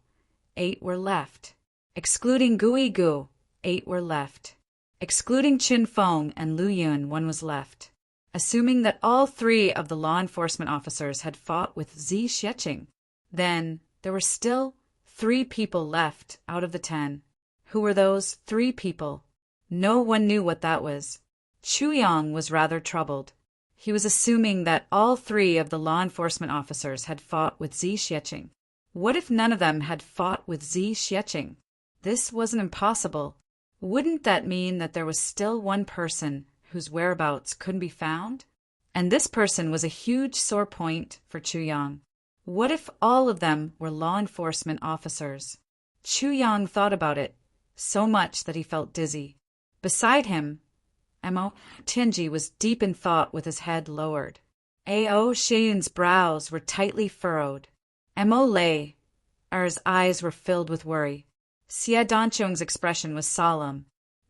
8 were left. Excluding Gooey Goo, 8 were left. Excluding Chin Feng and Lu Yun, one was left. Assuming that all 3 of the law enforcement officers had fought with Zi Xieching, then there were still 3 people left out of the 10. Who were those 3 people? No one knew what that was. Chu Yang was rather troubled. He was assuming that all 3 of the law enforcement officers had fought with Zi Xieching. What if none of them had fought with Zi Xieching? This wasn't impossible. Wouldn't that mean that there was still one person whose whereabouts couldn't be found? And this person was a huge sore point for Chu Yang. What if all of them were law enforcement officers? Chu Yang thought about it so much that he felt dizzy. Beside him, Mo Tianji was deep in thought with his head lowered. Ao Shiyun's brows were tightly furrowed. Mo Lei Er's eyes were filled with worry. Xie Danqiong's expression was solemn.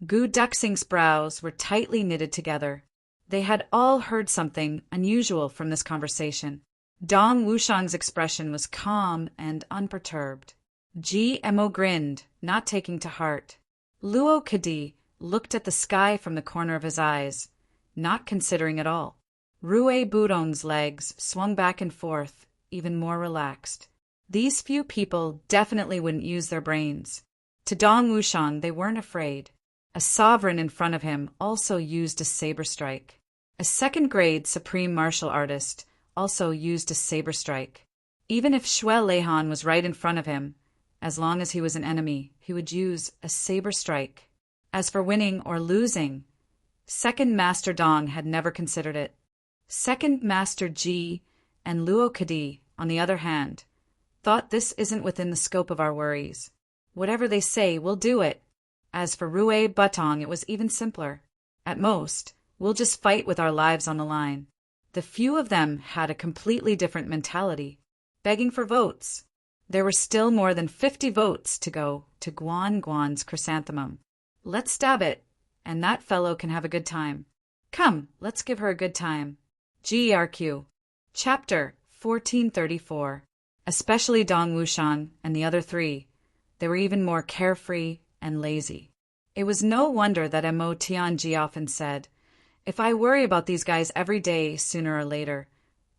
Gu Duxing's brows were tightly knitted together. They had all heard something unusual from this conversation. Dong Wushang's expression was calm and unperturbed. Ji Mo grinned, not taking to heart. Luo Kadi looked at the sky from the corner of his eyes, not considering at all. Rue Budong's legs swung back and forth, even more relaxed. These few people definitely wouldn't use their brains. To Dong Wushang, they weren't afraid. A sovereign in front of him also used a saber strike. A second-grade supreme martial artist also used a saber strike. Even if Xue Leihan was right in front of him, as long as he was an enemy, he would use a saber strike. As for winning or losing, Second Master Dong had never considered it. Second Master Ji and Luo Kadi, on the other hand, thought this isn't within the scope of our worries. Whatever they say, we'll do it. As for Rue Butong, it was even simpler. At most, we'll just fight with our lives on the line. The few of them had a completely different mentality, begging for votes. There were still more than 50 votes to go to Guan Guan's chrysanthemum. Let's stab it, and that fellow can have a good time. Come, let's give her a good time. GRQ. Chapter 1434. Especially Dong Wushang and the other 3. They were even more carefree and lazy. It was no wonder that Mo Tianji often said, "If I worry about these guys every day, sooner or later,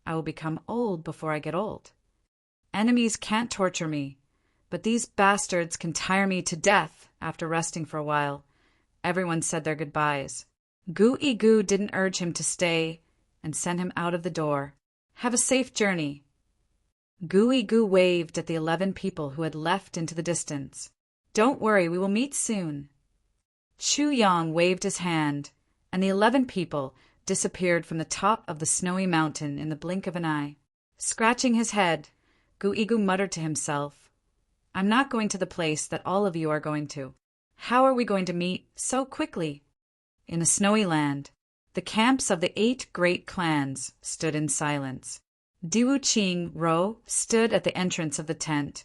I will become old before I get old. Enemies can't torture me, but these bastards can tire me to death after resting for a while." Everyone said their goodbyes. Gu Igu didn't urge him to stay and send him out of the door. "Have a safe journey." Gu Igu waved at the 11 people who had left into the distance. "Don't worry, we will meet soon." Chu Yang waved his hand, and the 11 people disappeared from the top of the snowy mountain in the blink of an eye. Scratching his head, Gu Igu muttered to himself, "I'm not going to the place that all of you are going to. How are we going to meet so quickly?" In the snowy land, the camps of the 8 great clans stood in silence. Diwu Ro stood at the entrance of the tent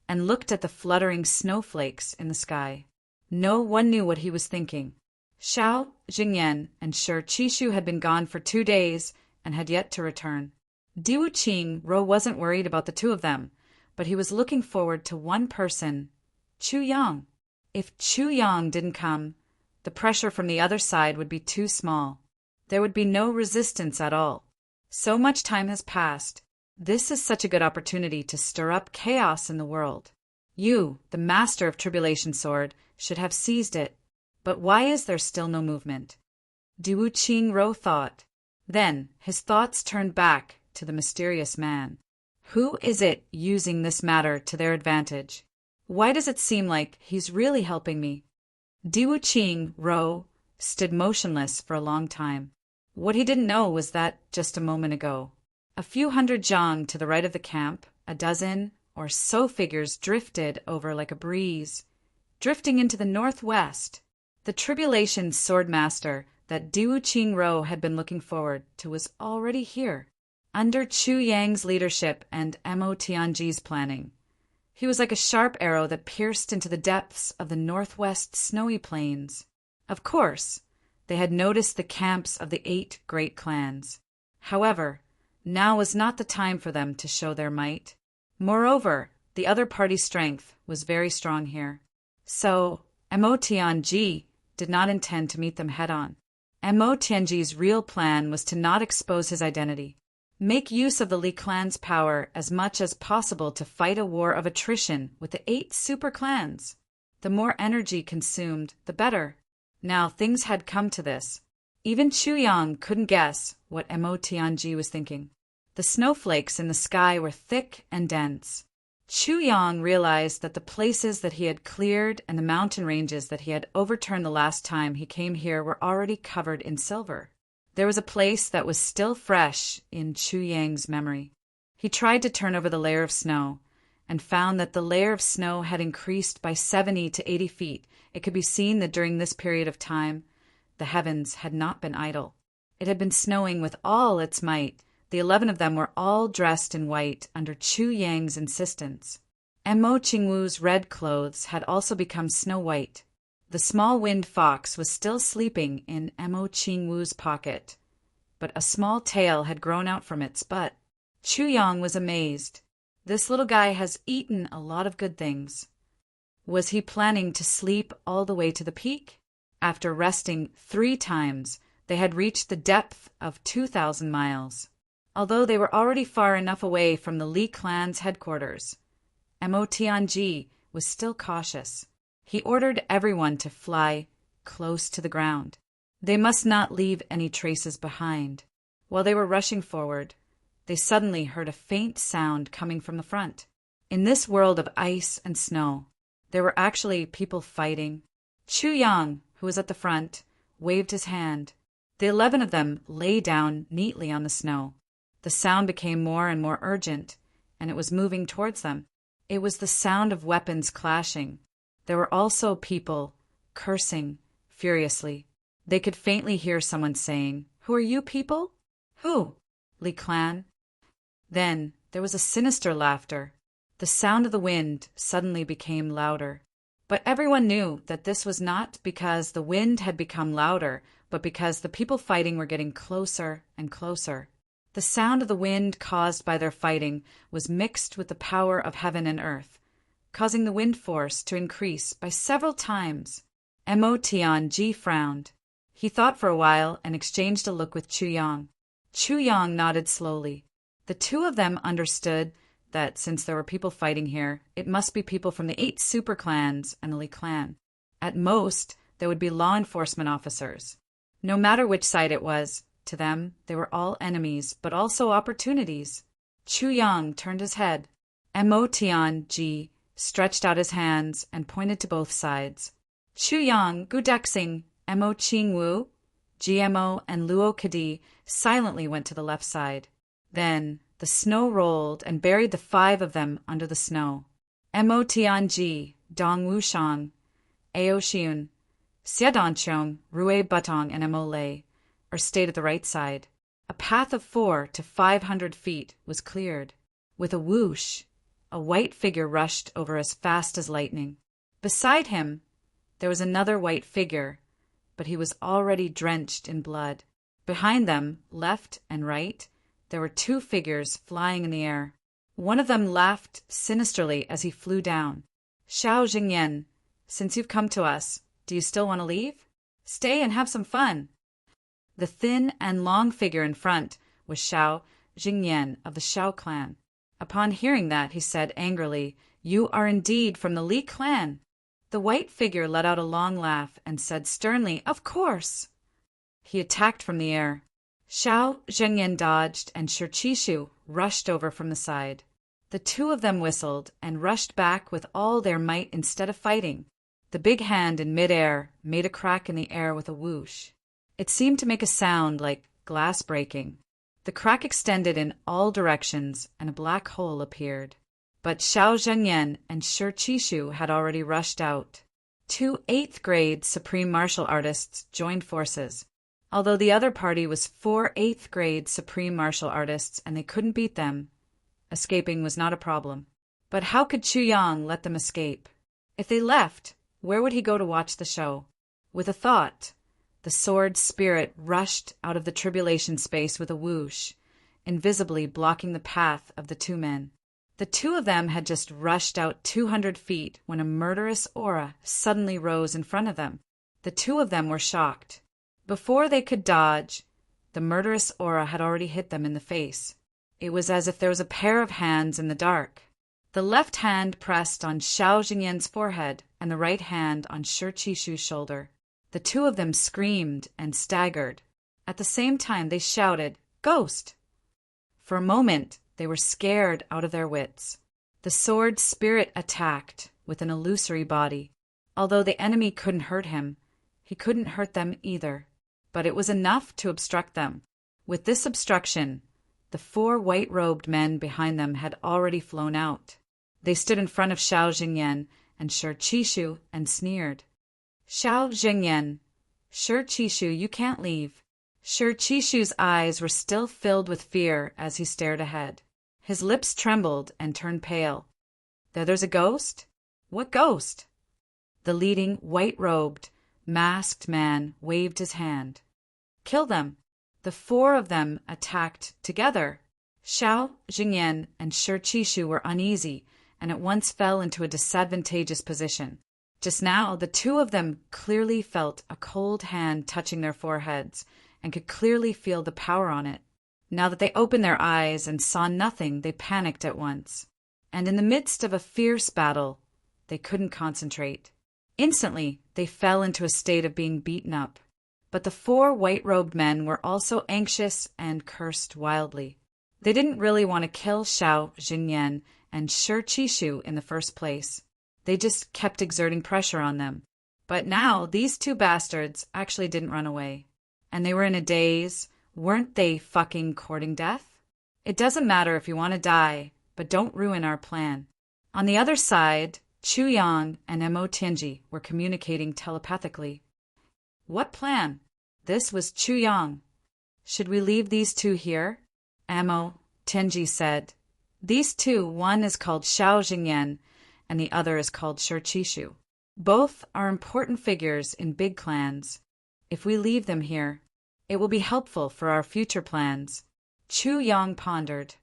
and looked at the fluttering snowflakes in the sky. No one knew what he was thinking. Xiao, Jingyan, and Shi Qishu had been gone for 2 days and had yet to return. Diwu Ro wasn't worried about the 2 of them, but he was looking forward to one person, Chu Yang. If Chu Yang didn't come, the pressure from the other side would be too small. There would be no resistance at all. So much time has passed. This is such a good opportunity to stir up chaos in the world. You, the master of Tribulation Sword, should have seized it. But why is there still no movement? Diwu Ro thought. Then his thoughts turned back to the mysterious man. Who is it using this matter to their advantage? Why does it seem like he's really helping me? Diwu Ro stood motionless for a long time. What he didn't know was that, just a moment ago, a few hundred zhang to the right of the camp, a dozen or so figures drifted over like a breeze, drifting into the northwest. The Tribulation Swordmaster that Diwu Ro had been looking forward to was already here, under Chu Yang's leadership and Mo Tianji's planning. He was like a sharp arrow that pierced into the depths of the northwest snowy plains. Of course, they had noticed the camps of the 8 great clans. However, now was not the time for them to show their might. Moreover, the other party's strength was very strong here. So, Mo Tianji did not intend to meet them head-on. Mo Tianji's real plan was to not expose his identity. Make use of the Li clan's power as much as possible to fight a war of attrition with the 8 super clans. The more energy consumed, the better. Now things had come to this. Even Chu Yang couldn't guess what Mo Tianji was thinking. The snowflakes in the sky were thick and dense. Chu Yang realized that the places that he had cleared and the mountain ranges that he had overturned the last time he came here were already covered in silver. There was a place that was still fresh in Chu Yang's memory. He tried to turn over the layer of snow and found that the layer of snow had increased by 70 to 80 feet. It could be seen that during this period of time, the heavens had not been idle. It had been snowing with all its might. The 11 of them were all dressed in white under Chu Yang's insistence. Mo Qingwu's red clothes had also become snow-white. The small winged fox was still sleeping in Mo Qingwu's pocket, but a small tail had grown out from its butt. Chu Yang was amazed. This little guy has eaten a lot of good things. Was he planning to sleep all the way to the peak? After resting 3 times, they had reached the depth of 2,000 miles. Although they were already far enough away from the Li clan's headquarters, Mo Tianji was still cautious. He ordered everyone to fly close to the ground. They must not leave any traces behind. While they were rushing forward, they suddenly heard a faint sound coming from the front. In this world of ice and snow, there were actually people fighting. Chu Yang, who was at the front, waved his hand. The 11 of them lay down neatly on the snow. The sound became more and more urgent, and it was moving towards them. It was the sound of weapons clashing. There were also people cursing furiously. They could faintly hear someone saying, "Who are you people?" "Who?" "Li clan." Then there was a sinister laughter. The sound of the wind suddenly became louder. But everyone knew that this was not because the wind had become louder, but because the people fighting were getting closer and closer. The sound of the wind caused by their fighting was mixed with the power of heaven and earth, causing the wind force to increase by several times. Mo Tianji frowned. He thought for a while and exchanged a look with Chu Yang. Chu Yang nodded slowly. The 2 of them understood that since there were people fighting here, it must be people from the 8 super clans and the Li clan. At most, there would be law enforcement officers. No matter which side it was, to them, they were all enemies, but also opportunities. Chu Yang turned his head. Mo Tianji stretched out his hands and pointed to both sides. Chu Yang, Gudexing, Mo Qingwu, GMO, and Luo Kadi silently went to the left side. Then the snow rolled and buried the 5 of them under the snow. Mo Tianji, Dong Wushang, Ao Xiun, Xiadanchong, Rui Butong, and Mo Lei stayed at the right side. A path of 400 to 500 feet was cleared. With a whoosh, a white figure rushed over as fast as lightning. Beside him, there was another white figure, but he was already drenched in blood. Behind them, left and right, there were 2 figures flying in the air. One of them laughed sinisterly as he flew down. "Xiao Jingyan, since you've come to us, do you still want to leave? Stay and have some fun." The thin and long figure in front was Xiao Jingyan of the Xiao clan. Upon hearing that, he said angrily, "You are indeed from the Li clan." The white figure let out a long laugh and said sternly, "Of course." He attacked from the air. Xiao Zhengyan dodged, and Shirchishu rushed over from the side. The 2 of them whistled and rushed back with all their might instead of fighting. The big hand in midair made a crack in the air with a whoosh. It seemed to make a sound like glass breaking. The crack extended in all directions, and a black hole appeared. But Xiao Zhengyan and Shirchishu had already rushed out. 2 8th-grade supreme martial artists joined forces. Although the other party was 4 8th-grade supreme martial artists and they couldn't beat them, escaping was not a problem. But how could Chu Yang let them escape? If they left, where would he go to watch the show? With a thought, the sword spirit rushed out of the tribulation space with a whoosh, invisibly blocking the path of the 2 men. The 2 of them had just rushed out 200 feet when a murderous aura suddenly rose in front of them. The two of them were shocked. Before they could dodge, the murderous aura had already hit them in the face. It was as if there was a pair of hands in the dark. The left hand pressed on Xiao Jingyan's forehead and the right hand on Shi Qishu's shoulder. The two of them screamed and staggered. At the same time, they shouted, "Ghost!" For a moment, they were scared out of their wits. The sword spirit attacked with an illusory body. Although the enemy couldn't hurt him, he couldn't hurt them either. But it was enough to obstruct them. With this obstruction, the four white-robed men behind them had already flown out. They stood in front of Xiao Jingyan and Shi Qishu and sneered. "Xiao Jingyan, Shi Qishu, you can't leave." Shi Qishu's eyes were still filled with fear as he stared ahead. His lips trembled and turned pale. "There's a ghost? What ghost?" The leading, white-robed, masked man waved his hand. "Kill them." The four of them attacked together. Xiao Jingyan and Shi Qishu were uneasy and at once fell into a disadvantageous position. Just now, the two of them clearly felt a cold hand touching their foreheads and could clearly feel the power on it. Now that they opened their eyes and saw nothing, they panicked at once. And in the midst of a fierce battle, they couldn't concentrate. Instantly, they fell into a state of being beaten up. But the four white-robed men were also anxious and cursed wildly. They didn't really want to kill Xiao Jingyan and Shi Qishu in the first place. They just kept exerting pressure on them. But now, these two bastards actually didn't run away. And they were in a daze. Weren't they fucking courting death? It doesn't matter if you want to die, but don't ruin our plan. On the other side, Chu Yang and Mo Tianji were communicating telepathically. "What plan?" This was Chu Yang. "Should we leave these two here?" Mo Tianji said. "These two, one is called Xiao Jingyan and the other is called Shi Qishu. Both are important figures in big clans. If we leave them here, it will be helpful for our future plans." Chu Yang pondered.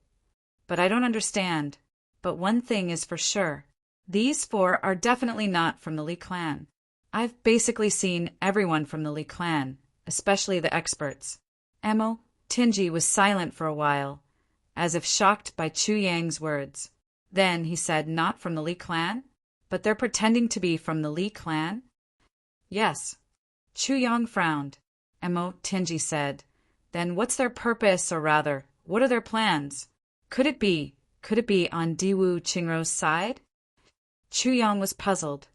"But I don't understand. But one thing is for sure. These four are definitely not from the Li clan. I've basically seen everyone from the Li clan, especially the experts." Mo Tianji was silent for a while, as if shocked by Chu Yang's words. Then he said, "Not from the Li clan? But they're pretending to be from the Li clan?" "Yes." Chu Yang frowned. Mo Tianji said, "Then what's their purpose, or rather, what are their plans? Could it be on Diwu Qingrou's side?" Chu Yang was puzzled.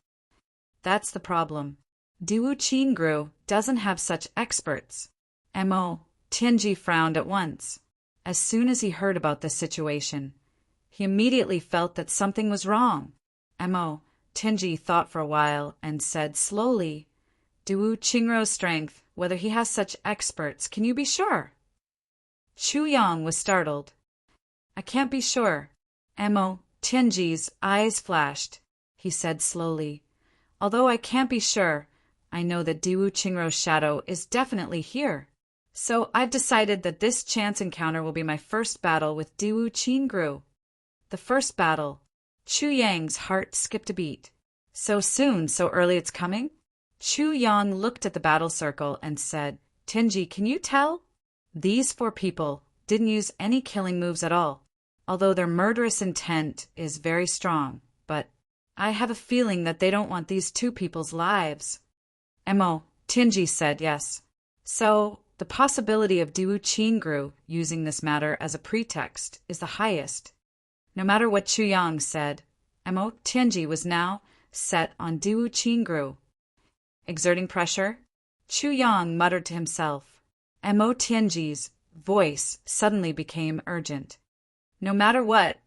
"That's the problem. Diwu Qingru doesn't have such experts." Mo Tianji frowned at once. As soon as he heard about this situation, he immediately felt that something was wrong. Mo Tianji thought for a while and said slowly, "Diwu Qingrou's strength, whether he has such experts, can you be sure?" Chu Yang was startled. "I can't be sure." Mo Tianji's eyes flashed. He said slowly, "Although I can't be sure, I know that Diwu Qingrou's shadow is definitely here. So I've decided that this chance encounter will be my first battle with Diwu Qingru." The first battle. Chu Yang's heart skipped a beat. "So soon, so early it's coming?" Chu Yang looked at the battle circle and said, "Tianji, can you tell?" These four people didn't use any killing moves at all, although their murderous intent is very strong, but I have a feeling that they don't want these two people's lives. Mo Tianji said yes. So, the possibility of Diwu Qingru using this matter as a pretext is the highest. No matter what Chu Yang said, Mo Tianji was now set on Diwu Qingru. Exerting pressure, Chu Yang muttered to himself. Mo Tianji's voice suddenly became urgent. "No matter what,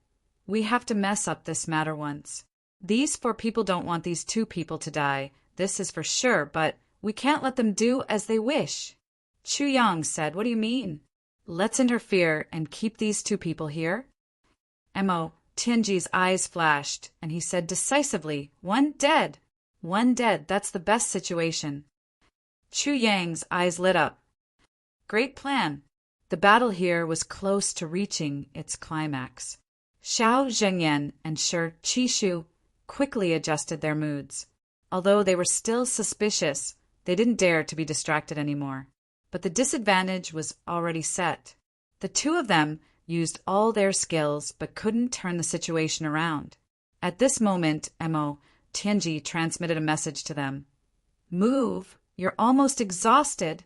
we have to mess up this matter once. These four people don't want these two people to die, this is for sure, but we can't let them do as they wish." Chu Yang said, "What do you mean?" "Let's interfere and keep these two people here." Mo Tianji's eyes flashed, and he said decisively, "One dead. One dead, that's the best situation." Chu Yang's eyes lit up. Great plan. The battle here was close to reaching its climax. Xiao Zhengyan and Shi Qishu quickly adjusted their moods. Although they were still suspicious, They didn't dare to be distracted anymore. But the disadvantage was already set. The two of them used all their skills but couldn't turn the situation around. At this moment, Mo Tianji transmitted a message to them. Move! You're almost exhausted.